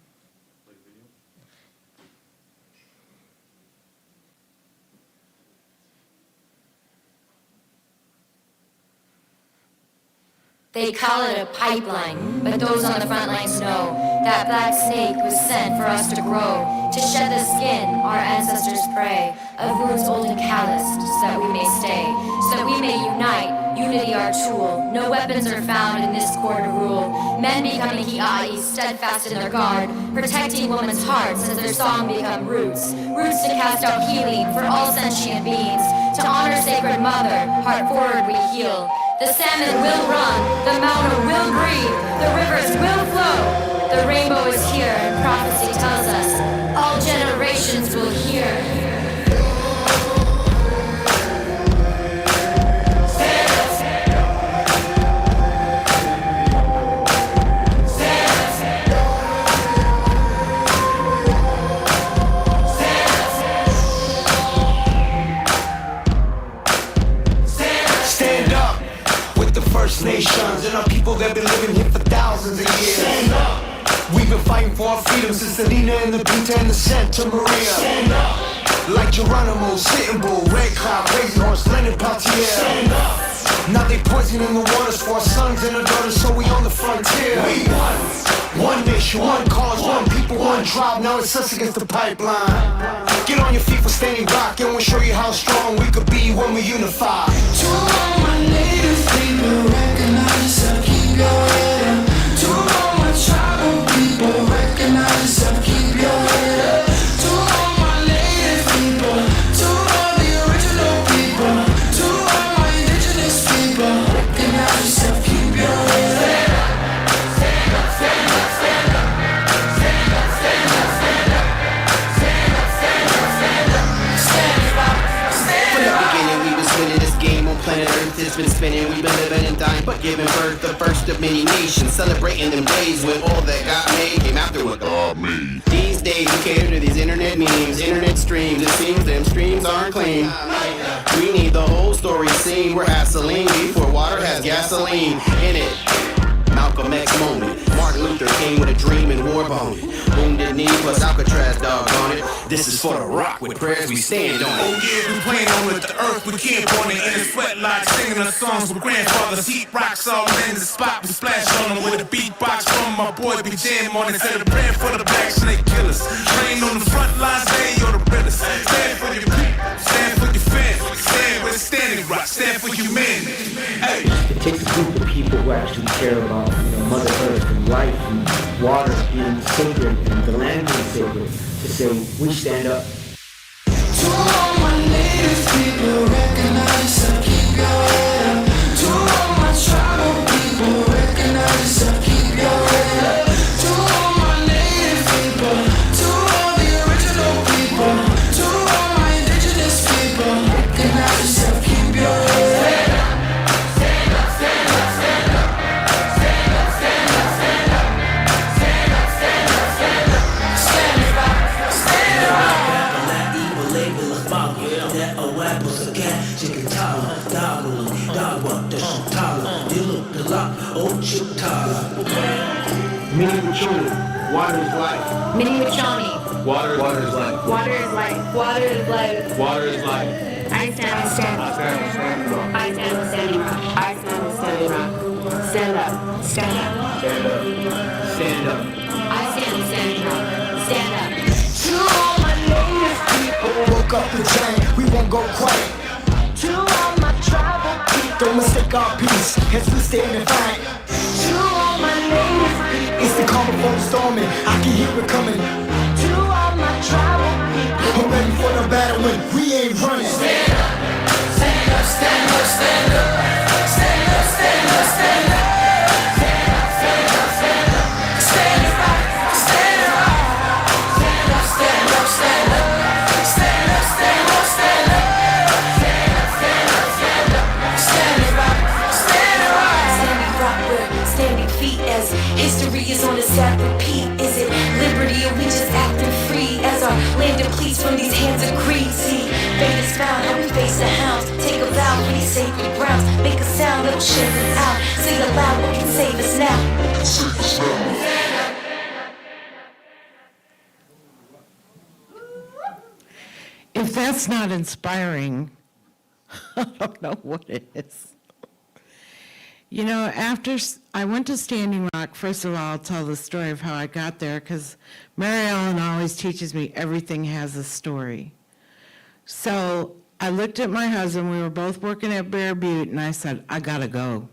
S15: They call it a pipeline, but those on the front lines know that black snake was sent for us to grow, to shed the skin our ancestors pray, of wounds old and calloused, so that we may stay, so that we may unite, unity our tool. No weapons are found in this core to rule. Men becoming ki'ai, steadfast in their guard, protecting women's hearts as their song become roots. Roots to cast out healing for all sentient beings, to honor sacred mother, heart forward we heal. The salmon will run, the mountain will breathe, the rivers will flow. The rainbow is here, and prophecy tells us all generations will hear.
S18: First Nations and our people that been living here for thousands of years. Stand up. We've been fighting for our freedom since the Nina and the Pinta and the Santa Maria. Stand up. Like Geronimo, Sitting Bull, Red Cloud, Crazy Horse, Lenin Peltier. Stand up. Now they poisoning the waters for our sons and our daughters, so we on the frontier. We one nation, one cause, one people, one tribe. Now it's us against the pipeline. Get on your feet for Standing Rock, and we'll show you how strong we could be when we unify. To all my native people, recognize yourself, keep your head up. To all my tribal people, recognize yourself, keep your head up. To all my native people, to all the original people, to all my indigenous people, recognize yourself, keep your head up. Stand up, stand up, stand up. Stand up, stand up, stand up. Stand up, stand up, stand up. Stand up, stand up. From the beginning we been spinning this game on planet Earth. It's been spinning, we've been living and dying
S10: God giving birth, the first of many nations, celebrating them days when all that God made came after what God made. These days we cater to these internet memes, internet streams. It seems them streams aren't clean. We need the whole story seen. We're gasoline before water has gasoline in it. Malcolm X moment. Martin Luther King with a dream and war bone. Wounded knee plus Alcatraz dog on it. This is for the rock with prayers we stand on it.
S18: Oh yeah, we playing on with the earth, we camp on it in the sweatlodge, singing our songs with grandfathers. Heat rocks all in the spot, we splash on them with a beatbox from my boy Big Jam on it. Celebrating for the black snake killers. Playing on the front lines, they you're the realest. Stand for your people, stand for your family, stand with a standing rock, stand for humanity. Hey.
S11: It takes a group of people who actually care about, Mother Earth and life and water being sacred and the land being sacred to say, we stand up.
S7: To all my native people, recognize and keep your head up. To all my tribal people, recognize and keep your head up. To all my native people, to all the original people, to all my indigenous people, recognize and keep your head up. Stand up, stand up, stand up. Stand up, stand up, stand up. Stand up, stand up, stand up. Stand it up, stand it up.
S11: Mini-Wachoni, water is life.
S15: Mini-Wachoni.
S11: Water is life.
S15: Water is life. Water is life.
S11: Water is life.
S15: I stand on Standing Rock. I stand on Standing Rock. I stand on Standing Rock. Stand up. Stand up.
S11: Stand up. Stand up.
S15: I stand on Standing Rock. Stand up.
S7: To all my native people, woke up the chain, we won't go quiet. To all my tribal people, don't mistake our peace as we stand and fight. To all my native people, it's the calm before the storm and I can hear it coming. To all my tribal people, I'm ready for the battle when we ain't running. Stand up, stand up, stand up, stand up. Stand up, stand up, stand up. Stand up, stand up, stand up. Stand it right, stand it right. Stand up, stand up, stand up. Stand up, stand up, stand up. Stand up, stand up, stand up. Stand it right, stand it right.
S15: Standing rock where standing feet as history is on a sad repeat. Is it liberty or we just acting free as our land depletes from these hands of greed? See, fate is found how we face the hounds. Take a vow for these sacred grounds. Make a sound that'll shake us out. Say it aloud, what can save us now? Save us now.
S9: If that's not inspiring, I don't know what it is. After I went to Standing Rock, first of all, I'll tell the story of how I got there, because Mary Ellen always teaches me everything has a story. So I looked at my husband, we were both working at Bear Butte, and I said, I gotta go.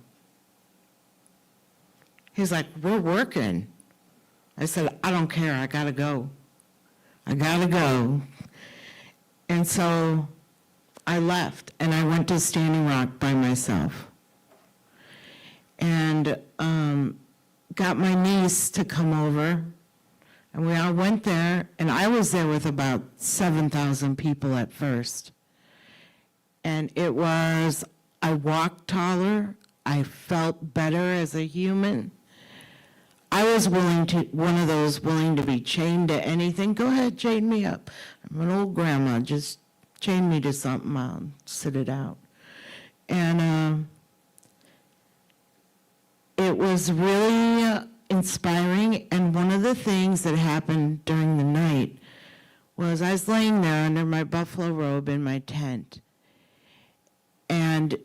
S9: He's like, we're working. I said, I don't care, I gotta go. I gotta go. And so I left, and I went to Standing Rock by myself. And got my niece to come over, and we all went there, and I was there with about 7,000 people at first. And I walked taller, I felt better as a human. I was one of those willing to be chained to anything. Go ahead, chain me up. I'm an old grandma, just chain me to something, I'll sit it out. And it was really inspiring, and one of the things that happened during the night was I was laying there under my buffalo robe in my tent, and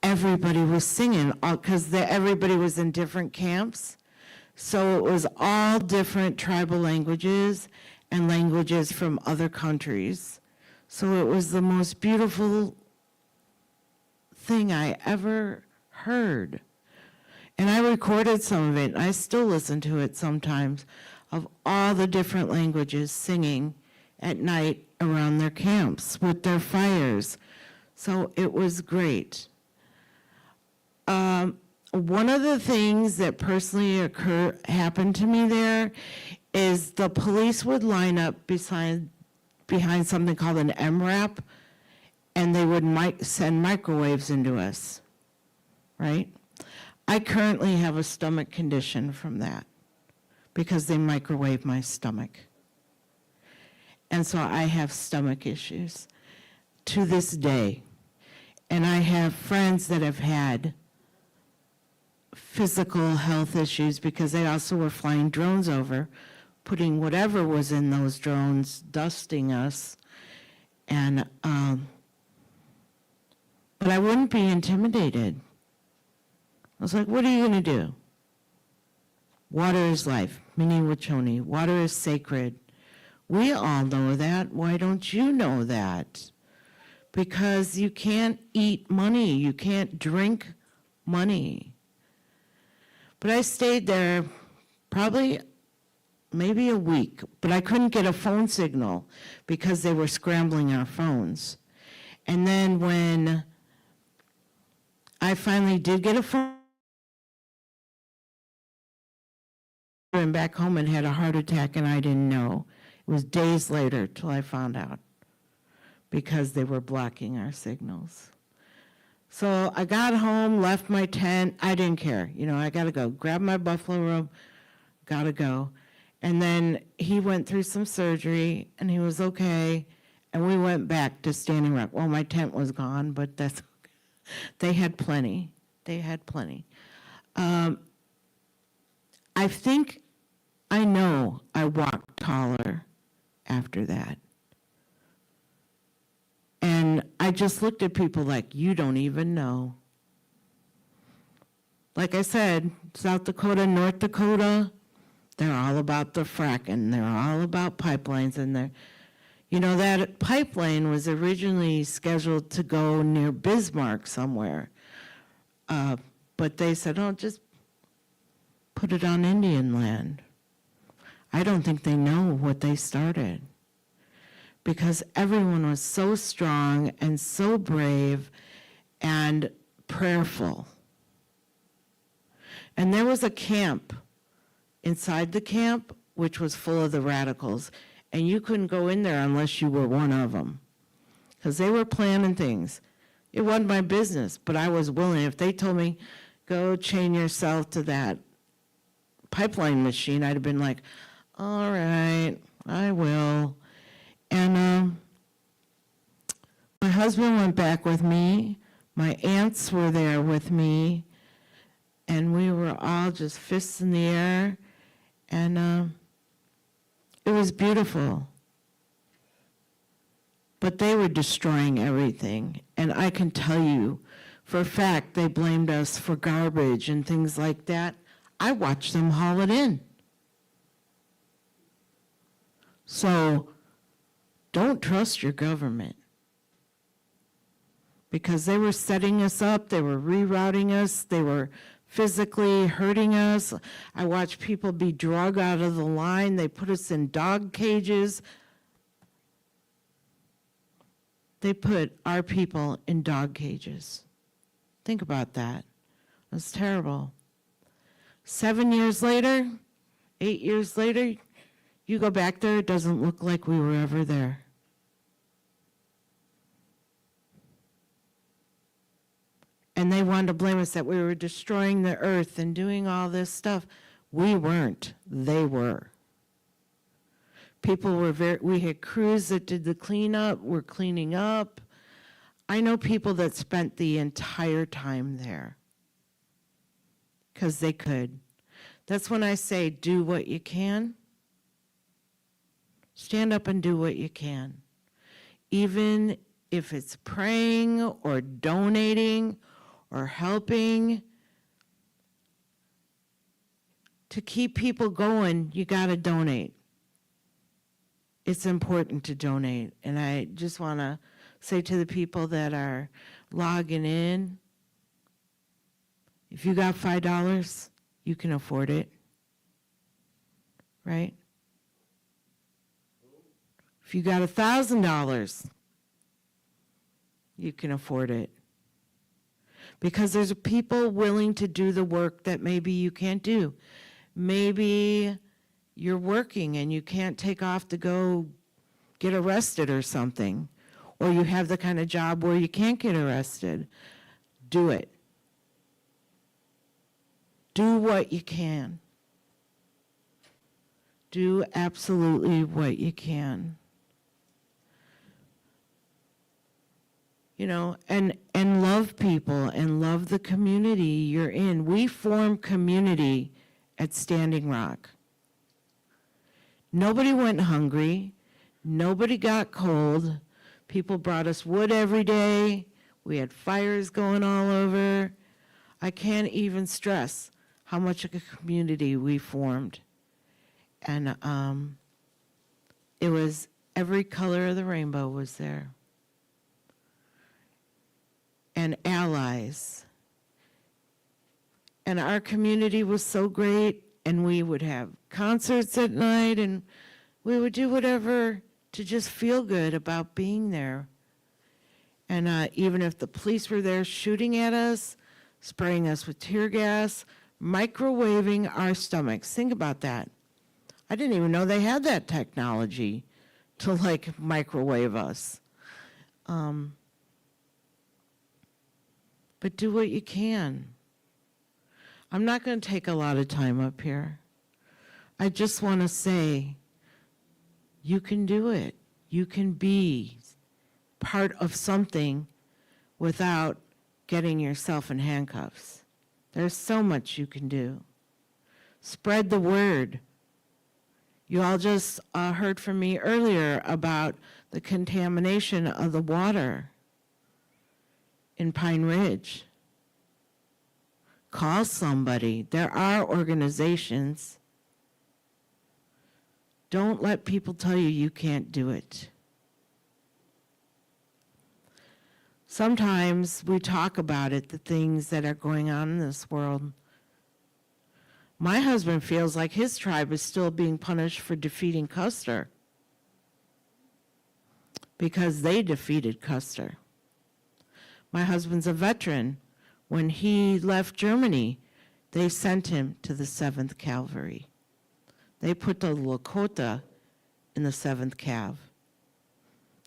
S9: everybody was singing, because everybody was in different camps, so it was all different tribal languages and languages from other countries. So it was the most beautiful thing I ever heard. And I recorded some of it, and I still listen to it sometimes, of all the different languages singing at night around their camps with their fires. So it was great. One of the things that personally happened to me there is the police would line up behind something called an MRAP, and they would send microwaves into us, right?
S17: I currently have a stomach condition from that because they microwave my stomach. And so I have stomach issues to this day. And I have friends that have had physical health issues because they also were flying drones over, putting whatever was in those drones, dusting us. And, but I wouldn't be intimidated. I was like, what are you going to do? Water is life. Mini Wachoni. Water is sacred. We all know that. Why don't you know that? Because you can't eat money. You can't drink money. But I stayed there probably maybe a week, but I couldn't get a phone signal because they were scrambling our phones. And then when I finally did get a phone, I went back home and had a heart attack, and I didn't know. It was days later till I found out because they were blocking our signals. So I got home, left my tent. I didn't care. You know, I got to go. Grab my buffalo robe, got to go. And then he went through some surgery, and he was okay. And we went back to Standing Rock. Well, my tent was gone, but that's okay. They had plenty. They had plenty. I think I know I walked taller after that. And I just looked at people like, you don't even know. Like I said, South Dakota, North Dakota, they're all about the fracking. They're all about pipelines. And they're, you know, that pipeline was originally scheduled to go near Bismarck somewhere. But they said, oh, just put it on Indian land. I don't think they know what they started, because everyone was so strong and so brave and prayerful. And there was a camp inside the camp which was full of the radicals, and you couldn't go in there unless you were one of them, because they were planning things. It wasn't my business, but I was willing. If they told me, go chain yourself to that pipeline machine, I'd have been like, all right, I will. And my husband went back with me. My aunts were there with me. And we were all just fists in the air. And it was beautiful. But they were destroying everything. And I can tell you, for a fact, they blamed us for garbage and things like that. I watched them haul it in. So don't trust your government, because they were setting us up, they were rerouting us, they were physically hurting us. I watched people be drug out of the line. They put us in dog cages. They put our people in dog cages. Think about that. It's terrible. 7 years later, 8 years later, you go back there, it doesn't look like we were ever there. And they wanted to blame us that we were destroying the earth and doing all this stuff. We weren't. They were. People were we had crews that did the cleanup, were cleaning up. I know people that spent the entire time there because they could. That's when I say, do what you can. Stand up and do what you can. Even if it's praying or donating or helping. To keep people going, you got to donate. It's important to donate. And I just want to say to the people that are logging in, if you got $5, you can afford it, right? If you got $1,000, you can afford it. Because there's people willing to do the work that maybe you can't do. Maybe you're working and you can't take off to go get arrested or something. Or you have the kind of job where you can't get arrested. Do it. Do what you can. Do absolutely what you can. You know, and love people and love the community you're in. We form community at Standing Rock. Nobody went hungry. Nobody got cold. People brought us wood every day. We had fires going all over. I can't even stress how much of a community we formed. And it was every color of the rainbow was there. And allies. And our community was so great, and we would have concerts at night, and we would do whatever to just feel good about being there. And even if the police were there shooting at us, spraying us with tear gas, microwaving our stomachs. Think about that. I didn't even know they had that technology to like microwave us. But do what you can. I'm not going to take a lot of time up here. I just want to say, you can do it. You can be part of something without getting yourself in handcuffs. There's so much you can do. Spread the word. You all just heard from me earlier about the contamination of the water in Pine Ridge. Call somebody. There are organizations. Don't let people tell you you can't do it. Sometimes we talk about it, the things that are going on in this world. My husband feels like his tribe is still being punished for defeating Custer because they defeated Custer. My husband's a veteran. When he left Germany, they sent him to the 7th Cavalry. They put the Lakota in the 7th Cav.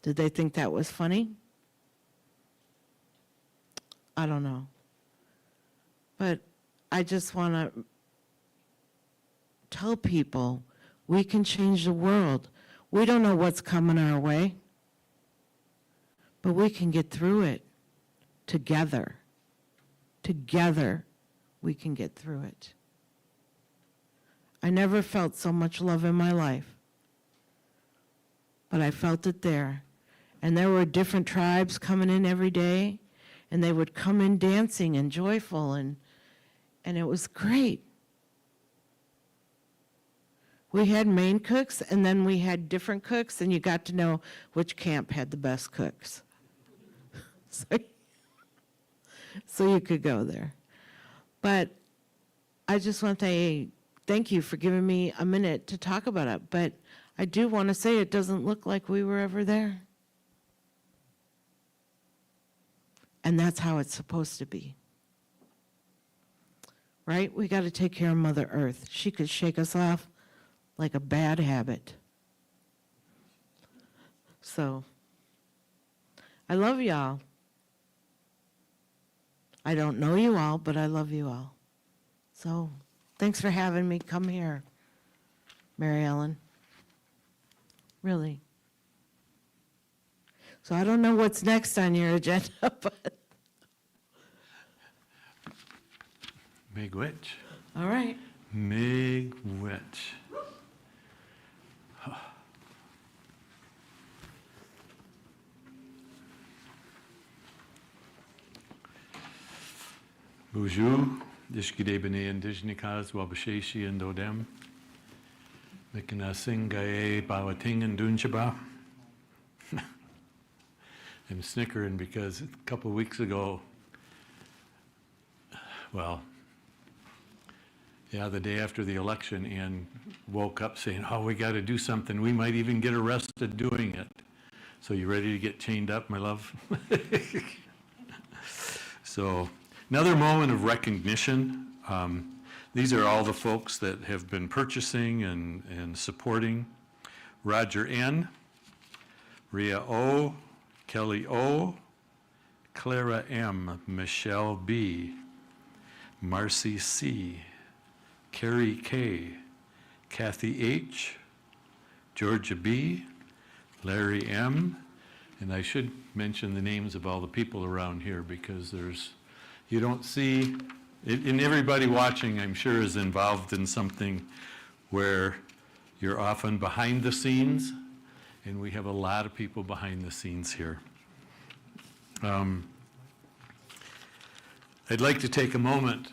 S17: Did they think that was funny? I don't know. But I just want to tell people we can change the world. We don't know what's coming our way, but we can get through it together. Together, we can get through it. I never felt so much love in my life, but I felt it there. And there were different tribes coming in every day, and they would come in dancing and joyful, and it was great. We had main cooks, and then we had different cooks, and you got to know which camp had the best cooks. So you could go there. But I just want to say thank you for giving me a minute to talk about it. But I do want to say it doesn't look like we were ever there. And that's how it's supposed to be. Right? We got to take care of Mother Earth. She could shake us off like a bad habit. So, I love y'all. I don't know you all, but I love you all. So, thanks for having me come here, Mary Ellen. Really. So I don't know what's next on your agenda, but.
S1: Miigwech.
S17: All right.
S1: Miigwech. Bonjour, Dishkide Bene Indigenikaz, Wabasheshi and Dodem. Mikana Singaye Bawating and Dunchaba. I'm snickering because a couple of weeks ago, well, yeah, the day after the election, Ann woke up saying, oh, we got to do something. We might even get arrested doing it. So you ready to get chained up, my love? So another moment of recognition. These are all the folks that have been purchasing and supporting. Roger N., Rhea O., Kelly O., Clara M., Michelle B., Marcy C., Carrie K., Kathy H., Georgia B., Larry M., and I should mention the names of all the people around here because you don't see, and everybody watching, I'm sure, is involved in something where you're often behind the scenes, and we have a lot of people behind the scenes here. I'd like to take a moment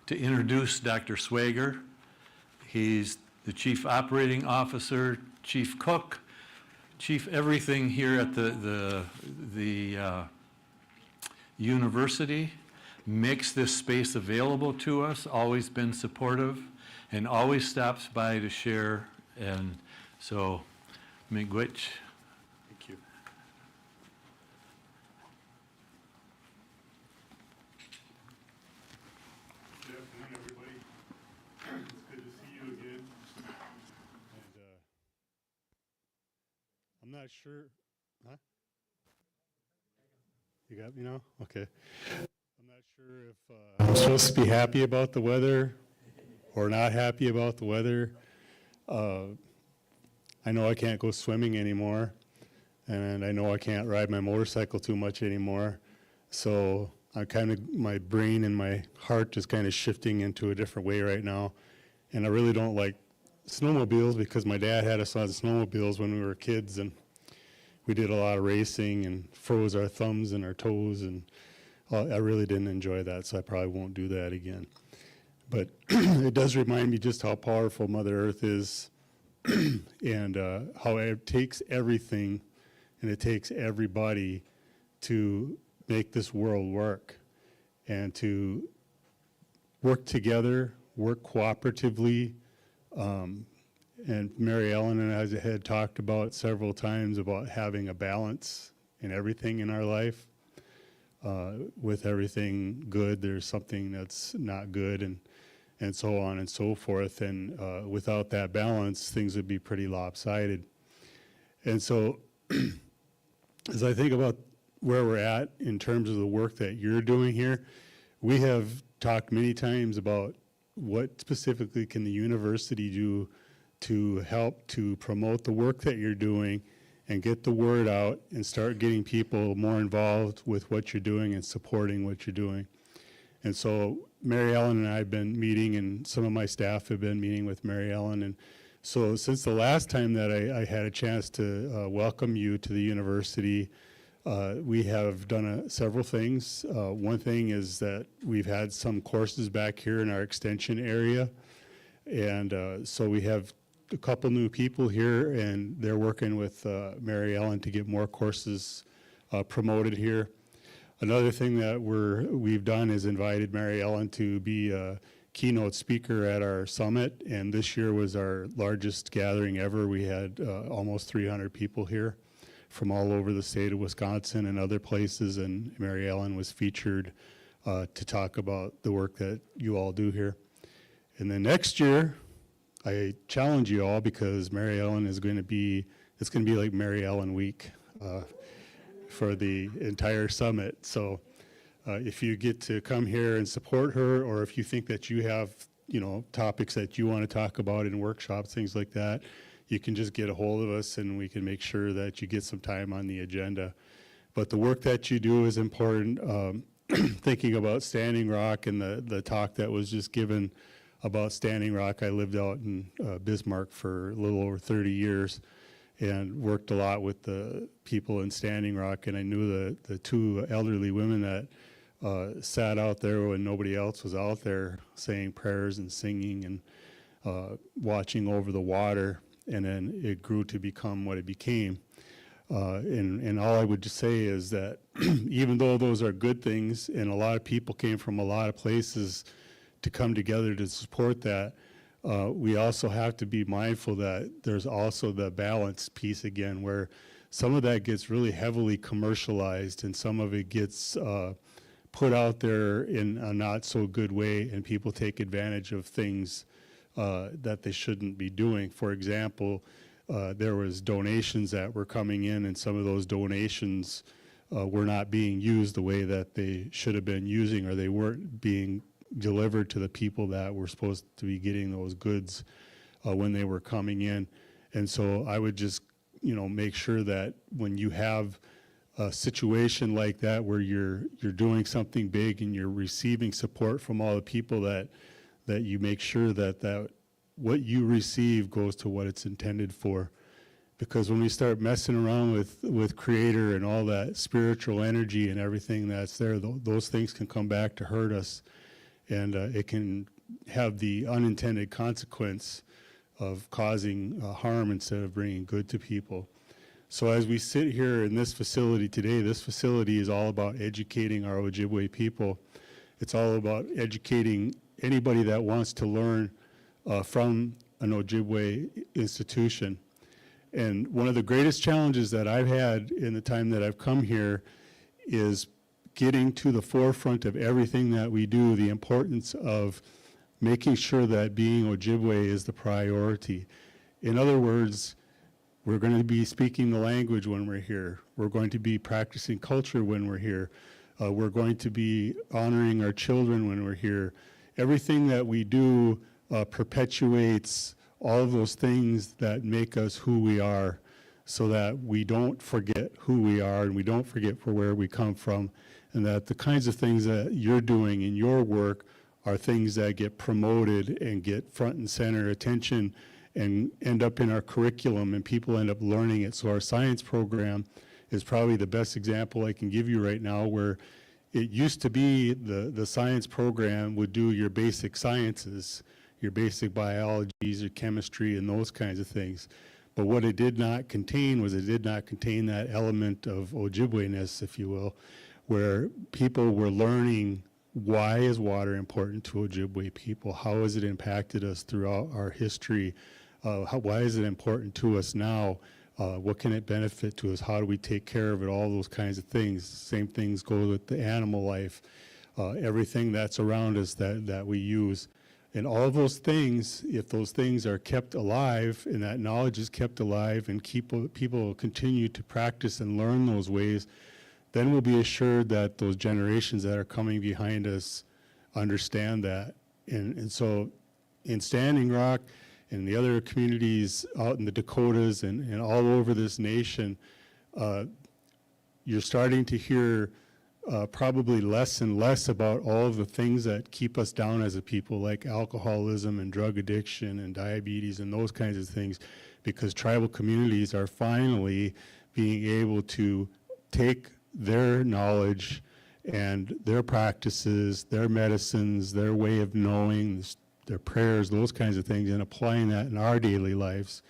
S1: to introduce Dr. Swager. He's the Chief Operating Officer, Chief Cook, Chief everything here at the university, makes this space available to us, always been supportive, and always stops by to share. And so, miigwech. Thank you.
S6: Good afternoon, everybody. It's good to see you again. And I'm not sure, huh? You got me now? Okay. I'm not sure if I'm supposed to be happy about the weather or not happy about the weather. I know I can't go swimming anymore, and I know I can't ride my motorcycle too much anymore. So my brain and my heart is kind of shifting into a different way right now. And I really don't like snowmobiles because my dad had us on snowmobiles when we were kids, and we did a lot of racing and froze our thumbs and our toes, and I really didn't enjoy that, so I probably won't do that again. But it does remind me just how powerful Mother Earth is and how it takes everything and it takes everybody to make this world work and to work together, work cooperatively. And Mary Ellen and I had talked about several times about having a balance in everything in our life. With everything good, there's something that's not good, and so on and so forth. And without that balance, things would be pretty lopsided. And so as I think about where we're at in terms of the work that you're doing here, we have talked many times about what specifically can the university do to help to promote the work that you're doing and get the word out and start getting people more involved with what you're doing and supporting what you're doing. And so Mary Ellen and I have been meeting, and some of my staff have been meeting with Mary Ellen. And so since the last time that I had a chance to welcome you to the university, we have done several things. One thing is that we've had some courses back here in our extension area. And so we have a couple new people here, and they're working with Mary Ellen to get more courses promoted here. Another thing that we've done is invited Mary Ellen to be a keynote speaker at our summit, and this year was our largest gathering ever. We had almost 300 people here from all over the state of Wisconsin and other places, and Mary Ellen was featured to talk about the work that you all do here. And then next year, I challenge you all, because Mary Ellen is going to be, it's going to be like Mary Ellen Week for the entire summit. So if you get to come here and support her, or if you think that you have, topics that you want to talk about in workshops, things like that, you can just get a hold of us and we can make sure that you get some time on the agenda. But the work that you do is important. Thinking about Standing Rock and the talk that was just given about Standing Rock. I lived out in Bismarck for a little over 30 years and worked a lot with the people in Standing Rock, and I knew the two elderly women that sat out there when nobody else was out there saying prayers and singing and watching over the water, and then it grew to become what it became. And all I would just say is that even though those are good things, and a lot of people came from a lot of places to come together to support that, we also have to be mindful that there's also the balance piece again, where some of that gets really heavily commercialized and some of it gets put out there in a not so good way, and people take advantage of things that they shouldn't be doing. For example, there was donations that were coming in, and some of those donations were not being used the way that they should have been using, or they weren't being delivered to the people that were supposed to be getting those goods when they were coming in. And so I would just, make sure that when you have a situation like that where you're doing something big and you're receiving support from all the people, that you make sure that what you receive goes to what it's intended for. Because when we start messing around with Creator and all that spiritual energy and everything that's there, those things can come back to hurt us, and it can have the unintended consequence of causing harm instead of bringing good to people. So as we sit here in this facility today, this facility is all about educating our Ojibwe people. It's all about educating anybody that wants to learn from an Ojibwe institution. And one of the greatest challenges that I've had in the time that I've come here is getting to the forefront of everything that we do, the importance of making sure that being Ojibwe is the priority. In other words, we're going to be speaking the language when we're here. We're going to be practicing culture when we're here. We're going to be honoring our children when we're here. Everything that we do perpetuates all of those things that make us who we are, so that we don't forget who we are and we don't forget where we come from, and that the kinds of things that you're doing in your work are things that get promoted and get front and center attention and end up in our curriculum, and people end up learning it. So our science program is probably the best example I can give you right now, where it used to be the science program would do your basic sciences, your basic biologies, your chemistry, and those kinds of things. But what it did not contain was, it did not contain that element of Ojibwe-ness, if you will, where people were learning, why is water important to Ojibwe people? How has it impacted us throughout our history? Why is it important to us now? What can it benefit to us? How do we take care of it? All those kinds of things. Same things go with the animal life, everything that's around us that we use. And all of those things, if those things are kept alive and that knowledge is kept alive and people continue to practice and learn those ways, then we'll be assured that those generations that are coming behind us understand that. And so in Standing Rock and the other communities out in the Dakotas and all over this nation, you're starting to hear probably less and less about all of the things that keep us down as a people, like alcoholism and drug addiction and diabetes and those kinds of things, because tribal communities are finally being able to take their knowledge and their practices, their medicines, their way of knowing, their prayers, those kinds of things, and applying that in our daily lives.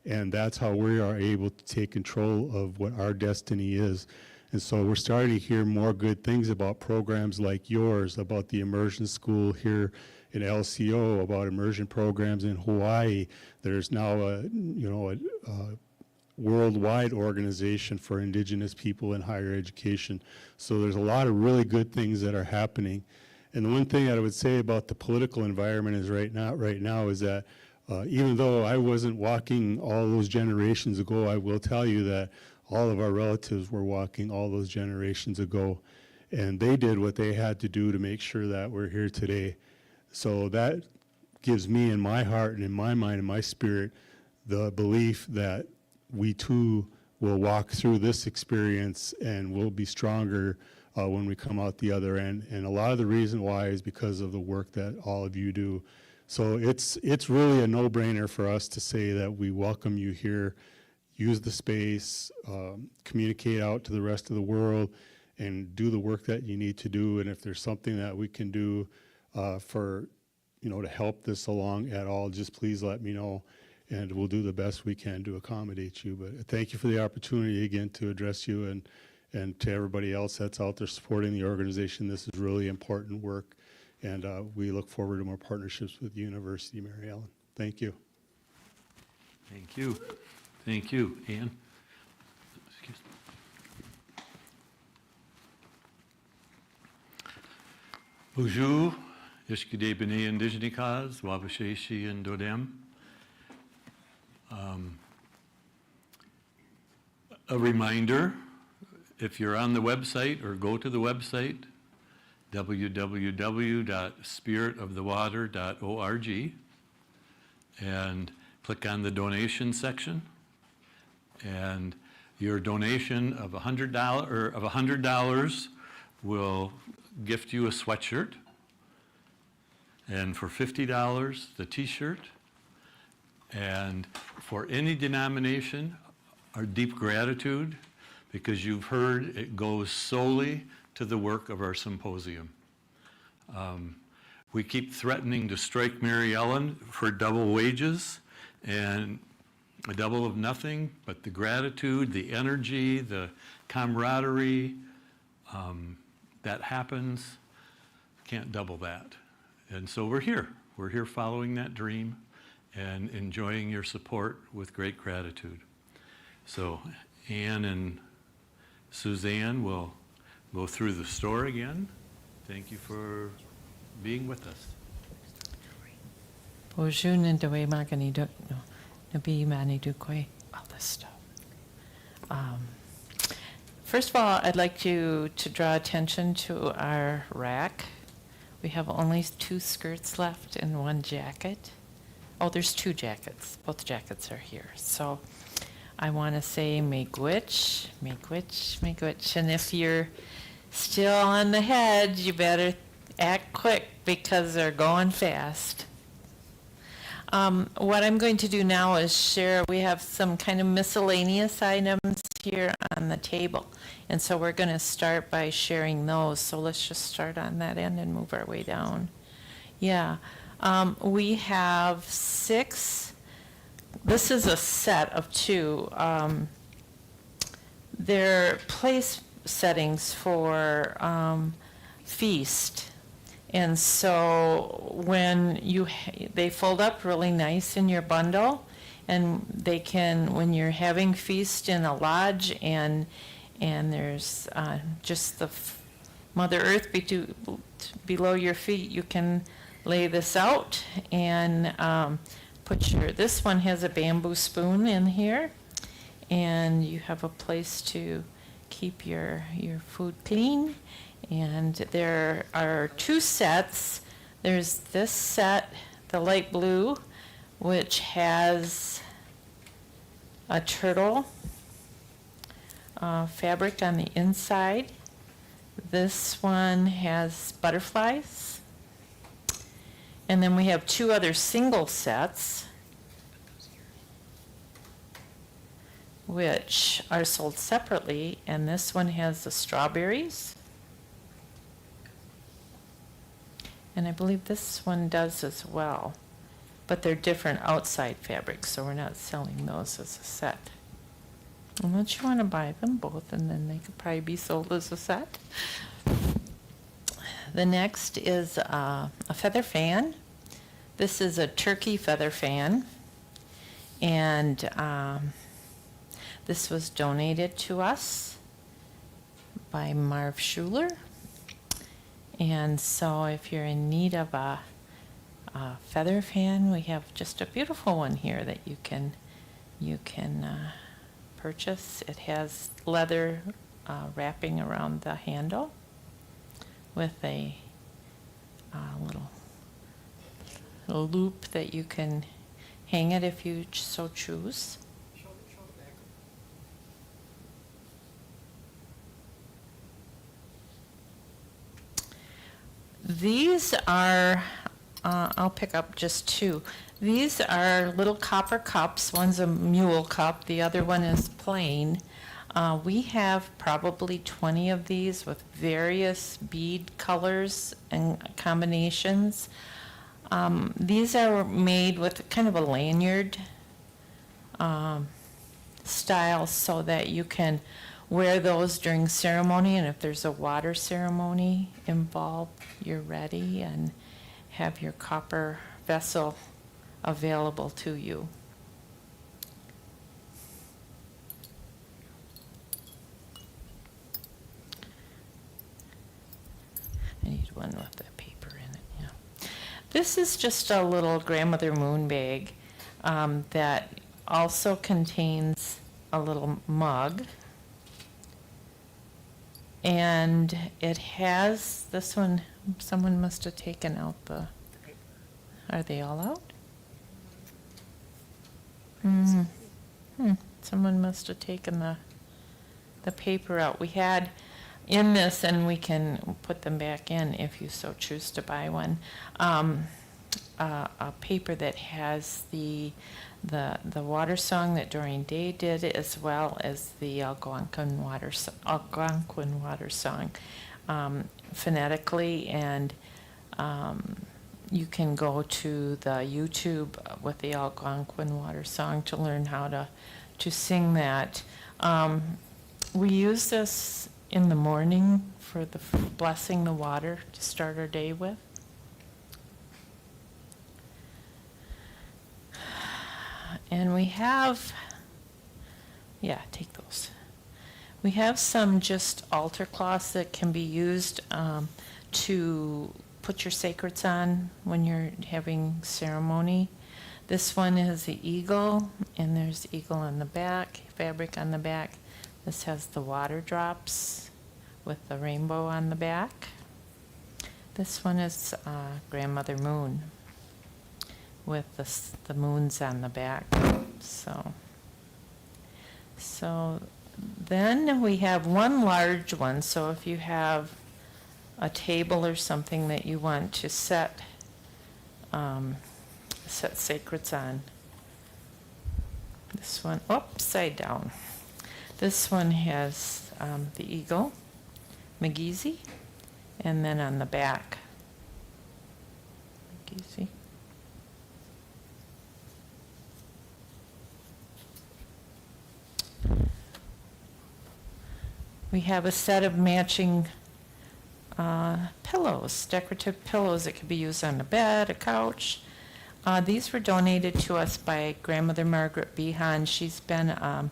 S6: And that's how we are able to take control of what our destiny is. And so we're starting to hear more good things about programs like yours, about the immersion school here in LCO, about immersion programs in Hawaii. There's now a worldwide organization for Indigenous people in higher education. So there's a lot of really good things that are happening. And the one thing that I would say about the political environment is right now is that even though I wasn't walking all those generations ago, I will tell you that all of our relatives were walking all those generations ago, and they did what they had to do to make sure that we're here today. So that gives me in my heart and in my mind and my spirit the belief that we too will walk through this experience and we'll be stronger when we come out the other end. And a lot of the reason why is because of the work that all of you do. So it's really a no-brainer for us to say that we welcome you here. Use the space, communicate out to the rest of the world, and do the work that you need to do. And if there's something that we can do to help this along at all, just please let me know, and we'll do the best we can to accommodate you. But thank you for the opportunity again to address you, and to everybody else that's out there supporting the organization. This is really important work, and we look forward to more partnerships with the University of Mary Ellen. Thank you.
S1: Thank you. Thank you. Ann? Excuse me. Bonjour. Ishkide B'nai Abiinooji-Aki, Wabasheshi and Dodem. A reminder, if you're on the website or go to the website, www.spiritofthewater.org, and click on the donation section. And your donation of $100 will gift you a sweatshirt, and for $50, the t-shirt. And for any denomination, our deep gratitude, because you've heard it goes solely to the work of our symposium. We keep threatening to strike Mary Ellen for double wages, and a double of nothing, but the gratitude, the energy, the camaraderie, that happens, can't double that. And so we're here. We're here following that dream and enjoying your support with great gratitude. So Ann and Suzanne will go through the store again. Thank you for being with us.
S3: All this stuff. First of all, I'd like you to draw attention to our rack. We have only 2 skirts left and 1 jacket. Oh, there's 2 jackets. Both jackets are here. So I want to say miigwech, miigwech, miigwech. And if you're still on the hedge, you better act quick because they're going fast. What I'm going to do now is share, we have some kind of miscellaneous items here on the table. And so we're going to start by sharing those. So let's just start on that end and move our way down. Yeah. We have 6. This is a set of 2. They're place settings for feast. And so when they fold up really nice in your bundle, and they can, when you're having feast in a lodge and there's just the Mother Earth below your feet, you can lay this out and this one has a bamboo spoon in here, and you have a place to keep your food clean. And there are 2 sets. There's this set, the light blue, which has a turtle fabric on the inside. This one has butterflies. And then we have 2 other single sets, which are sold separately. And this one has the strawberries. And I believe this one does as well, but they're different outside fabrics, so we're not selling those as a set. Unless you want to buy them both, and then they could probably be sold as a set. The next is a feather fan. This is a turkey feather fan, and this was donated to us by Marv Schuler. And so if you're in need of a feather fan, we have just a beautiful one here that you can purchase. It has leather wrapping around the handle with a little loop that you can hang it if you so choose. These are, I'll pick up just 2. These are little copper cups. One's a mule cup, the other one is plain. We have probably 20 of these with various bead colors and combinations. These are made with kind of a lanyard style so that you can wear those during ceremony, and if there's a water ceremony involved, you're ready and have your copper vessel available to you. I need one with the paper in it, yeah. This is just a little grandmother moon bag that also contains a little mug. And it has, this one, someone must have taken out the, are they all out? Someone must have taken the paper out. We had in this, and we can put them back in if you so choose to buy one, a paper that has the water song that Doreen Day did, as well as the Algonquin water song, phonetically, and you can go to the YouTube with the Algonquin water song to learn how to sing that. We use this in the morning for the blessing the water to start our day with. And we have, yeah, take those. We have some just altar cloths that can be used to put your sacreds on when you're having ceremony. This one is the eagle, and there's the eagle on the back, fabric on the back. This has the water drops with the rainbow on the back. This one is Grandmother Moon with the moons on the back. So then we have one large one. So if you have a table or something that you want to set sacreds on, this one upside down. This one has the eagle, McGeezy, and then on the back, McGeezy. We have a set of matching pillows, decorative pillows that could be used on a bed, a couch. These were donated to us by Grandmother Margaret Behan. She's been a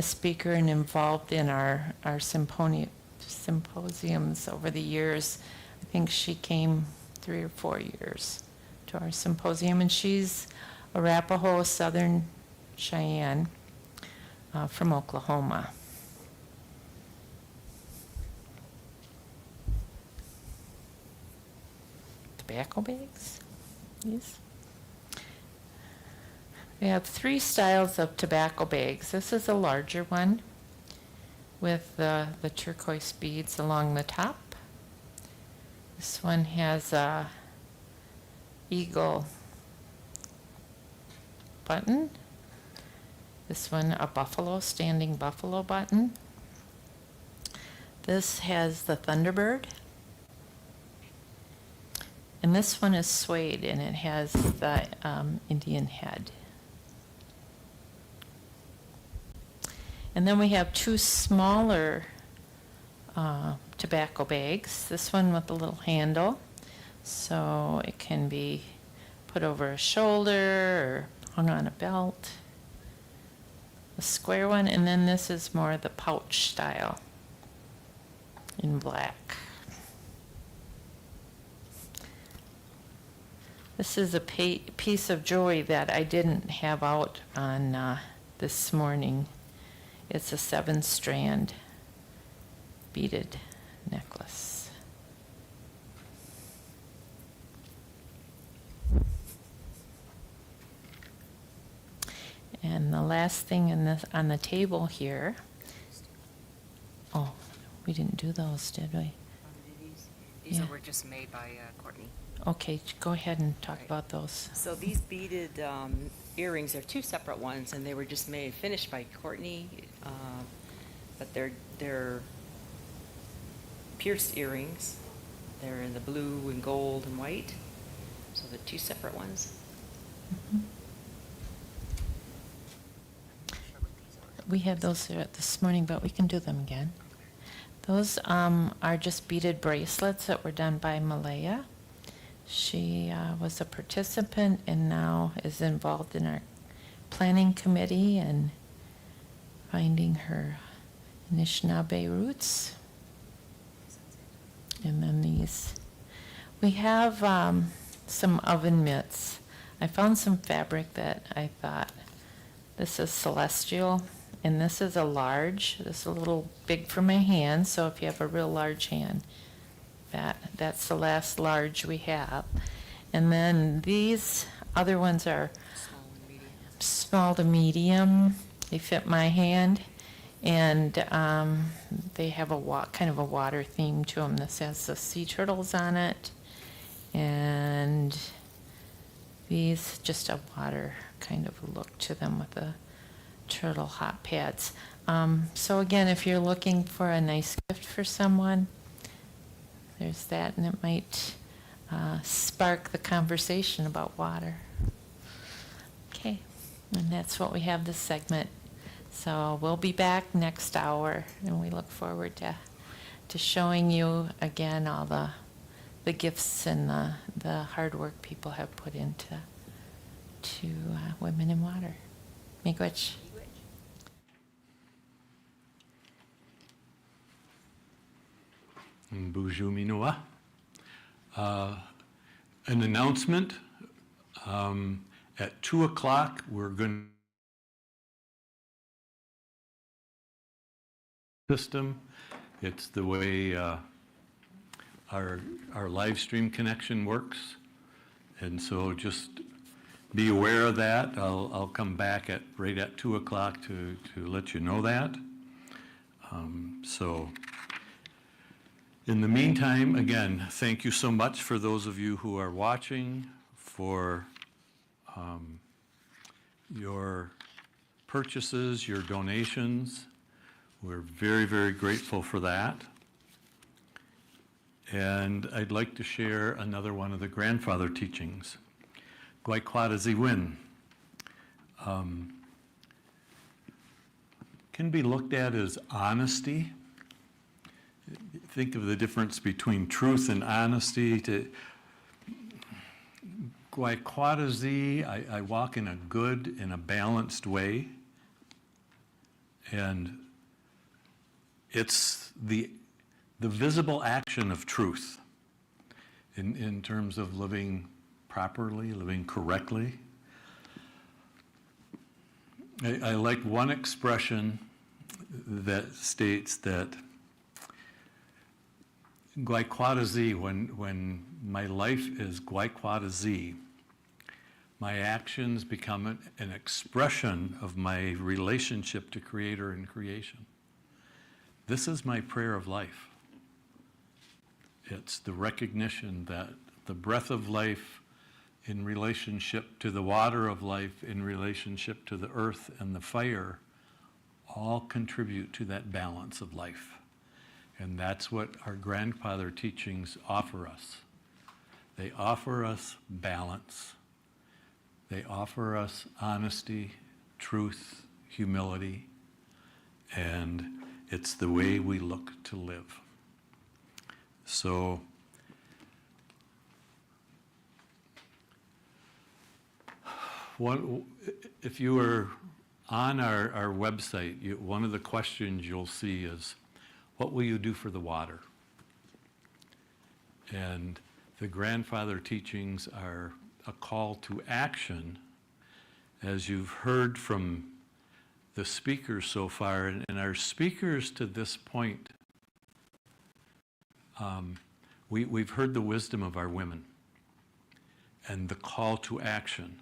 S3: speaker and involved in our symposiums over the years. I think she came 3 or 4 years to our symposium, and she's Arapaho, Southern Cheyenne, from Oklahoma. Tobacco bags, these. We have 3 styles of tobacco bags. This is a larger one with the turquoise beads along the top. This one has a eagle button. This one a buffalo, standing buffalo button. This has the Thunderbird. And this one is suede, and it has the Indian head. And then we have 2 smaller tobacco bags. This one with a little handle, so it can be put over a shoulder or hung on a belt. A square one, and then this is more the pouch style in black. This is a piece of jewelry that I didn't have out on this morning. It's a 7-strand beaded necklace. And the last thing on the table here, oh, we didn't do those, did we?
S8: These
S3: Yeah.
S8: were just made by Courtney.
S3: Okay, go ahead and talk about those.
S8: So these beaded earrings are 2 separate ones, and they were just finished by Courtney, but they're pierced earrings. They're in the blue and gold and white, so they're 2 separate ones.
S3: We had those this morning, but we can do them again. Those are just beaded bracelets that were done by Malaya. She was a participant and now is involved in our planning committee and finding her Anishinaabe roots. And then these. We have some oven mitts. I found some fabric that I thought, this is celestial, And this is a large, this is a little big for my hand, so if you have a real large hand, that's the last large we have. And then these other ones are small to medium. They fit my hand, and they have a kind of a water theme to them. This has the sea turtles on it, and these just a water kind of look to them with the turtle hot pads. So again, if you're looking for a nice gift for someone, there's that, and it might spark the conversation about water. Okay, and that's what we have this segment. So we'll be back next hour, and we look forward to showing you again all the gifts and the hard work people have put into Women in Water. Miigwech.
S1: Buju Minoa. An announcement. At 2 o'clock, we're going to system. It's the way our live stream connection works. And so just be aware of that. I'll come back right at 2 o'clock to let you know that. So in the meantime, again, thank you so much for those of you who are watching, for your purchases, your donations. We're very, very grateful for that. And I'd like to share another one of the grandfather teachings. Gwaikwadazewin can be looked at as honesty. Think of the difference between truth and honesty. Gwaikwadazee, I walk in a good and a balanced way. And it's the visible action of truth in terms of living properly, living correctly. I like one expression that states that Gwaikwadazee, when my life is Gwaikwadazee, my actions become an expression of my relationship to Creator and creation. This is my prayer of life. It's the recognition that the breath of life in relationship to the water of life, in relationship to the earth and the fire, all contribute to that balance of life. And that's what our grandfather teachings offer us. They offer us balance. They offer us honesty, truth, humility, and it's the way we look to live. So, if you are on our website, one of the questions you'll see is, what will you do for the water? And the grandfather teachings are a call to action, as you've heard from the speakers so far, and our speakers to this point, we've heard the wisdom of our women and the call to action.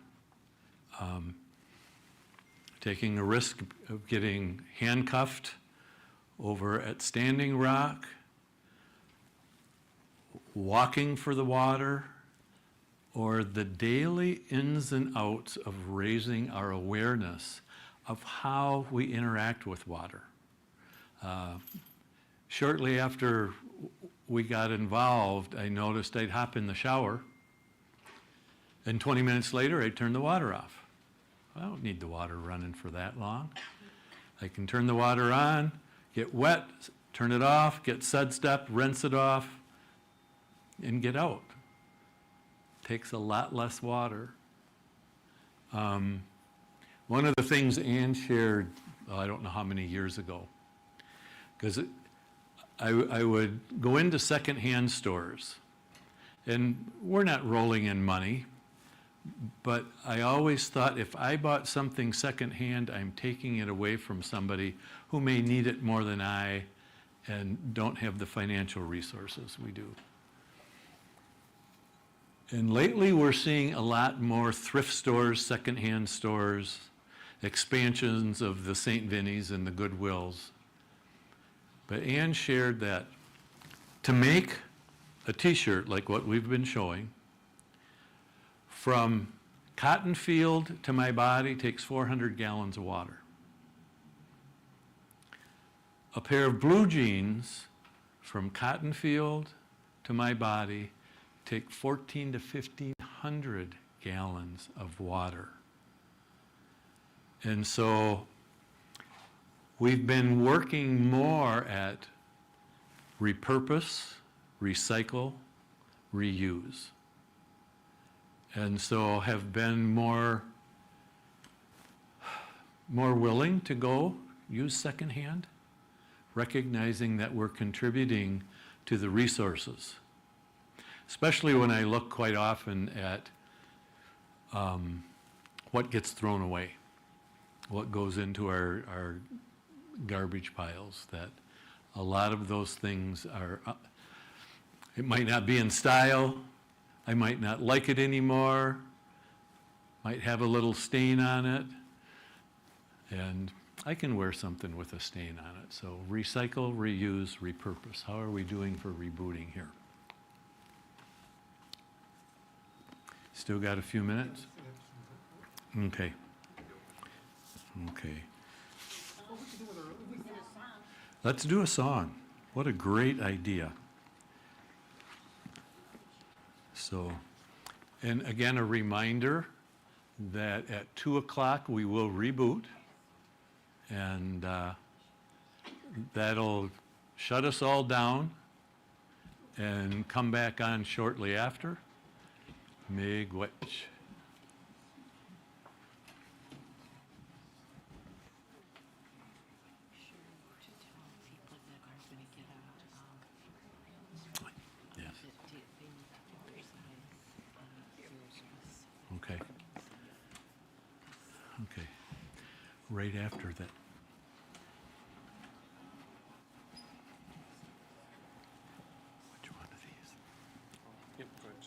S1: Taking the risk of getting handcuffed over at Standing Rock, walking for the water, or the daily ins and outs of raising our awareness of how we interact with water. Shortly after we got involved, I noticed I'd hop in the shower, and 20 minutes later, I'd turn the water off. I don't need the water running for that long. I can turn the water on, get wet, turn it off, get sidestep, rinse it off, and get out. Takes a lot less water. One of the things Ann shared, I don't know how many years ago, because I would go into secondhand stores, and we're not rolling in money, But I always thought if I bought something secondhand, I'm taking it away from somebody who may need it more than I and don't have the financial resources we do. And lately, we're seeing a lot more thrift stores, secondhand stores, expansions of the St. Vinny's and the Goodwills. But Ann shared that to make a t-shirt like what we've been showing, from cotton field to my body takes 400 gallons of water. A pair of blue jeans from cotton field to my body take 1,400 to 1,500 gallons of water. And so we've been working more at repurpose, recycle, reuse. And so have been more willing to go use secondhand, recognizing that we're contributing to the resources. Especially when I look quite often at what gets thrown away, what goes into our garbage piles, that a lot of those things are, it might not be in style, I might not like it anymore, might have a little stain on it, and I can wear something with a stain on it. So recycle, reuse, repurpose. How are we doing for rebooting here? Still got a few minutes? Okay. Okay. Let's do a song. What a great idea. So, and again, a reminder that at 2 o'clock we will reboot, and that'll shut us all down and come back on shortly after. Miigwech. Yes. Okay. Okay. Right after that. Which one of these?
S12: Yep, go ahead.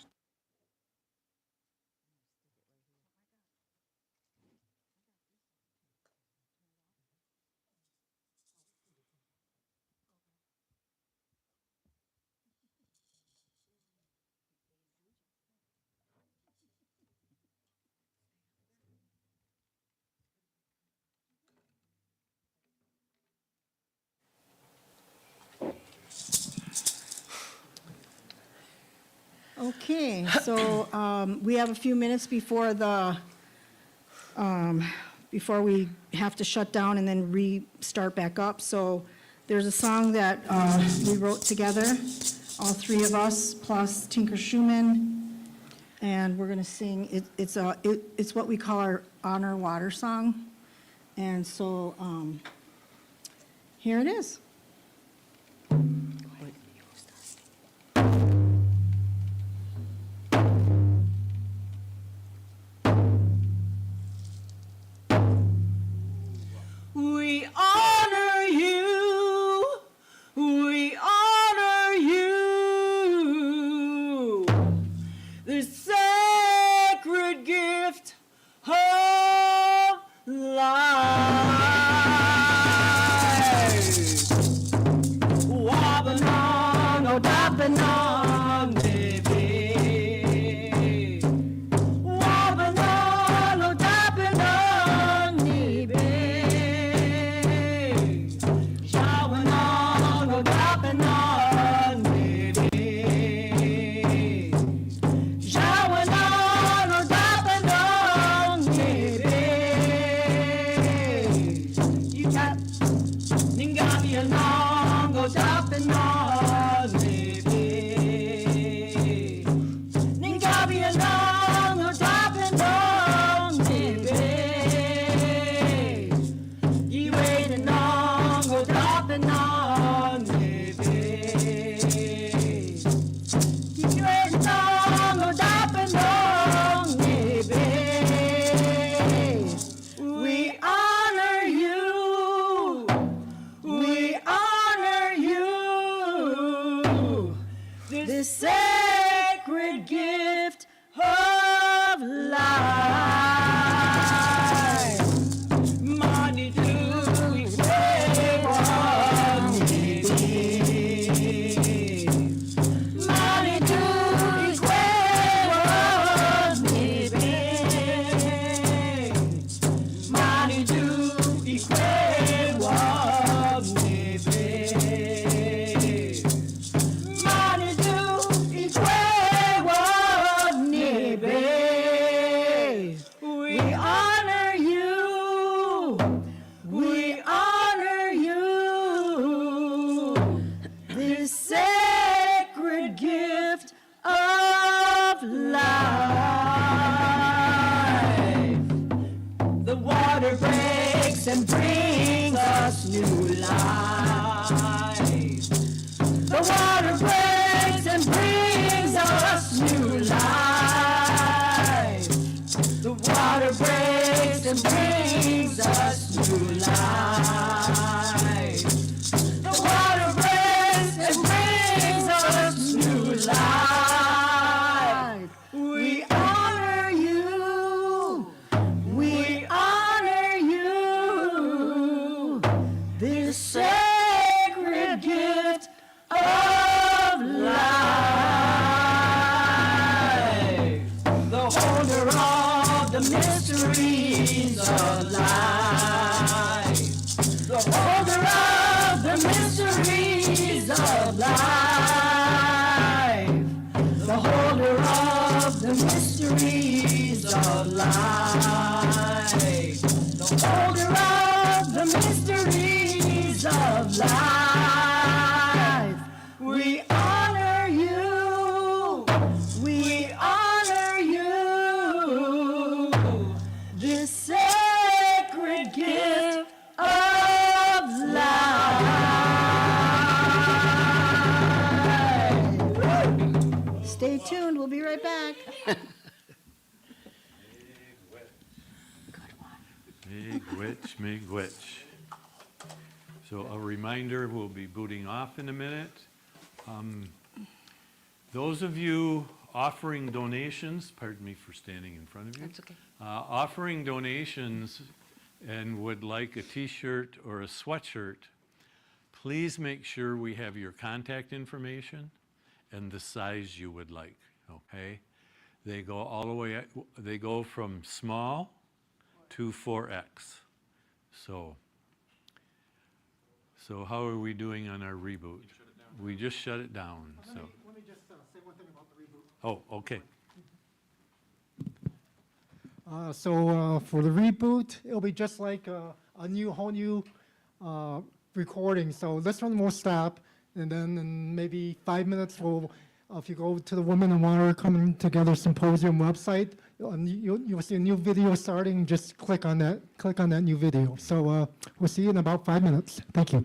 S2: Okay, so we have a few minutes before before we have to shut down and then restart back up. So there's a song that we wrote together, all three of us, plus Tinker Schumann, and we're going to sing. It's what we call our Honor Water song. And so here it is.
S19: We honor you, we honor you, the sacred gift of life. Wabanong, oh Dabanong, baby. Wabanong, oh Dabanong, baby. Shawanong, oh Dabanong, baby. Shawanong, oh Dabanong, and brings us new life. The water breaks and brings us new life. The water breaks and brings us new life. The water breaks and brings us new life. We honor you. We honor you. This sacred gift of life. The holder of the mysteries of life. The holder of the mysteries of life. The holder of the mysteries of life. The holder of the mysteries of life. We honor you. We honor you. This sacred gift of life.
S2: Stay tuned, we'll be right back.
S1: Miigwech. So a reminder, we'll be booting off in a minute. Those of you offering donations, pardon me for standing in front of you.
S8: That's okay.
S1: Offering donations and would like a t-shirt or a sweatshirt, please make sure we have your contact information and the size you would like, okay? They go all the way, they go from small to 4X. So how are we doing on our reboot? We just shut it down, so.
S4: Let me just say one thing about the reboot.
S1: Oh, okay.
S4: So for the reboot, it'll be just like a whole new recording. So this one will stop, and then in maybe 5 minutes, if you go to the Women in Water Coming Together Symposium website, you'll see a new video starting. Just click on that new video. So we'll see you in about 5 minutes. Thank you.